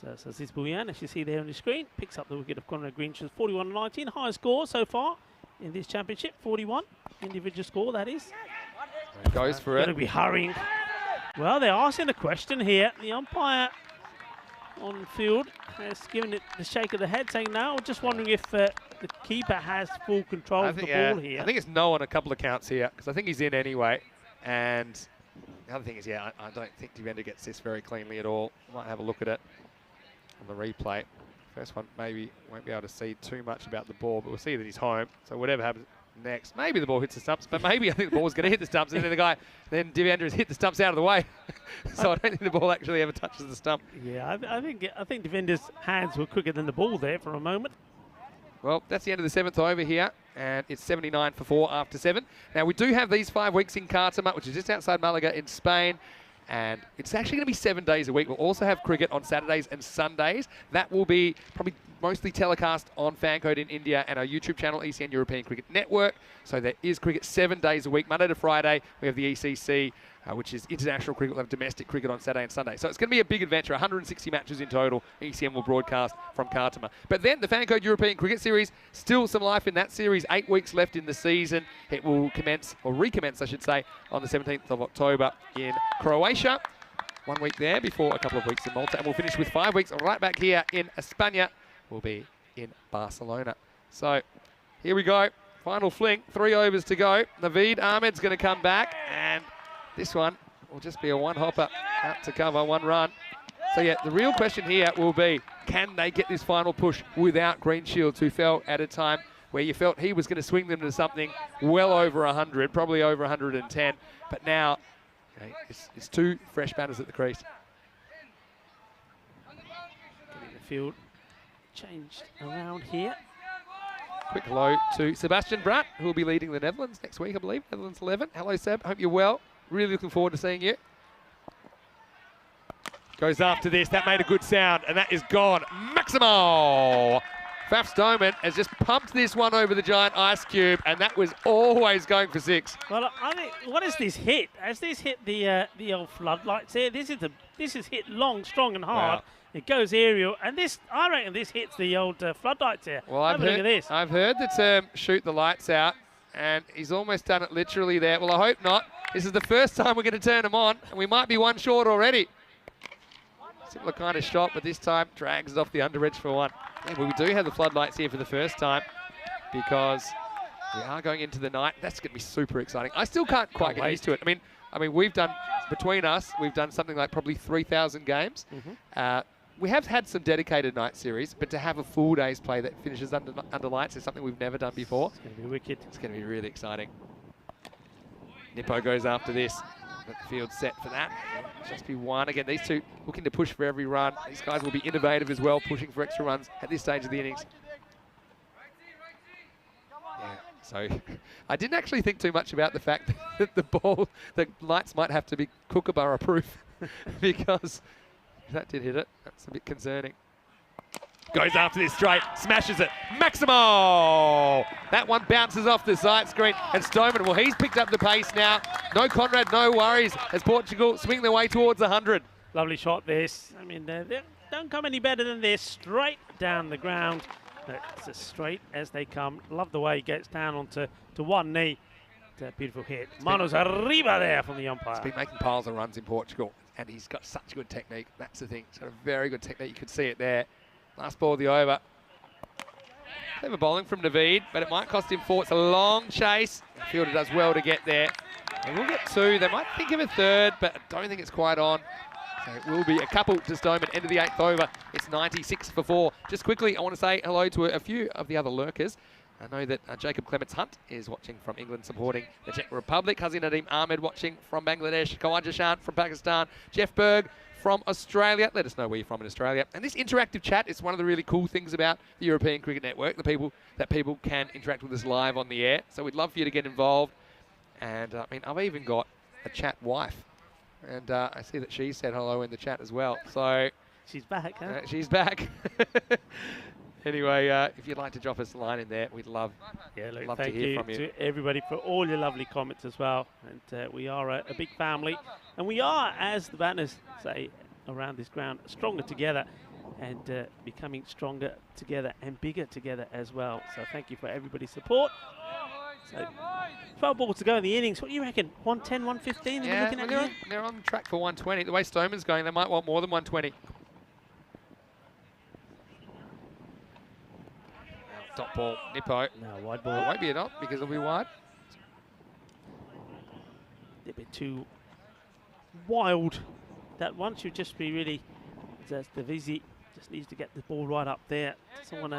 So this is Bouyan, as you see there on the screen, picks up the wicket of Conrad Greenshields, 41-19, highest score so far in this championship, 41 individual score, that is. He goes for it. Going to be hurrying. Well, they're asking a question here. The umpire on field has given it the shake of the head, saying no. Just wondering if the keeper has full control of the ball here. I think it's no on a couple of counts here, because I think he's in anyway. And the other thing is, I don't think Devender gets this very cleanly at all. Might have a look at it on the replay. First one maybe won't be able to see too much about the ball, but we'll see that he's home. So whatever happens next, maybe the ball hits the stumps, but maybe I think the ball's going to hit the stumps, and then Devender has hit the stumps out of the way. So I don't think the ball actually ever touches the stump. Yeah, I think Devender's hands were quicker than the ball there for a moment. Well, that's the end of the 7th over here, and it's 79 for 4 after 7. Now, we do have these 5 weeks in Cartama, which is just outside Malaga in Spain, and it's actually going to be 7 days a week. We'll also have cricket on Saturdays and Sundays. That will be probably mostly telecast on Fancode in India and our YouTube channel, ECN European Cricket Network. So there is cricket 7 days a week, Monday to Friday. We have the ECC, which is international cricket. We'll have domestic cricket on Saturday and Sunday. So it's going to be a big adventure, 160 matches in total. ECN will broadcast from Cartama. But then the Fancode European Cricket Series, still some life in that series. 8 weeks left in the season. It will commence, or recommence, I should say, on the 17th of October in Croatia. 1 week there before a couple of weeks in Malta. And we'll finish with 5 weeks right back here in España. We'll be in Barcelona. So here we go. Final fling. 3 overs to go. Naveed Ahmed's going to come back, and this one will just be a one-hopper out to cover, 1 run. So yeah, the real question here will be, can they get this final push without Greenshields, who fell at a time where you felt he was going to swing them to something well over 100, probably over 110. But now, it's 2 fresh batters at the crease. Getting the field changed around here. Quick hello to Sebastian Bratt, who will be leading the Netherlands next week, I believe. Netherlands 11. Hello, Seb. Hope you're well. Really looking forward to seeing you. Goes after this. That made a good sound, and that is gone. Maximo! Faf Stoneman has just pumped this one over the giant ice cube, and that was always going for 6. Well, I think, what is this hit? Has this hit the old floodlights here? This is hit long, strong, and hard. Wow. It goes aerial, and this, I reckon this hits the old floodlights here. Well, Have a look at this. I've heard the term shoot the lights out, and he's almost done it literally there. Well, I hope not. This is the first time we're going to turn them on, and we might be 1 short already. Similar kind of shot, but this time drags it off the under edge for 1. Yeah, well, we do have the floodlights here for the first time, because we are going into the night. That's going to be super exciting. I still can't quite get used to it. I mean, we've done, between us, we've done something like probably 3,000 games. We have had some dedicated night series, but to have a full day's play that finishes under lights is something we've never done before. It's going to be wicked. It's going to be really exciting. Nippo goes after this. Got the field set for that. Just be 1 again. These 2 looking to push for every run. These guys will be innovative as well, pushing for extra runs at this stage of the innings. Yeah, so I didn't actually think too much about the fact that the lights might have to be Kookaburra proof because that did hit it. That's a bit concerning. Goes after this straight, smashes it. Maximo! That one bounces off the side screen. And Stoneman, well, he's picked up the pace now. No Conrad, no worries, as Portugal swing their way towards 100. Lovely shot, this. I mean, they don't come any better than this. Straight down the ground. It's as straight as they come. Love the way he gets down onto 1 knee. It's a beautiful hit. Manos arriba there from the umpire. He's been making piles of runs in Portugal, and he's got such good technique. That's the thing. He's got a very good technique. You could see it there. Last ball of the over. Clever bowling from Naveed, but it might cost him 4. It's a long chase. The fielder does well to get there. They will get 2. They might think of a 3rd, but I don't think it's quite on. So it will be a couple to Stoneman, end of the 8th over. It's 96 for 4. Just quickly, I want to say hello to a few of the other lurkers. I know that Jacob Clements Hunt is watching from England, supporting the Czech Republic. Hazi Nadeem Ahmed watching from Bangladesh. Khawaja Shant from Pakistan. Jeff Berg from Australia. Let us know where you're from in Australia. And this interactive chat is one of the really cool things about the European Cricket Network, that people can interact with us live on the air. So we'd love for you to get involved. And I mean, I've even got a chat wife. And I see that she said hello in the chat as well. So She's back, huh? she's back. Anyway, if you'd like to drop us a line in there, we'd love to thank hear you from you. to everybody for all your lovely comments as well. And we are a big family. And we are, as the banners say around this ground, stronger together and becoming stronger together and bigger together as well. So thank you for everybody's support. So 12 balls to go in the innings. What do you reckon? 110, 115? Yeah, they're on track for 120. The way Stoneman's going, they might want more than 120. Dot ball, Nippo. No, wide It ball. won't be a dot because it'll be wide. A bit too wild. That one should just be really, the Vizzy just needs to get the ball right up there. Doesn't want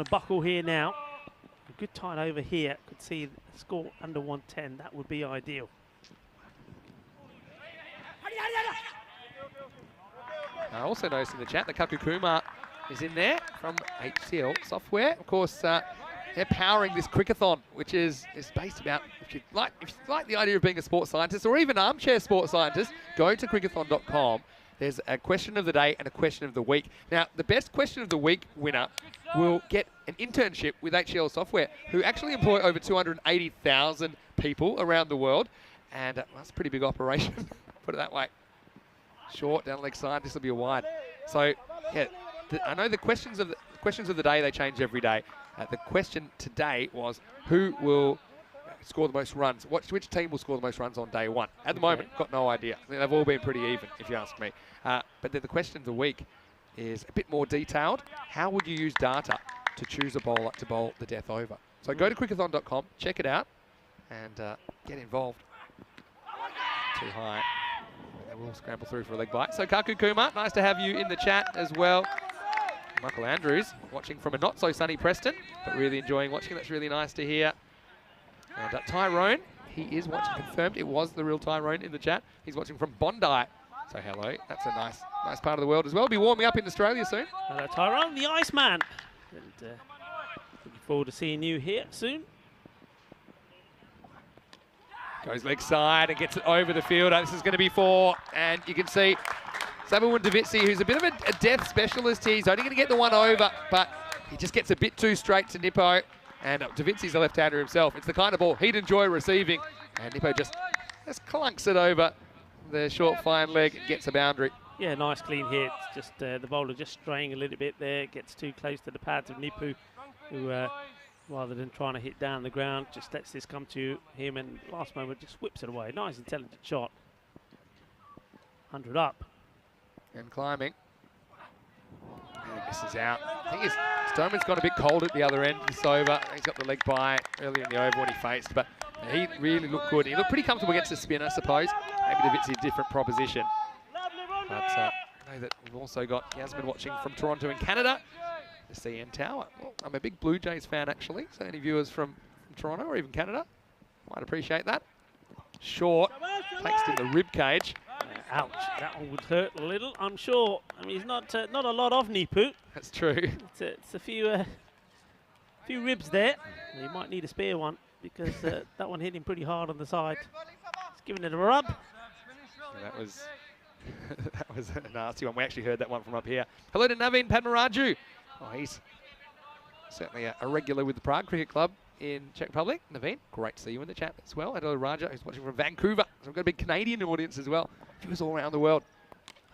to buckle here now. A good tight over here. Could see the score under 110. That would be ideal. I also noticed in the chat that Kaku Kumar is in there from HCL Software. Of course, they're powering this Crickathon, which is based about, if you like the idea of being a sports scientist or even armchair sports scientist, go to crickathon.com. There's a question of the day and a question of the week. Now, the best question of the week winner will get an internship with HCL Software, who actually employ over 280,000 people around the world. And that's a pretty big operation, put it that way. Short, down leg side, this will be a wide. So, yeah, I know the questions of the day, they change every day. The question today was, who will score the most runs? Which team will score the most runs on day one? At the moment, got no idea. I think they've all been pretty even, if you ask me. But then the question of the week is a bit more detailed. How would you use data to choose a bowler to bowl the death over? So go to crickathon.com, check it out, and get involved. Too high. They will scramble through for a leg bite. So Kaku Kumar, nice to have you in the chat as well. Michael Andrews watching from a not so sunny Preston, but really enjoying watching. That's really nice to hear. And Tyrone, he is watching, confirmed it was the real Tyrone in the chat. He's watching from Bondi. So hello, that's a nice part of the world as well. Be warming up in Australia soon. Hello, Tyrone, the Iceman. And looking forward to seeing you here soon. Goes leg side and gets it over the fielder. This is going to be 4, and you can see Samuel Davitsi, who's a bit of a death specialist here. He's only going to get the one over, but he just gets a bit too straight to Nippo. And Davitsi's a left-hander himself. It's the kind of ball he'd enjoy receiving. And Nippo just clunks it over the short, fine leg and gets a boundary. Yeah, nice clean hit. Just the bowler just straying a little bit there. Gets too close to the pads of Nippu, who rather than trying to hit down the ground, just lets this come to him, and last moment just whips it away. Nice, intelligent shot. 100 up. And climbing. And he misses out. The thing is, Stoneman's got a bit cold at the other end. It's over. He's got the leg by earlier in the over when he faced, but he really looked good. He looked pretty comfortable against the spin, I suppose. Maybe Davitsi's a different proposition. But I know that we've also got Yasmin watching from Toronto in Canada. The CN Tower. Well, I'm a big Blue Jays fan, actually. So any viewers from Toronto or even Canada might appreciate that. Short, placed in the rib cage. Ouch, that one would hurt a little, I'm sure. I mean, he's not a lot of Nippu. That's true. It's a few ribs there. You might need a spare one because that one hit him pretty hard on the side. He's giving it a rub. Yeah, that was a nasty one. We actually heard that one from up here. Hello to Naveen Padmaraju. Oh, he's certainly a regular with the Prague Cricket Club in Czech Republic. Naveen, great to see you in the chat as well. And hello to Raja, who's watching from Vancouver. So we've got a big Canadian audience as well. Viewers all around the world.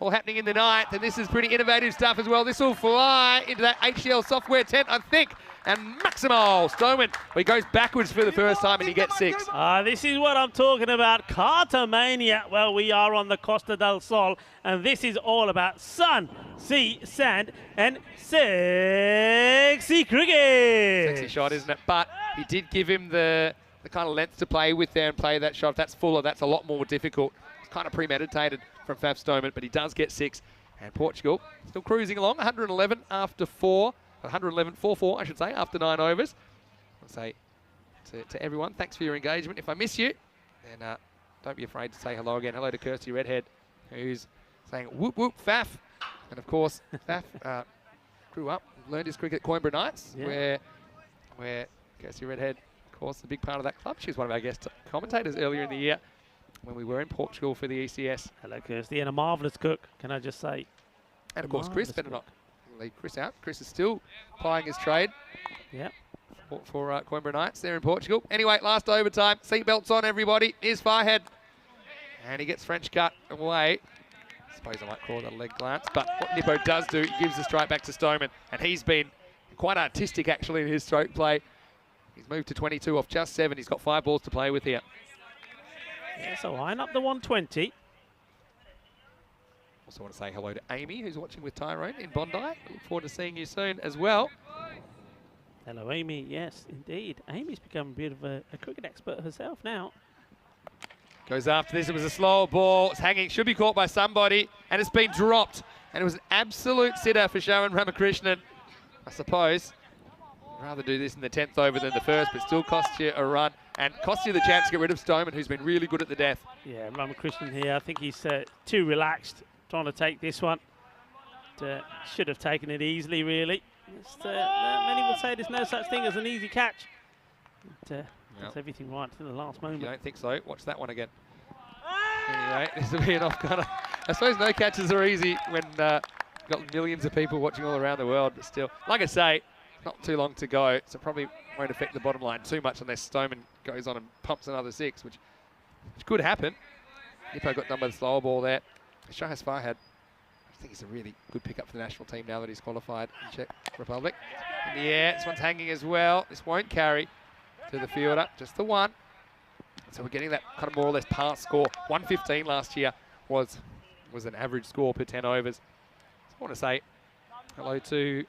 All happening in the ninth, and this is pretty innovative stuff as well. This will fly into that HCL Software tent, I think. And Maximo Stoneman, he goes backwards for the first time and he gets 6. This is what I'm talking about, Cartomania. Well, we are on the Costa del Sol, and this is all about sun, sea, sand, and sexy cricket. Sexy shot, isn't it? But he did give him the kind of length to play with there and play that shot. If that's fuller, that's a lot more difficult. kind of premeditated from Faf Stoneman, but he does get 6. And Portugal still cruising along, 111 after 4, 111, 4-4, I should say, after 9 overs. I'll say to everyone, thanks for your engagement. If I miss you, then don't be afraid to say hello again. Hello to Kirsty Redhead, who's saying whoop whoop Faf. And of course, Faf grew up, learned his cricket at Coimbra Knights, where Kirsty Redhead, of course, a big part of that club. She was one of our guest commentators earlier in the year when we were in Portugal for the ECS. Hello, Kirsty, and a marvellous cook, can I just say. And of course, Chris, better not leave Chris out. Chris is still plying his trade. Yep. For Coimbra Knights there in Portugal. Anyway, last overtime. Seatbelts on, everybody. Here's Farhead. And he gets French cut away. I suppose I might call that a leg glance. But what Nippo does do, he gives the strike back to Stoneman. And he's been quite artistic, actually, in his stroke play. He's moved to 22 off just 7. He's got 5 balls to play with here. Yeah, so line up the 120. Also want to say hello to Amy, who's watching with Tyrone in Bondi. Look forward to seeing you soon as well. Hello, Amy. Yes, indeed. Amy's become a bit of a cricket expert herself now. Goes after this. It was a slower ball. It's hanging. Should be caught by somebody. And it's been dropped. And it was an absolute sitter for Sharon Ramakrishnan. I suppose I'd rather do this in the 10th over than the first, but still costs you a run. And costs you the chance to get rid of Stoneman, who's been really good at the death. Yeah, Ramakrishnan here. I think he's too relaxed trying to take this one. Should have taken it easily, really. Many would say there's no such thing as an easy catch. Does everything right to the last moment. You don't think so? Watch that one again. Anyway, this will be an off-cutter. I suppose no catches are easy when you've got millions of people watching all around the world, but still, like I say, not too long to go, so probably won't affect the bottom line too much unless Stoneman goes on and pumps another 6, which could happen. Nippo got done by the slower ball there. Shahaz Farhad, I think he's a really good pickup for the national team now that he's qualified in Czech Republic. In the air, this one's hanging as well. This won't carry to the fielder, just the 1. So we're getting that kind of more or less pass score. 115 last year was an average score per 10 overs. So I want to say hello to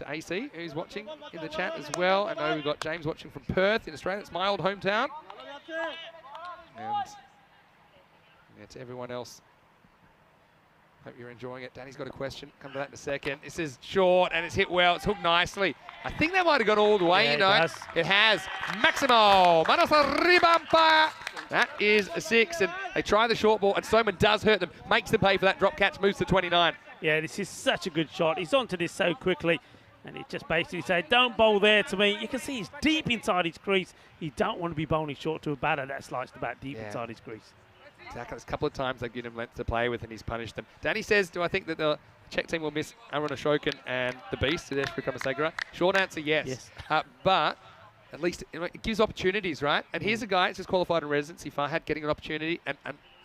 AC, who's watching in the chat as well. I know we've got James watching from Perth in Australia. It's my old hometown. And to everyone else, hope you're enjoying it. Danny's got a question. Come to that in a second. This is short and it's hit well. It's hooked nicely. I think that might have gone all the way, you know. It has. Maximo. Manos Ribampa. That is a 6. And they try the short ball and Stoneman does hurt them. Makes them pay for that drop catch. Moves to 29. Yeah, this is such a good shot. He's onto this so quickly. And he just basically said, don't bowl there to me. You can see he's deep inside his crease. You don't want to be bowling short to a batter that sliced about deep inside his crease. Exactly. There's a couple of times they've given him length to play with and he's punished them. Danny says, do I think that the Czech team will miss Aaron Ashokan and the Beast, Sudesh Vikramasegara? Short answer, yes. But at least it gives opportunities, right? And here's a guy who's just qualified in residency, Farhad, getting an opportunity, and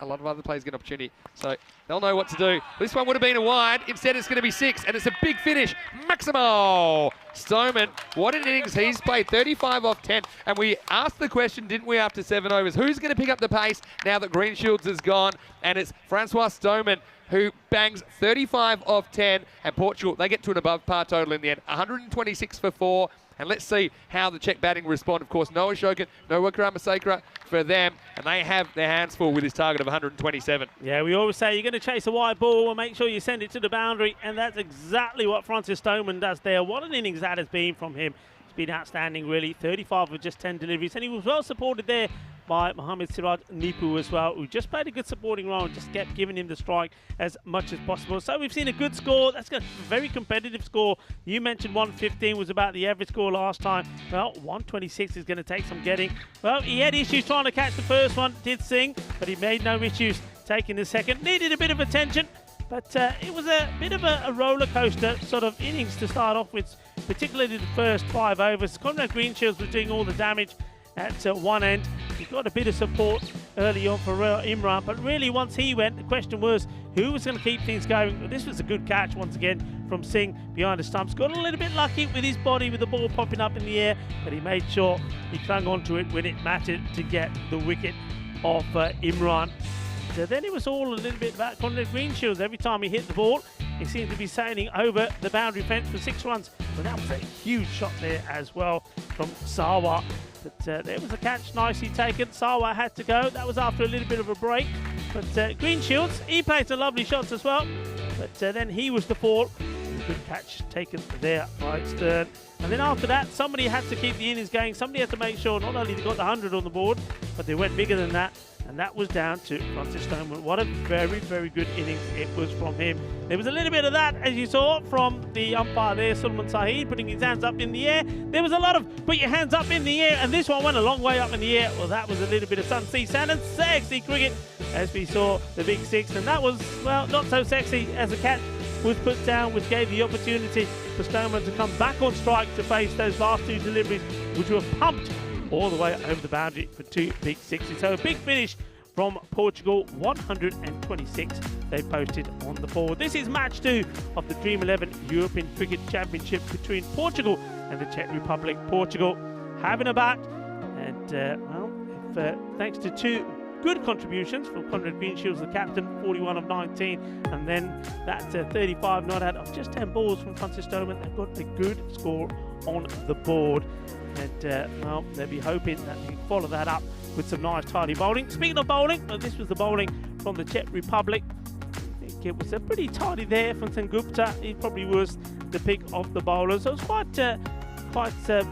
a lot of other players get an opportunity. So they'll know what to do. This one would have been a wide. Instead, it's going to be 6, and it's a big finish. Maximo Stoneman, what an innings he's played, 35 off 10. And we asked the question, didn't we, after 7 overs, who's going to pick up the pace now that Greenshields is gone? And it's Francois Stoneman, who bangs 35 off 10. And Portugal, they get to an above par total in the end, 126 for 4. And let's see how the Czech batting respond. Of course, no Ashokan, no Vikramasegara for them. And they have their hands full with his target of 127. Yeah, we always say you're going to chase a wide ball and make sure you send it to the boundary. And that's exactly what Francis Stoneman does there. What an innings that has been from him. It's been outstanding, really. 35 with just 10 deliveries. And he was well supported there by Mohamed Siraj Nipu as well, who just played a good supporting role and just kept giving him the strike as much as possible. So we've seen a good score. That's a very competitive score. You mentioned 115 was about the average score last time. Well, 126 is going to take some getting. Well, he had issues trying to catch the first one, did sing, but he made no issues taking the second. Needed a bit of attention, but it was a bit of a roller coaster sort of innings to start off with, particularly the first 5 overs. Conrad Greenshields was doing all the damage at one end. He got a bit of support early on for Imran, but really once he went, the question was who was going to keep things going. Well, this was a good catch once again from Singh behind the stumps. Got a little bit lucky with his body with the ball popping up in the air, but he made sure he clung onto it when it mattered to get the wicket off Imran. So then it was all a little bit about Conrad Greenshields. Every time he hit the ball, He seemed to be sailing over the boundary fence for 6 runs, but that was a huge shot there as well from Sawa. But there was a catch nicely taken. Sawa had to go. That was after a little bit of a break. But Green Shields, he played some lovely shots as well. But then he was the fall. Good catch taken there by Stern. And then after that, somebody had to keep the innings going. Somebody had to make sure not only they got the 100 on the board, but they went bigger than that. And that was down to Francis Stoneman. What a very, very good innings it was from him. There was a little bit of that, as you saw, from the umpire there, Sulman Saheed, putting his hands up in the air. There was a lot of put your hands up in the air, and this one went a long way up in the air. Well, that was a little bit of sun, sea, sand, and sexy cricket, as we saw the big 6. And that was, well, not so sexy as a catch was put down, which gave the opportunity for Stoneman to come back on strike to face those last 2 deliveries, which were pumped all the way over the boundary for 2 big 6s. So a big finish from Portugal, 126 they posted on the board. This is match 2 of the Dream 11 European Cricket Championship between Portugal and the Czech Republic. Portugal having a bat, and well, thanks to 2 good contributions from Conrad Greenshields, the captain, 41 of 19, and then that 35 not out of just 10 balls from Francis Stoneman. They've got a good score on the board, and well, they'll be hoping that they can follow that up with some nice tidy bowling. Speaking of bowling, well, this was the bowling from the Czech Republic. I think it was pretty tidy there from Sengupta. He probably was the pick of the bowlers. I was quite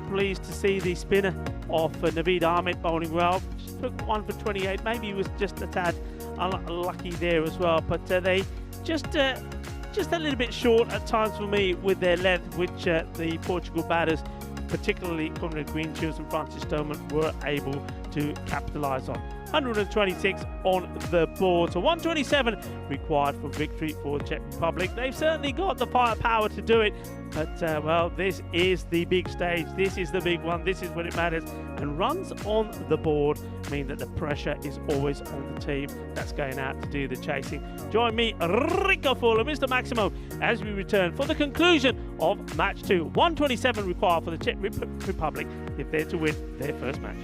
pleased to see the spinner of Naveed Ahmed bowling well. Just took 1 for 28. Maybe he was just a tad unlucky there as well, but they just a little bit short at times for me with their length, which the Portugal batters, particularly Conrad Greenshields and Francis Stoneman, were able to capitalise on. 126 on the board, so 127 required for victory for the Czech Republic. They've certainly got the firepower to do it, but well, this is the big stage, this is the big one, this is when it matters, and runs on the board mean that the pressure is always on the team that's going out to do the chasing. Join me, Rico Fuller, Mr. Maximo, as we return for the conclusion of match 2. 127 required for the Czech Republic if they're to win their first match.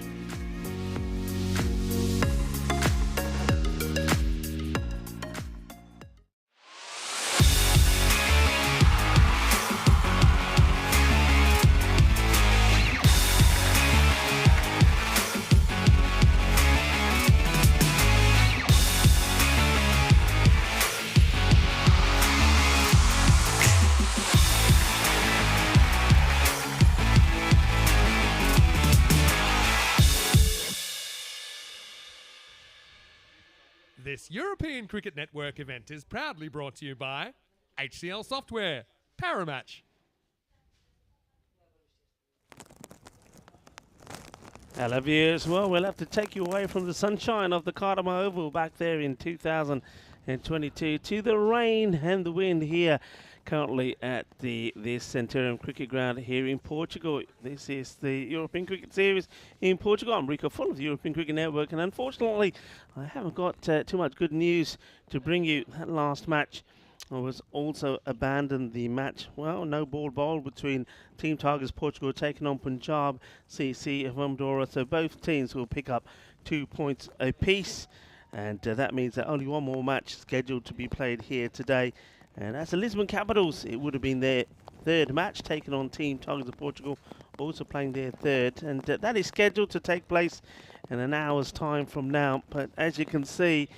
This European Cricket Network event is proudly brought to you by HCL Software, Paramatch. Hello viewers, well, we'll have to take you away from the sunshine of the Cardamom Oval back there in 2022 to the rain and the wind here currently at this Centurion Cricket Ground here in Portugal. This is the European Cricket Series in Portugal. I'm Rico, full of the European Cricket Network, and unfortunately I haven't got too much good news to bring you. That last match was also abandoned. The match, well, no ball bowled between Team Tigers Portugal taking on Punjab CC of Umdora, so both teams will pick up 2 points apiece, and that means that only one more match scheduled to be played here today, and that's the Lisbon Capitals. It would have been their 3rd match, taking on Team Tigers of Portugal, also playing their 3rd, and that is scheduled to take place in an hour's time from now. But as you can see,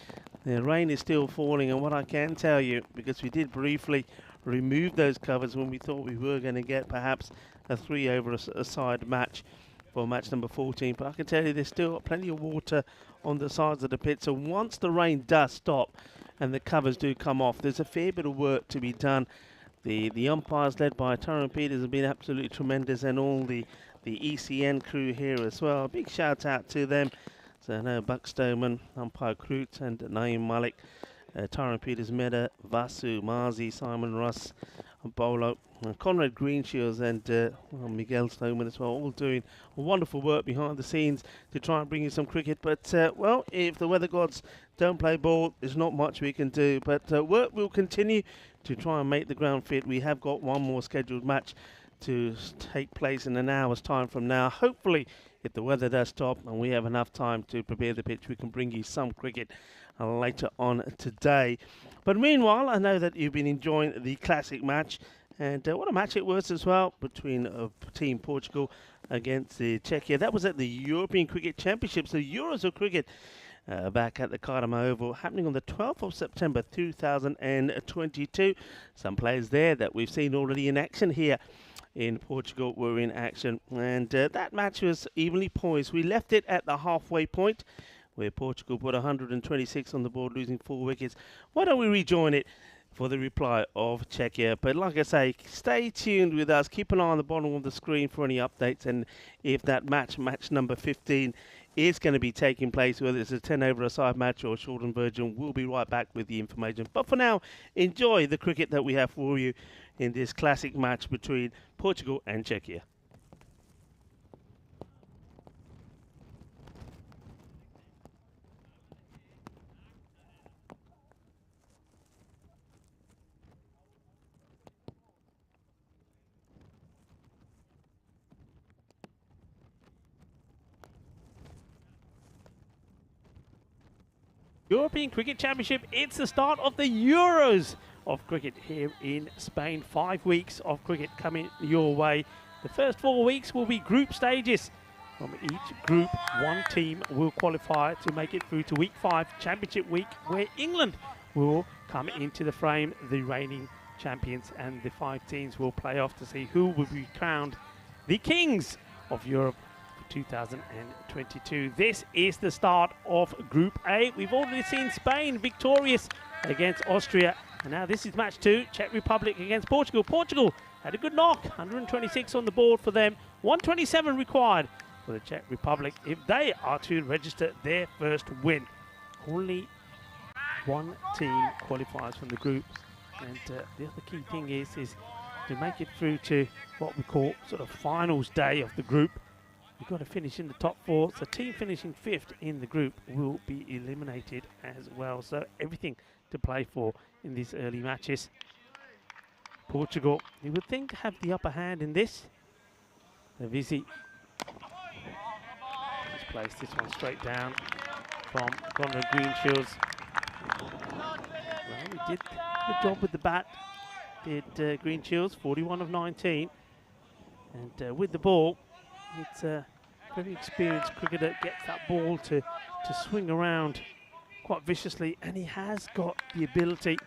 the rain is still falling, and what I can tell you, because we did briefly remove those covers when we thought we were going to get perhaps a 3 over a side match for match number 14, but I can tell you there's still plenty of water on the sides of the pitch, so once the rain does stop and the covers do come off, there's a fair bit of work to be done. The umpires led by Tyrone Peters have been absolutely tremendous, and all the ECN crew here as well. A big shout out to them. So now Buck Stoneman, umpire Kroot, and Naeem Malik, Tyrone Peters, Meda, Vasu, Marzi, Simon Russ, Bolo, Conrad Greenshields, and Miguel Stoneman as well, all doing wonderful work behind the scenes to try and bring you some cricket. But well, if the weather gods don't play ball, there's not much we can do. But work will continue to try and make the ground fit. We have got one more scheduled match to take place in an hour's time from now. Hopefully, if the weather does stop and we have enough time to prepare the pitch, we can bring you some cricket later on today. But meanwhile, I know that you've been enjoying the classic match, and what a match it was as well between Team Portugal against the Czechia. That was at the European Cricket Championships, the Euros of Cricket, back at the Cardamom Oval, happening on the 12th of September 2022. Some players there that we've seen already in action here in Portugal were in action, and that match was evenly poised. We left it at the halfway point, where Portugal put 126 on the board, losing 4 wickets. Why don't we rejoin it for the reply of Czechia? But like I say, stay tuned with us. Keep an eye on the bottom of the screen for any updates, and if that match number 15, is going to be taking place, whether it's a 10 over a side match or a shortened version, we'll be right back with the information. But for now, enjoy the cricket that we have for you in this classic match between Portugal and Czechia. European Cricket Championship, it's the start of the Euros of cricket here in Spain. 5 weeks of cricket coming your way. The first 4 weeks will be group stages. From each group, one team will qualify to make it through to week 5, Championship week, where England will come into the frame, the reigning champions, and the 5 teams will play off to see who will be crowned the kings of Europe 2022. This is the start of Group A. We've already seen Spain victorious against Austria, and now this is match 2, Czech Republic against Portugal. Portugal had a good knock, 126 on the board for them, 127 required for the Czech Republic if they are to register their first win. Only one team qualifies from the group, and the other key thing is to make it through to what we call sort of finals day of the group. You've got to finish in the top 4, so team finishing 5th in the group will be eliminated as well. So everything to play for in these early matches. Portugal, you would think, have the upper hand in this. The Vizzy just placed this one straight down from Conrad Greenshields. Well, he did a good job with the bat, did Greenshields, 41 of 19. And with the ball, it's a very experienced cricketer, gets that ball to swing around quite viciously, and he has got the ability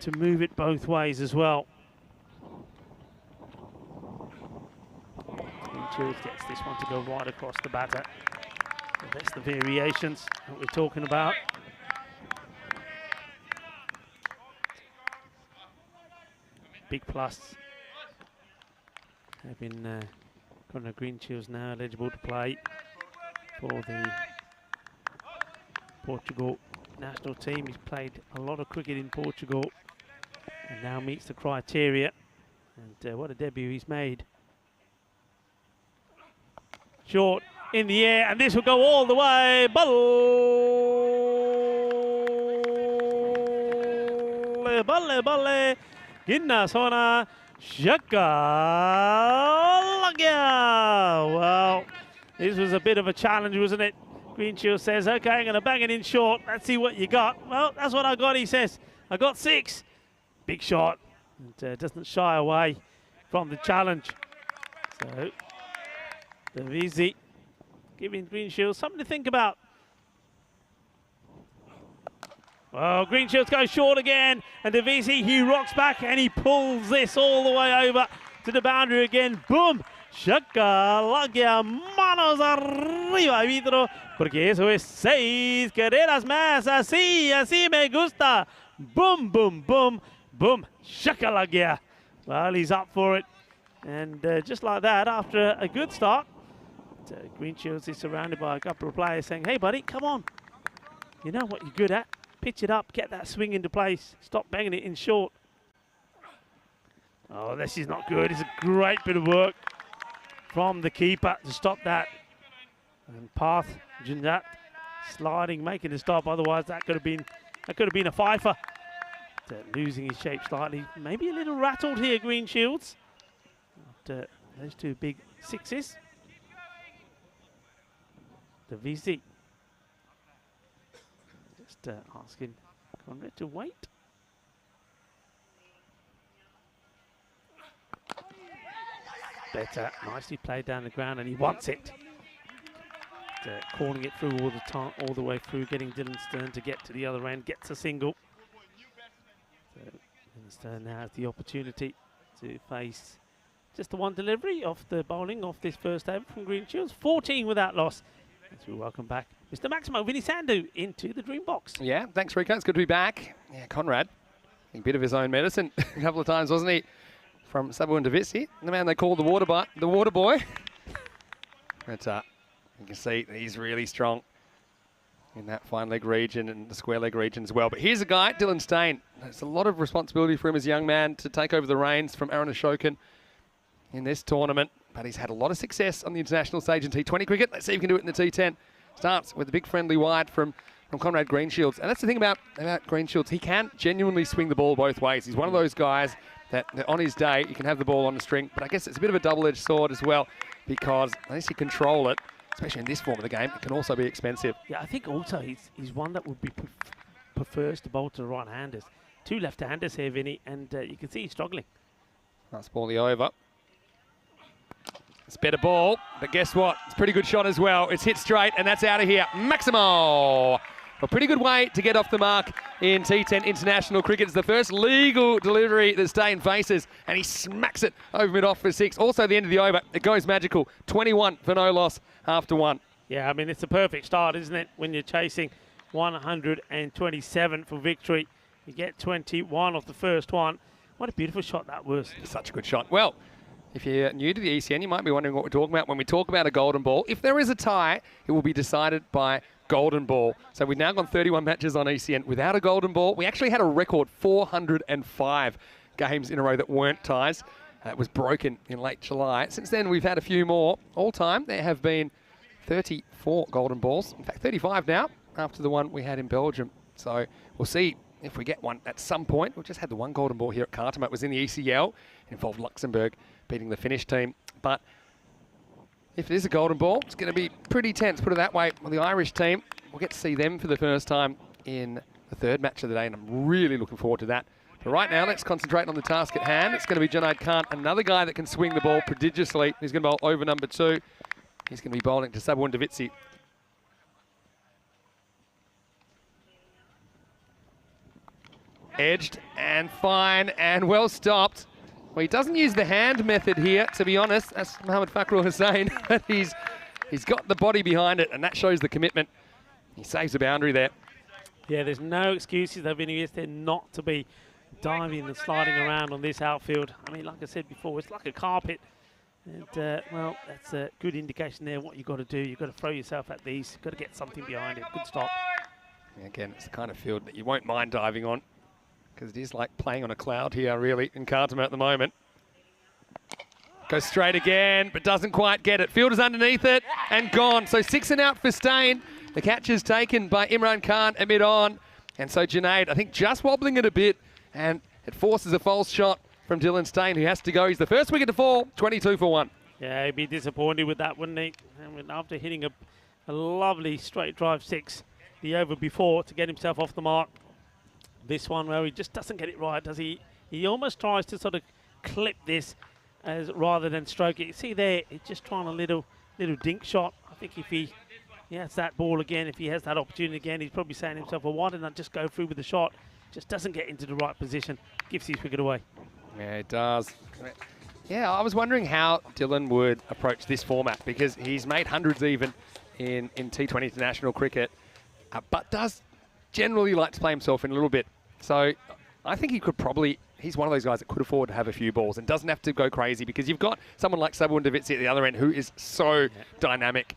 to move it both ways as well. Chills gets this one to go right across the batter. And that's the variations that we're talking about. Big plus. Having Conrad Greenshields now eligible to play for the Portugal national team. He's played a lot of cricket in Portugal and now meets the criteria. And what a debut he's made. Short in the air, and this will go all the way. Balle, balle, balle. Ginna sona. Shaka lagya. Well, this was a bit of a challenge, wasn't it? Greenshields says, okay, I'm going to bang it in short. Let's see what you got. Well, that's what I got, he says. I got 6. Big shot. And doesn't shy away from the challenge. So, the Vizzy giving Greenshields something to think about. Well, Greenshields goes short again, and the Vizzy, he rocks back and he pulls this all the way over to the boundary again. Boom! Shaka lagya, manos arriba, Vidro, porque eso es 6 carreras más, así me gusta. Boom, boom, boom, boom, shaka lagya. Well, he's up for it, and just like that, after a good start, Greenshields is surrounded by a couple of players saying, hey buddy, come on, you know what you're good at, pitch it up, get that swing into place, stop banging it in short. Oh, this is not good. It's a great bit of work from the keeper to stop that. And Path Junjat sliding, making a stop, otherwise that could have been a fifer. Losing his shape slightly, maybe a little rattled here, Greenshields. After those 2 big 6s. The VZ just asking Conrad to wait better. Nicely played down the ground, and he wants it. Calling it through all the time, all the way through, getting Dylan Stern to get to the other end, gets a single. So Dylan Stern now has the opportunity to face just the one delivery off the bowling off this first over from Green Shields. 14 without loss. As we welcome back Mr. Maximo Vinisandu into the dream box. Yeah, thanks, Rico. It's good to be back. Yeah, Conrad, a bit of his own medicine a couple of times, wasn't he? From Sabuan Davisi, the man they call the water boy. But you can see he's really strong in that fine leg region and the square leg region as well. But here's a guy, Dylan Stain. There's a lot of responsibility for him as a young man to take over the reins from Aaron Ashokan in this tournament. But he's had a lot of success on the international stage in T20 cricket. Let's see if he can do it in the T10. Starts with a big friendly wide from Conrad Greenshields. And that's the thing about Greenshields. He can genuinely swing the ball both ways. He's one of those guys that on his day, you can have the ball on the string. But I guess it's a bit of a double-edged sword as well, because unless you control it, especially in this form of the game, it can also be expensive. Yeah, I think also he's one that would be prefers to bowl to the right-handers. Two left-handers here, Vinny, and you can see he's struggling. Nice ball the over. It's a better ball, but guess what? It's a pretty good shot as well. It's hit straight, and that's out of here. Maximo! A pretty good way to get off the mark in T10 international cricket. It's the first legal delivery that Stain faces, and he smacks it over mid-off for 6. Also, the end of the over, it goes magical. 21 for no loss after 1. Yeah, I mean, it's a perfect start, isn't it? When you're chasing 127 for victory, you get 21 off the first one. What a beautiful shot that was. Such a good shot. Well, if you're new to the ECN, you might be wondering what we're talking about when we talk about a golden ball. If there is a tie, it will be decided by golden ball. So we've now gone 31 matches on ECN without a golden ball. We actually had a record 405 games in a row that weren't ties. It was broken in late July. Since then, we've had a few more. All time, there have been 34 golden balls. In fact, 35 now after the one we had in Belgium. So we'll see if we get one at some point. We've just had the one golden ball here at Khartoum. It was in the ECL. It involved Luxembourg beating the Finnish team. But if it is a golden ball, it's going to be pretty tense, put it that way. Well, the Irish team, we'll get to see them for the first time in the third match of the day, and I'm really looking forward to that. But right now, let's concentrate on the task at hand. It's going to be Junaid Khan, another guy that can swing the ball prodigiously. He's going to bowl over number 2. He's going to be bowling to Sabuan Davisi. Edged and fine and well stopped. Well, he doesn't use the hand method here, to be honest. That's Mohammad Fakrul Hussain. But he's got the body behind it, and that shows the commitment. He saves the boundary there. Yeah, there's no excuses though, Vinny, is there not to be diving and sliding around on this outfield. I mean, like I said before, it's like a carpet. And, well, that's a good indication there what you've got to do. You've got to throw yourself at these. You've got to get something behind it. Good stop. Yeah, again, it's the kind of field that you won't mind diving on, because it is like playing on a cloud here, really, in Khartoum at the moment. Goes straight again, but doesn't quite get it. Fielder's underneath it and gone. So 6 and out for Stain. The catch is taken by Imran Khan at mid-on. And so Junaid, I think, just wobbling it a bit, and it forces a false shot from Dylan Stain, who has to go. He's the first wicket to fall, 22 for 1. Yeah, he'd be disappointed with that, wouldn't he? And after hitting a lovely straight drive 6 the over before to get himself off the mark. This one where he just doesn't get it right, does he? He almost tries to sort of clip this rather than stroke it. You see there, he's just trying a little dink shot. I think if he has that ball again, if he has that opportunity again, he's probably saying to himself, well, why didn't I just go through with the shot? Just doesn't get into the right position. Gives his wicket away. Yeah, it does. Yeah, I was wondering how Dylan would approach this format, because he's made hundreds even in T20 international cricket, but does generally like to play himself in a little bit. So I think he could probably, he's one of those guys that could afford to have a few balls and doesn't have to go crazy, because you've got someone like Sabuan Davisi at the other end who is so dynamic.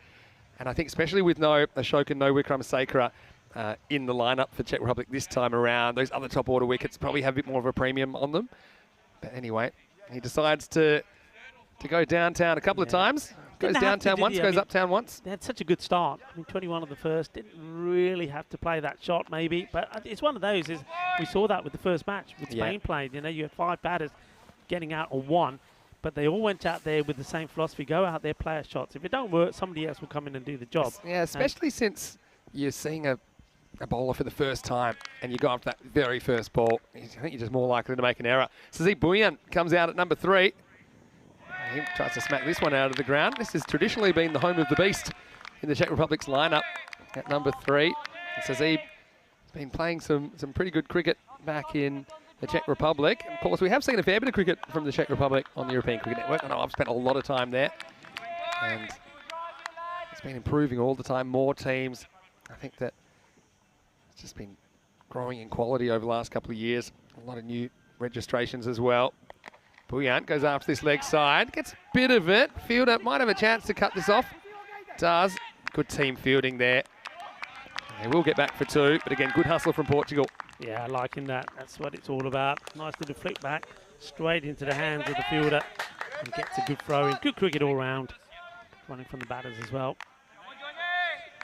And I think especially with no Ashokan, no Wikram Sekera in the lineup for Czech Republic this time around, those other top order wickets probably have a bit more of a premium on them. But anyway, he decides to go downtown a couple of times. Goes downtown once, goes uptown once. They had such a good start. I mean, 21 of the first. Didn't really have to play that shot, maybe. But it's one of those. We saw that with the first match with Spain played. You know, you had 5 batters getting out on 1. But they all went out there with the same philosophy. Go out there, play our shots. If it don't work, somebody else will come in and do the job. Yeah, especially since you're seeing a bowler for the first time and you go after that very first ball. I think you're just more likely to make an error. Sazib Bhuyan comes out at number 3. He tries to smack this one out of the ground. This has traditionally been the home of the beast in the Czech Republic's lineup at number 3. And Sazib has been playing some pretty good cricket back in the Czech Republic. Of course, we have seen a fair bit of cricket from the Czech Republic on the European Cricket Network. I know I've spent a lot of time there. And it's been improving all the time, more teams. I think that it's just been growing in quality over the last couple of years. A lot of new registrations as well. Bouillant goes after this leg side, gets a bit of it. Fielder might have a chance to cut this off. Does. Good team fielding there. They will get back for 2, but again, good hustle from Portugal. Yeah, liking that. That's what it's all about. Nice little flick back, straight into the hands of the fielder, and gets a good throw in. Good cricket all round. Running from the batters as well.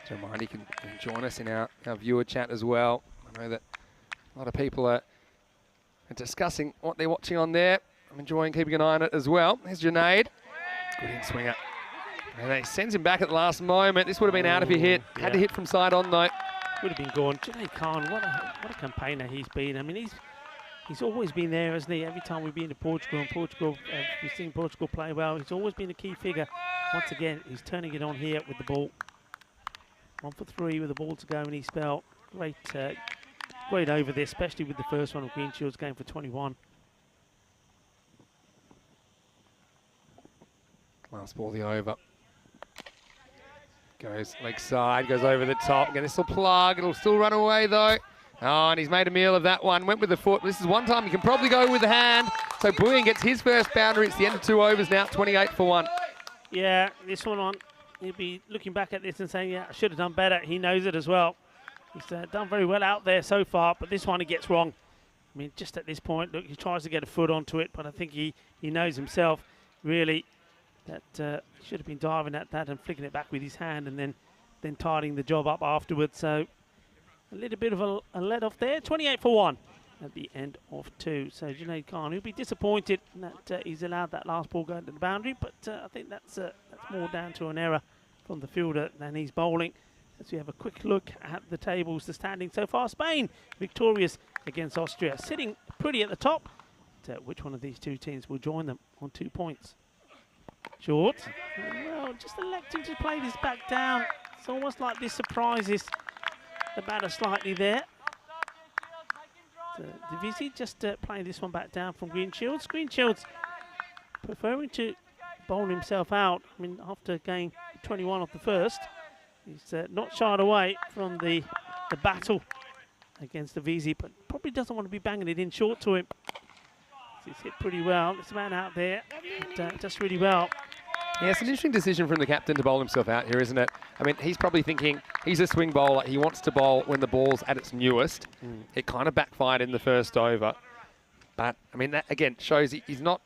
So remind you can join us in our viewer chat as well. I know that a lot of people are discussing what they're watching on there. I'm enjoying keeping an eye on it as well. There's Junaid. Good in-swinger. And he sends him back at the last moment. This would have been out if he hit. Yeah. Had to hit from side on though. Would have been gone. Junaid Khan, what a campaigner he's been. I mean, he's always been there, hasn't he? Every time we've been to Portugal, we've seen Portugal play well. He's always been a key figure. Once again, he's turning it on here with the ball. 1 for 3 with the ball to go, and he spelled great over this, especially with the first one of Green Shields going for 21. Last ball, the over. Goes leg side, goes over the top. Again, this will plug. It'll still run away though. Oh, and he's made a meal of that one. Went with the foot. This is one time he can probably go with the hand. So Bouillant gets his first boundary. It's the end of 2 overs now, 28 for 1. Yeah, this one on. He'll be looking back at this and saying, yeah, I should have done better. He knows it as well. He's done very well out there so far, but this one he gets wrong. I mean, just at this point, look, he tries to get a foot onto it, but I think he knows himself, really, that he should have been diving at that and flicking it back with his hand and then tidying the job up afterwards. So a little bit of a let off there. 28 for 1 at the end of 2. So Junaid Khan, he'll be disappointed that he's allowed that last ball going to the boundary, but I think that's more down to an error from the fielder than he's bowling. As we have a quick look at the tables, the standings so far. Spain victorious against Austria, sitting pretty at the top. Which one of these two teams will join them on 2 points? Short. Well, just electing to play this back down. It's almost like this surprises the batter slightly there. Divisi just playing this one back down from Green Shields. Green Shields preferring to bowl himself out. I mean, after getting 21 off the first, he's not shied away from the battle against the VZ, but probably doesn't want to be banging it in short to him. He's hit pretty well. This man out there does really well. Yeah, it's an interesting decision from the captain to bowl himself out here, isn't it? I mean, he's probably thinking he's a swing bowler. He wants to bowl when the ball's at its newest. It kind of backfired in the first over. But, I mean, that, again, shows he's not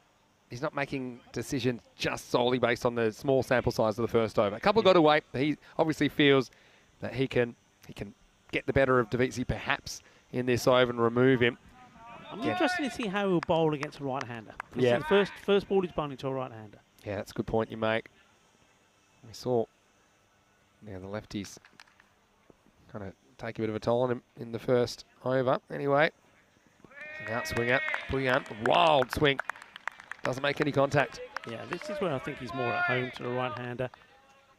making decisions just solely based on the small sample size of the first over. A couple got away. He obviously feels that he can get the better of Davizzi perhaps in this over and remove him. I'm interested to see how he'll bowl against a right-hander. Yeah. The first ball he's bowling to a right-hander. Yeah, that's a good point you make. We saw the lefties kind of take a bit of a toll on him in the first over. Anyway, an outswinger, Bouillant, wild swing. Doesn't make any contact. Yeah, this is where I think he's more at home to the right-hander.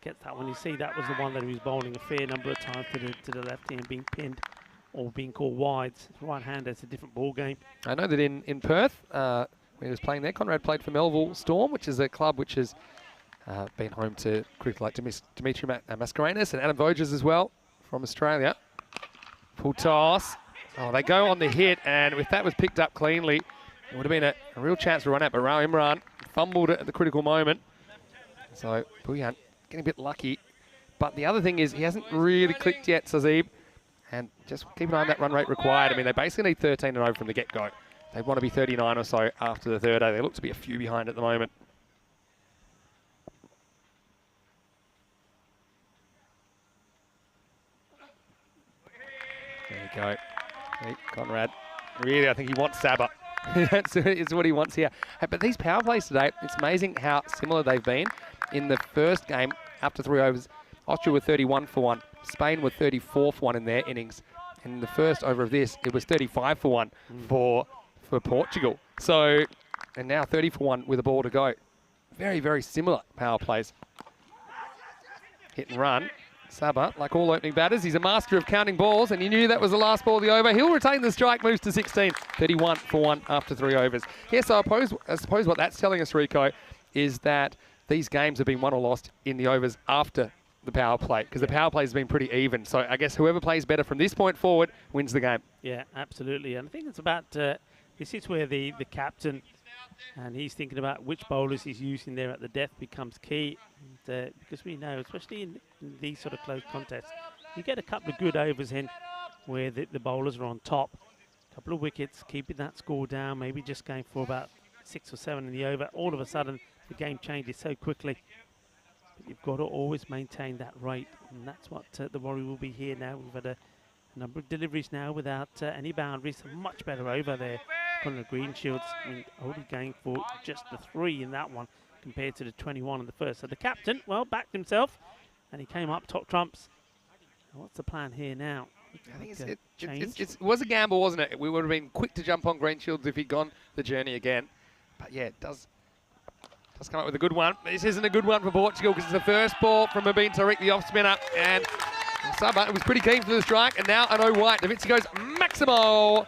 Gets that one. You see, that was the one that he was bowling a fair number of times to the left hand, being pinned or being called wide. Right-hander, it's a different ball game. I know that in Perth, when he was playing there, Conrad played for Melville Storm, which is a club which has been home to cricket like Dimitri Mascarenas and Adam Voges as well from Australia. Full toss. Oh, they go on the hit, and if that was picked up cleanly, it would have been a real chance to run out, but Rao Imran fumbled it at the critical moment. So Bouillant getting a bit lucky. But the other thing is he hasn't really clicked yet, Sazib. And just keep an eye on that run rate required. I mean, they basically need 13 and over from the get-go. They want to be 39 or so after the third over. They look to be a few behind at the moment. There you go. Hey, Conrad. Really, I think he wants Sabah. That's what he wants here. But these power plays today, it's amazing how similar they've been. In the first game, after 3 overs, Austria were 31 for 1. Spain were 34 for 1 in their innings. And in the first over of this, it was 35 for 1 for Portugal. So, and now 30 for 1 with a ball to go very, very similar power plays. Hit and run. Saba, like all opening batters, he's a master of counting balls, and he knew that was the last ball of the over. He'll retain the strike, moves to 16, 31 for 1 after 3 overs. Yes, I suppose what that's telling us, Rico, is that these games have been won or lost in the overs after the power play, because the power play has been pretty even. So I guess whoever plays better from this point forward wins the game. Yeah, absolutely. And I think it's about, this is where the captain, and he's thinking about which bowlers he's using there at the death becomes key. And, because we know, especially in these sort of close contests, you get a couple of good overs in where the bowlers are on top. A couple of wickets, keeping that score down, maybe just going for about 6 or 7 in the over. All of a sudden, the game changes so quickly. But you've got to always maintain that rate, and that's what the worry will be here now. We've had a number of deliveries now without any boundaries. A much better over there on the green shields. I mean, only going for just the 3 in that one compared to the 21 in the first. So the captain, well, backed himself, and he came up top trumps. Now what's the plan here now? I think it was a gamble, wasn't it? We would have been quick to jump on green shields if he'd gone the journey again. But yeah, it does come up with a good one. This isn't a good one for Portugal because it's the first ball from Mubin Tariq, the off spinner, and Saba was pretty keen for the strike, and now a no white. Davizzi goes Maximo,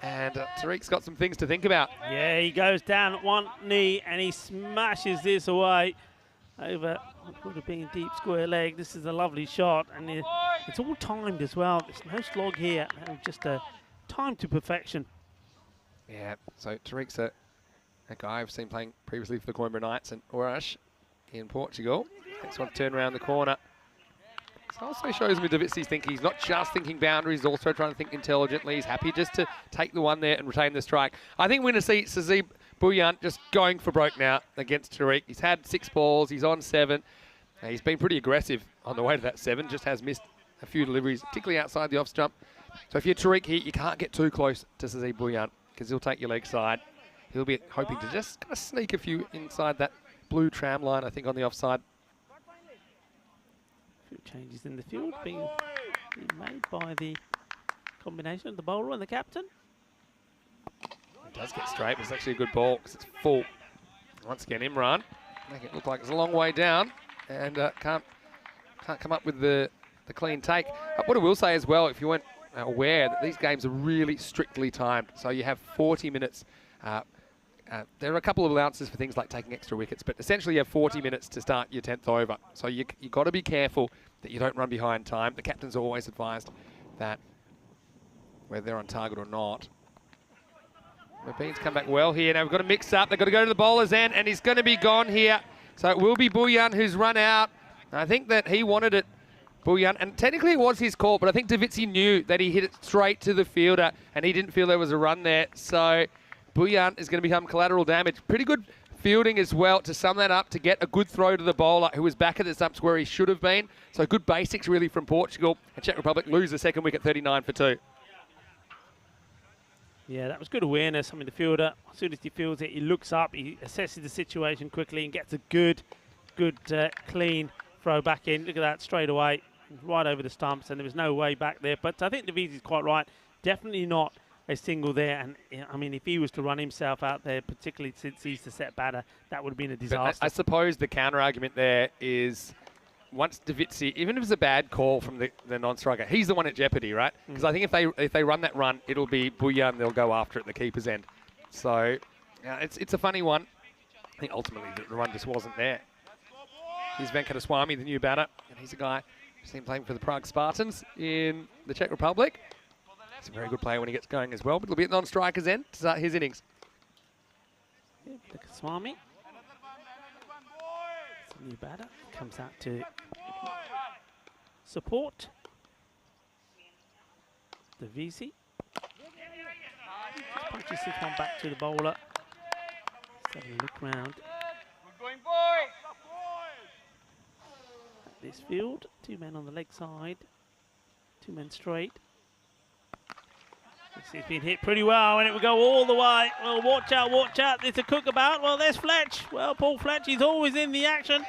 and Tariq's got some things to think about. Yeah, he goes down at one knee and he smashes this away over what would have been deep square leg. This is a lovely shot, and it's all timed as well. There's no slog here, just a time to perfection. Yeah, so Tariq's a guy I've seen playing previously for the Coimbra Knights and Ourash in Portugal. Next one to turn around the corner. This also shows me Davizzi's thinking. He's not just thinking boundaries, he's also trying to think intelligently. He's happy just to take the one there and retain the strike. I think we're going to see Sazib Bhuyan just going for broke now against Tariq. He's had 6 balls, he's on 7. He's been pretty aggressive on the way to that 7, just has missed a few deliveries, particularly outside the off stump. So if you're Tariq here, you can't get too close to Sazib Bhuyan because he'll take your leg side. He'll be hoping to just kind of sneak a few inside that blue tram line, I think, on the offside. A few changes in the field being made by the combination of the bowler and the captain. It does get straight, but it's actually a good ball because it's full. Once again, Imran, make it look like it's a long way down and can't come up with the clean take. What I will say as well, if you weren't aware, that these games are really strictly timed. So you have 40 minutes. There are a couple of allowances for things like taking extra wickets, but essentially you have 40 minutes to start your 10th over. So you've got to be careful that you don't run behind time. The captain's always advised that whether they're on target or not. Mubin's come back well here. Now we've got to mix up. They've got to go to the bowler's end, and he's going to be gone here. So it will be Bhuyan who's run out. I think that he wanted it, Bhuyan, and technically it was his call, but I think Davizzi knew that he hit it straight to the fielder, and he didn't feel there was a run there. So Bhuyan is going to become collateral damage. Pretty good fielding as well to sum that up, to get a good throw to the bowler who was back at the stumps where he should have been. So good basics really from Portugal. And Czech Republic lose the second wicket, 39 for 2. Yeah, that was good awareness. I mean, the fielder, as soon as he feels it, he looks up, he assesses the situation quickly and gets a good clean throw back in. Look at that, straight away, right over the stumps, and there was no way back there. But I think Davizzi's quite right. Definitely not a single there, and I mean, if he was to run himself out there, particularly since he's the set batter, that would have been a disaster. I suppose the counter argument there is, once Davizzi, even if it's a bad call from the non-striker, he's the one at jeopardy, right? Because I think if they run that run, it'll be Bhuyan, they'll go after it at the keeper's end. So it's a funny one. I think ultimately the run just wasn't there. Here's Venkataswamy, the new batter, and he's a guy who's seen playing for the Prague Spartans in the Czech Republic. He's a very good player when he gets going as well, but it'll be at non-striker's end to start his innings. Venkataswamy, it's a new batter, comes out to support Davizzi. Punches this one back to the bowler. Let's have a look round. At this field, 2 men on the leg side, 2 men straight. It's been hit pretty well, and it will go all the way. Well, watch out, there's a cook about. Well, there's Fletch. Well, Paul Fletch, he's always in the action.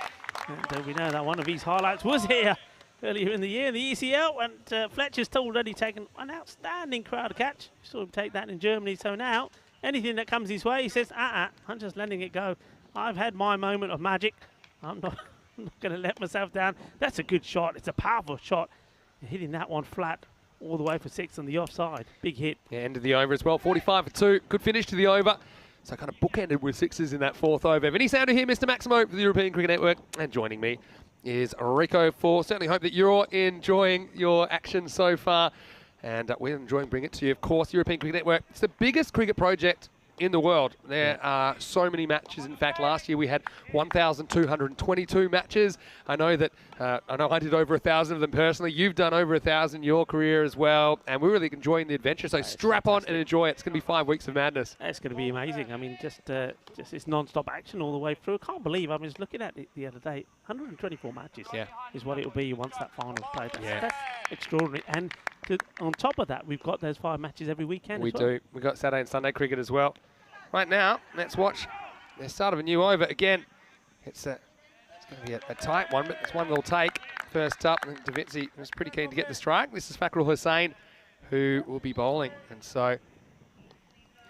And we know that one of his highlights was here earlier in the year, the ECL, and Fletch has already taken an outstanding crowd catch. You saw him take that in Germany, so now anything that comes his way, he says, I'm just letting it go. I've had my moment of magic. I'm not going to let myself down. That's a good shot. It's a powerful shot. You're hitting that one flat all the way for 6 on the offside. Big hit. Yeah, end of the over as well. 45 for 2. Good finish to the over. So kind of bookended with 6s in that 4th over. Vinny Sounder here, Mr. Maximo for the European Cricket Network. And joining me is Rico for. Certainly hope that you're enjoying your action so far. And we're enjoying bringing it to you, of course, European Cricket Network. It's the biggest cricket project in the world. There are so many matches. In fact, last year we had 1,222 matches. I know that I did over 1,000 of them personally. You've done over 1,000 in your career as well, and we're really enjoying the adventure. So strap on and enjoy it. It's going to be 5 weeks of madness. It's going to be amazing. I mean, just this non-stop action all the way through. I can't believe. I was looking at it the other day. 124 matches is what it will be once that final is played. That's extraordinary. And on top of that, we've got those 5 matches every weekend. We do. We've got Saturday and Sunday cricket as well. Right now, let's watch the start of a new over. Again, it's going to be a tight one, but it's one they'll take. First up, and Davinci was pretty keen to get the strike. This is Fakrul Hussain, who will be bowling. And so,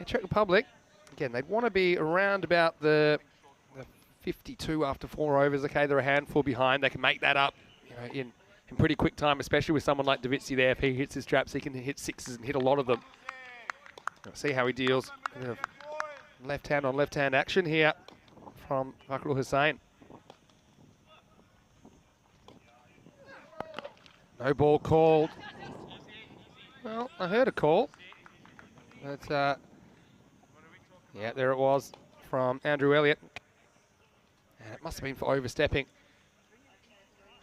Czech Republic, again, they'd want to be around about the 52 after 4 overs. Okay, they're a handful behind. They can make that up, in pretty quick time, especially with someone like Davinci there. If he hits his traps, he can hit 6s and hit a lot of them. Let's see how he deals. Left hand on left hand action here from Fakrul Hussain. No ball called. Well, I heard a call. But, yeah, there it was from Andrew Elliott. And it must have been for overstepping.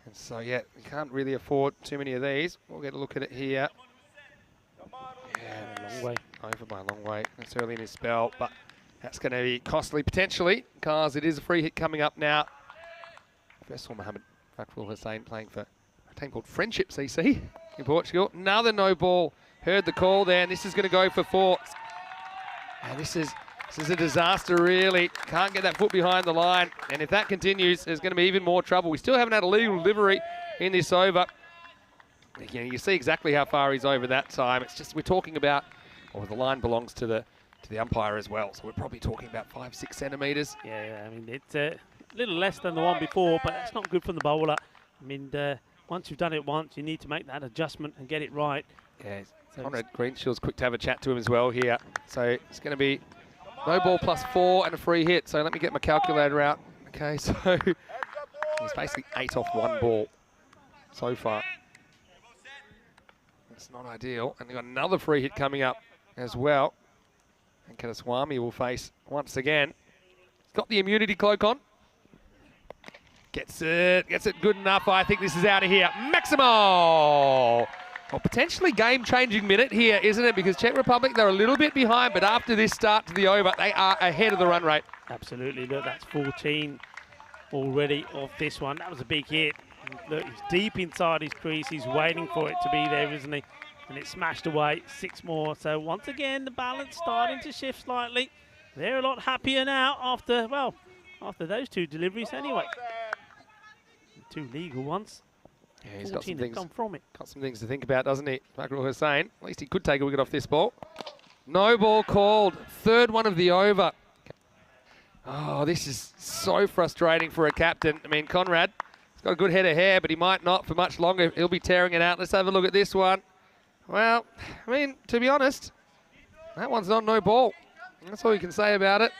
And so, yeah, we can't really afford too many of these. We'll get a look at it here. Yeah, a long way. Over by a long way. That's early in his spell, but that's going to be costly potentially, because it is a free hit coming up now. First of all, Mohammed Fakrul Hussain playing for a team called Friendship CC in Portugal. Another no ball. Heard the call there, and this is going to go for 4. And this is a disaster, really. Can't get that foot behind the line. And if that continues, there's going to be even more trouble. We still haven't had a legal delivery in this over. Again, you see exactly how far he's over that time. It's just we're talking about, or the line belongs to the umpire as well. So we're probably talking about 5-6 centimetres. Yeah, I mean, it's a little less than the one before, but that's not good from the bowler. I mean, once you've done it once, you need to make that adjustment and get it right. Yeah, Conrad Greenshill's quick to have a chat to him as well here. So it's going to be no ball plus 4 and a free hit. So let me get my calculator out. Okay, so he's basically 8 off 1 ball so far. That's not ideal. And they've got another free hit coming up as well. And Kadaswamy will face once again. He's got the immunity cloak on. Gets it good enough. I think this is out of here. Maximo! Well, potentially game-changing minute here, isn't it? Because Czech Republic, they're a little bit behind, but after this start to the over, they are ahead of the run rate. Absolutely. Look, that's 14 already off this one. That was a big hit. Look, he's deep inside his crease. He's waiting for it to be there, isn't he? And it smashed away. 6 more. So once again, the balance starting to shift slightly. They're a lot happier now after those 2 deliveries anyway. 2 legal ones. Yeah, he's got some things, come from it. Got some things to think about, doesn't he? Fakrul Hussain. At least he could take a wicket off this ball. No ball called. 3rd one of the over. Oh, this is so frustrating for a captain. I mean, Conrad, he's got a good head of hair, but he might not for much longer. He'll be tearing it out. Let's have a look at this one. Well, I mean, to be honest, that one's not no ball. That's all you can say about it.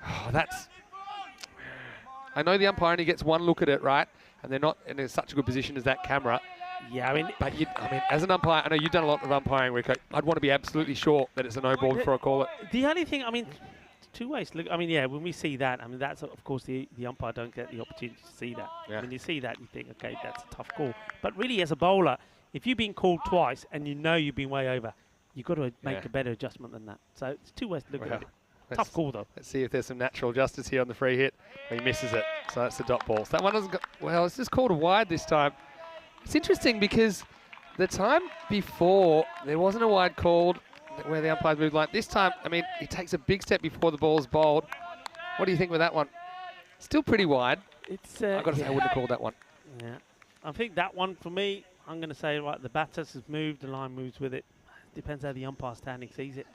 Oh, I know the umpire only gets 1 look at it, right? And they're not in such a good position as that camera. Yeah, I mean, as an umpire, I know you've done a lot of umpiring, Rico. I'd want to be absolutely sure that it's a no ball before I call it. The only thing, I mean, 2 ways. Look, I mean, yeah, when we see that, I mean, that's of course the umpire don't get the opportunity to see that. Yeah. When you see that, you think, okay, that's a tough call. But really, as a bowler, if you've been called twice and you know you've been way over, you've got to make a better adjustment than that. So it's 2 ways to look at it. Tough call, though. Let's see if there's some natural justice here on the free hit. He misses it, so that's the dot ball. So that one doesn't go, well, it's just called a wide this time. It's interesting because the time before, there wasn't a wide called where the umpires moved like this time. I mean, he takes a big step before the ball's bowled. What do you think with that one? Still pretty wide. It's I've got to say, I wouldn't have called that one. Yeah. I think that one, for me, I'm going to say, right, the batter has moved, the line moves with it. Depends how the umpire standing sees it.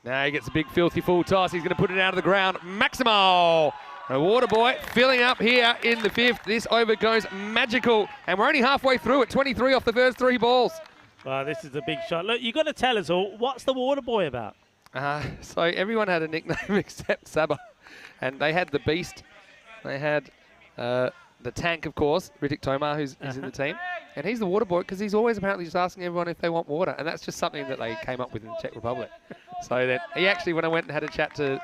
Now he gets a big filthy full toss. He's going to put it out of the ground. Maximo! A water boy filling up here in the 5th. This over goes magical. And we're only halfway through at 23 off the first 3 balls. Well, this is a big shot. Look, you've got to tell us all, what's the water boy about? So everyone had a nickname except Saba. And they had the Beast. They had the Tank, of course, Riddick Tomar, who's in the team. And he's the water boy because he's always apparently just asking everyone if they want water. And that's just something that they came up with in the Czech Republic. So that he actually, when I went and had a chat to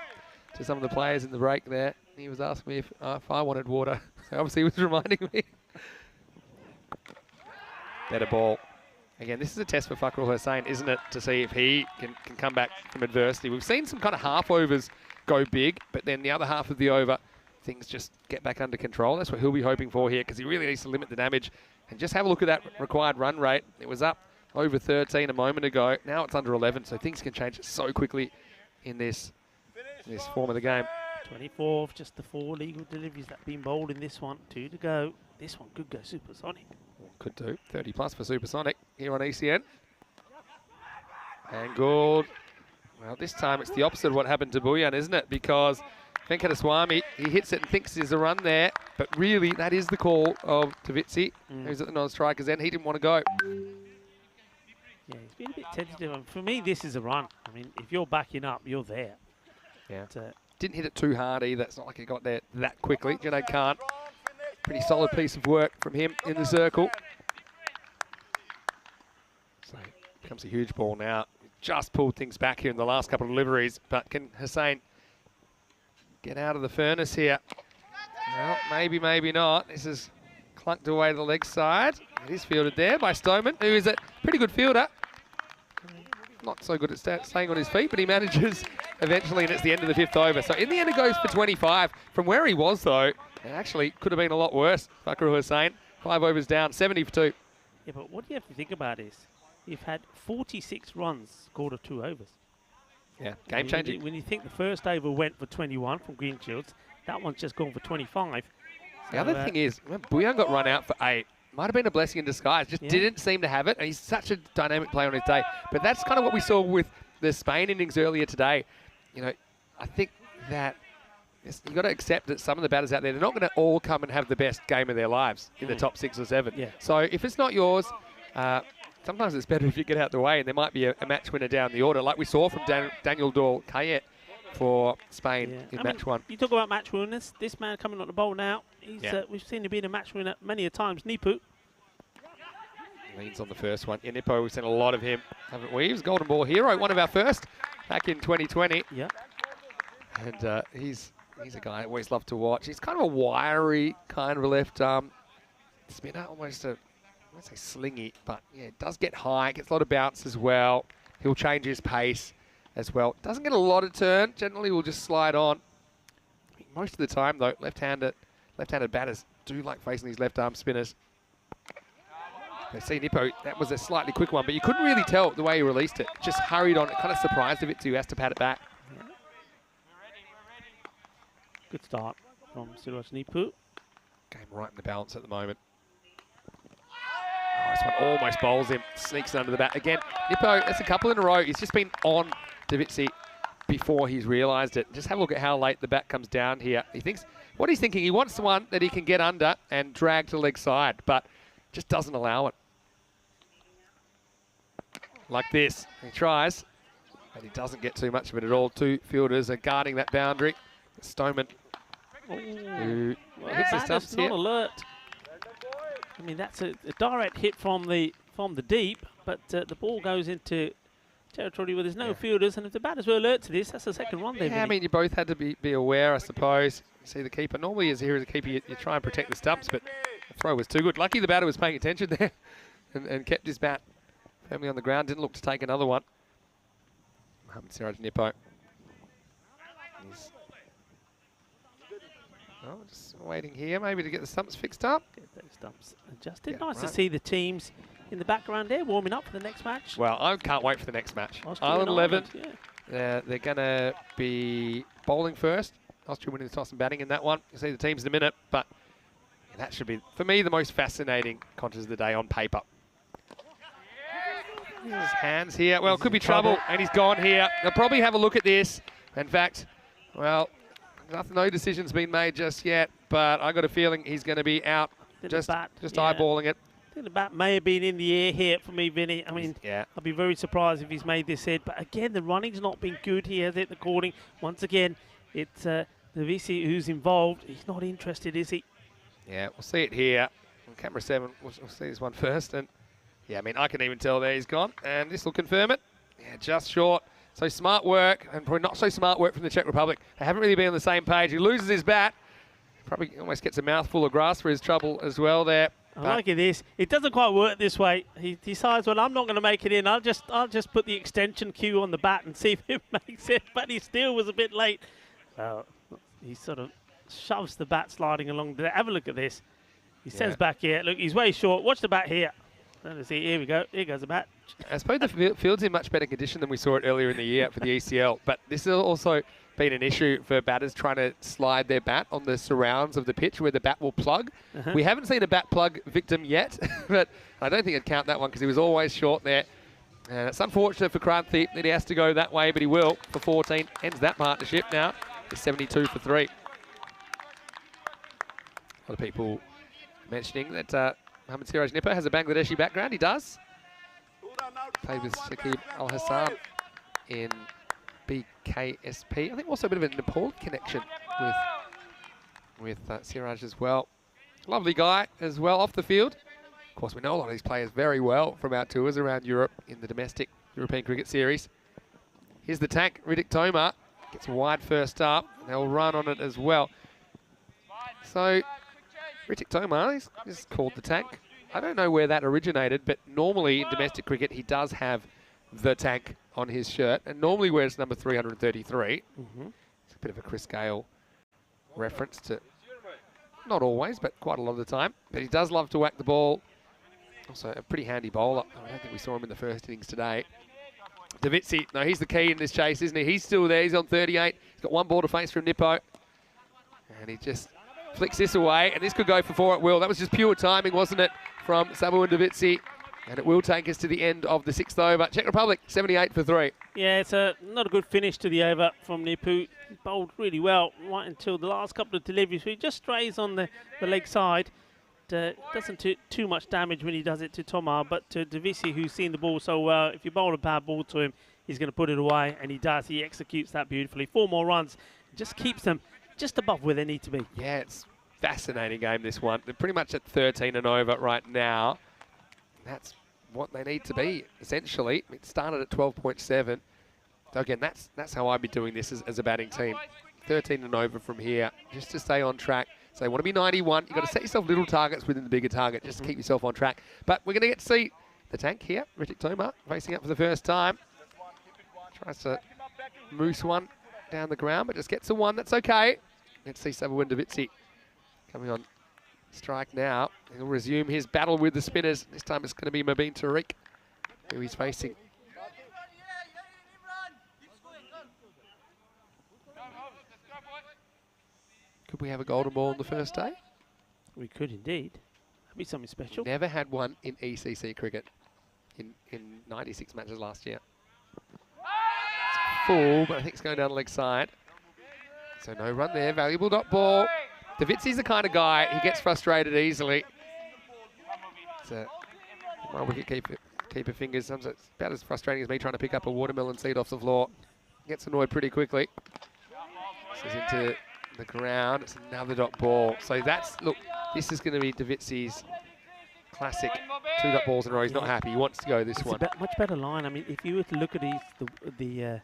some of the players in the break there, he was asking me if I wanted water. So obviously he was reminding me. Better ball. Again, this is a test for Fakrul Hussain, isn't it, to see if he can come back from adversity. We've seen some kind of half overs go big, but then the other half of the over, things just get back under control. That's what he'll be hoping for here, because he really needs to limit the damage. And just have a look at that required run rate. It was up over 13 a moment ago. Now it's under 11, so things can change so quickly in this form of the game. 24, just the 4 legal deliveries that have been bowled in this one. 2 to go. This one could go supersonic. Could do. 30 plus for supersonic here on ECN. Angled. Well, this time it's the opposite of what happened to Buyan, isn't it? Because Venkateswamy, he hits it and thinks there's a run there, but really that is the call of Tavitsi, who's at the non-strikers end. He didn't want to go. Yeah, he's been a bit tentative. And for me, this is a run. I mean, if you're backing up, you're there. Yeah. Didn't hit it too hard either. It's not like he got there that quickly. Junaid Khan, pretty solid piece of work from him in the circle. So it becomes a huge ball now. Just pulled things back here in the last couple of deliveries, but can Hussain get out of the furnace here? Well, maybe, maybe not. This is clunked away to the leg side. It is fielded there by Stoneman, who is a pretty good fielder. Not so good at staying on his feet, but he manages eventually, and it's the end of the 5th over. So in the end, it goes for 25. From where he was, though, it actually could have been a lot worse. Fakrul Hussain, 5 overs down, 70 for 2. Yeah, but what you have to think about is, you've had 46 runs scored of 2 overs. Yeah, game changing. When you think the first over went for 21 from Greenshields, that one's just gone for 25. The other thing is, Buyan got run out for 8. Might have been a blessing in disguise. Just didn't seem to have it. And he's such a dynamic player on his day. But that's kind of what we saw with the Spain innings earlier today. You know, I think that you've got to accept that some of the batters out there, they're not going to all come and have the best game of their lives in the top 6 or 7. Yeah. So if it's not yours, sometimes it's better if you get out the way, and there might be a match winner down the order, like we saw from Daniel Dole-Kayet for Spain in match 1. You talk about match winners. This man coming on the bowl now, we've seen him being a match winner many a times. Nipu. Leans on the first one. In Nippo, we've seen a lot of him, haven't we? He was Golden Ball hero, one of our first back in 2020. Yeah. And he's a guy I always love to watch. He's kind of a wiry kind of a left arm spinner, almost I won't say slingy, but yeah, it does get high, gets a lot of bounce as well. He'll change his pace as well. Doesn't get a lot of turn. Generally, will just slide on. Most of the time, though, left-handed batters do like facing these left-arm spinners. You see Nippo, that was a slightly quick one, but you couldn't really tell the way he released it. Just hurried on. It kind of surprised a bit, so he has to pat it back. Yeah. Good start from Suraj Nipu. Game right in the balance at the moment. Oh, this one almost bowls him, sneaks it under the bat. Again, Nippo, that's a couple in a row. He's just been on Davitsi before he's realised it. Just have a look at how late the bat comes down here. He thinks, what he's thinking, he wants one that he can get under and drag to the leg side, but just doesn't allow it. Like this, he tries, and he doesn't get too much of it at all. 2 fielders are guarding that boundary. Stoneman, who hits the stumps here. Not alert. I mean, that's a direct hit from the deep, but the ball goes into territory where there's no fielders, and if the batters were alert to this, that's the second one they've I mean, you both had to be aware, I suppose. You see the keeper. Normally, as a keeper, you try and protect the stumps, but the throw was too good. Lucky the batter was paying attention there and kept his bat firmly on the ground. Didn't look to take another one. Mohamed Siraj Nippo. Just waiting here, maybe to get the stumps fixed up. Get those stumps adjusted. Nice to see the teams in the background there warming up for the next match. Well, I can't wait for the next match. Ireland 11. They're going to be bowling first. Austria winning the toss and batting in that one. You'll see the teams in a minute, but that should be, for me, the most fascinating contest of the day on paper. His hands here. Well, could be trouble, and he's gone here. They'll probably have a look at this. In fact, well, No decision's been made just yet, but I got a feeling he's going to be out. Just eyeballing it. I think the bat may have been in the air here for me, Vinny. I mean, yeah. I'd be very surprised if he's made this hit. But again, the running's not been good. He has hit the cording. Once again, it's the VC who's involved. He's not interested, is he? Yeah, we'll see it here. On camera 7, we'll see this one first. And yeah, I mean, I can even tell there he's gone. And this will confirm it. Yeah, just short. So smart work, and probably not so smart work from the Czech Republic. They haven't really been on the same page. He loses his bat. Probably almost gets a mouthful of grass for his trouble as well there. I like this. It doesn't quite work this way. He decides, well, I'm not going to make it in. I'll just put the extension cue on the bat and see if it makes it. But he still was a bit late. He sort of shoves the bat sliding along. Have a look at this. He sends back here. Look, he's way short. Watch the bat here. Let's see. Here we go. Here goes the bat. I suppose the field's in much better condition than we saw it earlier in the year for the ECL. But this has also been an issue for batters trying to slide their bat on the surrounds of the pitch where the bat will plug. We haven't seen a bat plug victim yet, but I don't think I'd count that one because he was always short there. And it's unfortunate for Kranthi that he has to go that way, but he will for 14. Ends that partnership now. It's 72 for 3. A lot of people mentioning that Mohammad Siraj Nipper has a Bangladeshi background. He does. Played with Shakib Al Hassan in BKSP. I think also a bit of a Nepal connection with Siraj as well. Lovely guy as well off the field. Of course, we know a lot of these players very well from our tours around Europe in the domestic European Cricket Series. Here's the tank. Riddick Tomar gets wide first up. They'll run on it as well. So Riddick Tomar is called the tank. I don't know where that originated, but normally in domestic cricket he does have the tank on his shirt, and normally wears number 333. It's a bit of a Chris Gale reference to, not always, but quite a lot of the time. But he does love to whack the ball. Also a pretty handy bowler. I don't think we saw him in the first innings today. Davitsi, no, he's the key in this chase, isn't he? He's still there. He's on 38. He's got one ball to face from Nippo. And he just flicks this away, and this could go for 4 at will. That was just pure timing, wasn't it, from Sabu and Davitsi? And it will take us to the end of the 6th over. Czech Republic, 78 for 3. Yeah, it's not a good finish to the over from Nipu. He bowled really well right until the last couple of deliveries. He just strays on the leg side. Doesn't do too much damage when he does it to Tomar, but to Davisi, who's seen the ball so well, if you bowl a bad ball to him, he's going to put it away, and he does. He executes that beautifully. 4 more runs. Just keeps them just above where they need to be. Yeah, it's a fascinating game, this one. They're pretty much at 13 and over right now. That's what they need to be, essentially. It started at 12.7. So again, that's how I'd be doing this as a batting team. 13 and over from here, just to stay on track. So you want to be 91. You've got to set yourself little targets within the bigger target just to keep yourself on track. But we're going to get to see the tank here. Riddick Tomar facing up for the first time. Tries to moose one down the ground, but just gets a 1. That's okay. Let's see Sabu Davitsi coming on strike now. He'll resume his battle with the spinners. This time it's going to be Mubin Tariq who he's facing. Could we have a golden ball on the first day? We could indeed. That'd be something special. Never had one in ECC cricket in 96 matches last year. It's full, but I think it's going down the leg side. So no run there. Valuable dot ball. Davitsi's the kind of guy, he gets frustrated easily. So my wicket keeper fingers, sometimes it's about as frustrating as me trying to pick up a watermelon seed off the floor. Gets annoyed pretty quickly. This is into the ground. It's another dot ball. So that's, look, this is going to be Davitsi's classic 2 dot balls in a row. He's not happy. He wants to go this one. It's a much better line. I mean, if you were to look at the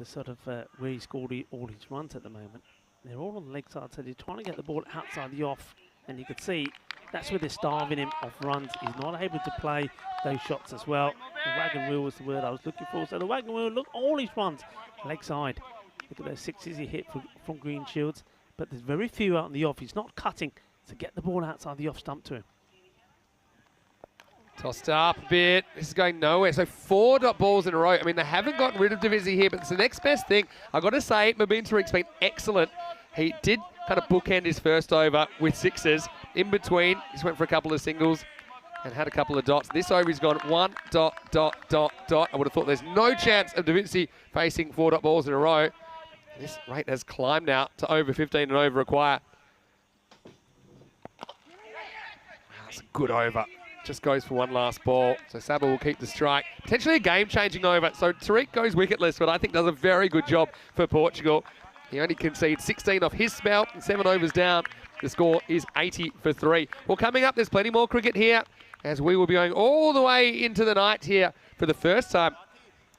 sort of where he scored all his runs at the moment, they're all on the leg side, so they're trying to get the ball outside the off, and you can see that's where they're starving him of runs. He's not able to play those shots as well. The wagon wheel was the word I was looking for. So the wagon wheel, look, all his runs, leg side. Look at those 6s he hit from green shields, but there's very few out on the off. He's not cutting to get the ball outside the off stump to him. Tossed up a bit. This is going nowhere. So 4 dot balls in a row. I mean, they haven't gotten rid of Davisi here, but it's the next best thing. I've got to say, Mubin Tariq's been excellent. He did kind of bookend his first over with 6s. In between, he just went for a couple of singles and had a couple of dots. This over he's gone 1 dot, dot, dot, dot. I would have thought there's no chance of Davisi facing 4 dot balls in a row. This rate has climbed now to over 15 and over require. That's a good over. Just goes for one last ball. So Saba will keep the strike. Potentially a game-changing over. So Tariq goes wicketless, but I think does a very good job for Portugal. He only conceded 16 off his spell and 7 overs down. The score is 80 for 3. Well, coming up, there's plenty more cricket here as we will be going all the way into the night here for the first time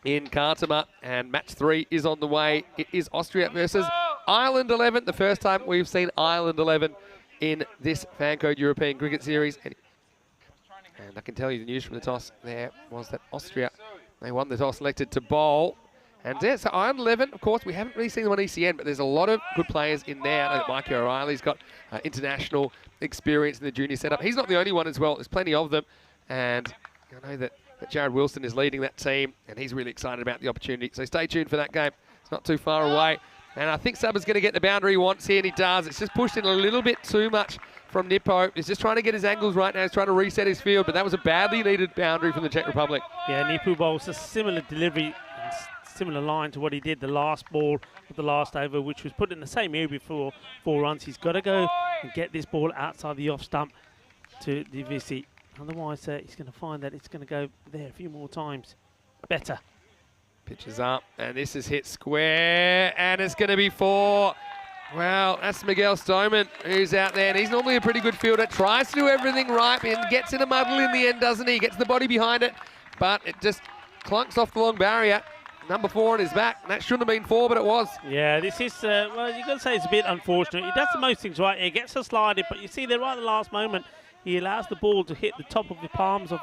in Khartoum, and match 3 is on the way. It is Austria versus Ireland 11. The first time we've seen Ireland 11 in this Fancode European Cricket Series. And I can tell you the news from the toss there was that Austria, they won the toss, elected to bowl. And yeah, so Ireland 11, of course, we haven't really seen them on ECN, but there's a lot of good players in there. I know that Mikey O'Reilly's got international experience in the junior setup. He's not the only one as well. There's plenty of them. And I know that Jared Wilson is leading that team, and he's really excited about the opportunity. So stay tuned for that game. It's not too far away. And I think Saba's going to get the boundary he wants here, and he does. It's just pushed in a little bit too much from Nippo. He's just trying to get his angles right now. He's trying to reset his field, but that was a badly needed boundary from the Czech Republic. Yeah, Nippo bowls a similar delivery, similar line to what he did the last ball of the last over, which was put in the same area before 4 runs. He's got to go and get this ball outside the off stump to Divisi. Otherwise, he's going to find that it's going to go there a few more times. Better. Pitches up, and this is hit square, and it's going to be 4. Well, that's Miguel Stoneman who's out there, and he's normally a pretty good fielder. Tries to do everything right and gets in a muddle in the end, doesn't he? Gets the body behind it, but it just clunks off the long barrier. Number 4 on his back, and that shouldn't have been 4, but it was. Yeah, this is, well, you've got to say it's a bit unfortunate. He does the most things right. He gets a slide, but you see there right at the last moment, he allows the ball to hit the top of the palms of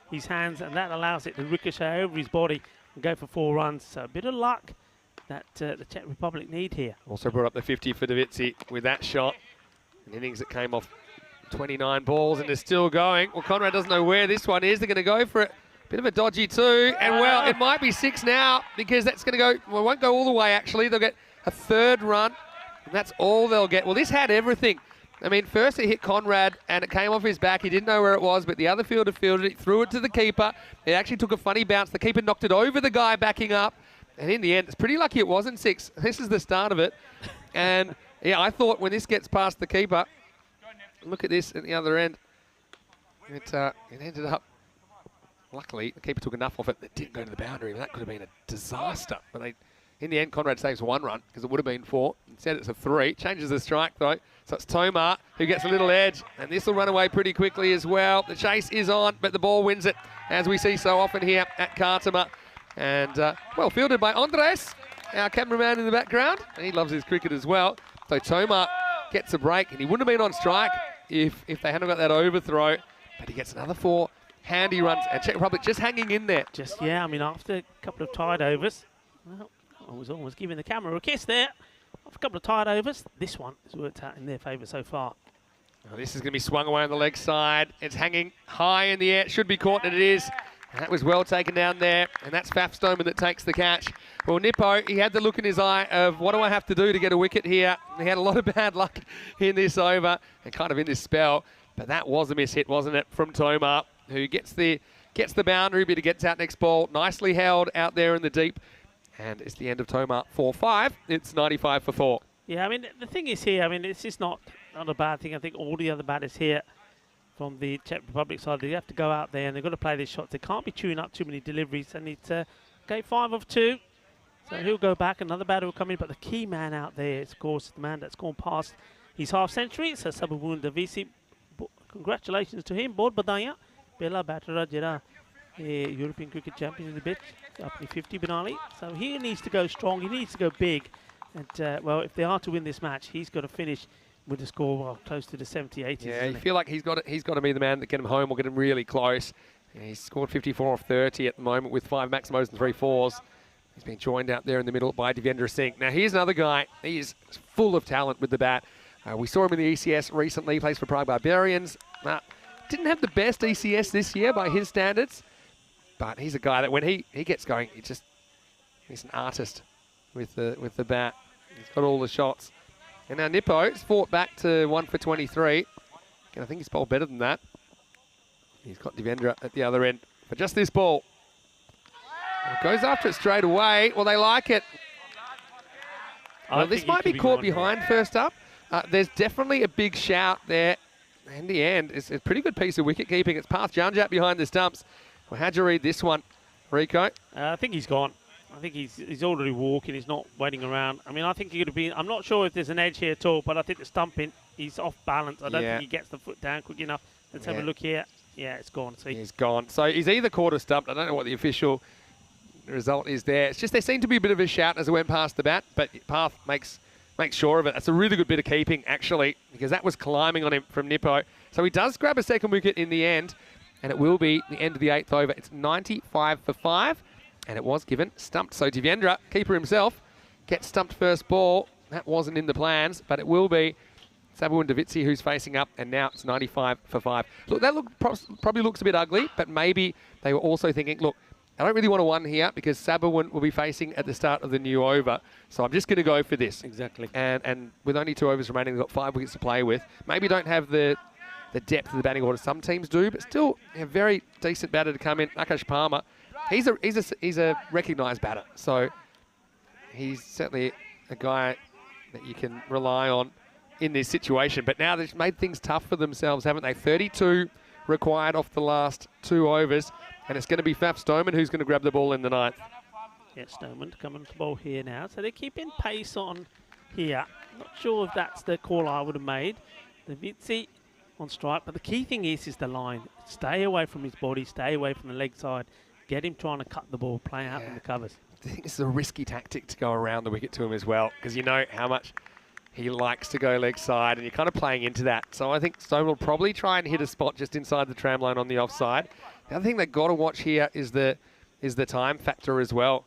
his hands, and that allows it to ricochet over his body and go for 4 runs. So a bit of luck that the Czech Republic need here. Also brought up the 50 for Davitsi with that shot. An innings that came off 29 balls and is still going. Well, Conrad doesn't know where this one is. They're going to go for it. Bit of a dodgy 2. And, well, it might be 6 now because that's going to go, well, it won't go all the way, actually. They'll get a 3rd run, and that's all they'll get. Well, this had everything. I mean, first it hit Conrad, and it came off his back. He didn't know where it was, but the other fielder fielded it, threw it to the keeper. It actually took a funny bounce. The keeper knocked it over the guy backing up. And in the end, it's pretty lucky it wasn't 6. This is the start of it. And, yeah, I thought when this gets past the keeper, look at this at the other end. It ended up, luckily, the keeper took enough off it that didn't go to the boundary. That could have been a disaster. But in the end, Conrad saves 1 run because it would have been 4. Instead, it's a 3. Changes the strike, though. So it's Tomar who gets a little edge, and this will run away pretty quickly as well. The chase is on, but the ball wins it, as we see so often here at Khartoum. And, well, fielded by Andres, our cameraman in the background. And he loves his cricket as well. So Tomar gets a break, and he wouldn't have been on strike if they hadn't got that overthrow. But he gets another 4 handy runs, and Czech Republic just hanging in there. Just, yeah, I mean, after a couple of tied overs, well, I was almost giving the camera a kiss there. After a couple of tied overs, this one has worked out in their favour so far. Well, this is going to be swung away on the leg side. It's hanging high in the air. It should be caught, and it is. And that was well taken down there, and that's Faf Stoneman that takes the catch. Well, Nippo, he had the look in his eye of, what do I have to do to get a wicket here? He had a lot of bad luck in this over and kind of in this spell. But that was a miss hit, wasn't it, from Tomar, who gets the boundary, but he gets out next ball. Nicely held out there in the deep. And it's the end of Tomar 4-5. It's 95 for 4. Yeah, I mean, the thing is here, I mean, this is not a bad thing. I think all the other batters here from the Czech Republic side, they have to go out there and they've got to play these shots. They can't be chewing up too many deliveries. And it's okay, 5 of 2. So he'll go back. Another batter will come in. But the key man out there is, of course, the man that's gone past his half-century. So Sababun Davisi. Congratulations to him. Bod badaya. Bela battera jera European cricket champion in the bit. Up to 50 Benali. So he needs to go strong. He needs to go big. And, well, if they are to win this match, he's got to finish with a score, well, close to the 70, 80s. Yeah, you feel like he's got to be the man that get him home or get him really close. Yeah, he's scored 54 off 30 at the moment with 5 maximos and 3 fours. He's been joined out there in the middle by Devendra Singh. Now, here's another guy. He is full of talent with the bat. We saw him in the ECS recently. He plays for Prague Barbarians. Didn't have the best ECS this year by his standards. But he's a guy that when he gets going, he's an artist with the bat. He's got all the shots. And now Nippo's fought back to 1 for 23. And I think he's bowled better than that. He's got Devendra at the other end for just this ball. And goes after it straight away. Well, they like it. Well, this might be caught behind first up. There's definitely a big shout there. In the end, it's a pretty good piece of wicket keeping. It's past Janjat behind the stumps. Well, how'd you read this one, Rico? I think he's gone. I think he's already walking. He's not waiting around. I mean, I think he could have been. I'm not sure if there's an edge here at all, but I think the stumping, he's off balance. I don't think he gets the foot down quick enough. Let's have a look here. Yeah, it's gone. See, he's gone. So he's either caught or stumped. I don't know what the official result is there. It's just there seemed to be a bit of a shout as it went past the bat, but Path makes sure of it. That's a really good bit of keeping, actually, because that was climbing on him from Nippo. So he does grab a second wicket in the end, and it will be the end of the 8th over. It's 95 for 5, and it was given stumped. So Devendra, keeper himself, gets stumped first ball. That wasn't in the plans, but it will be Sabu and Davitsi who's facing up, and now it's 95 for 5. Look, that probably looks a bit ugly, but maybe they were also thinking, look, I don't really want a 1 here because Sabuwin will be facing at the start of the new over. So I'm just going to go for this. Exactly. And with only 2 overs remaining, they've got 5 wickets to play with. Maybe don't have the depth of the batting order some teams do, but still a very decent batter to come in. Akash Palmer, he's a recognised batter. So he's certainly a guy that you can rely on in this situation. But now they've made things tough for themselves, haven't they? 32 required off the last 2 overs. And it's going to be Faf Stoneman who's going to grab the ball in the 9th. Yeah, Stoneman to come on the ball here now. So they're keeping pace on here. Not sure if that's the call I would have made. The Vitsi on strike. But the key thing is the line. Stay away from his body. Stay away from the leg side. Get him trying to cut the ball. Play out in the covers. I think this is a risky tactic to go around the wicket to him as well. Because you know how much he likes to go leg side. And you're kind of playing into that. So I think Stoneman will probably try and hit a spot just inside the tram line on the offside. The other thing they've got to watch here is the time factor as well.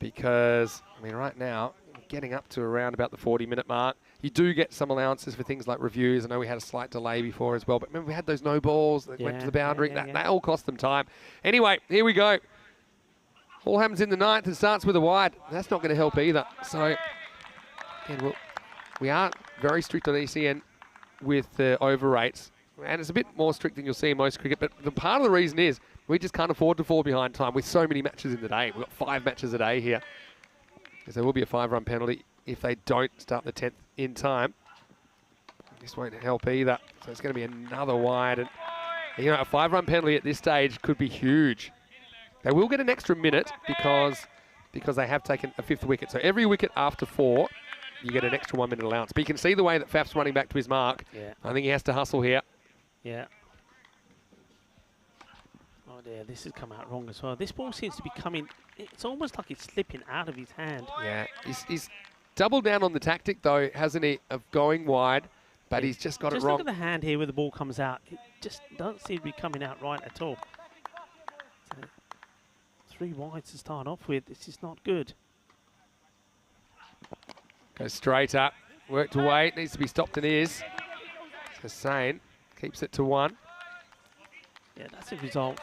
Because, I mean, right now, getting up to around about the 40-minute mark, you do get some allowances for things like reviews. I know we had a slight delay before as well, but remember we had those no balls that went to the boundary. That all cost them time. Anyway, here we go. All happens in the 9th and starts with a wide. That's not going to help either. So, again, we are very strict on ECN with the over rates. And it's a bit more strict than you'll see in most cricket. But the part of the reason is we just can't afford to fall behind time with so many matches in the day. We've got 5 matches a day here. Because there will be a 5-run penalty if they don't start the 10th in time. This won't help either. So it's going to be another wide. And, you know, a 5-run penalty at this stage could be huge. They will get an extra minute because they have taken a 5th wicket. So every wicket after 4, you get an extra 1-minute allowance. But you can see the way that Faf's running back to his mark. Yeah. I think he has to hustle here. Yeah. Oh dear, this has come out wrong as well. This ball seems to be coming, it's almost like it's slipping out of his hand. Yeah, he's doubled down on the tactic though, hasn't he, of going wide, but he's just got it wrong. Just look at the hand here where the ball comes out. It just doesn't seem to be coming out right at all. So 3 wides to start off with. This is not good. Goes straight up, worked away, needs to be stopped and is. Hussain keeps it to 1. Yeah, that's a result.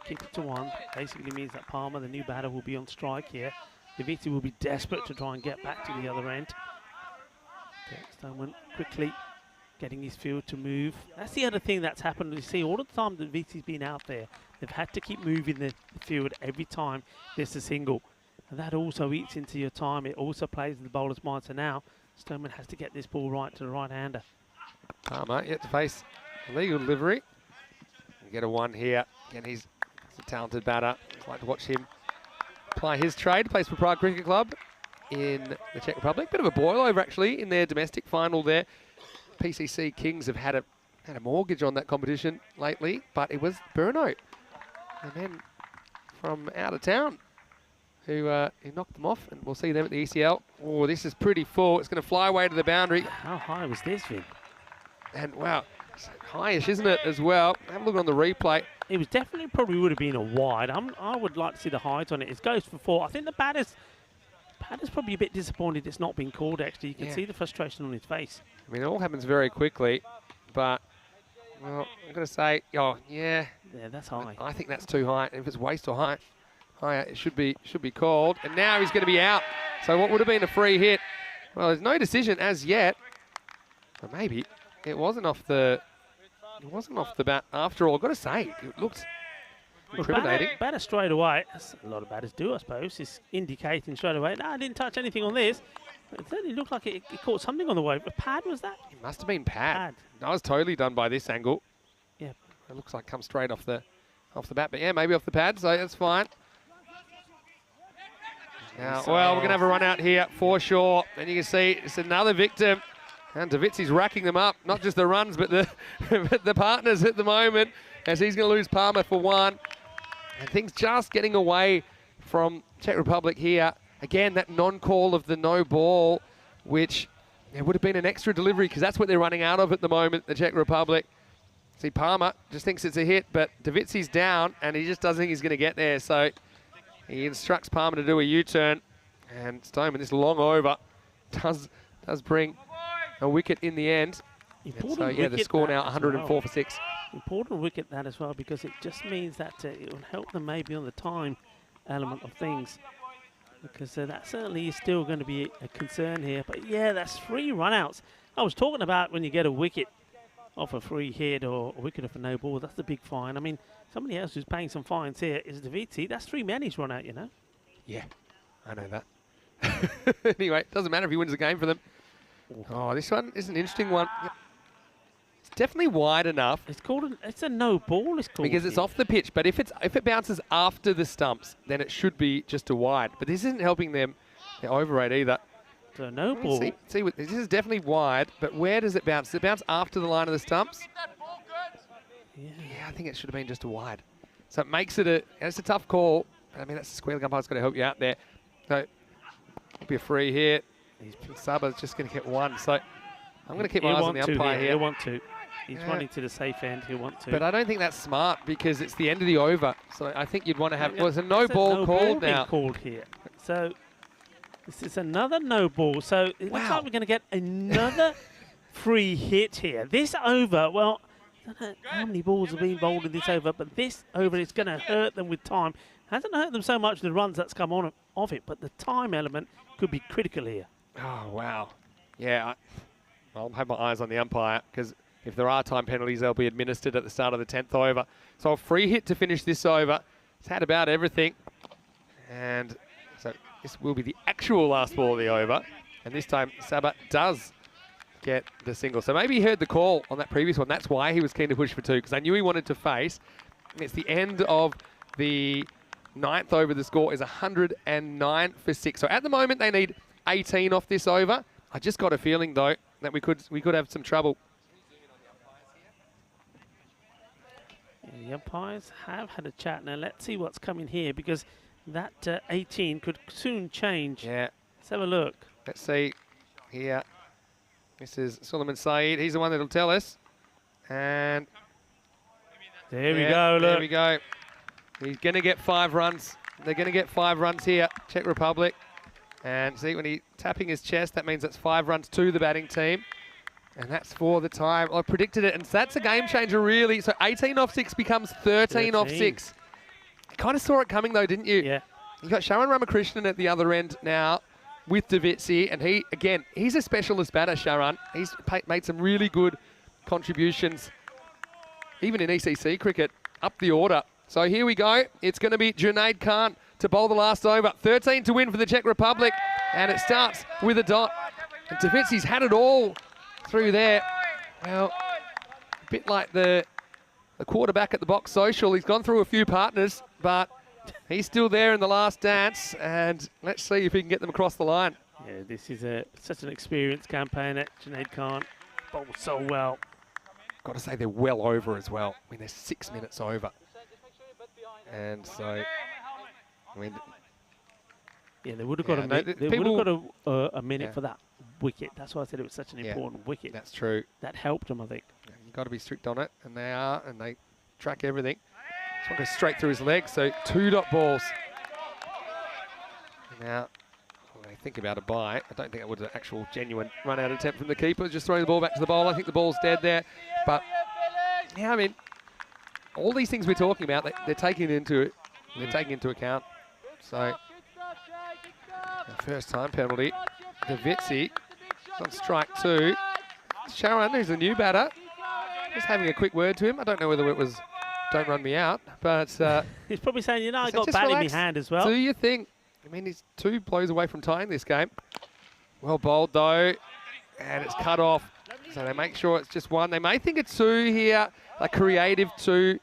Keep it to 1. Basically means that Palmer, the new batter, will be on strike here. Daviti will be desperate to try and get back to the other end. Stoneman quickly getting his field to move. That's the other thing that's happened. You see, all the time that Daviti's been out there, they've had to keep moving the field every time there's a single. And that also eats into your time. It also plays in the bowler's mind. So now, Stoneman has to get this ball right to the right-hander. Palmer yet to face a legal delivery. And get a 1 here. Again, he's a talented batter. I'd like to watch him apply his trade. Plays for Prague Cricket Club in the Czech Republic. Bit of a boil over actually in their domestic final there. PCC Kings have had a mortgage on that competition lately, but it was Burno, and then from out of town, who knocked them off, and we'll see them at the ECL. Oh, this is pretty full. It's going to fly away to the boundary. How high was this, Vin? And wow, it's highish, isn't it, as well? Have a look on the replay. It was definitely probably would have been a wide. I would like to see the height on it. It goes for 4. I think the batter's probably a bit disappointed it's not been called, actually. You can see the frustration on his face. I mean, it all happens very quickly, but, well, I'm going to say, oh, yeah. Yeah, that's high. I think that's too high. If it's waist or height, higher, it should be called. And now he's going to be out. So what would have been a free hit? Well, there's no decision as yet. But maybe it wasn't off the bat after all. I've got to say, it looked incriminating. Batter straight away. That's a lot of batters do, I suppose. Is indicating straight away. No, I didn't touch anything on this. It certainly looked like it caught something on the way. A pad, was that? It must have been pad. Pad. I was totally done by this angle. Yeah. It looks like it comes straight off the bat, but yeah, maybe off the pad, so that's fine. Now, well, we're going to have a run out here for sure. And you can see it's another victim. And Davitzi's racking them up, not just the runs, but the the partners at the moment, as he's going to lose Palmer for one. And things just getting away from Czech Republic here. Again, that non-call of the no ball, which it would have been an extra delivery because that's what they're running out of at the moment, the Czech Republic. See, Palmer just thinks it's a hit, but Davitzi's down, and he just doesn't think he's going to get there. So he instructs Palmer to do a U-turn, and Stoneman, this long over, does bring a wicket in the end. So, yeah, the score now 104 for 6. Important wicket that as well, because it just means that it will help them maybe on the time element of things, because that certainly is still going to be a concern here. But yeah, that's 3 run-outs. I was talking about when you get a wicket off a free hit or a wicket off a no ball, that's the big fine. I mean, somebody else who's paying some fines here is Davitzi. That's 3 men he's run out, you know. Yeah, I know that. Anyway, it doesn't matter if he wins the game for them. Oh, this one is an interesting one. It's definitely wide enough. It's a no ball. It's called because it's off the pitch. But if it bounces after the stumps, then it should be just a wide. But this isn't helping them over rate either. So no ball. See, this is definitely wide. But where does it bounce? Does it bounce after the line of the stumps? Yeah, I think it should have been just a wide. So it makes it it's a tough call. I mean, that's the square. The umpire's got to help you out there. So it'll be a free hit. Saba's just going to get 1. So I'm going to keep my eyes on the umpire here. He'll want to. He's running to the safe end. He'll want to. But I don't think that's smart because it's the end of the over. So I think you'd want to have. Well, there's a no ball called now. Called here. So this is another no ball. So it looks like we're going to get another free hit here. This over, well, I don't know how many balls are being bowled in this over, but this over is going to hurt them with time. Hasn't hurt them so much the runs that's come on of it, but the time element could be critical here. Oh, wow. Yeah, I'll have my eyes on the umpire because if there are time penalties, they'll be administered at the start of the 10th over. So a free hit to finish this over. It's had about everything. And so this will be the actual last ball of the over. And this time, Saba does get the single. So maybe he heard the call on that previous one. That's why he was keen to push for 2, because I knew he wanted to face. It's the end of the 9th over. The score is 109 for 6. So at the moment, they need 18 off this over. I just got a feeling, though, that we could have some trouble. The umpires have had a chat. Now let's see what's coming here, because that 18 could soon change. Yeah. Let's have a look. Let's see here. This is Suleiman Saeed. He's the one that'll tell us. And there we go. Look. There we go. He's going to get 5 runs. They're going to get 5 runs here, Czech Republic. And see, when he's tapping his chest, that means it's 5 runs to the batting team. And that's for the time. I predicted it, and that's a game changer, really. So 18 off 6 becomes 13 off 6. You kind of saw it coming, though, didn't you? Yeah. You got Sharan Ramakrishnan at the other end now with Davitzi, and he's a specialist batter, Sharan. He's made some really good contributions, even in ECC cricket, up the order. So here we go. It's going to be Junaid Khan to bowl the last over. 13 to win for the Czech Republic, and it starts with a dot. And Davitzi's had it all through there. Well, a bit like the quarterback at the box social. He's gone through a few partners, but he's still there in the last dance, and let's see if he can get them across the line. Yeah, this is such an experienced campaigner. Junaid Khan bowled so well. Got to say they're well over as well. I mean, they're 6 minutes over. And so, I mean, yeah, they would have got a minute for that wicket. That's why I said it was such an important wicket. That's true. That helped them, I think. You've got to be strict on it, and they are, and they track everything. This one goes straight through his leg, so 2 dot balls. Now, when I think about a bye, I don't think it was an actual genuine run-out attempt from the keeper. Just throwing the ball back to the bowler. I think the ball's dead there. But, yeah, I mean, all these things we're talking about, they're taking into account. So, the first time penalty. Davitzi on strike 2. Sharan, who's a new batter, just having a quick word to him. I don't know whether it was don't run me out, but he's probably saying, I got bat in my hand as well. Do you think? I mean, he's 2 blows away from tying this game. Well bowled though, and it's cut off. So they make sure it's just one. They may think it's two here, a creative two,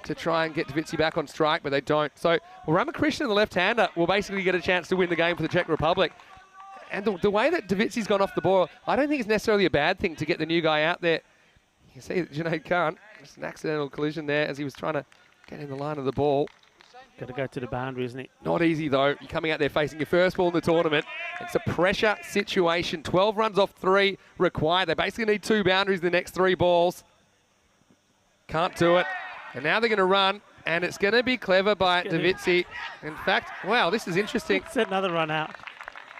to try and get Davitsi back on strike, but they don't. So Ramakrishnan, the left-hander, will basically get a chance to win the game for the Czech Republic. And the way that Davitsi's gone off the ball, I don't think it's necessarily a bad thing to get the new guy out there. You can see that Junaid Khan, just an accidental collision there as he was trying to get in the line of the ball. Got to go to the boundary, isn't it? Not easy, though. You're coming out there facing your first ball in the tournament. It's a pressure situation. 12 runs off 3 required. They basically need 2 boundaries in the next 3 balls. Can't do it. And now they're going to run, and it's going to be clever by Davitsi. In fact, wow, this is interesting. It's another run out.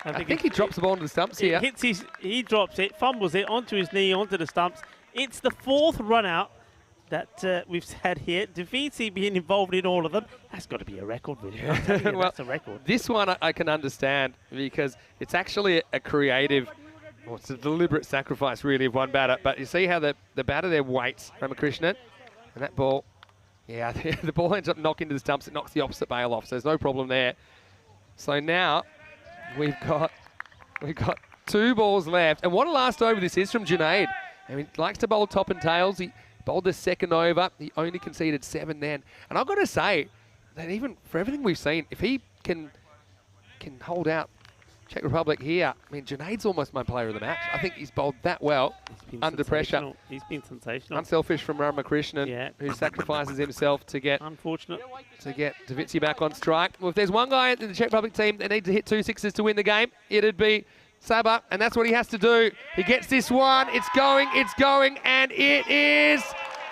I think he drops the ball into the stumps here. He drops it, fumbles it onto his knee, onto the stumps. It's the 4th run out that we've had here. Davitsi being involved in all of them. That's got to be a record, really. Well, that's a record. This one I can understand because it's actually a creative, well, it's a deliberate sacrifice, really, of one batter. But you see how the batter there waits, Ramakrishnan, and that ball, yeah, the ball ends up knocking into the stumps. It knocks the opposite bail off, so there's no problem there. So now we've got 2 balls left. And what a last over this is from Junaid. I mean, he likes to bowl top and tails. He bowled the second over. He only conceded 7 then. And I've got to say that even for everything we've seen, if he can hold out Czech Republic here, I mean, Junaid's almost my player of the match. I think he's bowled that well under pressure. He's been sensational. Unselfish from Ramakrishnan, who sacrifices himself to get Davitsi back on strike. Well, if there's one guy in the Czech Republic team that needs to hit 2 sixes to win the game, it'd be Saba, and that's what he has to do. He gets this one. It's going, and it is.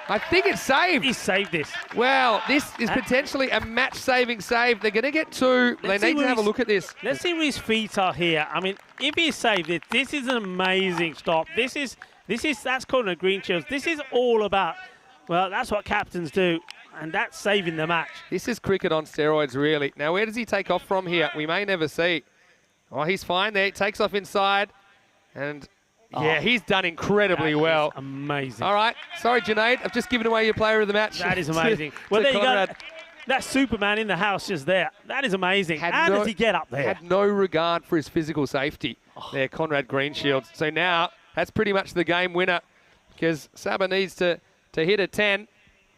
I think it's saved. He saved this. Well, this is potentially a match-saving save. They're going to get 2. They need to have a look at this. Let's see where his feet are here. I mean, if he saved it, this is an amazing stop. That's calling a green shield. This is all about, well, that's what captains do, and that's saving the match. This is cricket on steroids, really. Now, where does he take off from here? We may never see. Oh, he's fine there. He takes off inside, and yeah, he's done incredibly well. Amazing. All right. Sorry, Junaid. I've just given away your player of the match. That is amazing. Well, there you go. That Superman in the house just there. That is amazing. How does he get up there? Had no regard for his physical safety there, Conrad Greenshields. So now that's pretty much the game winner because Saba needs to hit a 10.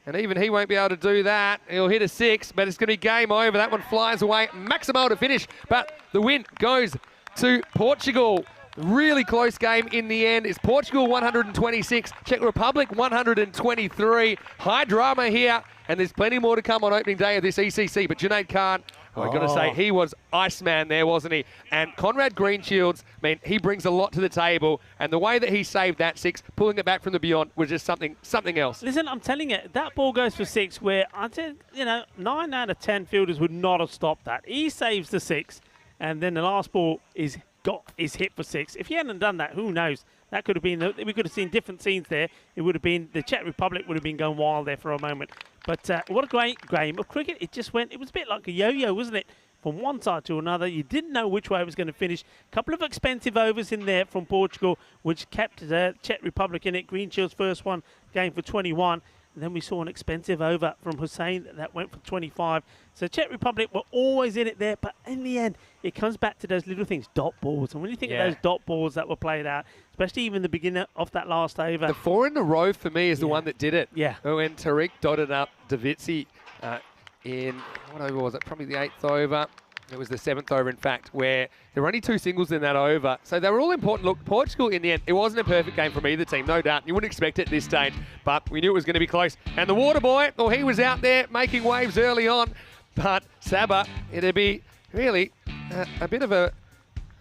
And even he won't be able to do that. He'll hit a 6, but it's going to be game over. That one flies away. Maximo to finish, but the win goes to Portugal. Really close game in the end. It's Portugal 126, Czech Republic 123. High drama here, and there's plenty more to come on opening day of this ECC. But Junaid Khan, I've got to say, he was Iceman there, wasn't he? And Conrad Greenshields, I mean, he brings a lot to the table. And the way that he saved that 6, pulling it back from the beyond, was just something else. Listen, I'm telling you, that ball goes for 6, where I think, 9 out of 10 fielders would not have stopped that. He saves the 6, and then the last ball is hit for 6. If he hadn't done that, who knows? That could have been, we could have seen different scenes there. It would have been, the Czech Republic would have been going wild there for a moment. But what a great game of cricket. It just went, it was a bit like a yo-yo, wasn't it? From one side to another. You didn't know which way it was going to finish. A couple of expensive overs in there from Portugal, which kept the Czech Republic in it. Greenshield's first one game for 21. And then we saw an expensive over from Hussain that went for 25. So Czech Republic were always in it there, but in the end, it comes back to those little things, dot balls. And when you think of those dot balls that were played out, especially even the beginner of that last over. The 4 in a row for me is the one that did it. Yeah. When Tariq dotted up Davitsi in, what over was it? Probably the 8th over. It was the 7th over, in fact, where there were only 2 singles in that over. So they were all important. Look, Portugal, in the end, it wasn't a perfect game from either team, no doubt. You wouldn't expect it at this stage, but we knew it was going to be close. And the water boy, well, he was out there making waves early on. But Saba, it'd be really a bit of a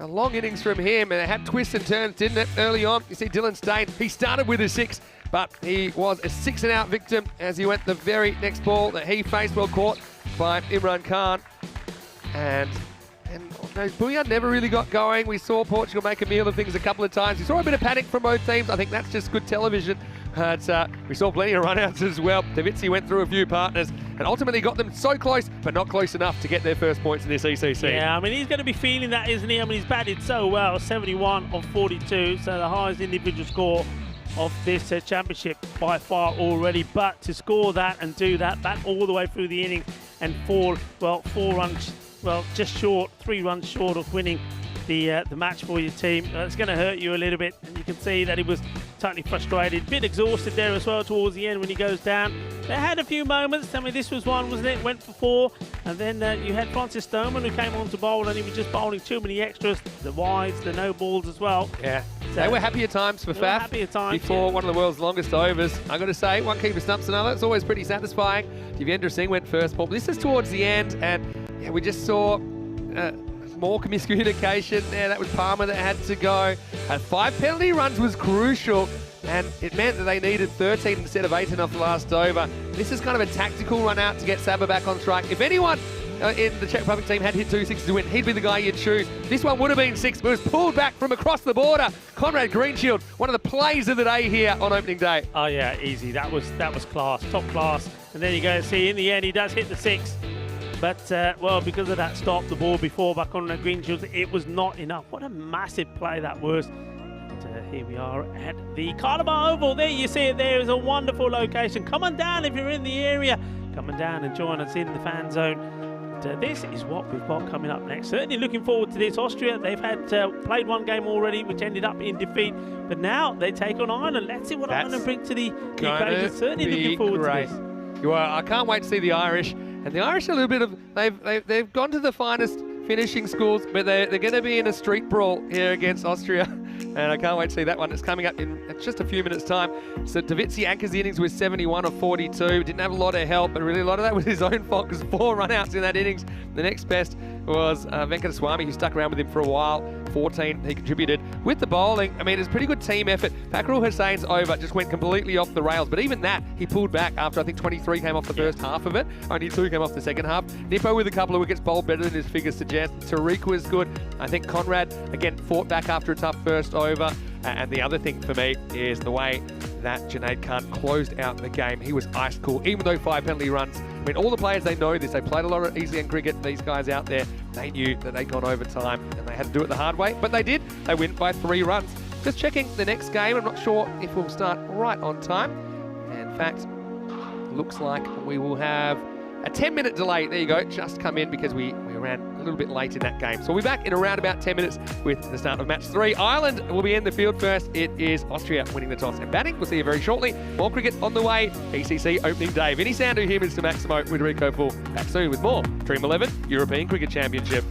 long innings from him. And it had twists and turns, didn't it, early on? You see Dylan Stain, he started with a 6, but he was a 6-and-out victim as he went the very next ball that he faced, well caught by Imran Khan. And Booyah never really got going. We saw Portugal make a meal of things a couple of times. We saw a bit of panic from both teams. I think that's just good television. But we saw plenty of run-outs as well. Davitsi went through a few partners and ultimately got them so close, but not close enough to get their first points in this ECC. Yeah, I mean, he's going to be feeling that, isn't he? I mean, he's batted so well, 71 of 42, so the highest individual score of this championship by far already. But to score that and do that, back all the way through the inning and fall, well, 4 runs, well, just short, 3 runs short of winning the match for your team. It's going to hurt you a little bit, and you can see that he was totally frustrated, a bit exhausted there as well towards the end when he goes down. They had a few moments. I mean, this was one, wasn't it? Went for 4, and then you had Francis Stoneman who came on to bowl, and he was just bowling too many extras, the wides, the no balls as well. Yeah. So they were happier times for Faf. Happier times before one of the world's longest overs. I got to say, one keeper stumps another. It's always pretty satisfying. Devendra Singh went first ball. This is towards the end, and yeah, we just saw more miscommunication there. That was Palmer that had to go. 5 penalty runs was crucial, and it meant that they needed 13 instead of 18 off the last over. This is kind of a tactical run out to get Sabah back on strike. If anyone in the Czech Republic team had hit 2 sixes to win, he'd be the guy you'd choose. This one would have been 6, but it was pulled back from across the border. Conrad Greenshield, one of the plays of the day here on opening day. Oh yeah, easy. That was class, top class. And then you go and see, in the end, he does hit the 6. But, well, because of that stop, the ball before by Conrad Greenshield, it was not enough. What a massive play that was. And, here we are at the Carnival Oval. There you see it there. It's a wonderful location. Come on down if you're in the area. Come on down and join us in the fan zone. And, this is what we've got coming up next. Certainly looking forward to this. Austria, they've had played one game already, which ended up in defeat. But now they take on Ireland. Let's see what Ireland bring to the occasion. Certainly looking forward to this. Well, I can't wait to see the Irish. And the Irish are a little bit of, they've gone to the finest finishing schools, but they're going to be in a street brawl here against Austria. And I can't wait to see that one. It's coming up in just a few minutes' time. So Davitsi anchors the innings with 71 of 42. Didn't have a lot of help, but really a lot of that was his own fault because 4 run-outs in that innings. The next best was Venkataswamy, who stuck around with him for a while. 14 he contributed. With the bowling, I mean, it's a pretty good team effort. Fakrul Hussein's over just went completely off the rails, but even that, he pulled back after I think 23 came off the first half of it. Only 2 came off the second half. Nippo with a couple of wickets, bowled better than his figures suggest. Tariq was good. I think Conrad, again, fought back after a tough first over. And the other thing for me is the way that Junaid Khan closed out the game. He was ice cool, even though 5 penalty runs. I mean, all the players, they know this. They played a lot of ECS cricket. These guys out there, they knew that they'd gone overtime and they had to do it the hard way, but they did. They win by 3 runs. Just checking the next game. I'm not sure if we'll start right on time. In fact, looks like we will have a 10-minute delay. There you go, just come in because we ran a little bit late in that game. So we'll be back in around about 10 minutes with the start of match 3. Ireland will be in the field first. It is Austria winning the toss and batting. We'll see you very shortly. More cricket on the way. ECC opening day. Vinny Sandhu here, Mr. Maximo with Rico Full. Back soon with more Dream 11 European Cricket Championship.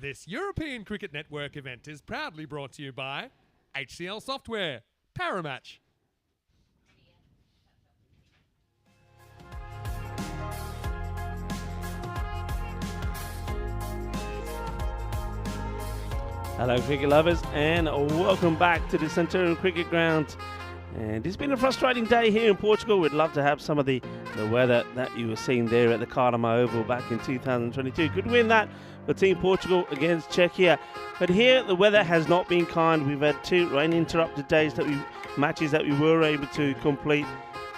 This European Cricket Network event is proudly brought to you by HCL Software, Paramatch. Hello cricket lovers, and welcome back to the Centurion Cricket Ground. And it's been a frustrating day here in Portugal. We'd love to have some of the weather that you were seeing there at the Carnival Oval back in 2022. Good win that for Team Portugal against Czechia. But here the weather has not been kind. We've had 2 rain interrupted days matches that we were able to complete,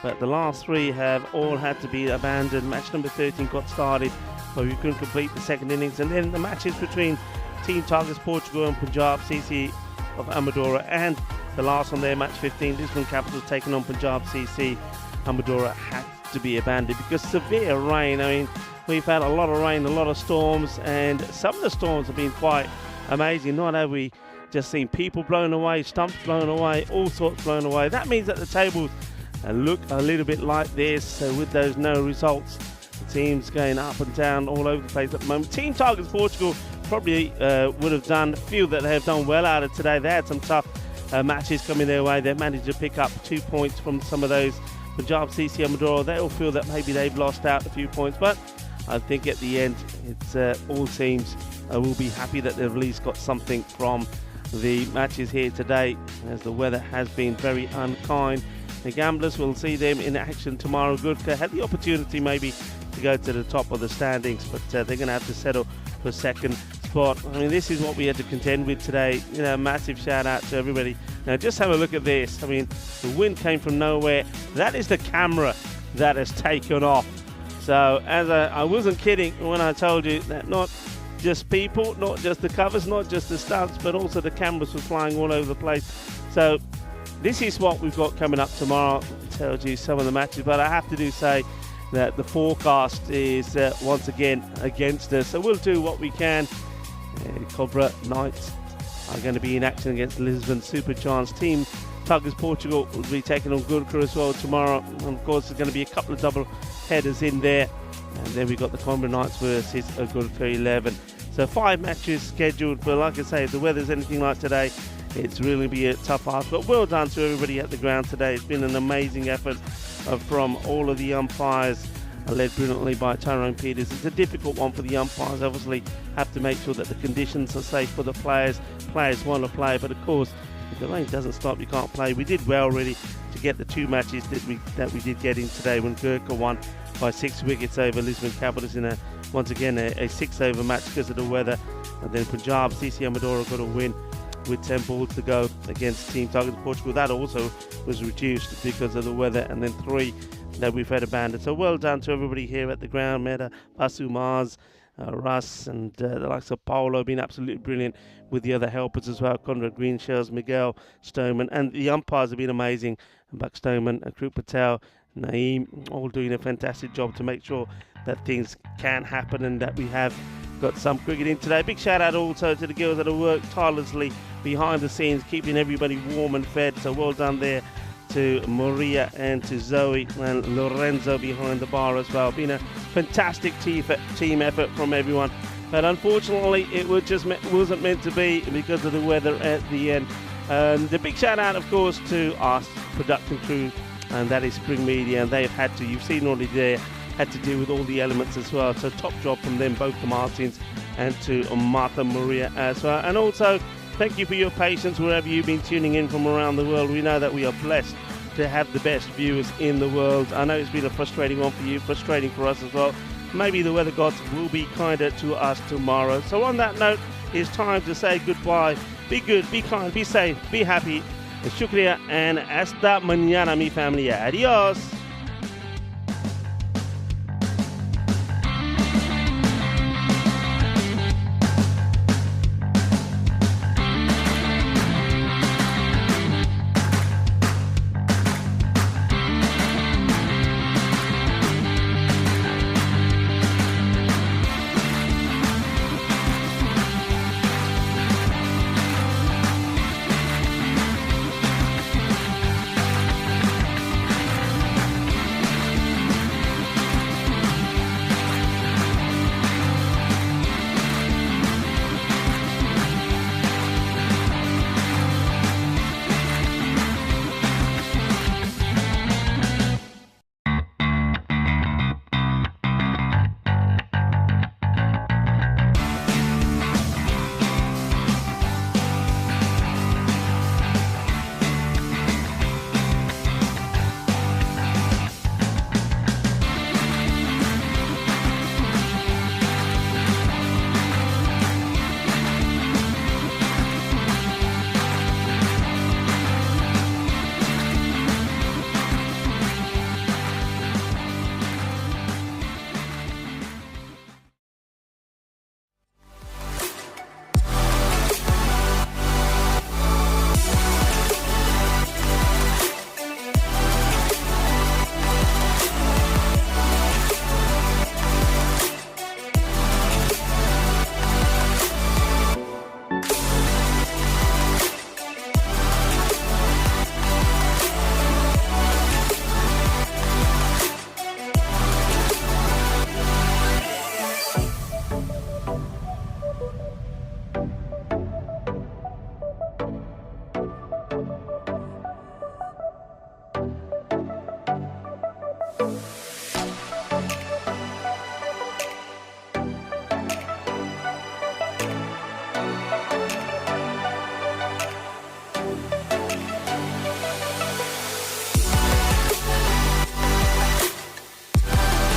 but the last 3 have all had to be abandoned. Match number 13 got started, but we couldn't complete the second innings. And then the matches between Team Tigers Portugal and Punjab CC of Amadora, and the last one there, match 15, Lisbon Capitals taking on Punjab CC Amadora, had to be abandoned because severe rain. I mean, we've had a lot of rain, a lot of storms, and some of the storms have been quite amazing. Not have we just seen people blown away, stumps blown away, all sorts blown away. That means that the tables look a little bit like this. So with those no results, the team's going up and down all over the place at the moment. Team Targets Portugal probably would have done, feel that they have done well out of today. They had some tough matches coming their way. They managed to pick up 2 points from some of those. Punjab, CC Amador, they all feel that maybe they've lost out a few points, but I think at the end, it's all teams will be happy that they've at least got something from the matches here today, as the weather has been very unkind. The gamblers will see them in action tomorrow. Gorkha had the opportunity maybe to go to the top of the standings, but they're going to have to settle for second spot. I mean, this is what we had to contend with today. You know, massive shout out to everybody. Now, just have a look at this. I mean, the wind came from nowhere. That is the camera that has taken off. So, as I wasn't kidding when I told you that not just people, not just the covers, not just the stunts, but also the cameras were flying all over the place. So, this is what we've got coming up tomorrow. It tells you some of the matches, but I have to say that the forecast is once again against us. So, we'll do what we can. Cobra Knights are going to be in action against Lisbon Superchance. Team Targets Portugal will be taking on Gorkha as well tomorrow. And of course, there's going to be a couple of double headers in there. And then we've got the Cobra Knights versus Gorkha 11. So 5 matches scheduled. But like I say, if the weather's anything like today, it's really be a tough ask. But well done to everybody at the ground today. It's been an amazing effort from all of the umpires, led brilliantly by Tyrone Peters. It's a difficult one for the umpires. Obviously, have to make sure that the conditions are safe for the players. Players want to play, but of course, if the rain doesn't stop, you can't play. We did well really to get the 2 matches that we did get in today, when Gorkha won by 6 wickets over Lisbon Capitals in once again a 6-over match because of the weather. And then Punjab, CC Amador got a win with 10 balls to go against Team Targets Portugal. That also was reduced because of the weather. And then 3 that we've had abandoned. So well done to everybody here at the ground. Meta, Basu, Mars, Russ, and the likes of Paolo been absolutely brilliant with the other helpers as well. Conrad Greenshells, Miguel Stoneman, and the umpires have been amazing. Buck Stoneman, Kruk Patel, Naeem, all doing a fantastic job to make sure that things can happen and that we have got some cricket in today. Big shout out also to the girls that have worked tirelessly behind the scenes, keeping everybody warm and fed. So well done there to Maria and to Zoe and Lorenzo behind the bar as well. Been a fantastic team effort from everyone, but unfortunately it wasn't meant to be because of the weather at the end. The big shout out, of course, to our production crew, and that is Spring Media, and they've had to, you've seen already there, had to deal with all the elements as well. So top job from them, both the Martins and to Martha Maria as well. And also, thank you for your patience wherever you've been tuning in from around the world. We know that we are blessed to have the best viewers in the world. I know it's been a frustrating one for you, frustrating for us as well. Maybe the weather gods will be kinder to us tomorrow. So on that note, it's time to say goodbye. Be good, be kind, be safe, be happy. Shukriya and hasta mañana, mi familia. Adios.